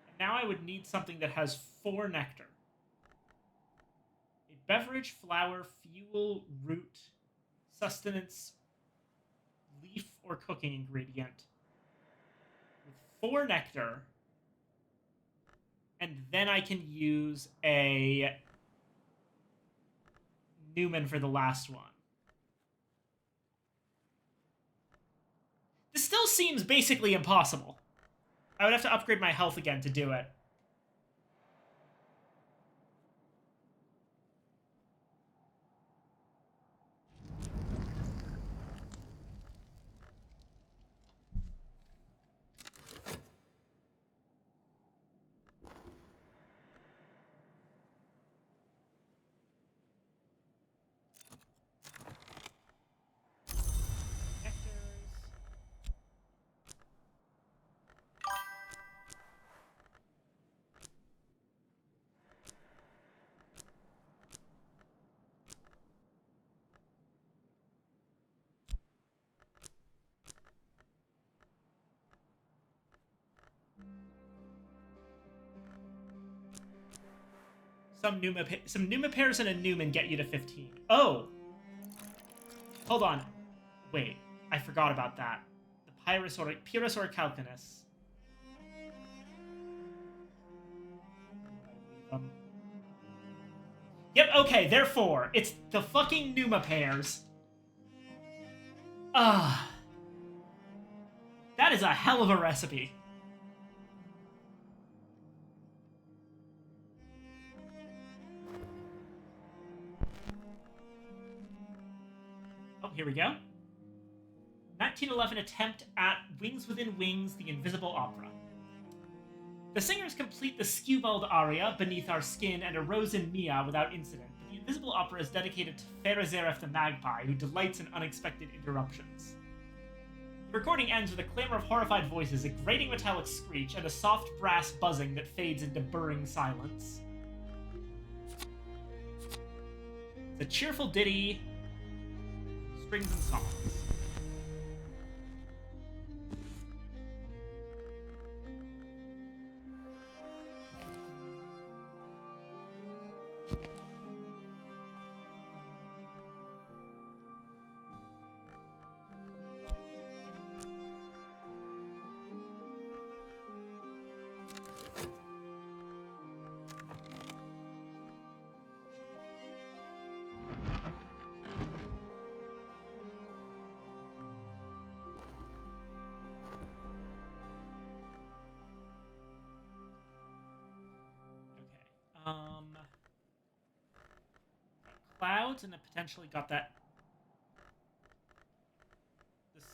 And now I would need something that has 4 nectar. A beverage, flour, fuel, root, sustenance, leaf, or cooking ingredient. With 4 nectar. And then I can use a Newman for the last one. This still seems basically impossible. I would have to upgrade my health again to do it. Some Numa pairs and a Newman get you to 15. Oh! Hold on. Wait, I forgot about that. The Pyrus or Calcanus. Yep, okay, therefore, it's the fucking Numa pairs. Ah. That is a hell of a recipe. Oh, here we go. 1911 attempt at Wings Within Wings, the Invisible Opera. The singers complete the Skewbald aria, Beneath Our Skin, and A Rose in Mia without incident, but the Invisible Opera is dedicated to Ferazeref the Magpie, who delights in unexpected interruptions. The recording ends with a clamor of horrified voices, a grating metallic screech, and a soft brass buzzing that fades into burring silence. It's a cheerful ditty, strings and songs. Clouds, and it potentially got the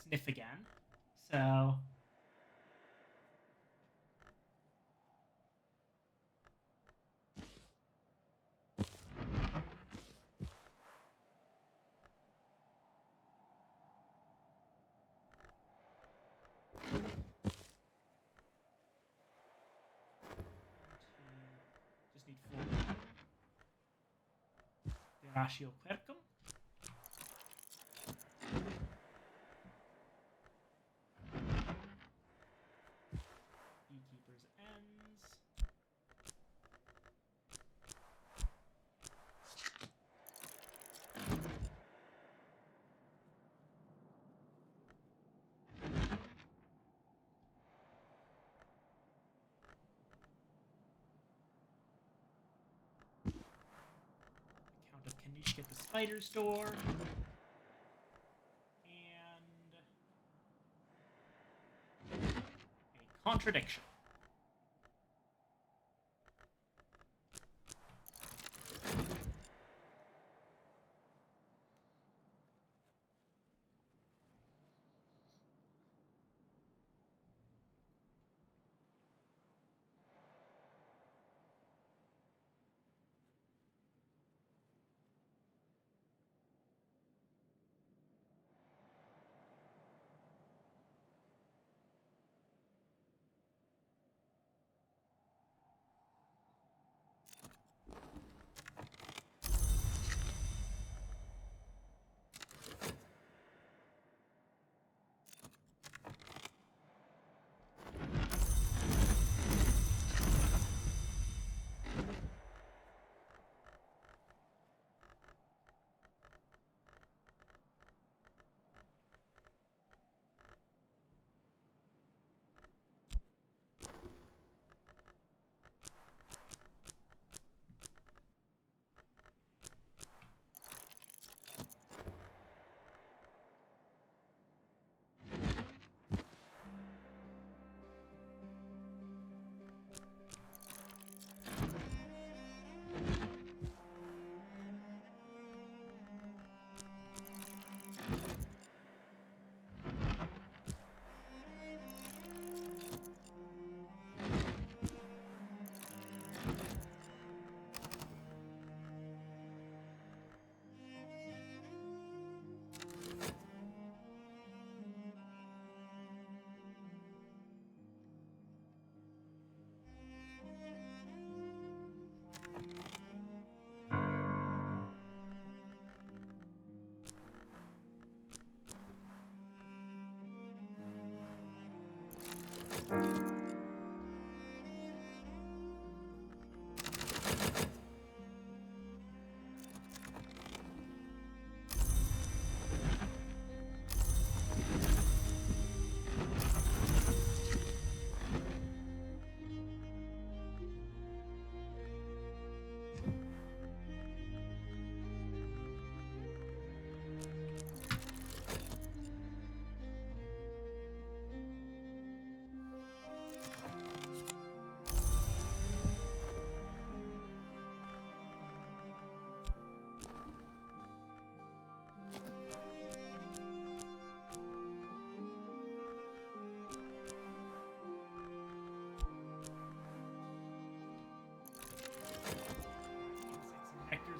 sniff again. So just need 4. Ratio Quercum. Beekeeper's Ends. Count of Kanishka at the Spider's Door. And a contradiction.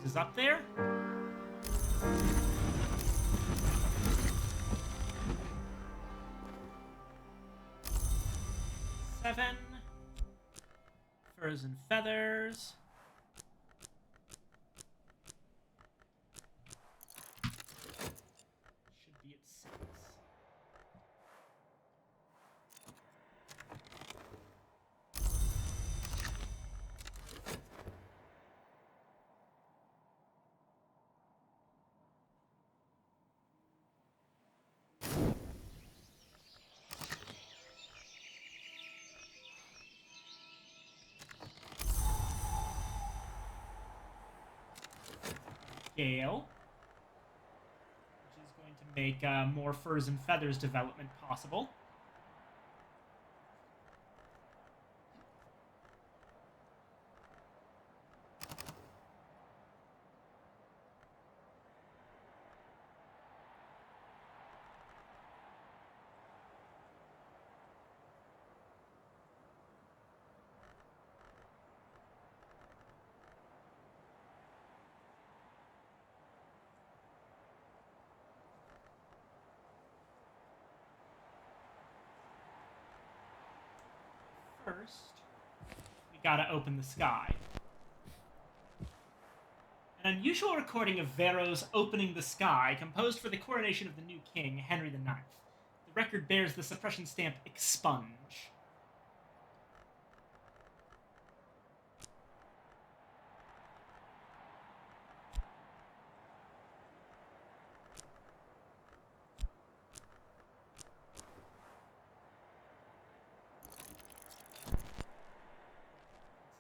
is up there. Seven. Furs and feathers. Should be at 6. Scale, which is going to make more furs and feathers development possible. First, we gotta open the sky. An unusual recording of Varro's opening the sky, composed for the coronation of the new king, Henry IX. The record bears the suppression stamp expunge.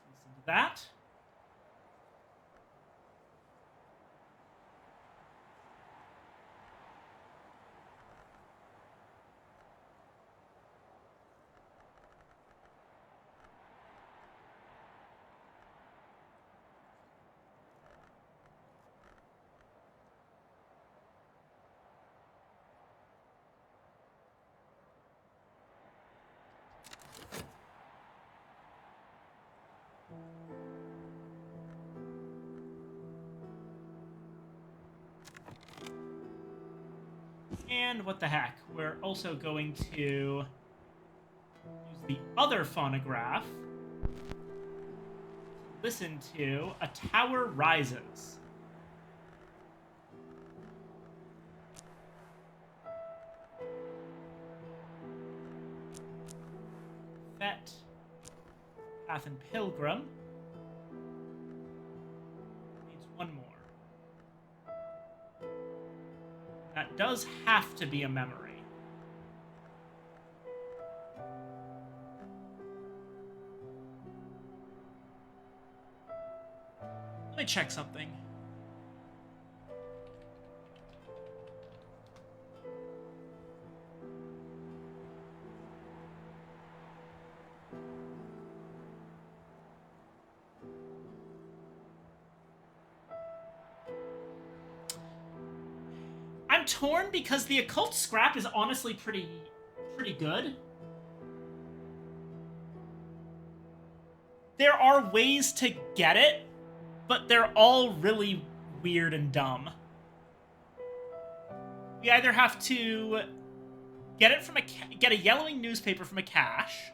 Let's listen to that. And what the heck, we're also going to use the other phonograph to listen to A Tower Rises. Fete, Path and Pilgrim. Needs one more. That does have to be a memory. Let me check something. I'm torn because the occult scrap is honestly pretty good. There are ways to get it, but they're all really weird and dumb. We either have to get it from get a yellowing newspaper from a cache,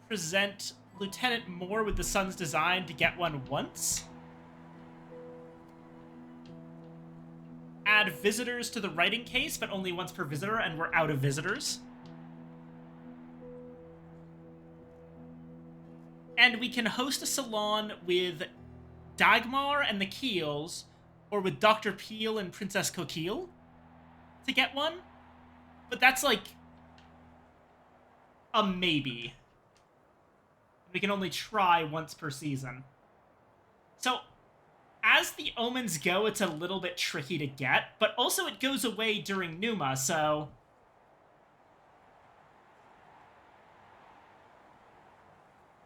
present Lieutenant Moore with the sun's design to get one once, add visitors to the writing case, but only once per visitor, and we're out of visitors. And we can host a salon with Dagmar and the Keels, or with Dr. Peel and Princess Coquille to get one. But that's like a maybe. We can only try once per season. So, as the omens go, it's a little bit tricky to get, but also it goes away during Numa, so...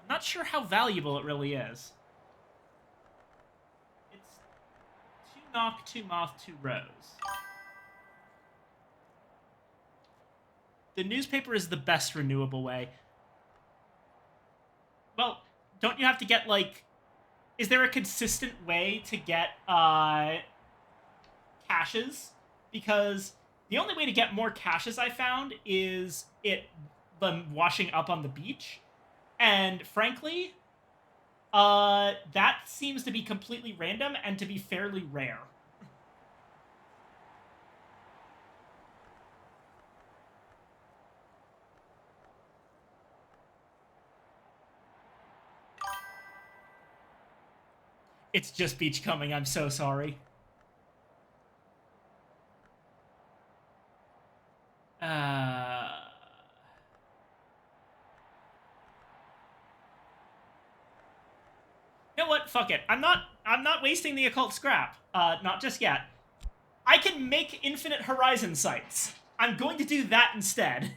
I'm not sure how valuable it really is. It's 2 knock, 2 moth, 2 rose. The newspaper is the best renewable way. don't you have to get, like... Is there a consistent way to get, caches? Because the only way to get more caches I found is them washing up on the beach. And frankly, that seems to be completely random and to be fairly rare. It's just beach coming, I'm so sorry. You know what? Fuck it. I'm not wasting the occult scrap. Not just yet. I can make infinite horizon sights. I'm going to do that instead.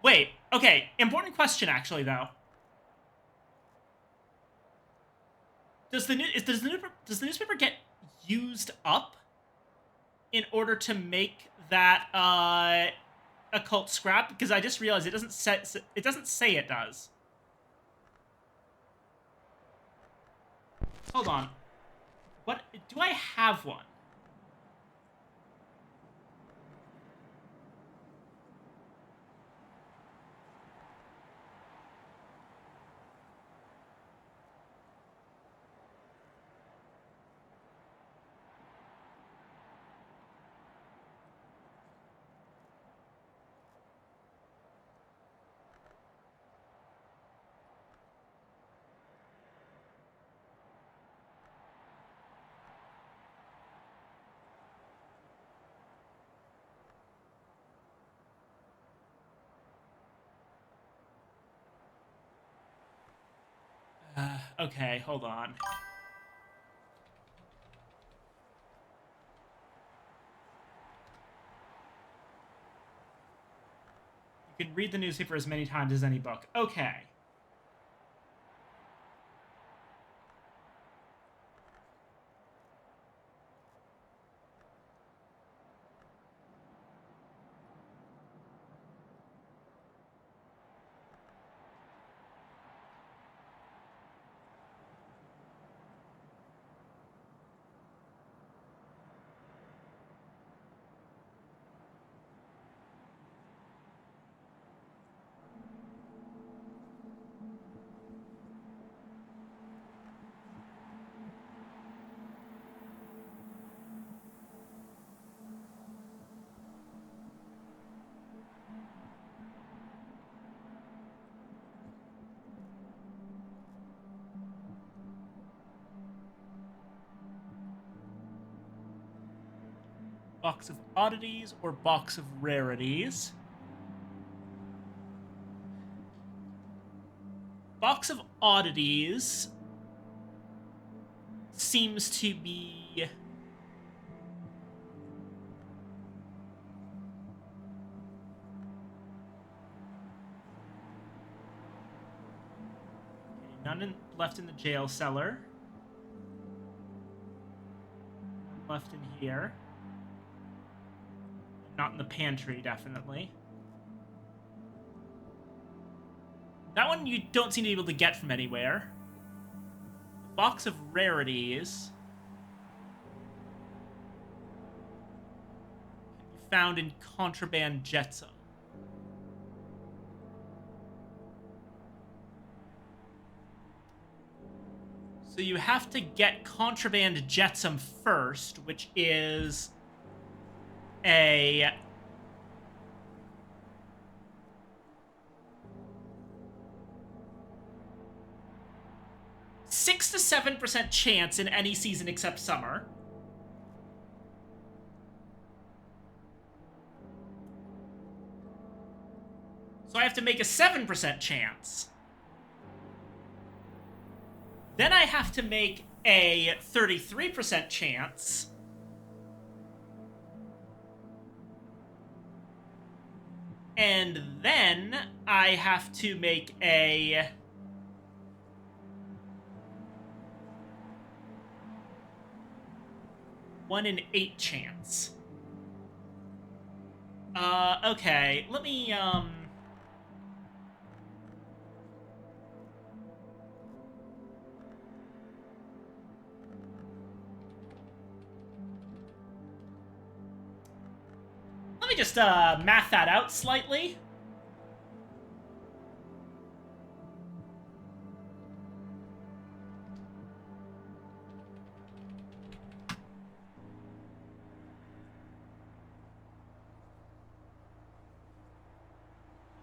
Wait, okay, important question actually though. Does the newspaper get used up in order to make that occult scrap? Because I just realized it doesn't say it does. Hold on. What do I have one? Okay, hold on. You can read the newspaper as many times as any book. Okay. Box of oddities or box of rarities. Box of oddities seems to be... None left in the jail cellar. None left in here. Not in the pantry, definitely. That one you don't seem to be able to get from anywhere. Box of rarities can be found in contraband jetsam. So you have to get contraband jetsam first, which is a 6 to 7% chance in any season except summer. So I have to make a 7% chance. Then I have to make a 33% chance. And then I have to make a 1 in 8 chance. Okay. Let me, let me just, math that out slightly.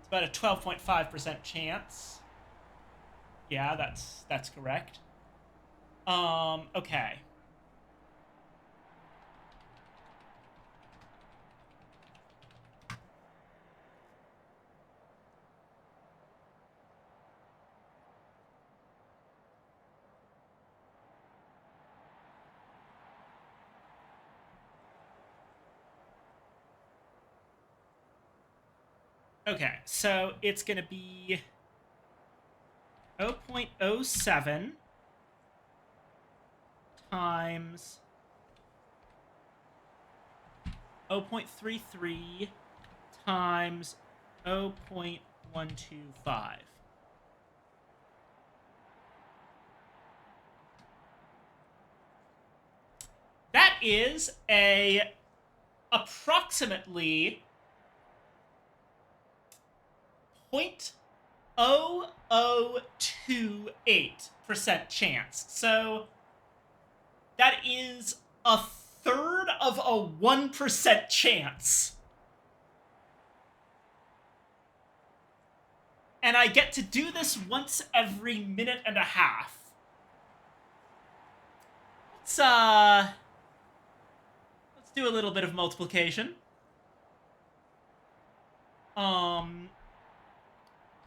About a 12.5% chance. Yeah, that's correct. Okay. Okay, so it's gonna be 0.07 times 0.33 times 0.125. That is a approximately 0.0028% chance. So that is a third of a 1% chance. And I get to do this once every minute and a half. Let's do a little bit of multiplication.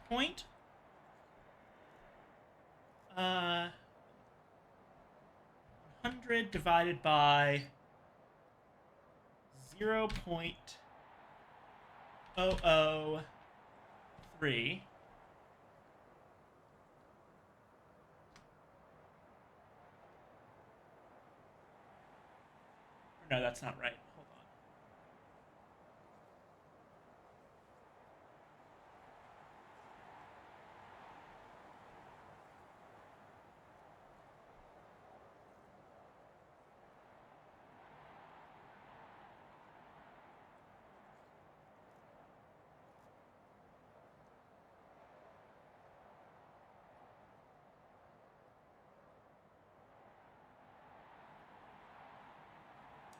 Point 100 divided by 0.003. No, that's not right. Hold on.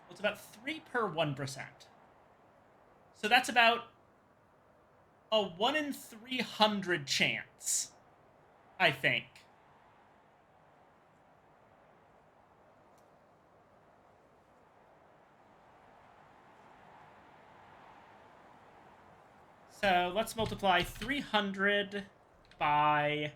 Well, it's about 3 per 1%. So that's about a 1 in 300 chance, I think. So let's multiply 300 by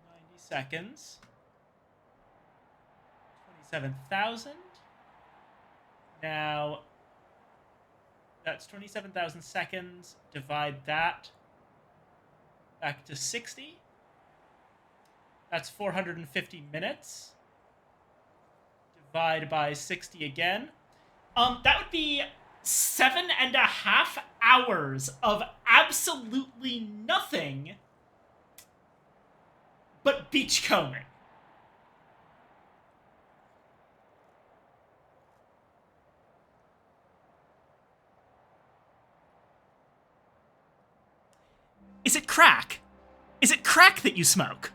90 seconds. 27,000. Now, that's 27,000 seconds. Divide that back to 60. That's 450 minutes. Divide by 60 again. That would be 7.5 hours of absolutely nothing but beachcombing. Is it crack? Is it crack that you smoke?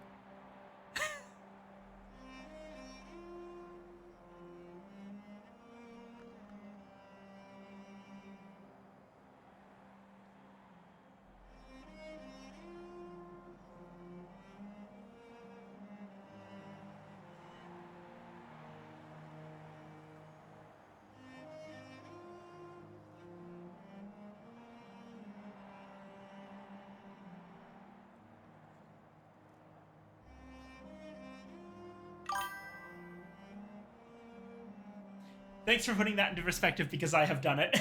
Thanks for putting that into perspective because I have done it.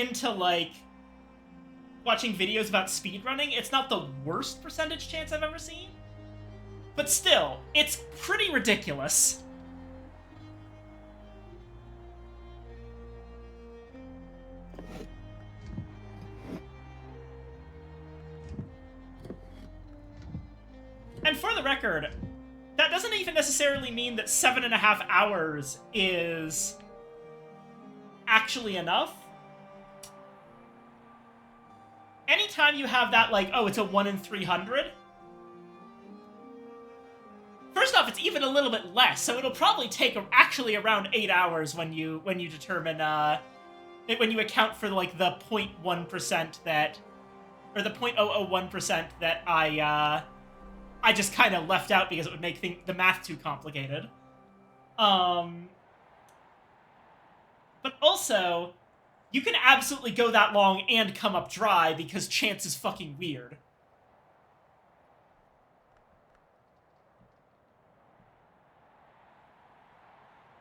into, like, watching videos about speedrunning, it's not the worst percentage chance I've ever seen. But still, it's pretty ridiculous. And for the record, that doesn't even necessarily mean that 7.5 hours is actually enough. Anytime you have that, like, oh, it's a 1 in 300. First off, it's even a little bit less, so it'll probably take actually around 8 hours when you determine, when you account for, like, the 0.1% that, or the 0.001% that I just kind of left out because it would make the math too complicated. But also, you can absolutely go that long and come up dry because chance is fucking weird.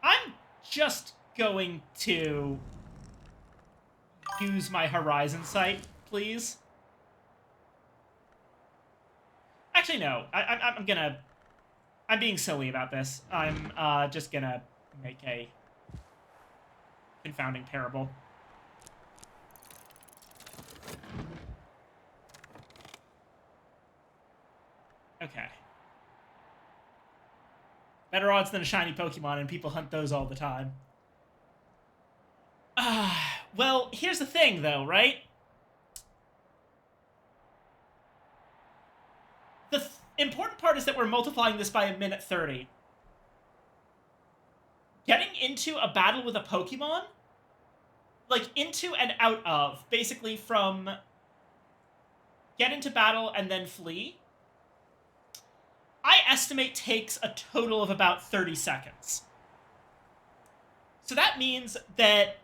I'm just going to use my horizon sight, please. Actually, no. I'm being silly about this. I'm just gonna make a confounding parable. Okay. Better odds than a shiny Pokemon, and people hunt those all the time. Well, here's the thing, though, right? The important part is that we're multiplying this by 1:30. Getting into a battle with a Pokemon, like, into and out of, basically from get into battle and then flee, I estimate takes a total of about 30 seconds. So that means that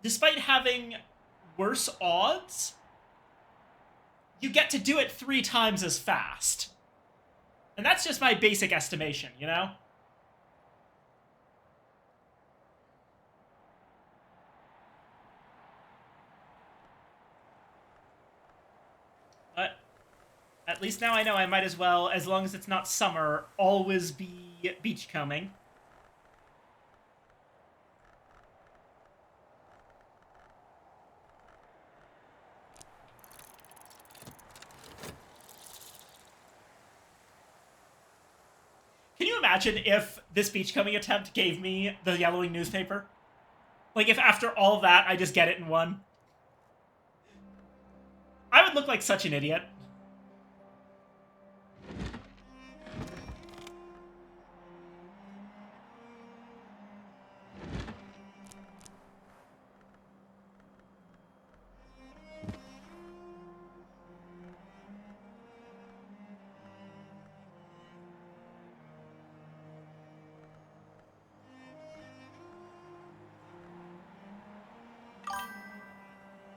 despite having worse odds, you get to do it 3 times as fast. And that's just my basic estimation, you know? But at least now I know I might as well, as long as it's not summer, always be beachcombing. Can you imagine if this beachcombing attempt gave me the yellowing newspaper? Like, if after all that, I just get it in one? I would look like such an idiot.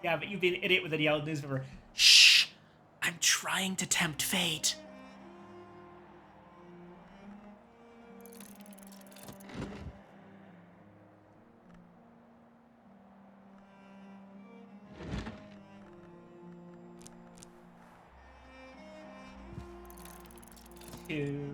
Yeah, but you'd be an idiot with a yellow newspaper. Shh! I'm trying to tempt fate. Two.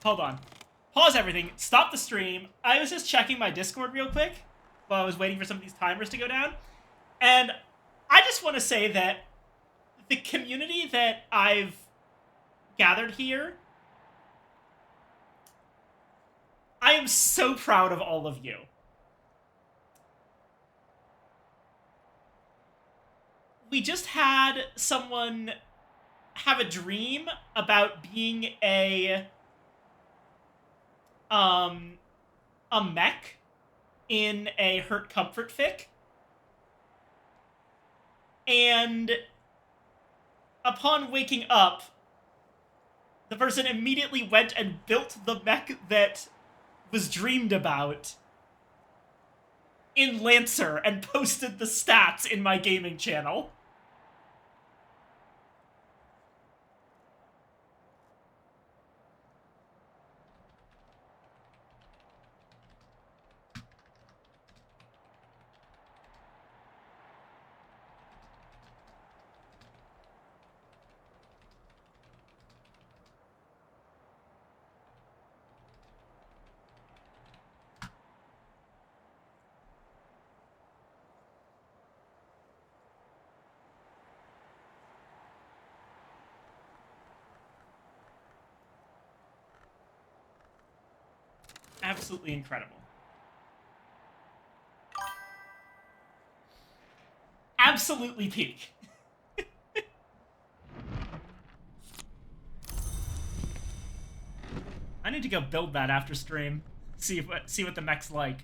hold on. Pause everything. Stop the stream. I was just checking my Discord real quick while I was waiting for some of these timers to go down. And I just want to say that the community that I've gathered here, I am so proud of all of you. We just had someone have a dream about being a mech in a Hurt Comfort fic. And upon waking up, the person immediately went and built the mech that was dreamed about in Lancer and posted the stats in my gaming channel. Absolutely incredible. Absolutely peak. I need to go build that after stream. See what the mech's like.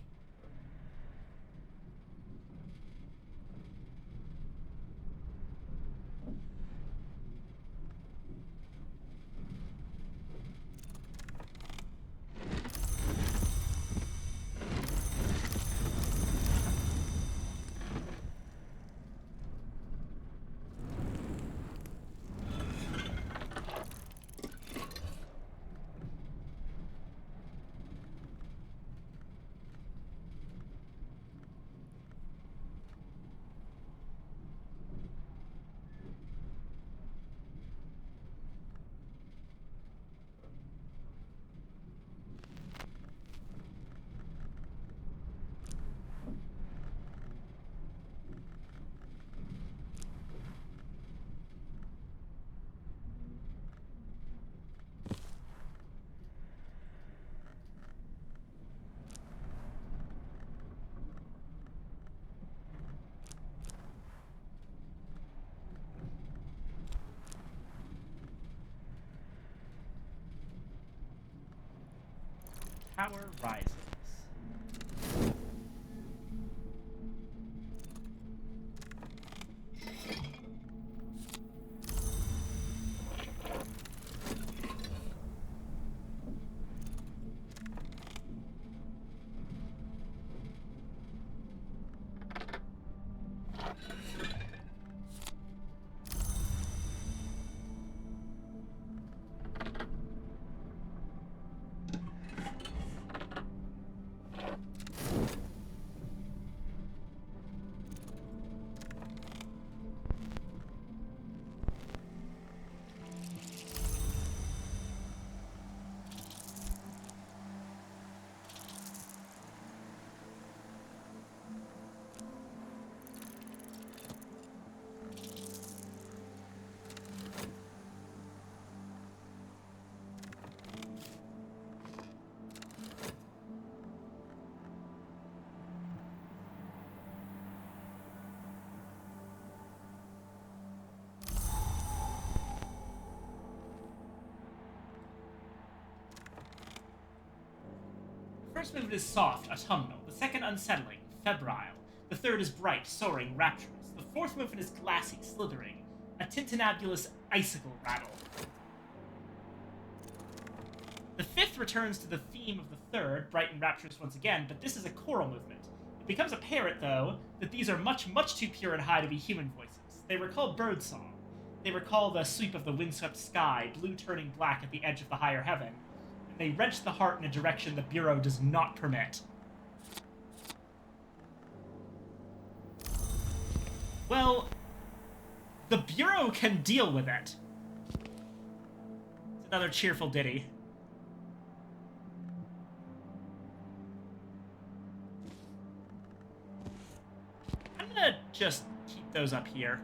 Tower rises. The first movement is soft, autumnal. The second unsettling, febrile. The third is bright, soaring, rapturous. The fourth movement is glassy, slithering. A tintinabulous icicle rattle. The fifth returns to the theme of the third, bright and rapturous once again, but this is a choral movement. It becomes apparent, though, that these are much, much too pure and high to be human voices. They recall birdsong. They recall the sweep of the windswept sky, blue turning black at the edge of the higher heaven. And they wrench the heart in a direction the Bureau does not permit. Well, the Bureau can deal with it. It's another cheerful ditty. just keep those up here.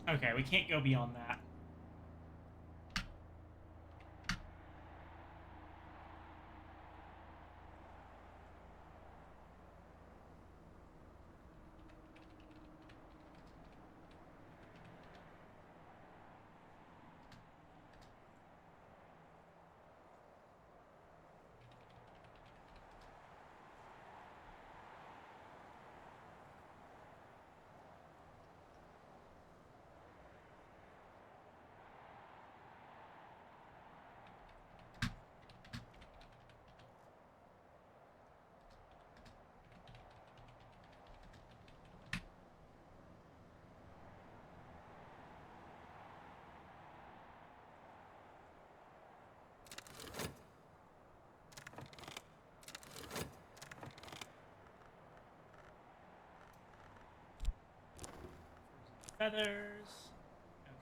Okay, we can't go beyond that. Feathers. Okay.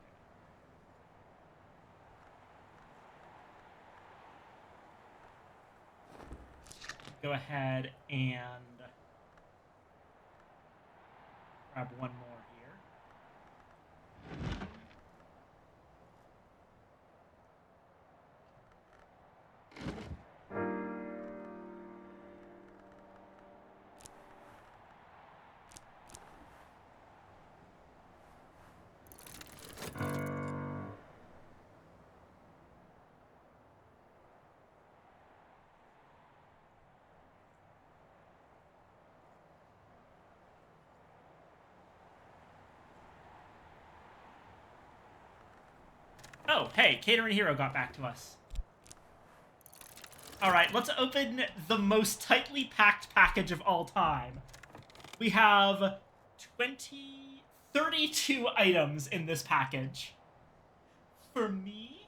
Go ahead and grab one more here. Oh, hey, Catering Hero got back to us. Alright, let's open the most tightly packed package of all time. We have 32 items in this package. For me?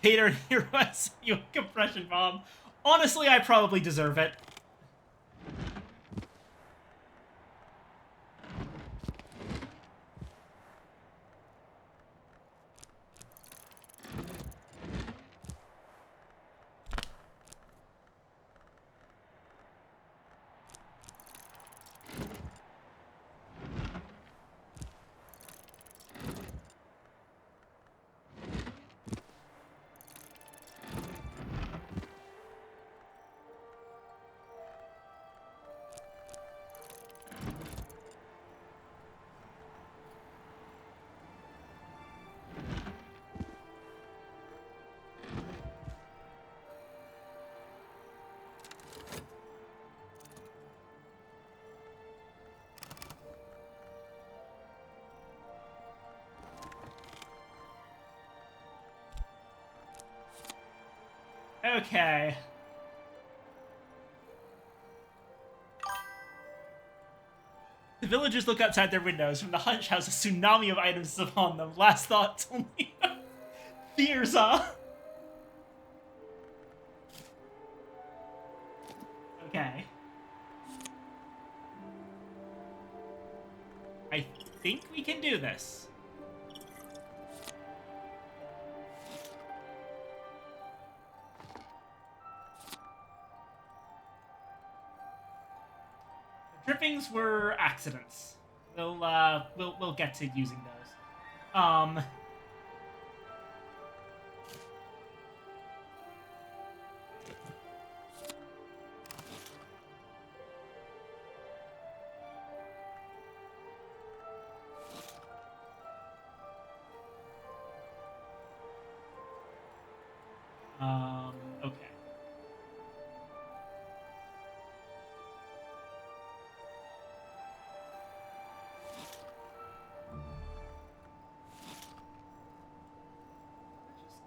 Cater Heroes, you a compression bomb. Honestly, I probably deserve it. Okay. The villagers look outside their windows. From the hunch house, a tsunami of items is upon them. Last thoughts only. Fears, Okay. I think we can do this. The drippings were accidents. We'll get to using those.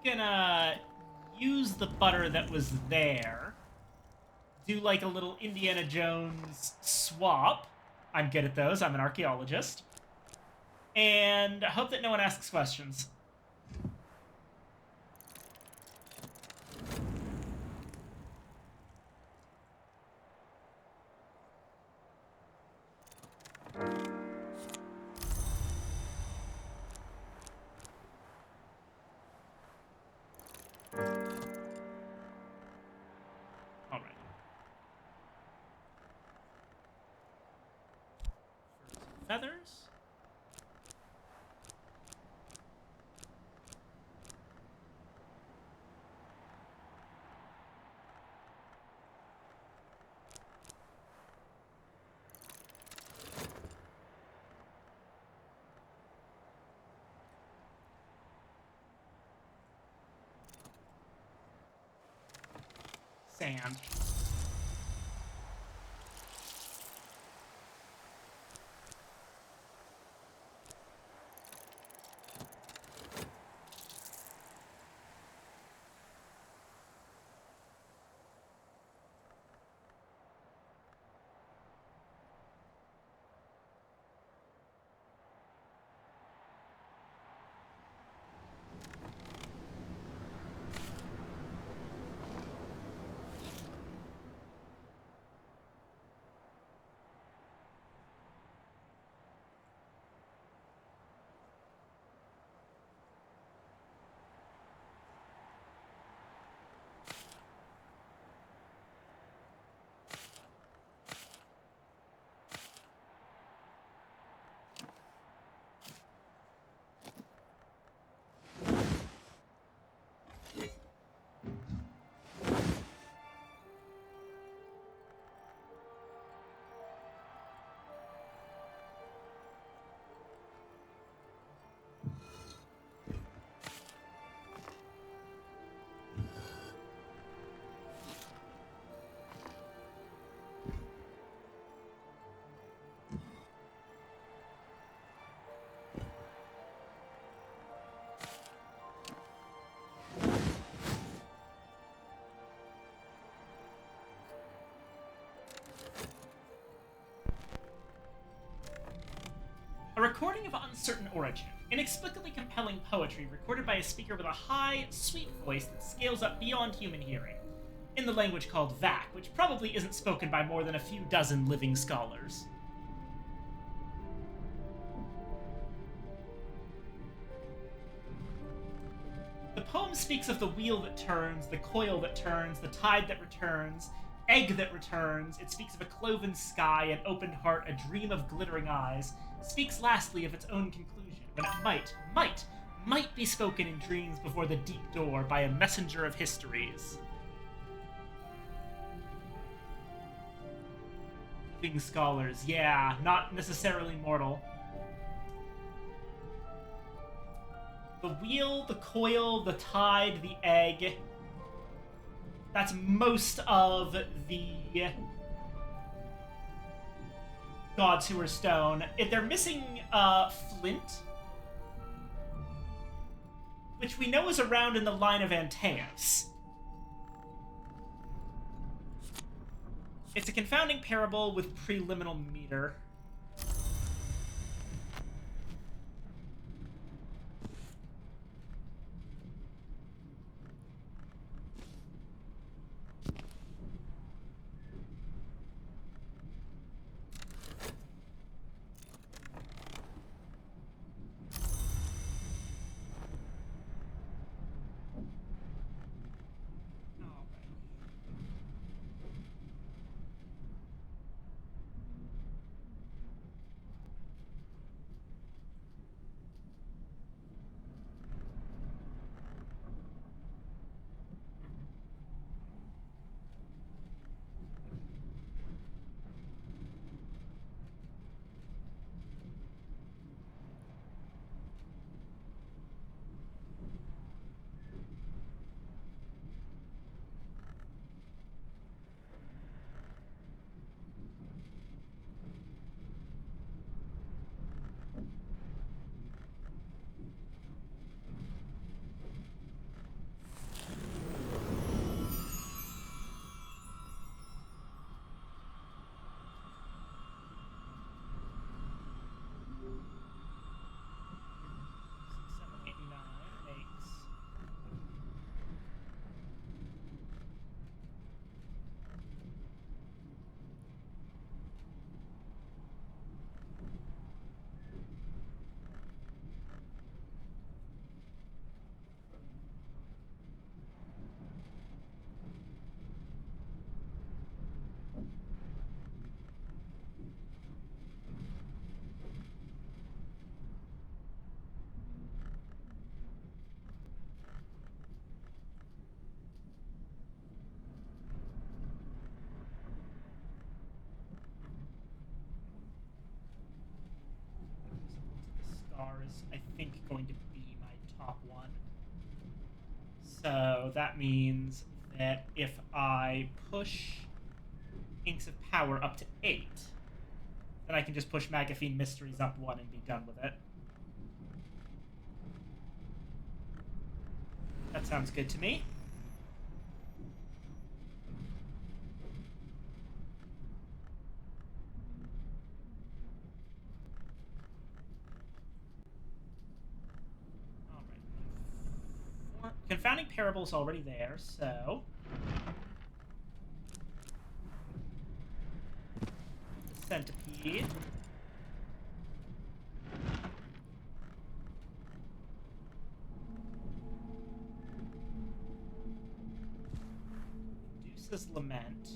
gonna use the butter that was there. Do like a little Indiana Jones swap. I'm good at those. I'm an archaeologist. And hope that no one asks questions. Alright. Feathers. Sand. A recording of uncertain origin, inexplicably compelling poetry recorded by a speaker with a high, sweet voice that scales up beyond human hearing, in the language called Vac, which probably isn't spoken by more than a few dozen living scholars. The poem speaks of the wheel that turns, the coil that turns, the tide that returns, egg that returns. It speaks of a cloven sky, an opened heart, a dream of glittering eyes. It speaks lastly of its own conclusion, when it might be spoken in dreams before the deep door by a messenger of histories. Living scholars, yeah, not necessarily mortal. The wheel, the coil, the tide, the egg. That's most of the gods who are stone. If they're missing flint, which we know is around in the line of Antaeus. It's a confounding parable with preliminal meter. So that means that if I push Inks of Power up to 8, then I can just push Magaphine Mysteries up 1 and be done with it. That sounds good to me. Alright. Confounding Parable's already there, so... Centipede. Medusa's Lament.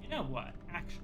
You know what? Actually.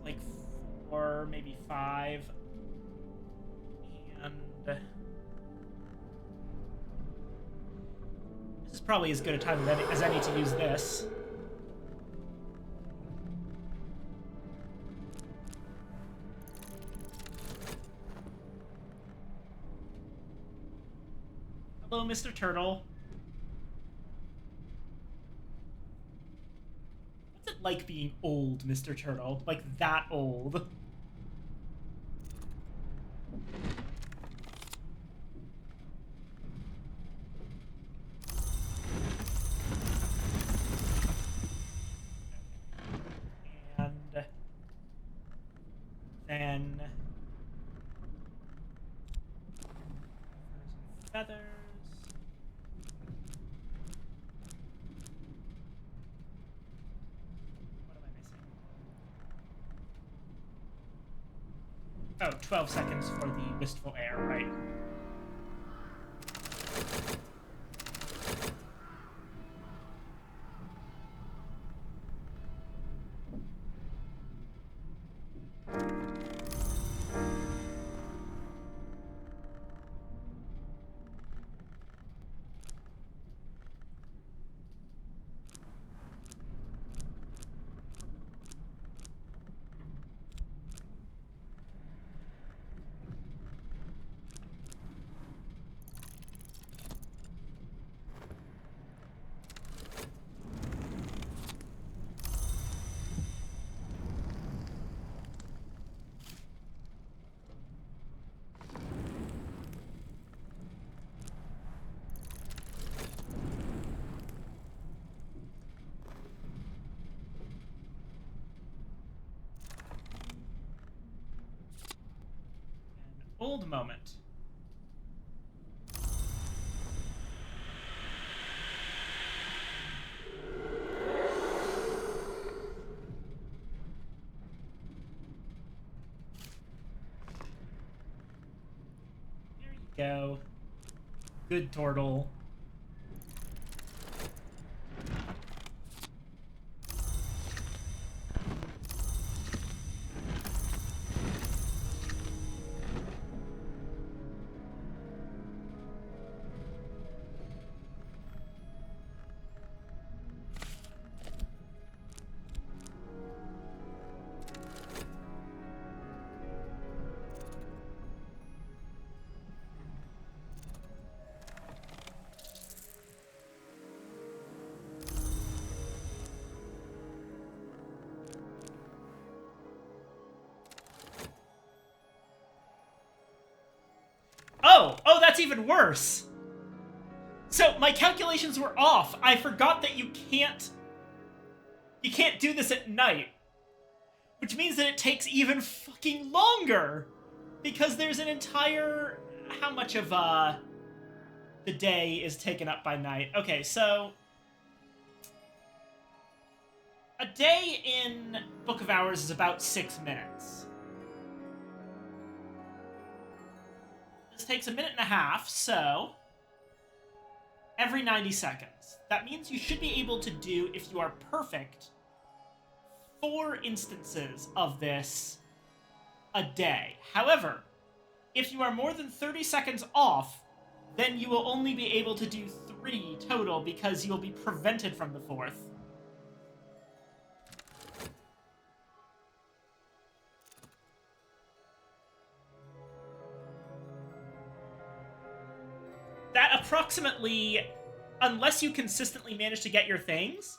Like 4, maybe 5. And this is probably as good a time as any to use this. Hello, Mr. Turtle. What's it like being old, Mr. Turtle? Like, that old. And then feathers. What am I missing? Oh, 12 seconds for the wistful air, right? bold moment. There you go. Good turtle. Oh, that's even worse. So my calculations were off. I forgot that you can't do this at night. Which means that it takes even fucking longer. Because there's an entire... How much of, the day is taken up by night? Okay, so... A day in Book of Hours is about 6 minutes. This takes a minute and a half, so... Every 90 seconds. That means you should be able to do, if you are perfect, 4 instances of this a day. However, if you are more than 30 seconds off, then you will only be able to do 3 total because you will be prevented from the 4th. That approximately, unless you consistently manage to get your things,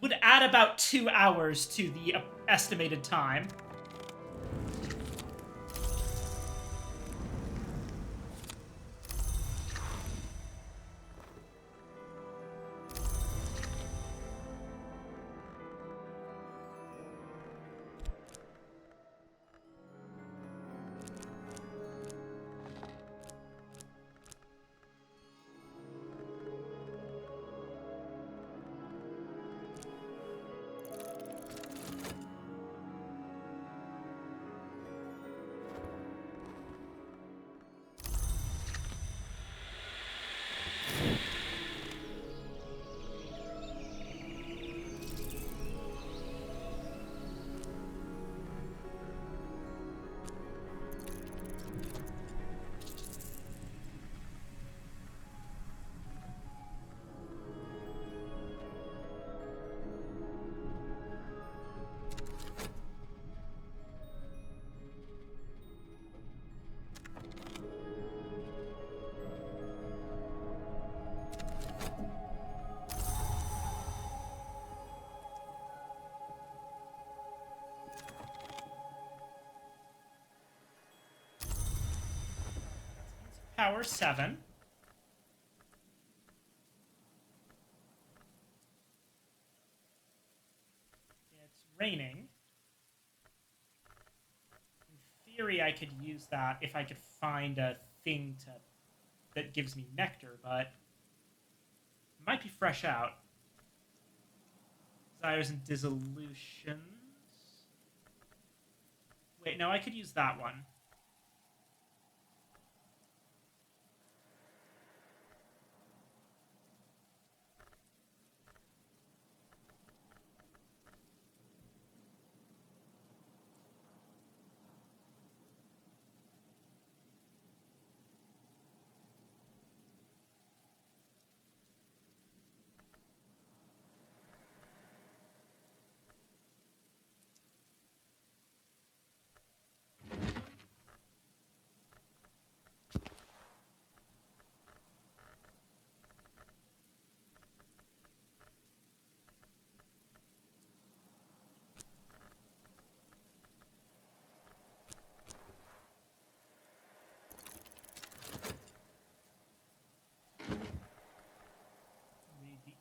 would add about 2 hours to the estimated time. Power 7. It's raining. In theory, I could use that if I could find a thing that gives me nectar, but it might be fresh out. Desires and dissolutions. Wait, no, I could use that one.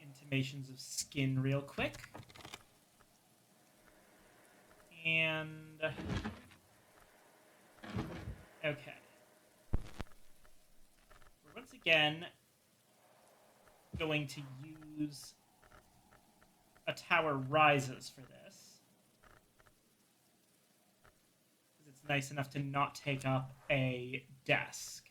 Intimations of skin real quick. And again going to use a tower rises for this. Because it's nice enough to not take up a desk.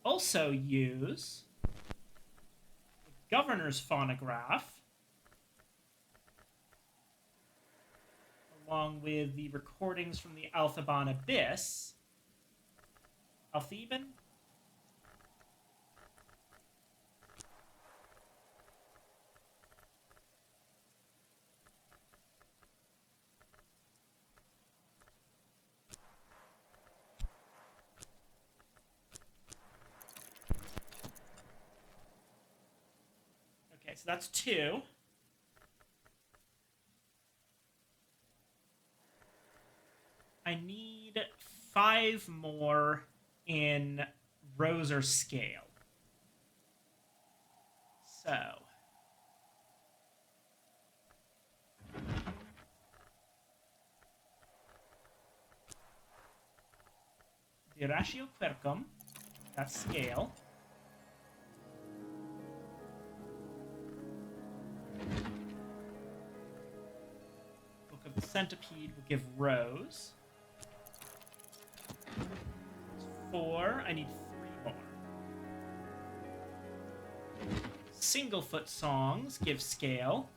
Also use the governor's phonograph along with the recordings from the Alphaban Abyss. Altheban? Okay, so that's 2. I need 5 more in Roser scale. So. Dirascio Quercum. That's scale. Book of the Centipede will give Rose. 4. I need 3 more. Singlefoot Songs give scale.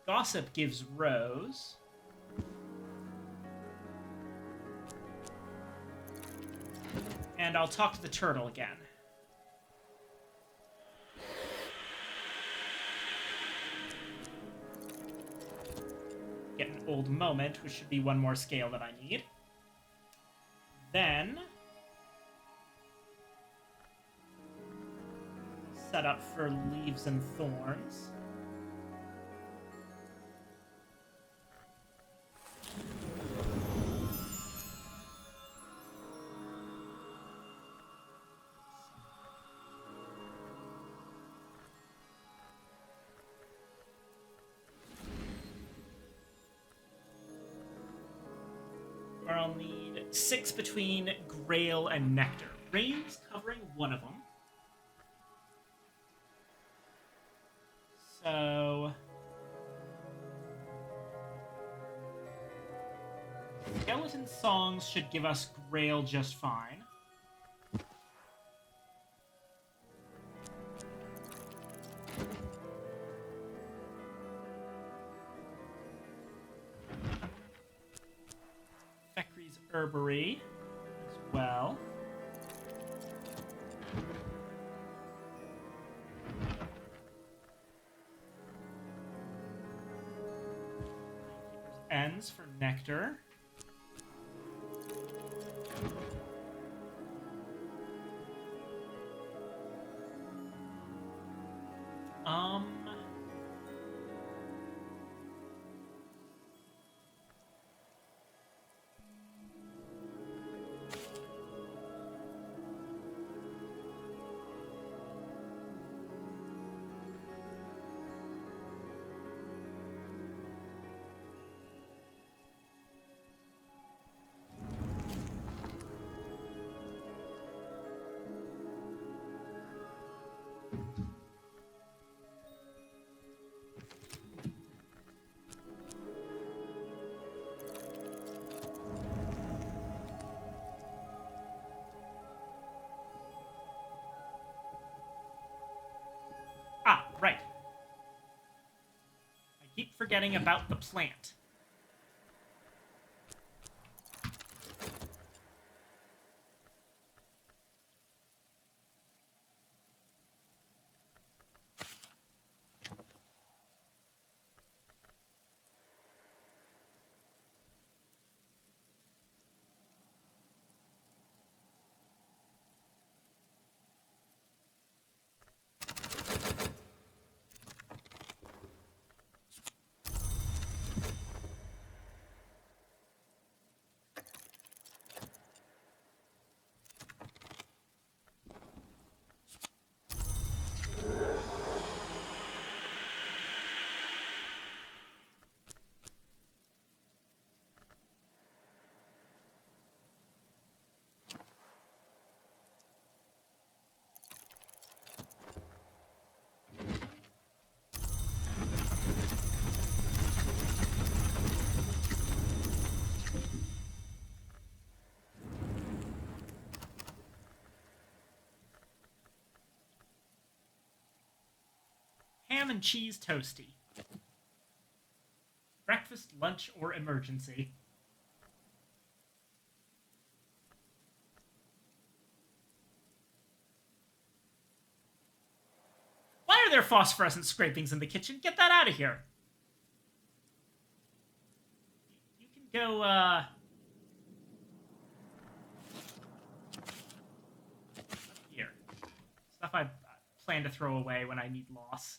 Gossip gives Rose. And I'll talk to the turtle again. Get an old moment, which should be 1 more scale that I need. Then set up for Leaves and Thorns. Where I'll need 6 between Grail and Nectar. Rain's covering 1 of them. So Skeleton Songs should give us Grail just fine. Fekri's Herbery as well. Ends for Nectar. Ah, right. I keep forgetting about the plant. ham and cheese toasty. Breakfast, lunch, or emergency. Why are there phosphorescent scrapings in the kitchen? Get that out of here. You can go, here. Stuff I plan to throw away when I need loss.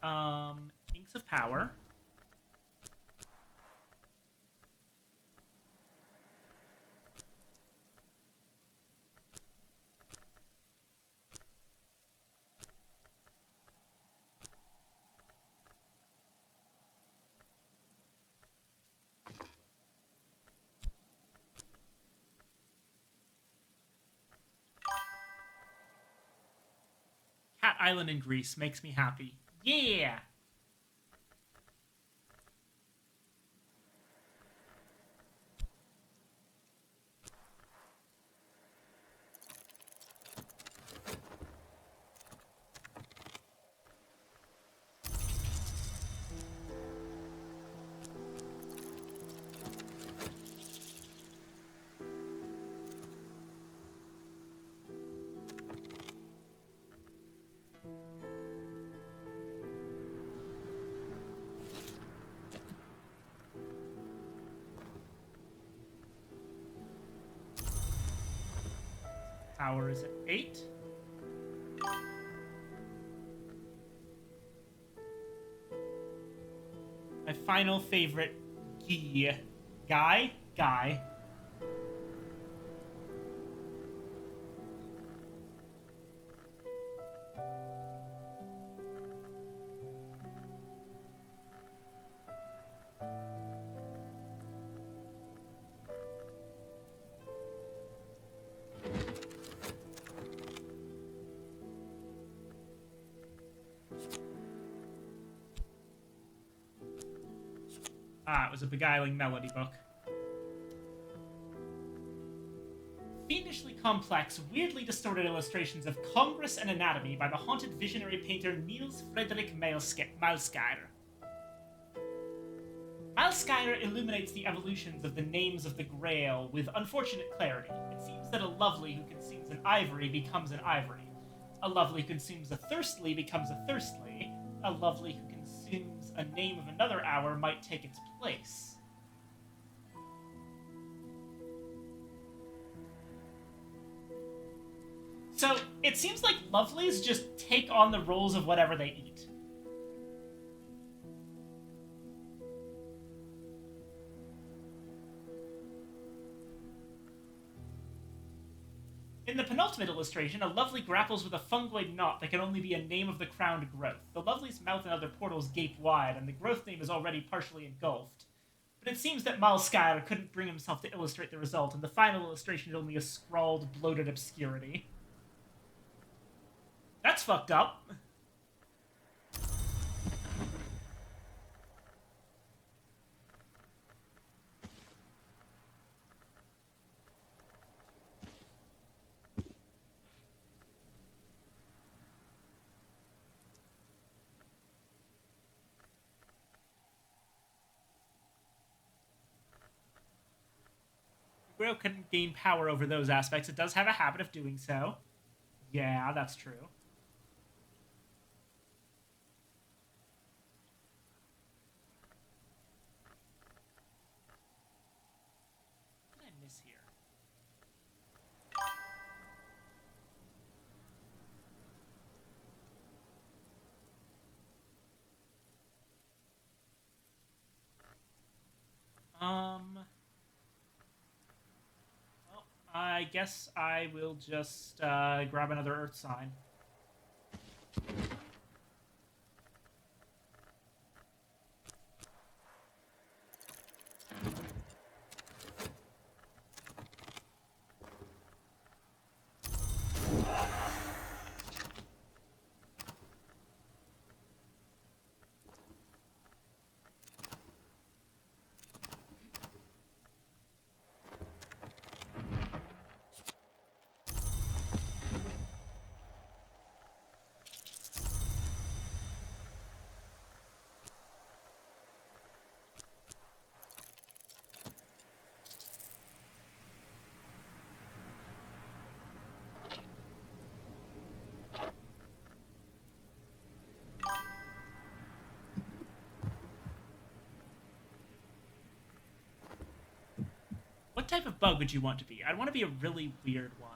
Okay. Inks of Power. Cat Island in Greece makes me happy. Yeah! Power is at 8. My final favorite guy. Ah, it was a beguiling melody book. Fiendishly complex, weirdly distorted illustrations of Congress and Anatomy by the haunted visionary painter Niels Frederik Malskar. Malskar illuminates the evolutions of the names of the Grail with unfortunate clarity. It seems that a lovely who consumes an ivory becomes an ivory. A lovely who consumes a thirstly becomes a thirstly. A lovely who consumes a name of another hour might take its place. So, it seems like lovelies just take on the roles of whatever they eat. In the penultimate illustration, a lovely grapples with a fungoid knot that can only be a name of the crowned growth. The lovely's mouth and other portals gape wide, and the growth name is already partially engulfed. But it seems that Malskar couldn't bring himself to illustrate the result, and the final illustration is only a scrawled, bloated obscurity. That's fucked up. Grail couldn't gain power over those aspects. It does have a habit of doing so. Yeah, that's true. What did I miss here? Well, I guess I will just grab another Earth sign. What type of bug would you want to be? I'd want to be a really weird one.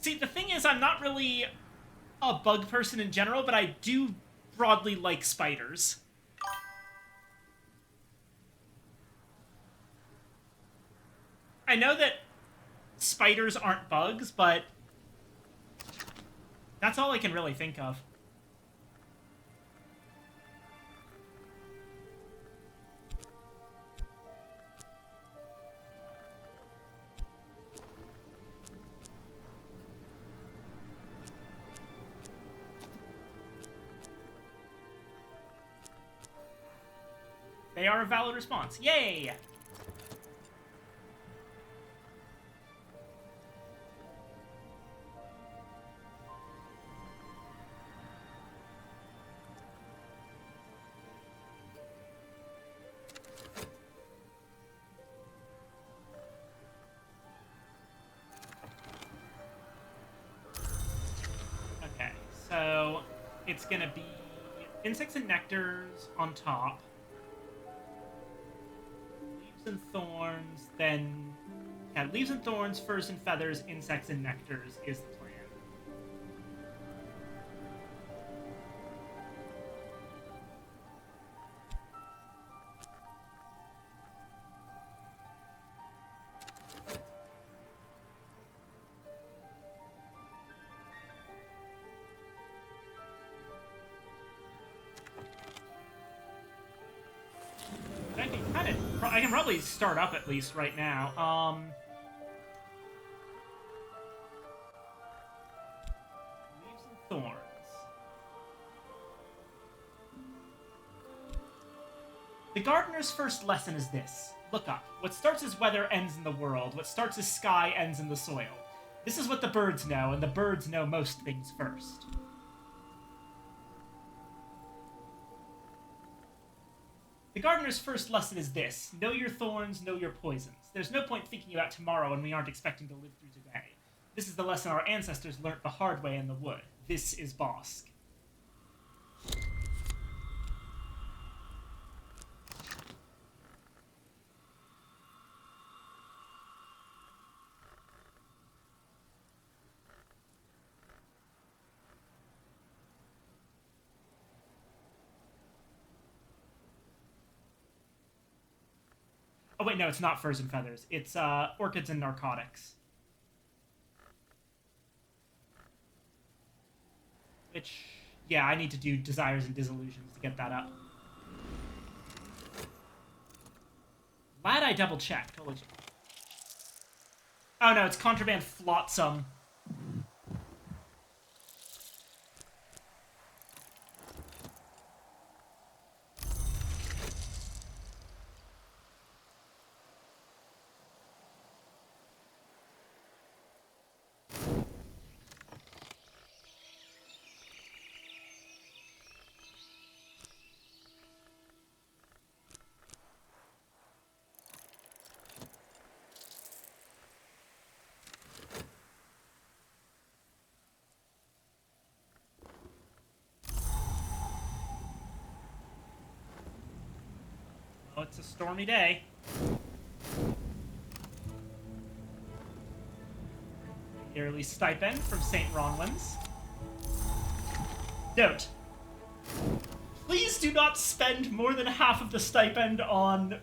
See, the thing is, I'm not really a bug person in general, but I do broadly like spiders. I know that spiders aren't bugs, but that's all I can really think of. They are a valid response. Yay! Okay, so it's gonna be insects and nectars on top. Leaves and thorns, then... Yeah, leaves and thorns, furs and feathers, insects and nectars is the plan. I can probably start up at least right now. Leaves and thorns. The gardener's first lesson is this. Look up. What starts as weather ends in the world. What starts as sky ends in the soil. This is what the birds know, and the birds know most things first. The gardener's first lesson is this. Know your thorns, know your poisons. There's no point thinking about tomorrow when we aren't expecting to live through today. This is the lesson our ancestors learnt the hard way in the wood. This is Bosk. Oh, wait, no, it's not furs and feathers. It's orchids and narcotics. Which, yeah, I need to do desires and disillusions to get that up. Glad I double-checked. Holy shit. Oh, no, it's contraband flotsam. Oh, it's a stormy day. Yearly stipend from St. Ronwin's. Note. Please do not spend more than half of the stipend on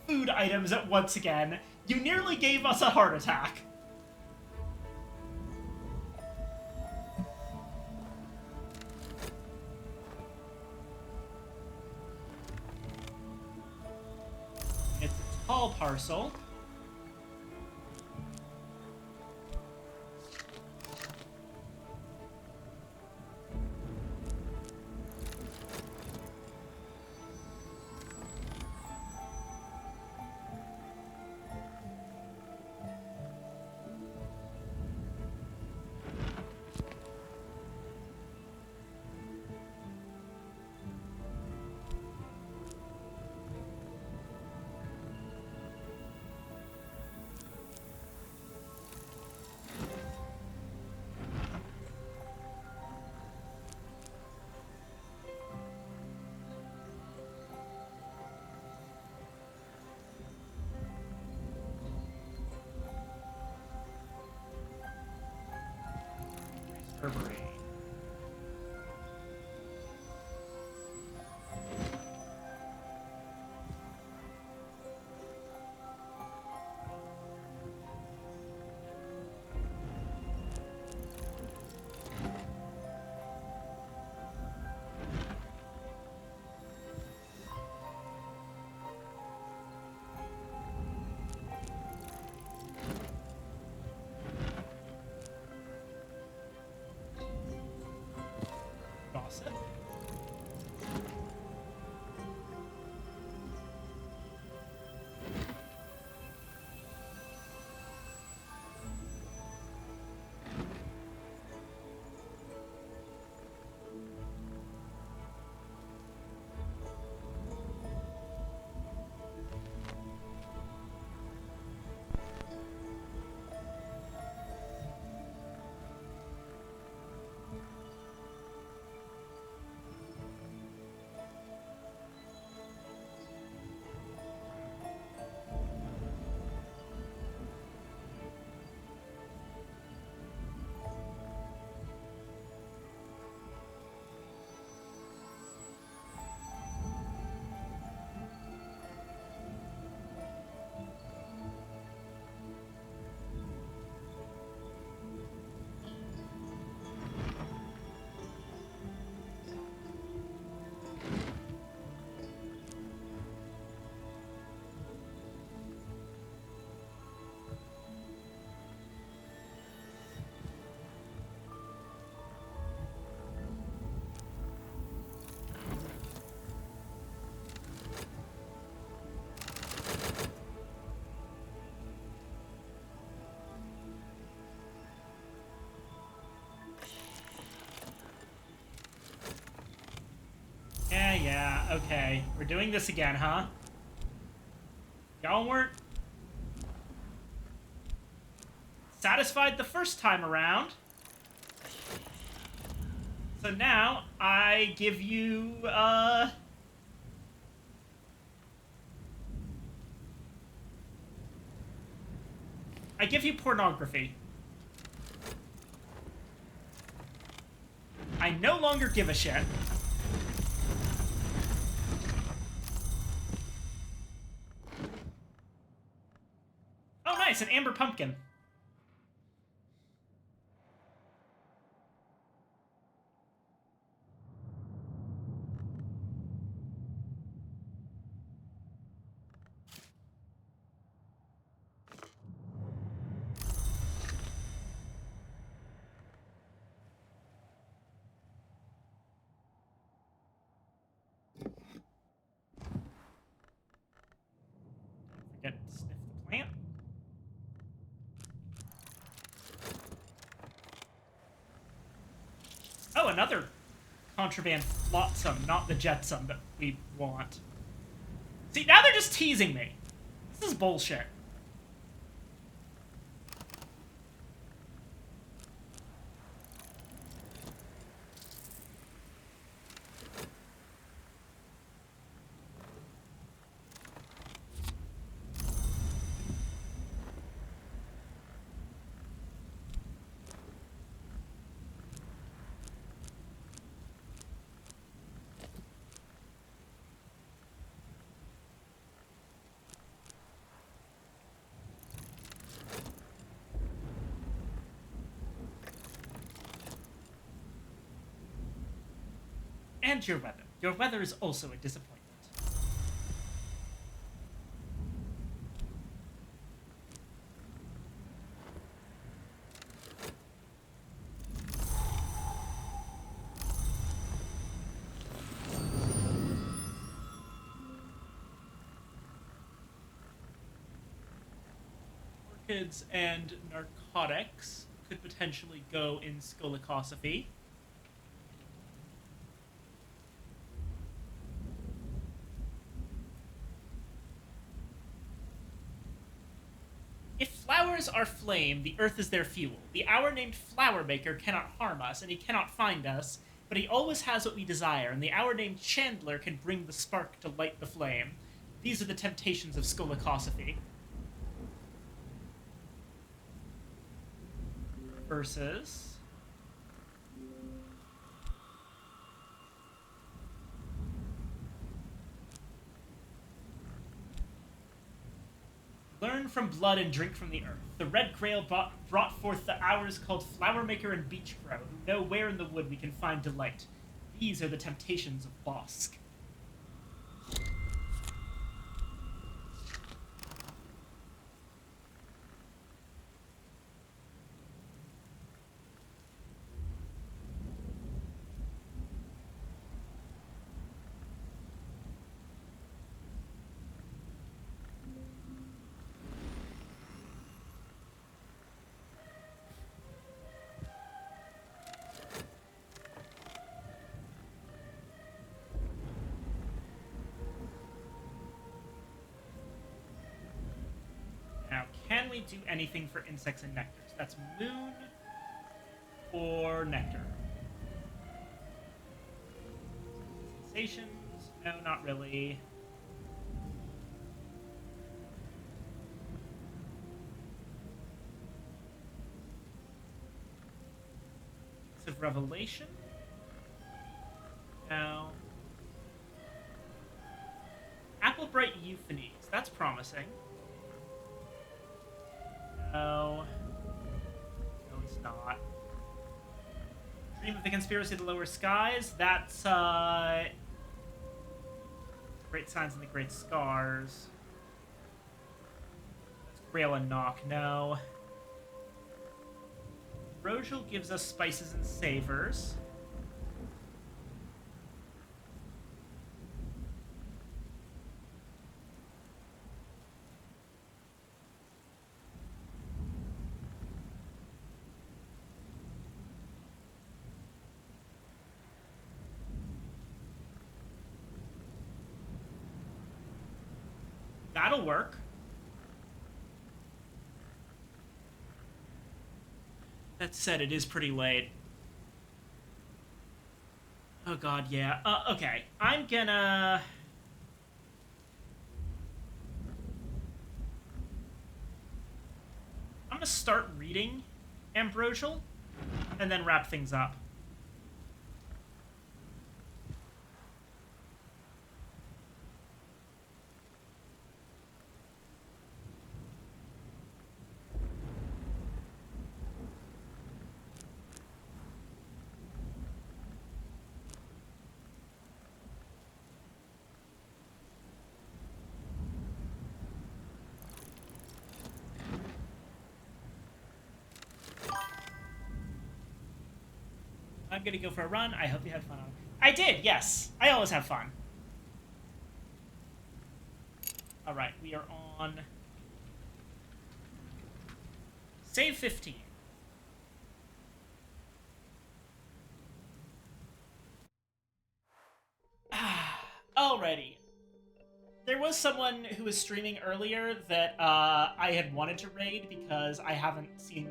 food items at once again. You nearly gave us a heart attack. It's a tall parcel. her brain. Gossip. Yeah, okay. We're doing this again, huh? Y'all weren't satisfied the first time around. So now, I give you, I give you pornography. I no longer give a shit. Oh, nice, an amber pumpkin. Forget to sniff the plant. Oh, another contraband flotsam, not the jetsam that we want. See, now they're just teasing me. This is bullshit. And your weather. Your weather is also a disappointment. Orchids and narcotics could potentially go in scolicosophy. If flowers are flame, the earth is their fuel. The hour-named flower maker cannot harm us, and he cannot find us, but he always has what we desire, and the hour-named chandler can bring the spark to light the flame. These are the temptations of scolicosophy. Versus burn from blood and drink from the earth. The red grail brought forth the hours called Flower Maker and Beach Crow, who know where in the wood we can find delight. These are the temptations of Bosk. Now, can we do anything for insects and nectars? That's moon or nectar. Sensations? No, not really. Of revelation? No. Applebright Euphonies. That's promising. No. No, it's not. Dream of the Conspiracy of the Lower Skies. That's, Great Signs and the Great Scars. That's Grail and Knock. No. Rogel gives us spices and savors. That'll work. That said, it is pretty late. Oh god, yeah. Okay. I'm gonna start reading Ambrosial and then wrap things up. I'm gonna go for a run. I hope you had fun on it. I did, yes. I always have fun. Alright, we are on... Save 15. Alrighty. There was someone who was streaming earlier that I had wanted to raid because I haven't seen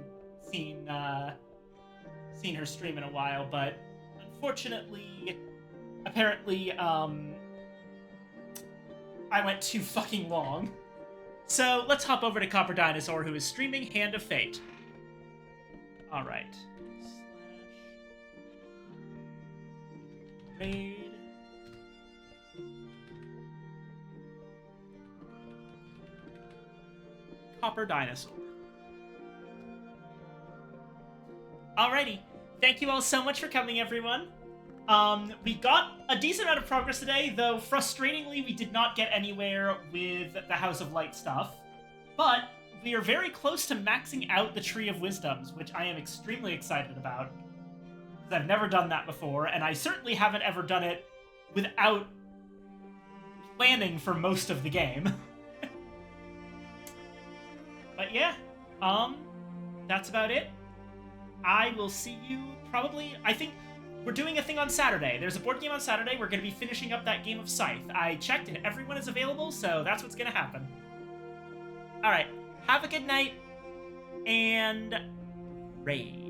her stream in a while, but unfortunately, apparently, I went too fucking long. So let's hop over to Copper Dinosaur, who is streaming Hand of Fate. Alright. Raid. Copper Dinosaur. Alrighty. Thank you all so much for coming, everyone. We got a decent amount of progress today, though frustratingly we did not get anywhere with the House of Light stuff. But we are very close to maxing out the Tree of Wisdoms, which I am extremely excited about. Because I've never done that before, and I certainly haven't ever done it without planning for most of the game. But yeah, that's about it. I will see you probably, I think we're doing a thing on Saturday. There's a board game on Saturday. We're going to be finishing up that game of Scythe. I checked and everyone is available, so that's what's going to happen. Alright, have a good night, and raid.